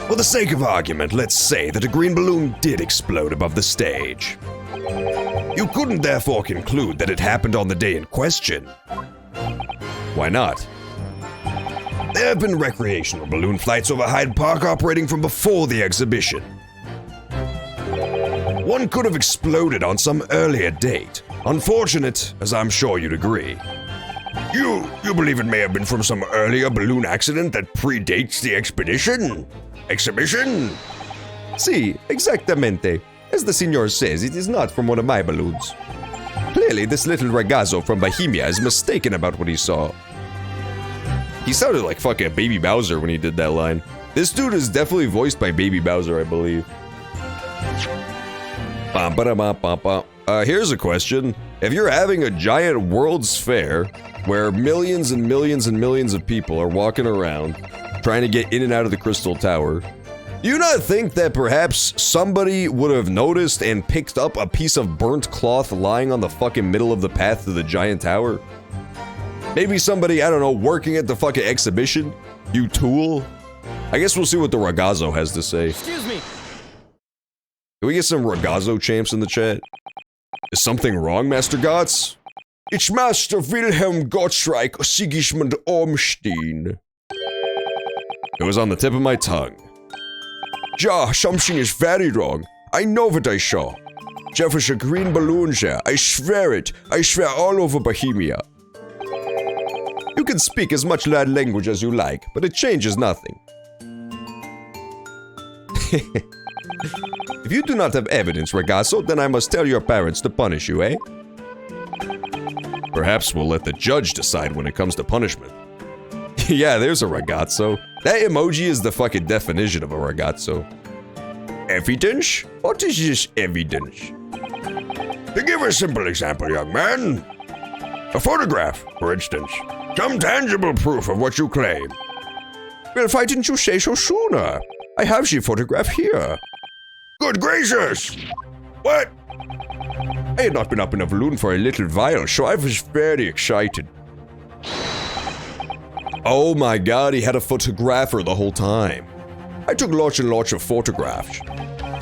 For the sake of argument, let's say that a green balloon did explode above the stage. You couldn't therefore conclude that it happened on the day in question. Why not? There have been recreational balloon flights over Hyde Park operating from before the exhibition. One could have exploded on some earlier date. Unfortunate, as I'm sure you'd agree. You believe it may have been from some earlier balloon accident that predates the expedition? Exhibition? Si, exactamente. As the senor says, it is not from one of my balloons. Clearly, this little ragazzo from Bohemia is mistaken about what he saw. He sounded like fucking Baby Bowser when he did that line. This dude is definitely voiced by Baby Bowser, I believe. Here's a question. If you're having a giant World's Fair where millions and millions and millions of people are walking around trying to get in and out of the Crystal Tower, do you not think that perhaps somebody would have noticed and picked up a piece of burnt cloth lying on the fucking middle of the path to the giant tower? Maybe somebody, I don't know, working at the fucking exhibition? You tool? I guess we'll see what the ragazzo has to say. Excuse me. Can we get some ragazzo champs in the chat? Is something wrong, Master Gotts? It's Master Wilhelm Gottschalk Sigismund Ormstein. It was on the tip of my tongue. Ja, something is very wrong. I know what I saw. There was a green balloon there. I swear it. I swear all over Bohemia. You can speak as much that language as you like, but it changes nothing. If you do not have evidence, ragazzo, then I must tell your parents to punish you, eh? Perhaps we'll let the judge decide when it comes to punishment. Yeah, there's a ragazzo. That emoji is the fucking definition of a ragazzo. Evidence? What is this evidence? To give a simple example, young man. A photograph, for instance. Some tangible proof of what you claim. Well, why didn't you say so sooner? I have the photograph here. Good gracious! What? I had not been up in a balloon for a little while, so I was very excited. Oh my god, he had a photographer the whole time. I took lots and lots of photographs.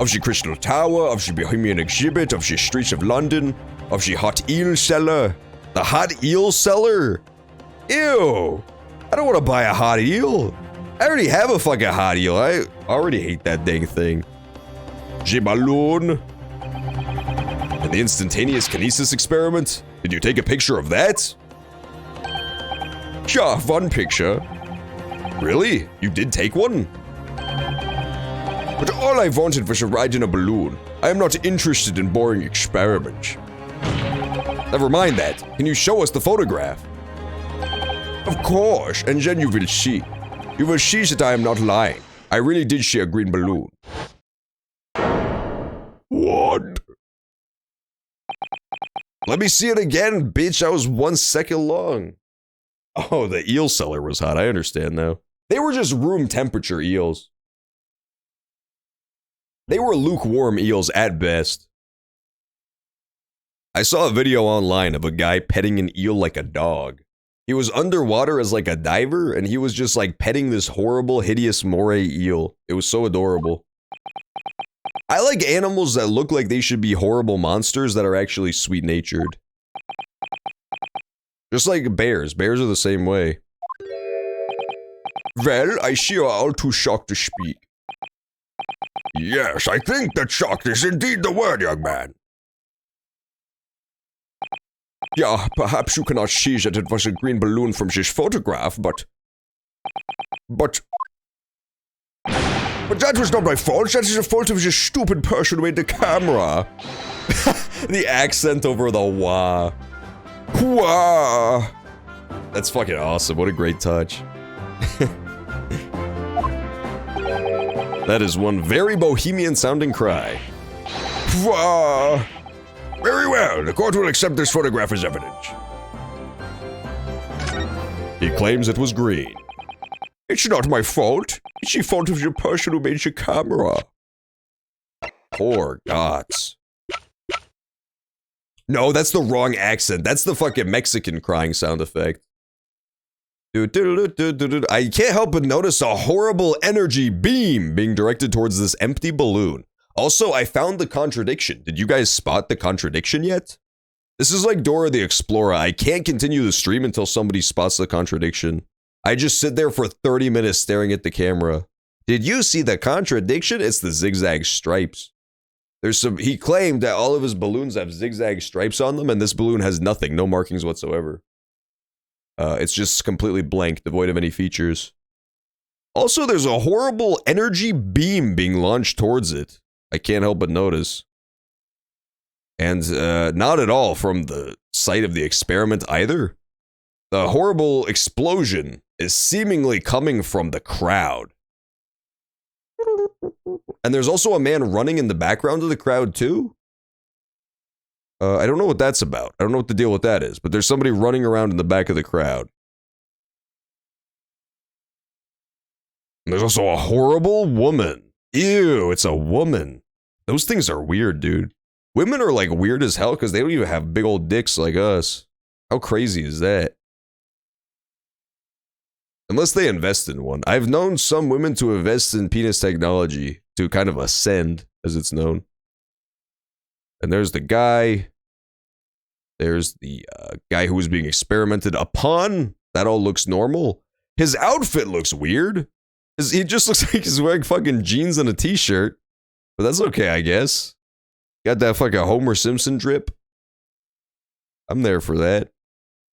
Of the Crystal Tower, of the Bohemian exhibit, of the streets of London, of the hot eel cellar. The hot eel cellar? Ew! I don't want to buy a hot eel. I already have a fucking hot eel. I already hate that dang thing. The balloon. And the instantaneous kinesis experiment? Did you take a picture of that? Yeah, one picture. Really? You did take one? But all I wanted was a ride in a balloon. I am not interested in boring experiments. Never mind that. Can you show us the photograph? Of course, and then you will see. You will see that I am not lying. I really did see a green balloon. What? Let me see it again, bitch. That was 1 second long. Oh, the eel cellar was hot. I understand now. They were just room temperature eels. They were lukewarm eels at best. I saw a video online of a guy petting an eel like a dog. He was underwater as like a diver, and he was just like petting this horrible, hideous moray eel. It was so adorable. I like animals that look like they should be horrible monsters that are actually sweet-natured. Just like bears. Bears are the same way. Well, I see you are all too shocked to speak. Yes, I think that shocked is indeed the word, young man. Yeah, perhaps you cannot see that it was a green balloon from this photograph, but that was not my fault. That is the fault of the stupid person who made the camera. The accent over the wah. Wah. That's fucking awesome. What a great touch. That is one very bohemian sounding cry. Wah. Very well, the court will accept this photograph as evidence. He claims it was green. It's not my fault. It's the fault of the person who made the camera. Poor Gotts. No, that's the wrong accent. That's the fucking Mexican crying sound effect. I can't help but notice a horrible energy beam being directed towards this empty balloon. Also, I found the contradiction. Did you guys spot the contradiction yet? This is like Dora the Explorer. I can't continue the stream until somebody spots the contradiction. I just sit there for 30 minutes staring at the camera. Did you see the contradiction? It's the zigzag stripes. He claimed that all of his balloons have zigzag stripes on them, and this balloon has nothing, no markings whatsoever. It's just completely blank, devoid of any features. Also, there's a horrible energy beam being launched towards it. I can't help but notice. And not at all from the site of the experiment either. The horrible explosion is seemingly coming from the crowd. And there's also a man running in the background of the crowd too. I don't know what that's about. I don't know what the deal with that is, but there's somebody running around in the back of the crowd. And there's also a horrible woman. Ew, it's a woman. Those things are weird, dude. Women are like weird as hell because they don't even have big old dicks like us. How crazy is that? Unless they invest in one. I've known some women to invest in penis technology to kind of ascend, as it's known. And there's the guy. There's the guy who was being experimented upon. That all looks normal. His outfit looks weird. He just looks like he's wearing fucking jeans and a t-shirt. But that's okay, I guess. Got that fucking Homer Simpson drip. I'm there for that.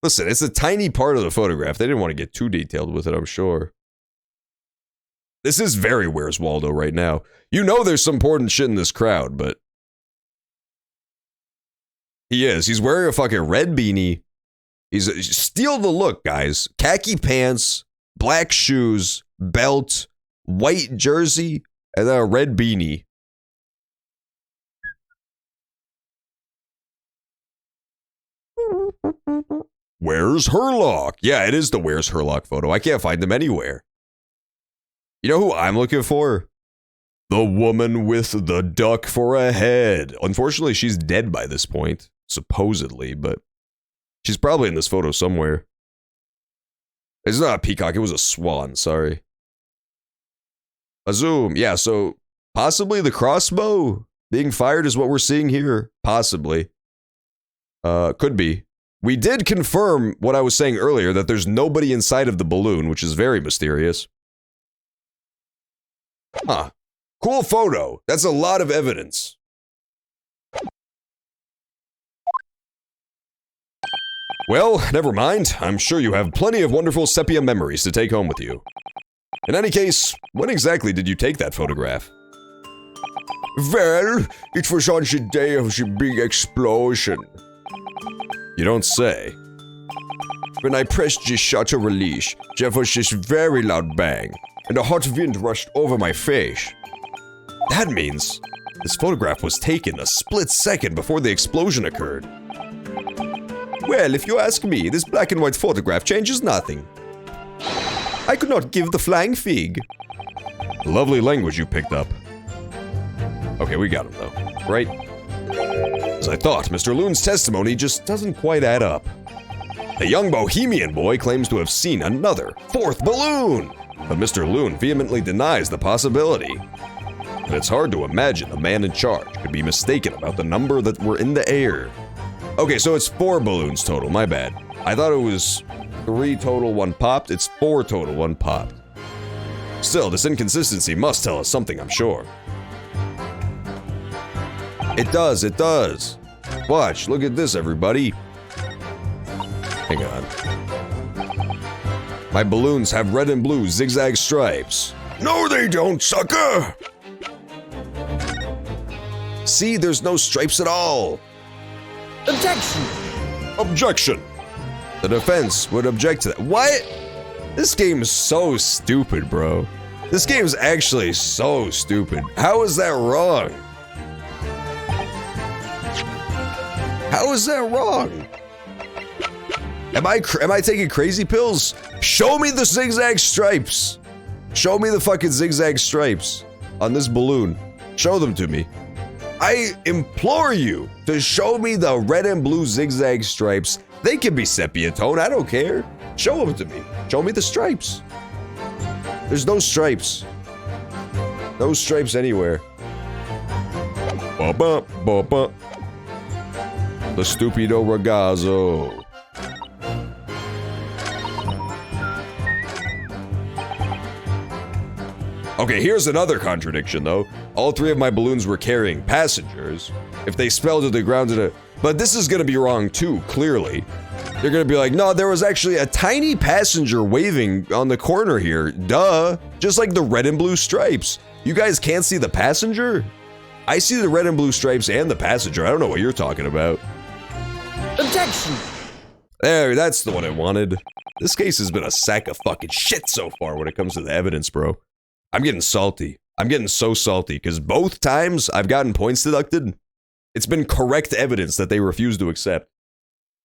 Listen, it's a tiny part of the photograph. They didn't want to get too detailed with it, I'm sure. This is very Where's Waldo right now. You know there's some important shit in this crowd, but... He is. He's wearing a fucking red beanie. Steal the look, guys. Khaki pants, black shoes, belt, white jersey, and then a red beanie. Where's Herlock? Yeah, it is the Where's Herlock photo. I can't find them anywhere. You know who I'm looking for? The woman with the duck for a head. Unfortunately, she's dead by this point, supposedly, but she's probably in this photo somewhere. It's not a peacock, it was a swan, sorry. A zoom, yeah, so possibly the crossbow being fired is what we're seeing here. Possibly. Could be. We did confirm what I was saying earlier, that there's nobody inside of the balloon, which is very mysterious. Huh. Cool photo. That's a lot of evidence. Well, never mind. I'm sure you have plenty of wonderful sepia memories to take home with you. In any case, when exactly did you take that photograph? Well, it was on the day of the big explosion. You don't say. When I pressed the shutter release, there was this very loud bang, and a hot wind rushed over my face. That means this photograph was taken a split second before the explosion occurred. Well, if you ask me, this black and white photograph changes nothing. I could not give the flying fig. Lovely language you picked up. Okay, we got him though, right? As I thought, Mr. Loon's testimony just doesn't quite add up. The young bohemian boy claims to have seen another, fourth balloon, but Mr. Loon vehemently denies the possibility. And it's hard to imagine the man in charge could be mistaken about the number that were in the air. Okay, so it's 4 balloons total, my bad. I thought it was 3 total, 1 popped. It's 4 total, 1 popped. Still, this inconsistency must tell us something, I'm sure. It does, it does. Watch, look at this, everybody. Hang on. My balloons have red and blue zigzag stripes. No, they don't, sucker! See, there's no stripes at all. Objection! Objection! The defense would object to that. What? This game is so stupid, bro. This game is actually so stupid. How is that wrong? How is that wrong? Am I taking crazy pills? Show me the zigzag stripes. Show me the fucking zigzag stripes on this balloon. Show them to me. I implore you to show me the red and blue zigzag stripes. They can be sepia tone, I don't care. Show them to me. Show me the stripes. There's no stripes. No stripes anywhere. Ba-ba, ba-ba. The stupido ragazzo. Okay, here's another contradiction, though. All three of my balloons were carrying passengers. If they fell to the ground in a... But this is gonna be wrong, too, clearly. They're gonna be like, no, there was actually a tiny passenger waving on the corner here. Duh. Just like the red and blue stripes. You guys can't see the passenger? I see the red and blue stripes and the passenger. I don't know what you're talking about. Objection! There, that's the one I wanted. This case has been a sack of fucking shit so far when it comes to the evidence, bro. I'm getting salty. I'm getting so salty, because both times I've gotten points deducted, it's been correct evidence that they refuse to accept.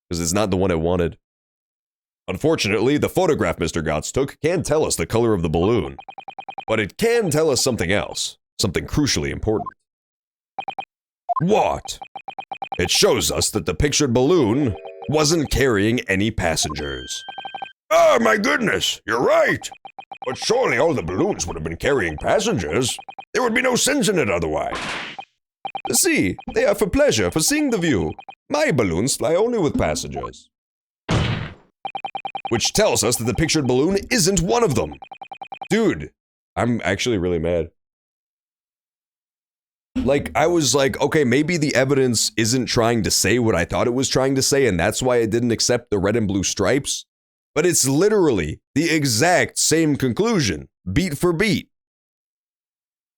Because it's not the one I wanted. Unfortunately, the photograph Mr. Gotts took can't tell us the color of the balloon. But it can tell us something else. Something crucially important. What? It shows us that the pictured balloon wasn't carrying any passengers. Oh my goodness, you're right. But surely all the balloons would have been carrying passengers. There would be no sense in it otherwise. See, they are for pleasure, for seeing the view. My balloons fly only with passengers. Which tells us that the pictured balloon isn't one of them. Dude, I'm actually really mad. Like, I was like, okay, maybe the evidence isn't trying to say what I thought it was trying to say, and that's why it didn't accept the red and blue stripes. But it's literally the exact same conclusion, beat for beat.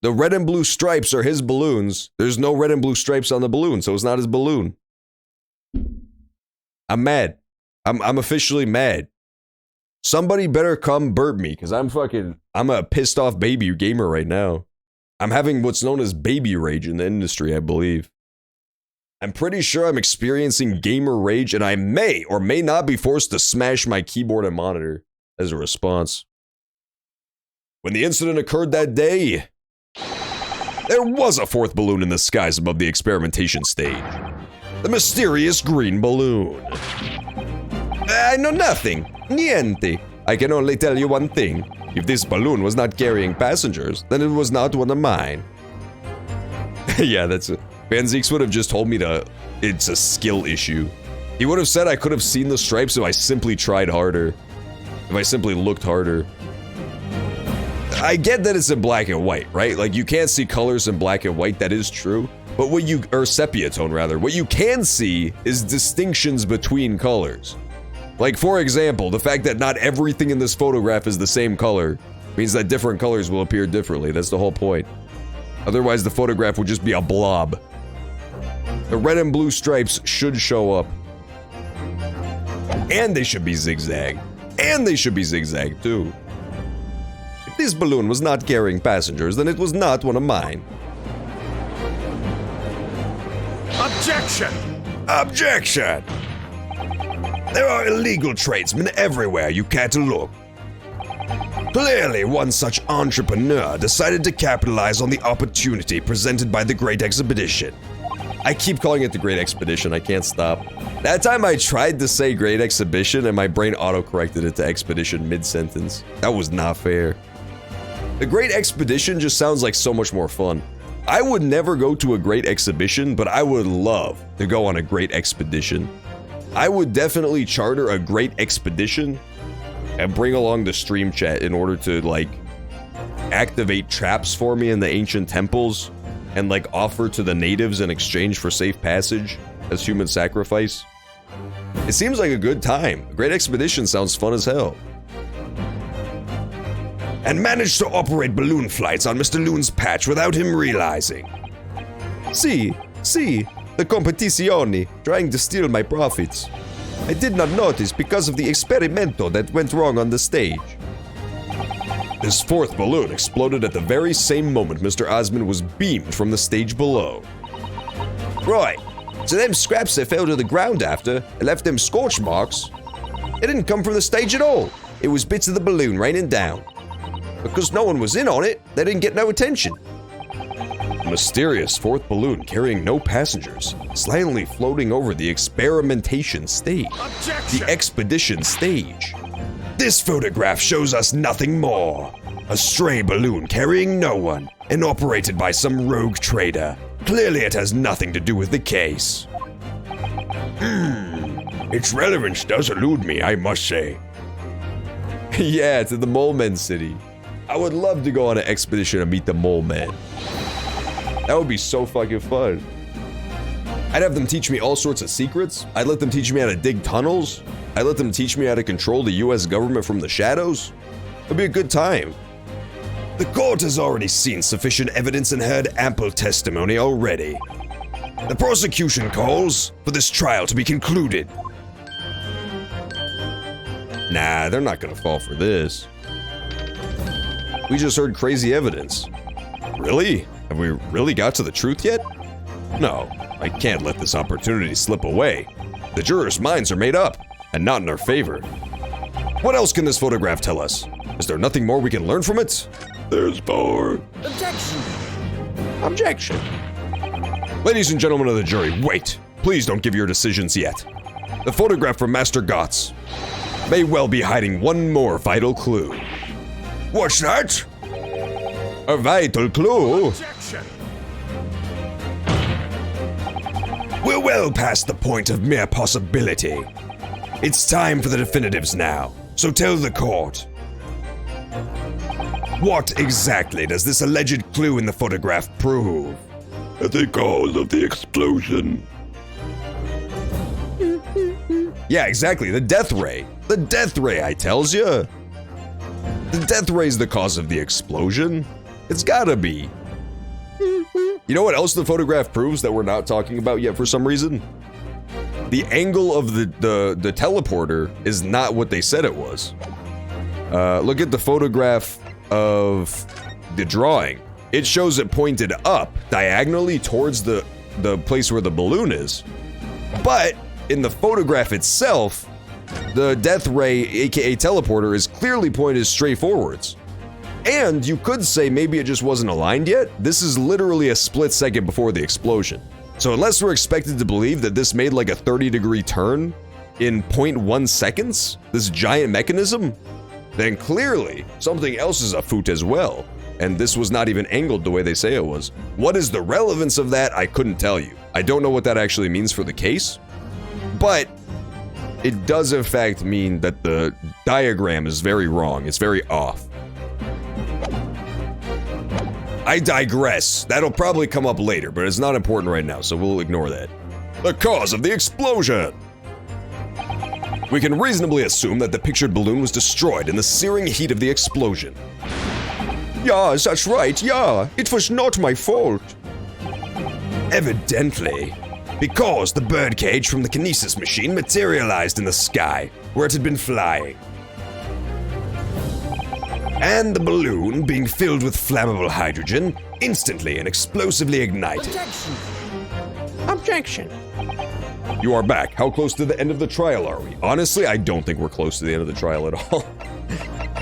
The red and blue stripes are his balloons. There's no red and blue stripes on the balloon, so it's not his balloon. I'm mad. I'm officially mad. Somebody better come burp me, because I'm a pissed off baby gamer right now. I'm having what's known as baby rage in the industry, I believe. I'm pretty sure I'm experiencing gamer rage, and I may or may not be forced to smash my keyboard and monitor as a response. When the incident occurred that day, there was a fourth balloon in the skies above the experimentation stage. The mysterious green balloon. I know nothing. Niente. I can only tell you one thing. If this balloon was not carrying passengers, then it was not one of mine. Yeah, that's it. Van Zeeks would have just told me it's a skill issue. He would have said I could have seen the stripes if I simply tried harder. If I simply looked harder. I get that it's in black and white, right? Like, you can't see colors in black and white, that is true. But or sepia tone rather, what you can see is distinctions between colors. Like, for example, the fact that not everything in this photograph is the same color means that different colors will appear differently. That's the whole point. Otherwise, the photograph would just be a blob. The red and blue stripes should show up. And they should be zigzag. And they should be zigzag, too. If this balloon was not carrying passengers, then it was not one of mine. Objection! Objection! There are illegal tradesmen everywhere you can't look. Clearly, one such entrepreneur decided to capitalize on the opportunity presented by the Great Expedition. I keep calling it the Great Expedition, I can't stop. That time I tried to say Great Exhibition and my brain auto-corrected it to Expedition mid-sentence. That was not fair. The Great Expedition just sounds like so much more fun. I would never go to a Great Exhibition, but I would love to go on a Great Expedition. I would definitely charter a Great Expedition and bring along the stream chat in order to, like, activate traps for me in the ancient temples and, like, offer to the natives in exchange for safe passage as human sacrifice. It seems like a good time. A Great Expedition sounds fun as hell. And managed to operate balloon flights on Mr. Loon's patch without him realizing. See, the competizione, trying to steal my profits. I did not notice because of the experimento that went wrong on the stage. This fourth balloon exploded at the very same moment Mr. Osmond was beamed from the stage below. Right, so them scraps that fell to the ground after and left them scorch marks, it didn't come from the stage at all. It was bits of the balloon raining down. Because no one was in on it, they didn't get no attention. A mysterious fourth balloon carrying no passengers, silently floating over the experimentation stage. Objection! The expedition stage. This photograph shows us nothing more. A stray balloon carrying no one and operated by some rogue trader. Clearly it has nothing to do with the case. Its relevance does elude me, I must say. Yeah, to the Mole Men City. I would love to go on an expedition and meet the Mole Men. That would be so fucking fun. I'd have them teach me all sorts of secrets. I'd let them teach me how to dig tunnels. I'd let them teach me how to control the US government from the shadows. It'd be a good time. The court has already seen sufficient evidence and heard ample testimony already. The prosecution calls for this trial to be concluded. Nah, they're not gonna fall for this. We just heard crazy evidence. Really? Have we really got to the truth yet? No, I can't let this opportunity slip away. The jurors' minds are made up, and not in our favor. What else can this photograph tell us? Is there nothing more we can learn from it? There's more. Objection. Objection. Ladies and gentlemen of the jury, wait. Please don't give your decisions yet. The photograph from Master Gotts may well be hiding one more vital clue. What's that? A vital clue? Objection. We're well past the point of mere possibility. It's time for the definitives now, so tell the court. What exactly does this alleged clue in the photograph prove? The cause of the explosion. Yeah, exactly. The death ray. The death ray, I tells ya. The death ray's the cause of the explosion. It's gotta be. You know what else the photograph proves that we're not talking about yet for some reason? The angle of the teleporter is not what they said it was. Look at the photograph of the drawing. It shows it pointed up diagonally towards the place where the balloon is. But in the photograph itself, the death ray, aka teleporter, is clearly pointed straight forwards. And you could say maybe it just wasn't aligned yet. This is literally a split second before the explosion. So unless we're expected to believe that this made like a 30-degree turn in 0.1 seconds, this giant mechanism, then clearly something else is afoot as well. And this was not even angled the way they say it was. What is the relevance of that? I couldn't tell you. I don't know what that actually means for the case, but it does in fact mean that the diagram is very wrong. It's very off. I digress. That'll probably come up later, but it's not important right now, so we'll ignore that. The cause of the explosion. We can reasonably assume that the pictured balloon was destroyed in the searing heat of the explosion. Yes, that's right, yeah. It was not my fault. Evidently, because the birdcage from the kinesis machine materialized in the sky where it had been flying. And the balloon, being filled with flammable hydrogen, instantly and explosively ignited. Objection. Objection. You are back. How close to the end of the trial are we? Honestly, I don't think we're close to the end of the trial at all.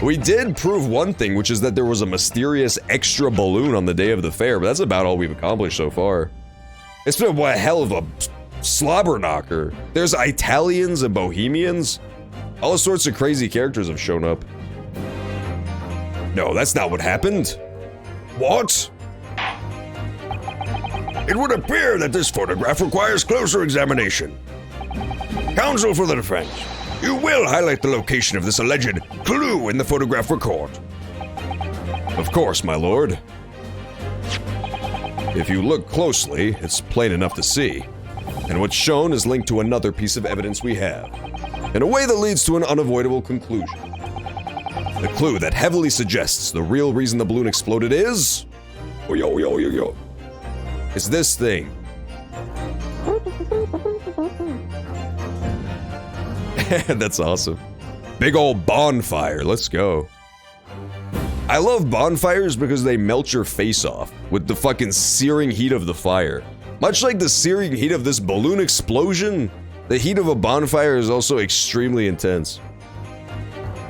We did prove one thing, which is that there was a mysterious extra balloon on the day of the fair, but that's about all we've accomplished so far. It's been one hell of a slobber knocker. There's Italians and Bohemians. All sorts of crazy characters have shown up. No, that's not what happened. What? It would appear that this photograph requires closer examination. Counsel for the defense, you will highlight the location of this alleged clue in the photograph for court. Of course, my lord. If you look closely, it's plain enough to see. And what's shown is linked to another piece of evidence we have, in a way that leads to an unavoidable conclusion. The clue that heavily suggests the real reason the balloon exploded is... It's this thing. That's awesome. Big old bonfire, let's go. I love bonfires because they melt your face off with the fucking searing heat of the fire. Much like the searing heat of this balloon explosion, the heat of a bonfire is also extremely intense.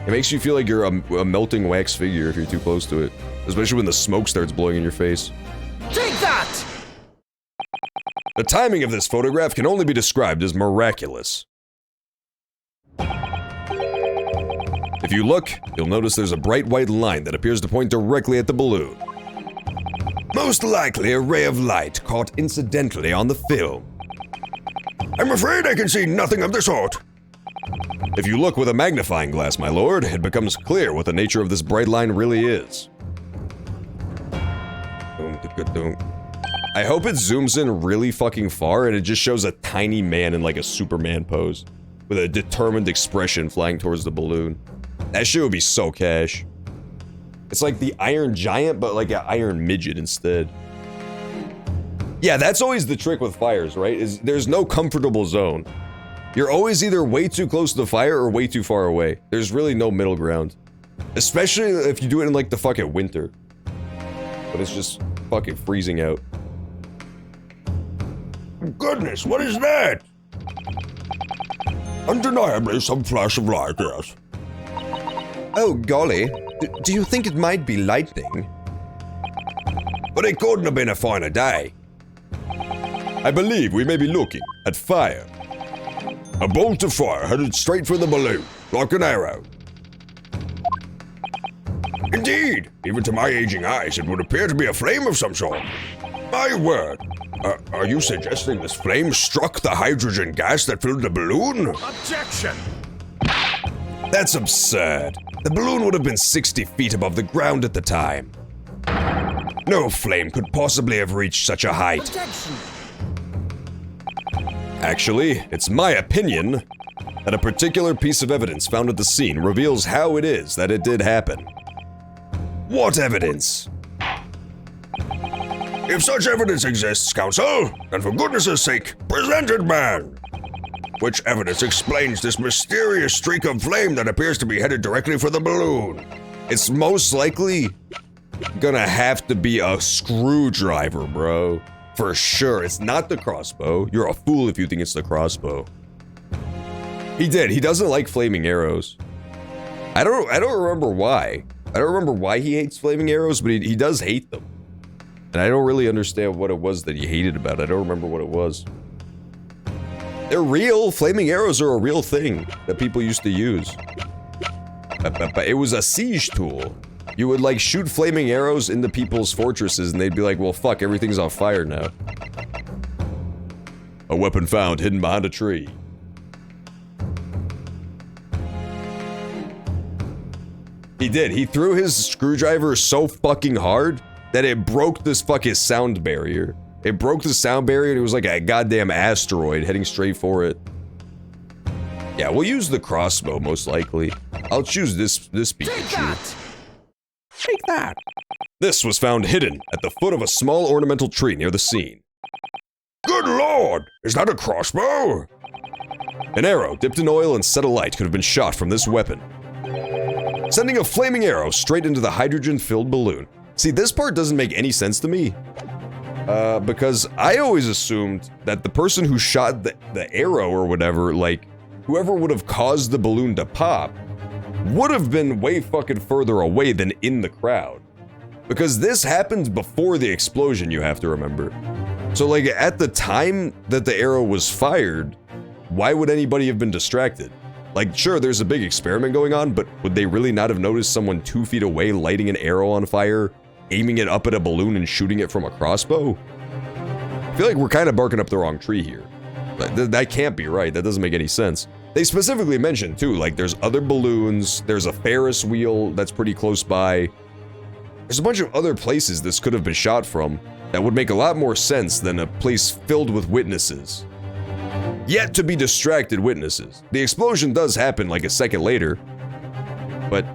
It makes you feel like you're a melting wax figure if you're too close to it. Especially when the smoke starts blowing in your face. Take that! The timing of this photograph can only be described as miraculous. If you look, you'll notice there's a bright white line that appears to point directly at the balloon. Most likely a ray of light caught incidentally on the film. I'm afraid I can see nothing of the sort. If you look with a magnifying glass, my lord, it becomes clear what the nature of this bright line really is. I hope it zooms in really fucking far and it just shows a tiny man in like a Superman pose with a determined expression flying towards the balloon. That shit would be so cash. It's like the Iron Giant, but like an Iron Midget instead. Yeah, that's always the trick with fires, right? Is there's no comfortable zone. You're always either way too close to the fire or way too far away. There's really no middle ground. Especially if you do it in like the fucking winter. But it's just fucking freezing out. Goodness, what is that? Undeniably some flash of light, yes. Oh, golly. Do you think it might be lightning? But it couldn't have been a finer day. I believe we may be looking at fire. A bolt of fire headed straight for the balloon, like an arrow. Indeed, even to my aging eyes, it would appear to be a flame of some sort. My word. Are you suggesting this flame struck the hydrogen gas that filled the balloon? Objection! That's absurd. The balloon would have been 60 feet above the ground at the time. No flame could possibly have reached such a height. Objection! Actually, it's my opinion that a particular piece of evidence found at the scene reveals how it is that it did happen. What evidence? If such evidence exists, counsel, then for goodness' sake, present it, man. Which evidence explains this mysterious streak of flame that appears to be headed directly for the balloon? It's most likely gonna have to be a screwdriver, bro. For sure, it's not the crossbow. You're a fool if you think it's the crossbow. He doesn't like flaming arrows. I don't remember why. I don't remember why he hates flaming arrows, but he does hate them. And I don't really understand what it was that he hated about it. I don't remember what it was. They're real. Flaming arrows are a real thing that people used to use. But it was a siege tool. You would like shoot flaming arrows into people's fortresses and they'd be like, well, fuck, everything's on fire now. A weapon found hidden behind a tree. He did. He threw his screwdriver so fucking hard that it broke this fucking sound barrier. It broke the sound barrier and it was like a goddamn asteroid heading straight for it. Yeah, we'll use the crossbow most likely. I'll choose this Pikachu. Take that! This was found hidden at the foot of a small ornamental tree near the scene. Good lord! Is that a crossbow? An arrow dipped in oil and set alight could have been shot from this weapon, sending a flaming arrow straight into the hydrogen-filled balloon. See, this part doesn't make any sense to me. Because I always assumed that the person who shot the arrow or whatever, like, whoever would have caused the balloon to pop, would have been way fucking further away than in the crowd. Because this happened before the explosion, you have to remember. So, like, at the time that the arrow was fired, why would anybody have been distracted? Like, sure, there's a big experiment going on, but would they really not have noticed someone 2 feet away lighting an arrow on fire, aiming it up at a balloon and shooting it from a crossbow? I feel like we're kind of barking up the wrong tree here. That can't be right. That doesn't make any sense. They specifically mentioned, too, like, there's other balloons, there's a Ferris wheel that's pretty close by. There's a bunch of other places this could have been shot from that would make a lot more sense than a place filled with witnesses. Yet to be distracted witnesses. The explosion does happen like a second later, but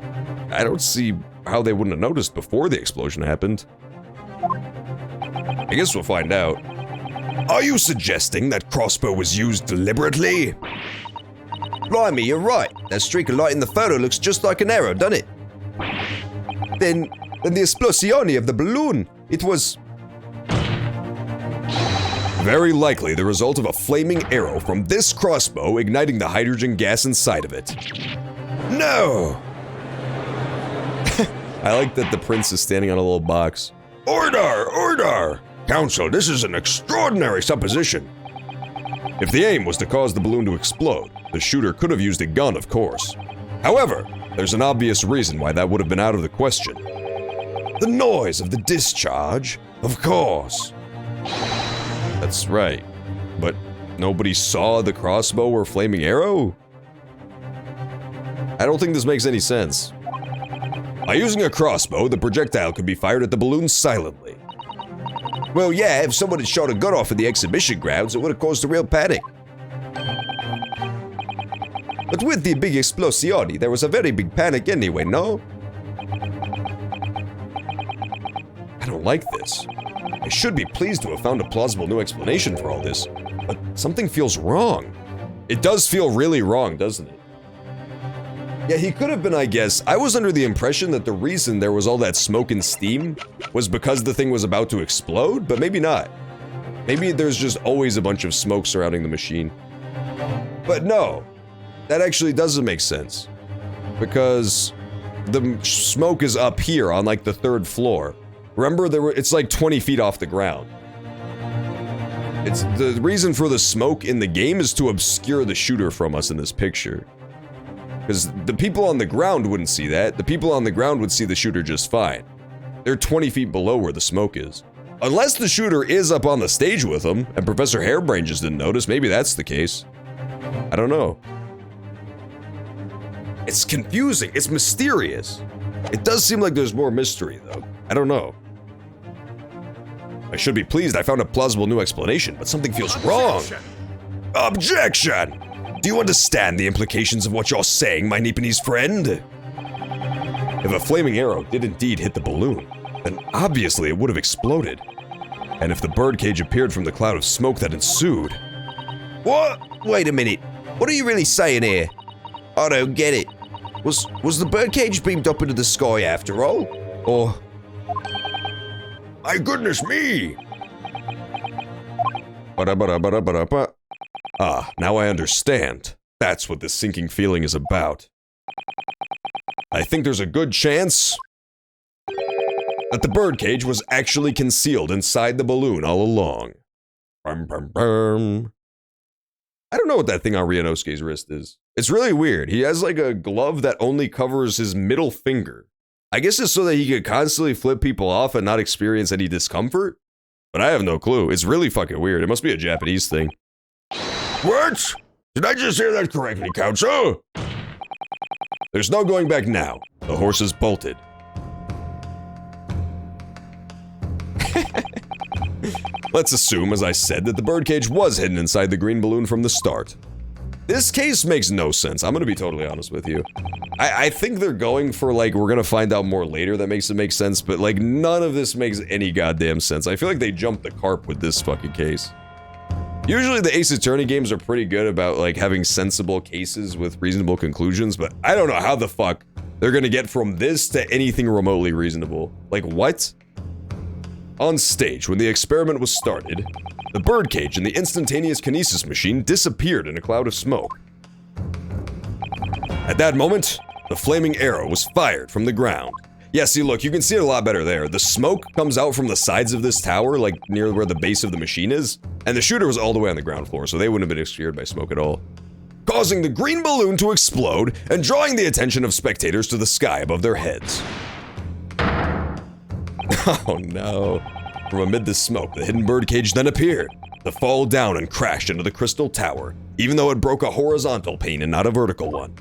I don't see how they wouldn't have noticed before the explosion happened. I guess we'll find out. Are you suggesting that crossbow was used deliberately? Blimey, you're right. That streak of light in the photo looks just like an arrow, doesn't it? Then the esplosione of the balloon, it was very likely the result of a flaming arrow from this crossbow igniting the hydrogen gas inside of it. No! I like that the prince is standing on a little box. Order! Order! Counsel, this is an extraordinary supposition. If the aim was to cause the balloon to explode, the shooter could have used a gun, of course. However, there's an obvious reason why that would have been out of the question. The noise of the discharge, of course. That's right. But nobody saw the crossbow or flaming arrow? I don't think this makes any sense. By using a crossbow, the projectile could be fired at the balloon silently. Well, yeah, if someone had shot a gun off at the exhibition grounds, it would have caused a real panic. But with the big explosione, there was a very big panic anyway, no? I don't like this. I should be pleased to have found a plausible new explanation for all this, but something feels wrong. It does feel really wrong, doesn't it? Yeah, he could have been, I guess. I was under the impression that the reason there was all that smoke and steam was because the thing was about to explode, but maybe not. Maybe there's just always a bunch of smoke surrounding the machine. But no, that actually doesn't make sense. Because the smoke is up here on like the 3rd floor. Remember, it's like 20 feet off the ground. It's the reason for the smoke in the game is to obscure the shooter from us in this picture. Because the people on the ground wouldn't see that. The people on the ground would see the shooter just fine. They're 20 feet below where the smoke is. Unless the shooter is up on the stage with them, and Professor Hairbrain just didn't notice, maybe that's the case. I don't know. It's confusing, it's mysterious. It does seem like there's more mystery, though. I don't know. I should be pleased I found a plausible new explanation, but something feels wrong. Objection! Do you understand the implications of what you're saying, my Nipponese friend? If a flaming arrow did indeed hit the balloon, then obviously it would have exploded. And if the birdcage appeared from the cloud of smoke that ensued... What? Wait a minute. What are you really saying here? I don't get it. Was the birdcage beamed up into the sky after all? Or... My goodness me! Ah, now I understand. That's what this sinking feeling is about. I think there's a good chance that the birdcage was actually concealed inside the balloon all along. Brum, brum, brum. I don't know what that thing on Ryunosuke's wrist is. It's really weird. He has like a glove that only covers his middle finger. I guess it's so that he could constantly flip people off and not experience any discomfort? But I have no clue. It's really fucking weird. It must be a Japanese thing. What? Did I just hear that correctly, Council? There's no going back now. The horse is bolted. Let's assume, as I said, that the birdcage was hidden inside the green balloon from the start. This case makes no sense. I'm gonna be totally honest with you. I think they're going for, like, we're gonna find out more later that makes it make sense, but, like, none of this makes any goddamn sense. I feel like they jumped the carp with this fucking case. Usually the Ace Attorney games are pretty good about, like, having sensible cases with reasonable conclusions, but I don't know how the fuck they're gonna get from this to anything remotely reasonable. Like, what? On stage, when the experiment was started, the birdcage and the instantaneous kinesis machine disappeared in a cloud of smoke. At that moment, the flaming arrow was fired from the ground. Yeah, see, look, you can see it a lot better there. The smoke comes out from the sides of this tower, like near where the base of the machine is, and the shooter was all the way on the ground floor, so they wouldn't have been obscured by smoke at all, causing the green balloon to explode and drawing the attention of spectators to the sky above their heads. Oh no. From amid the smoke, the hidden birdcage then appeared, to fall down and crash into the crystal tower, even though it broke a horizontal pane and not a vertical one.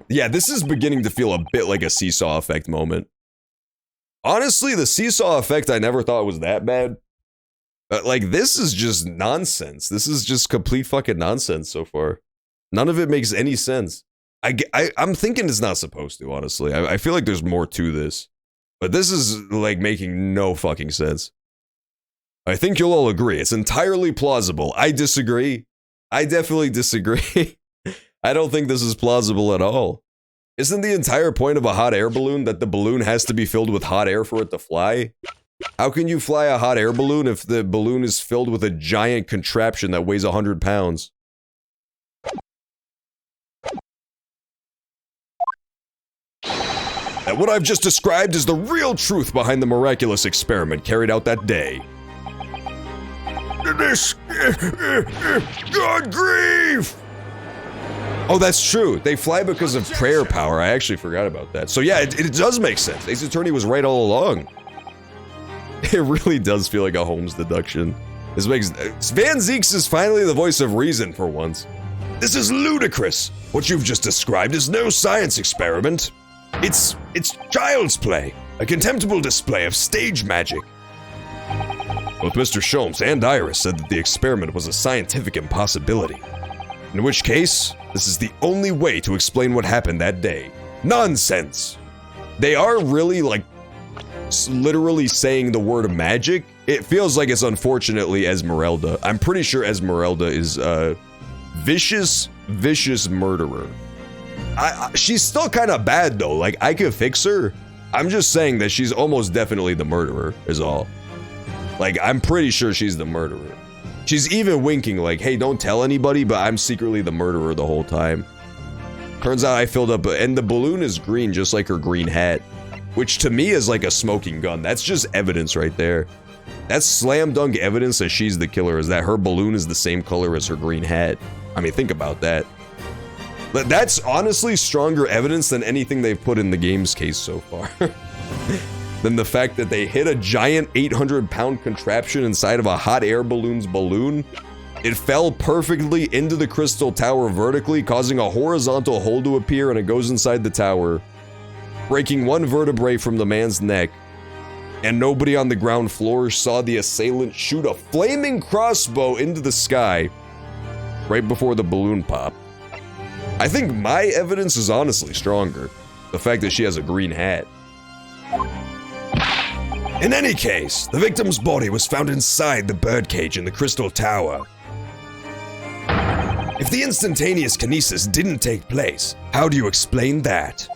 Yeah, this is beginning to feel a bit like a seesaw effect moment. Honestly, the seesaw effect I never thought was that bad. But, like, this is just nonsense. This is just complete fucking nonsense so far. None of it makes any sense. I'm thinking it's not supposed to, honestly. I feel like there's more to this. But this is, like, making no fucking sense. I think you'll all agree. It's entirely plausible. I disagree. I definitely disagree. I don't think this is plausible at all. Isn't the entire point of a hot air balloon that the balloon has to be filled with hot air for it to fly? How can you fly a hot air balloon if the balloon is filled with a giant contraption that weighs 100 pounds? And what I've just described is the real truth behind the miraculous experiment carried out that day. This... God grief! Oh, that's true. They fly because of prayer power. I actually forgot about that. So yeah, it does make sense. Ace Attorney was right all along. It really does feel like a Holmes deduction. Van Zeeks is finally the voice of reason for once. This is ludicrous. What you've just described is no science experiment. It's child's play, a contemptible display of stage magic. Both Mr. Sholmes and Iris said that the experiment was a scientific impossibility. In which case, this is the only way to explain what happened that day. Nonsense! They are really, like, literally saying the word magic. It feels like it's unfortunately Esmeralda. I'm pretty sure Esmeralda is a vicious murderer. She's still kind of bad though. Like, I could fix her. I'm just saying that she's almost definitely the murderer, is all. Like, I'm pretty sure she's the murderer. She's even winking like, hey, don't tell anybody, but I'm secretly the murderer the whole time. Turns out I filled up, and the balloon is green, just like her green hat. Which to me is like a smoking gun. That's just evidence right there. That's slam dunk evidence that she's the killer, is that her balloon is the same color as her green hat. I mean, think about that. But that's honestly stronger evidence than anything they've put in the game's case so far. Than the fact that they hit a giant 800-pound contraption inside of a hot air balloon's balloon. It fell perfectly into the crystal tower vertically, causing a horizontal hole to appear, and it goes inside the tower, breaking one vertebrae from the man's neck. And nobody on the ground floor saw the assailant shoot a flaming crossbow into the sky right before the balloon popped. I think my evidence is honestly stronger. The fact that she has a green hat. In any case, the victim's body was found inside the birdcage in the crystal tower. If the instantaneous kinesis didn't take place, how do you explain that?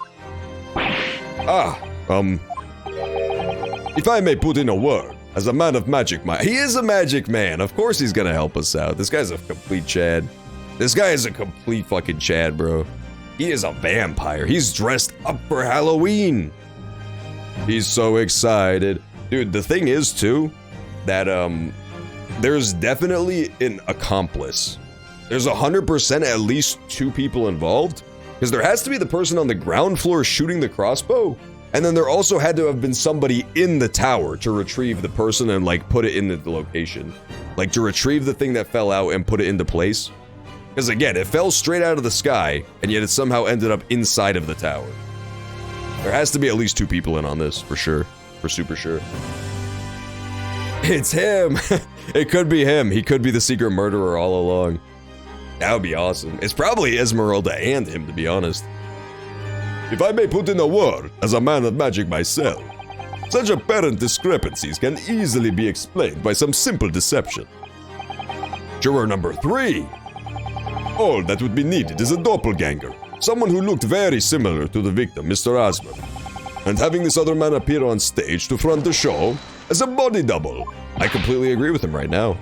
If I may put in a word, as a man of magic, he is a magic man. Of course he's gonna help us out. This guy's a complete Chad. This guy is a complete fucking Chad, bro. He is a vampire. He's dressed up for Halloween. He's so excited. Dude, the thing is, too, that, there's definitely an accomplice. There's 100% at least 2 people involved. Because there has to be the person on the ground floor shooting the crossbow. And then there also had to have been somebody in the tower to retrieve the person and, like, put it into the location. Like, to retrieve the thing that fell out and put it into place. Because, again, it fell straight out of the sky, and yet it somehow ended up inside of the tower. There has to be at least 2 people in on this, for sure. For super sure. It's him! It could be him. He could be the secret murderer all along. That would be awesome. It's probably Esmeralda and him, to be honest. If I may put in a word, as a man of magic myself, such apparent discrepancies can easily be explained by some simple deception. Juror number 3. All that would be needed is a doppelganger, someone who looked very similar to the victim, Mr. Osmond, and having this other man appear on stage to front the show as a body double. I completely agree with him right now.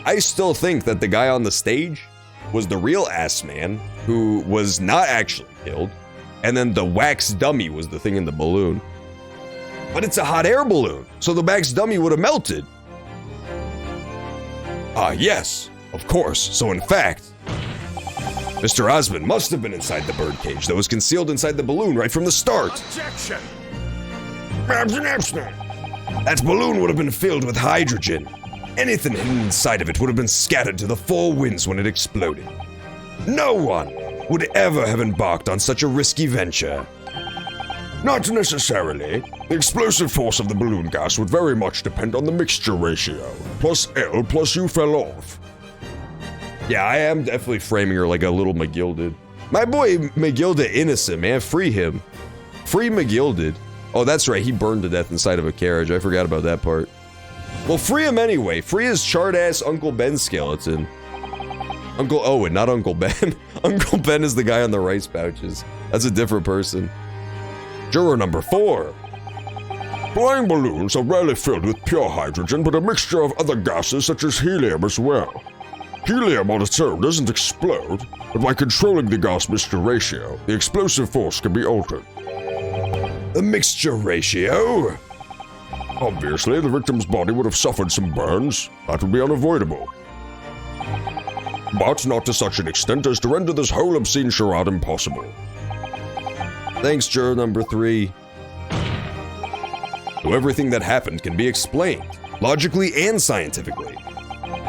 I still think that the guy on the stage was the real ass man who was not actually killed, and then the wax dummy was the thing in the balloon. But it's a hot air balloon, so the wax dummy would have melted. Ah, yes, of course. So in fact, Mr. Osmond must have been inside the birdcage that was concealed inside the balloon right from the start. Objection! That balloon would have been filled with hydrogen. Anything hidden inside of it would have been scattered to the 4 winds when it exploded. No one would ever have embarked on such a risky venture. Not necessarily. The explosive force of the balloon gas would very much depend on the mixture ratio. Plus L plus U fell off. Yeah, I am definitely framing her like a little McGill did. My boy McGill did innocent, man. Free him. Free McGill did. Oh, that's right. He burned to death inside of a carriage. I forgot about that part. Well, free him anyway. Free his charred-ass Uncle Ben skeleton. Uncle Owen, not Uncle Ben. Uncle Ben is the guy on the rice pouches. That's a different person. Juror number 4. Flying balloons are rarely filled with pure hydrogen, but a mixture of other gases such as helium as well. Helium on its own doesn't explode, but by controlling the gas mixture ratio, the explosive force can be altered. The mixture ratio? Obviously, the victim's body would have suffered some burns. That would be unavoidable. But not to such an extent as to render this whole obscene charade impossible. Thanks, juror number 3. So everything that happened can be explained, logically and scientifically.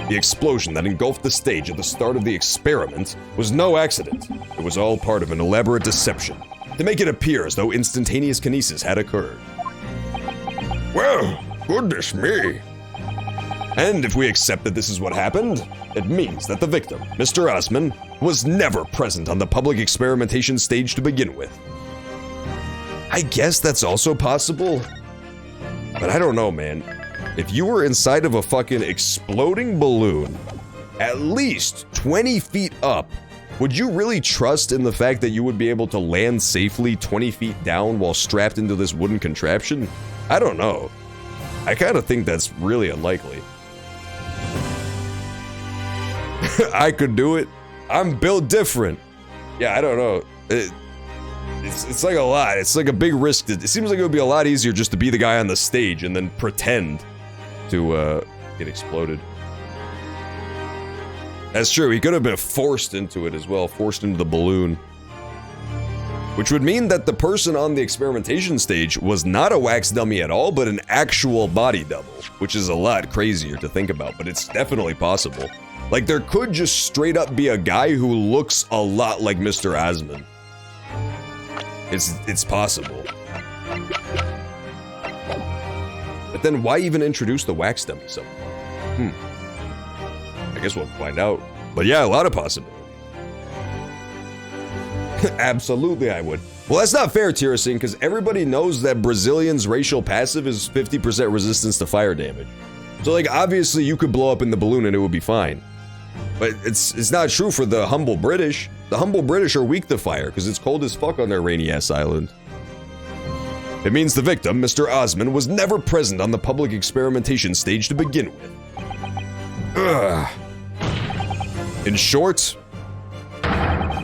The explosion that engulfed the stage at the start of the experiment was no accident. It was all part of an elaborate deception to make it appear as though instantaneous kinesis had occurred. Well, goodness me. And if we accept that this is what happened, it means that the victim, Mr. Osman, was never present on the public experimentation stage to begin with. I guess that's also possible. But I don't know, man. If you were inside of a fucking exploding balloon, at least 20 feet up, would you really trust in the fact that you would be able to land safely 20 feet down while strapped into this wooden contraption? I don't know. I kind of think that's really unlikely. I could do it. I'm built different. Yeah, I don't know. It's like a lot. It's like a big risk. It seems like it would be a lot easier just to be the guy on the stage and then pretend to get exploded. That's true. He could have been forced into it as well, forced into the balloon. Which would mean that the person on the experimentation stage was not a wax dummy at all, but an actual body double, which is a lot crazier to think about, but it's definitely possible. Like, there could just straight up be a guy who looks a lot like Mr. Osman. It's possible. But then why even introduce the wax dummy somewhere? I guess we'll find out. But yeah, a lot of possibility. Absolutely I would. Well, that's not fair, Tirasine, because everybody knows that Brazilians' racial passive is 50% resistance to fire damage. So, like, obviously you could blow up in the balloon and it would be fine. But it's not true for the humble British. The humble British are weak to fire because it's cold as fuck on their rainy-ass island. It means the victim, Mr. Osman, was never present on the public experimentation stage to begin with. Ugh. In short,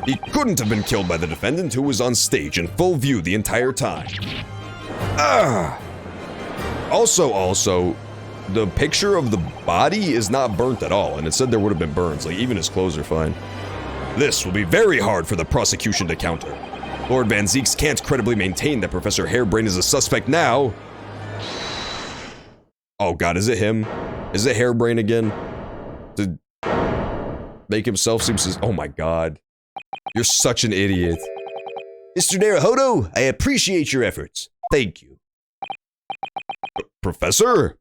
he couldn't have been killed by the defendant who was on stage in full view the entire time. Also, the picture of the body is not burnt at all, and it said there would have been burns, like even his clothes are fine. This will be very hard for the prosecution to counter. Lord Van Zeeks can't credibly maintain that Professor Harebrain is a suspect now. Oh god, is it him? Is it Harebrain again? To make himself seem oh my god. You're such an idiot. Mr. Naruhodo, I appreciate your efforts. Thank you. Professor?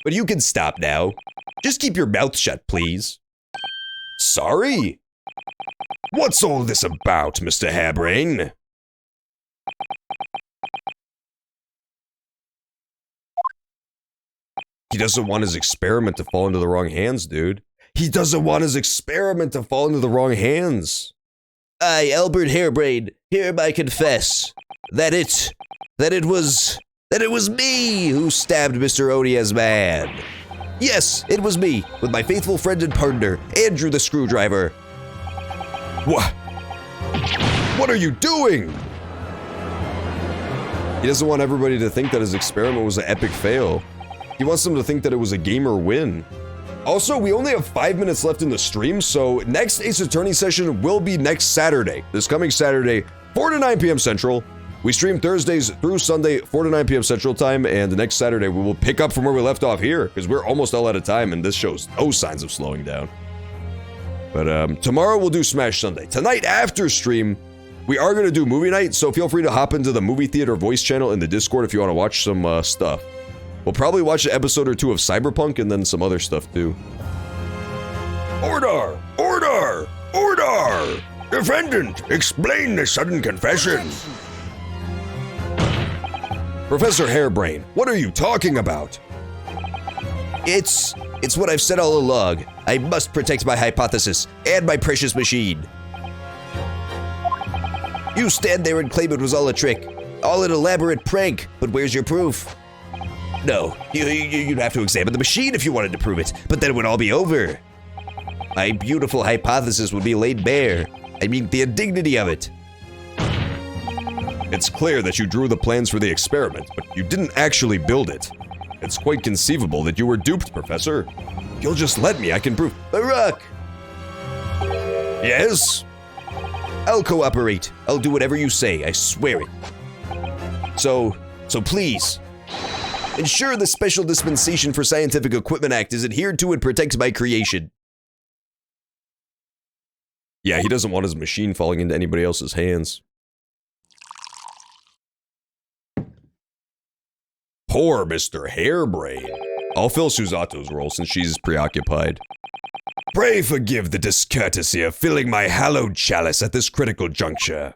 But you can stop now. Just keep your mouth shut, please. Sorry? What's all this about, Mr. Harebrain? He doesn't want his experiment to fall into the wrong hands, dude. He doesn't want his experiment to fall into the wrong hands. I, Albert Harebrain, hereby confess that it was me who stabbed Mr. Odia's man. Yes, it was me, with my faithful friend and partner, Andrew the Screwdriver. What are you doing? He doesn't want everybody to think that his experiment was an epic fail. He wants them to think that it was a gamer win. Also, we only have 5 minutes left in the stream, so next Ace Attorney session will be next Saturday. This coming Saturday, 4 to 9 p.m. Central. We stream Thursdays through Sunday, 4 to 9 p.m. Central Time, and the next Saturday we will pick up from where we left off here, because we're almost all out of time, and this shows no signs of slowing down. But tomorrow we'll do Smash Sunday. Tonight after stream, we are going to do movie night, so feel free to hop into the movie theater voice channel in the Discord if you want to watch some stuff. We'll probably watch an episode or two of Cyberpunk and then some other stuff too. Order! Order! Order! Defendant, explain the sudden confession. Professor Harebrain, what are you talking about? It's what I've said all along. I must protect my hypothesis and my precious machine. You stand there and claim it was all a trick, all an elaborate prank, but where's your proof? No, you'd have to examine the machine if you wanted to prove it, but then it would all be over. My beautiful hypothesis would be laid bare. I mean, the indignity of it. It's clear that you drew the plans for the experiment, but you didn't actually build it. It's quite conceivable that you were duped, Professor. If you'll just let me, I can prove— Barak! Yes? I'll cooperate. I'll do whatever you say, I swear it. So please, Ensure the Special Dispensation for Scientific Equipment Act is adhered to and protects my creation. Yeah, he doesn't want his machine falling into anybody else's hands. Poor Mr. Hairbrain. I'll fill Suzato's role since she's preoccupied. Pray forgive the discourtesy of filling my hallowed chalice at this critical juncture.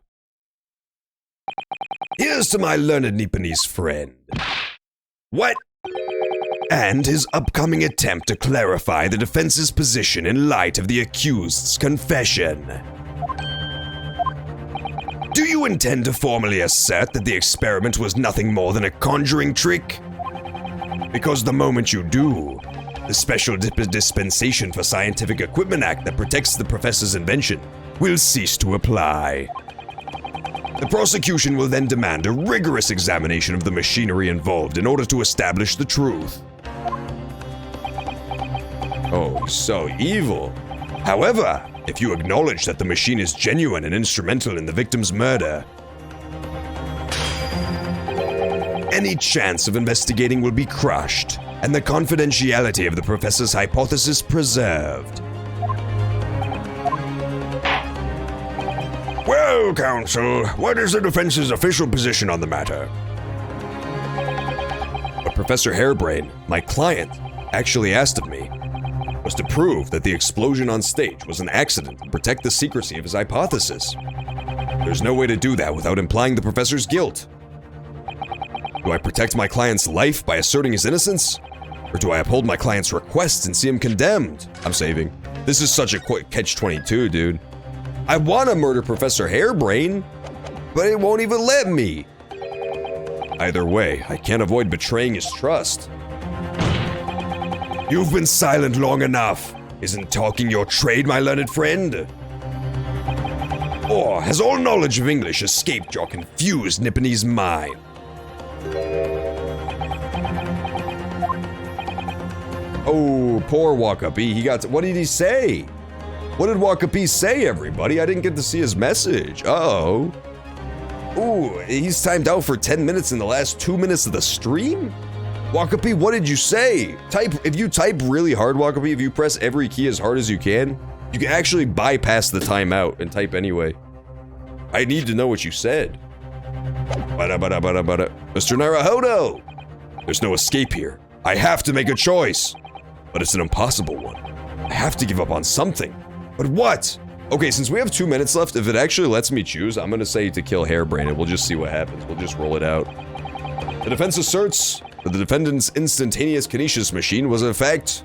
Here's to my learned Nipponese friend. What? And his upcoming attempt to clarify the defense's position in light of the accused's confession. Do you intend to formally assert that the experiment was nothing more than a conjuring trick? Because the moment you do, the Special Dispensation for Scientific Equipment Act that protects the professor's invention will cease to apply. The prosecution will then demand a rigorous examination of the machinery involved in order to establish the truth. Oh, he's so evil. However, if you acknowledge that the machine is genuine and instrumental in the victim's murder, any chance of investigating will be crushed, and the confidentiality of the professor's hypothesis preserved. Well, counsel, what is the defense's official position on the matter? What Professor Hairbrain, my client, actually asked of me was to prove that the explosion on stage was an accident and protect the secrecy of his hypothesis. There's no way to do that without implying the professor's guilt. Do I protect my client's life by asserting his innocence? Or do I uphold my client's request and see him condemned? I'm saving. This is such a quick catch-22, dude. I want to murder Professor Hairbrain, but it won't even let me. Either way, I can't avoid betraying his trust. You've been silent long enough. Isn't talking your trade, my learned friend? Or has all knowledge of English escaped your confused Nipponese mind? Oh, poor Wakapi. He got. What did he say? What did Wakapi say, everybody? I didn't get to see his message. Uh-oh. Ooh, he's timed out for 10 minutes in the last 2 minutes of the stream? Wakapi, what did you say? If you type really hard, Wakapi, if you press every key as hard as you can actually bypass the timeout and type anyway. I need to know what you said. Mr. Naruhodo! There's no escape here. I have to make a choice. But it's an impossible one. I have to give up on something. But what? Okay, since we have 2 minutes left, if it actually lets me choose, I'm gonna say to kill Hairbrain and we'll just see what happens. We'll just roll it out. The defense asserts that the defendant's instantaneous kinesis machine was in fact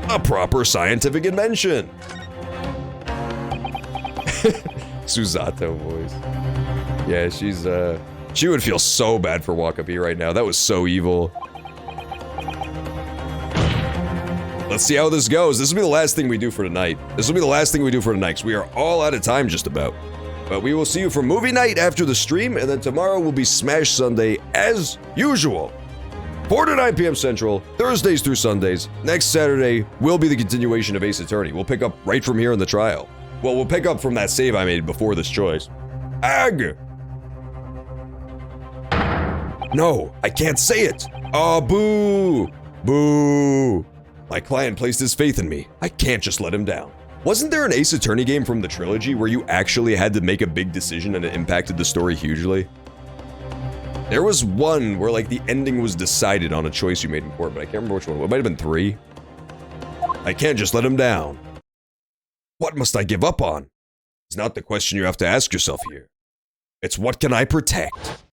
a proper scientific invention. Suzato voice. Yeah, she would feel so bad for Wakapi right now. That was so evil. Let's see how this goes. This will be the last thing we do for tonight. Because we are all out of time just about. But we will see you for movie night after the stream, and then tomorrow will be Smash Sunday as usual. 4 to 9 p.m. Central, Thursdays through Sundays. Next Saturday will be the continuation of Ace Attorney. We'll pick up right from here in the trial. Well, we'll pick up from that save I made before this choice. Ag! No, I can't say it. Oh, boo! Boo! My client placed his faith in me. I can't just let him down. Wasn't there an Ace Attorney game from the trilogy where you actually had to make a big decision and it impacted the story hugely? There was one where like the ending was decided on a choice you made in court, but I can't remember which one. It might have been 3. I can't just let him down. What must I give up on? It's not the question you have to ask yourself here. It's what can I protect?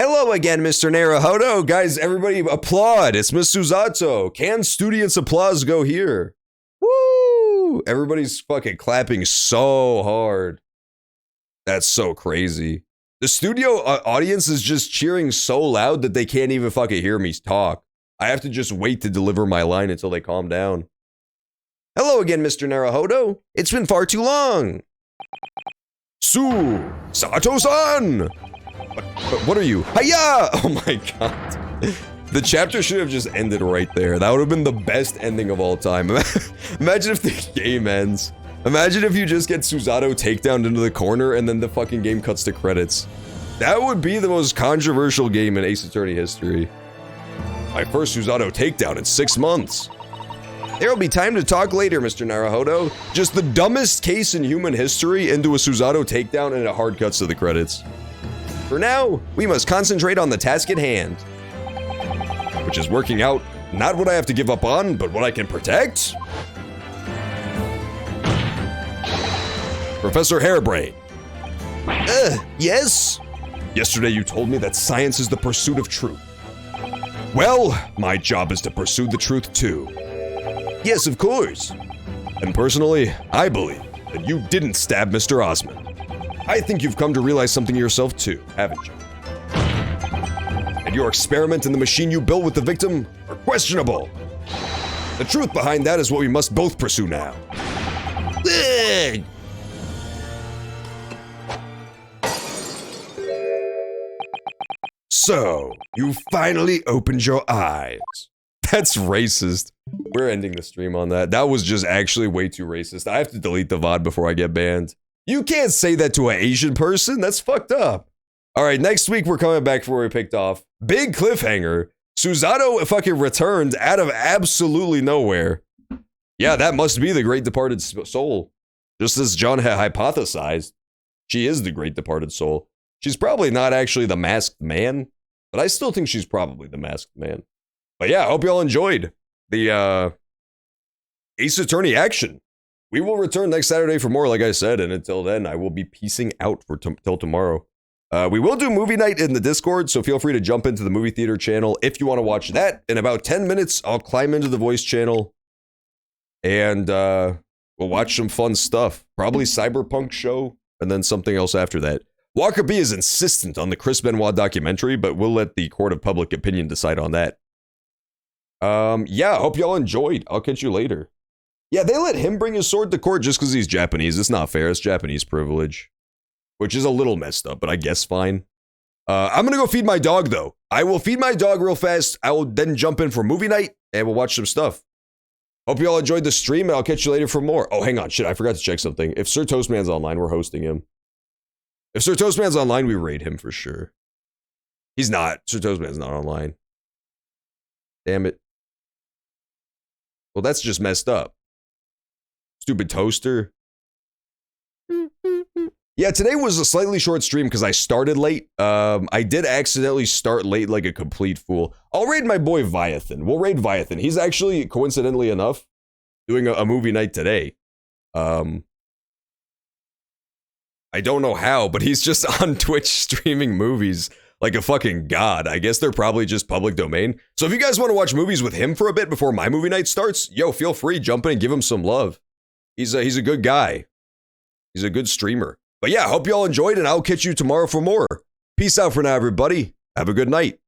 Hello again, Mr. Naruhodo. Guys, everybody applaud. It's Miss Suzato. Can students' applause go here? Woo! Everybody's fucking clapping so hard. That's so crazy. The studio audience is just cheering so loud that they can't even fucking hear me talk. I have to just wait to deliver my line until they calm down. Hello again, Mr. Naruhodo. It's been far too long. Sato-san! But what are you? Hiya! Oh my god. The chapter should have just ended right there. That would have been the best ending of all time. Imagine if the game ends. Imagine if you just get Suzato takedown into the corner and then the fucking game cuts to credits. That would be the most controversial game in Ace Attorney history. My first Susato takedown in 6 months. There will be time to talk later, Mr. Naruhodo. Just the dumbest case in human history into a Susato takedown and it hard cuts to the credits. For now, we must concentrate on the task at hand. Which is working out not what I have to give up on, but what I can protect? Professor Hairbrain. Yes? Yesterday you told me that science is the pursuit of truth. Well, my job is to pursue the truth too. Yes, of course. And personally, I believe that you didn't stab Mr. Osmond. I think you've come to realize something yourself too, haven't you? And your experiment and the machine you built with the victim are questionable. The truth behind that is what we must both pursue now. Ugh. So, you finally opened your eyes. That's racist. We're ending the stream on that. That was just actually way too racist. I have to delete the VOD before I get banned. You can't say that to an Asian person. That's fucked up. All right, next week we're coming back from where we picked off. Big cliffhanger. Susato fucking returned out of absolutely nowhere. Yeah, that must be the great departed soul. Just as John had hypothesized, she is the great departed soul. She's probably not actually the masked man, but I still think she's probably the masked man. But yeah, I hope y'all enjoyed the Ace Attorney action. We will return next Saturday for more, like I said, and until then, I will be peacing out for till tomorrow. We will do movie night in the Discord, so feel free to jump into the movie theater channel if you want to watch that. In about 10 minutes, I'll climb into the voice channel, and we'll watch some fun stuff. Probably Cyberpunk show, and then something else after that. Walker B is insistent on the Chris Benoit documentary, but we'll let the court of public opinion decide on that. Yeah, I hope y'all enjoyed. I'll catch you later. Yeah, they let him bring his sword to court just because he's Japanese. It's not fair. It's Japanese privilege. Which is a little messed up, but I guess fine. I'm gonna go feed my dog, though. I will feed my dog real fast. I will then jump in for movie night, and we'll watch some stuff. Hope you all enjoyed the stream, and I'll catch you later for more. Oh, hang on. Shit, I forgot to check something. If Sir Toastman's online, we're hosting him. If Sir Toastman's online, we raid him for sure. He's not. Sir Toastman's not online. Damn it. Well, that's just messed up. Stupid toaster. Yeah, today was a slightly short stream because I started late. I did accidentally start late like a complete fool. I'll raid my boy Viathan. We'll raid Viathan. He's actually, coincidentally enough, doing a movie night today. I don't know how, but he's just on Twitch streaming movies like a fucking god. I guess they're probably just public domain. So if you guys want to watch movies with him for a bit before my movie night starts, yo, feel free, jump in and give him some love. He's a good guy. He's a good streamer. But yeah, hope you all enjoyed, and I'll catch you tomorrow for more. Peace out for now, everybody. Have a good night.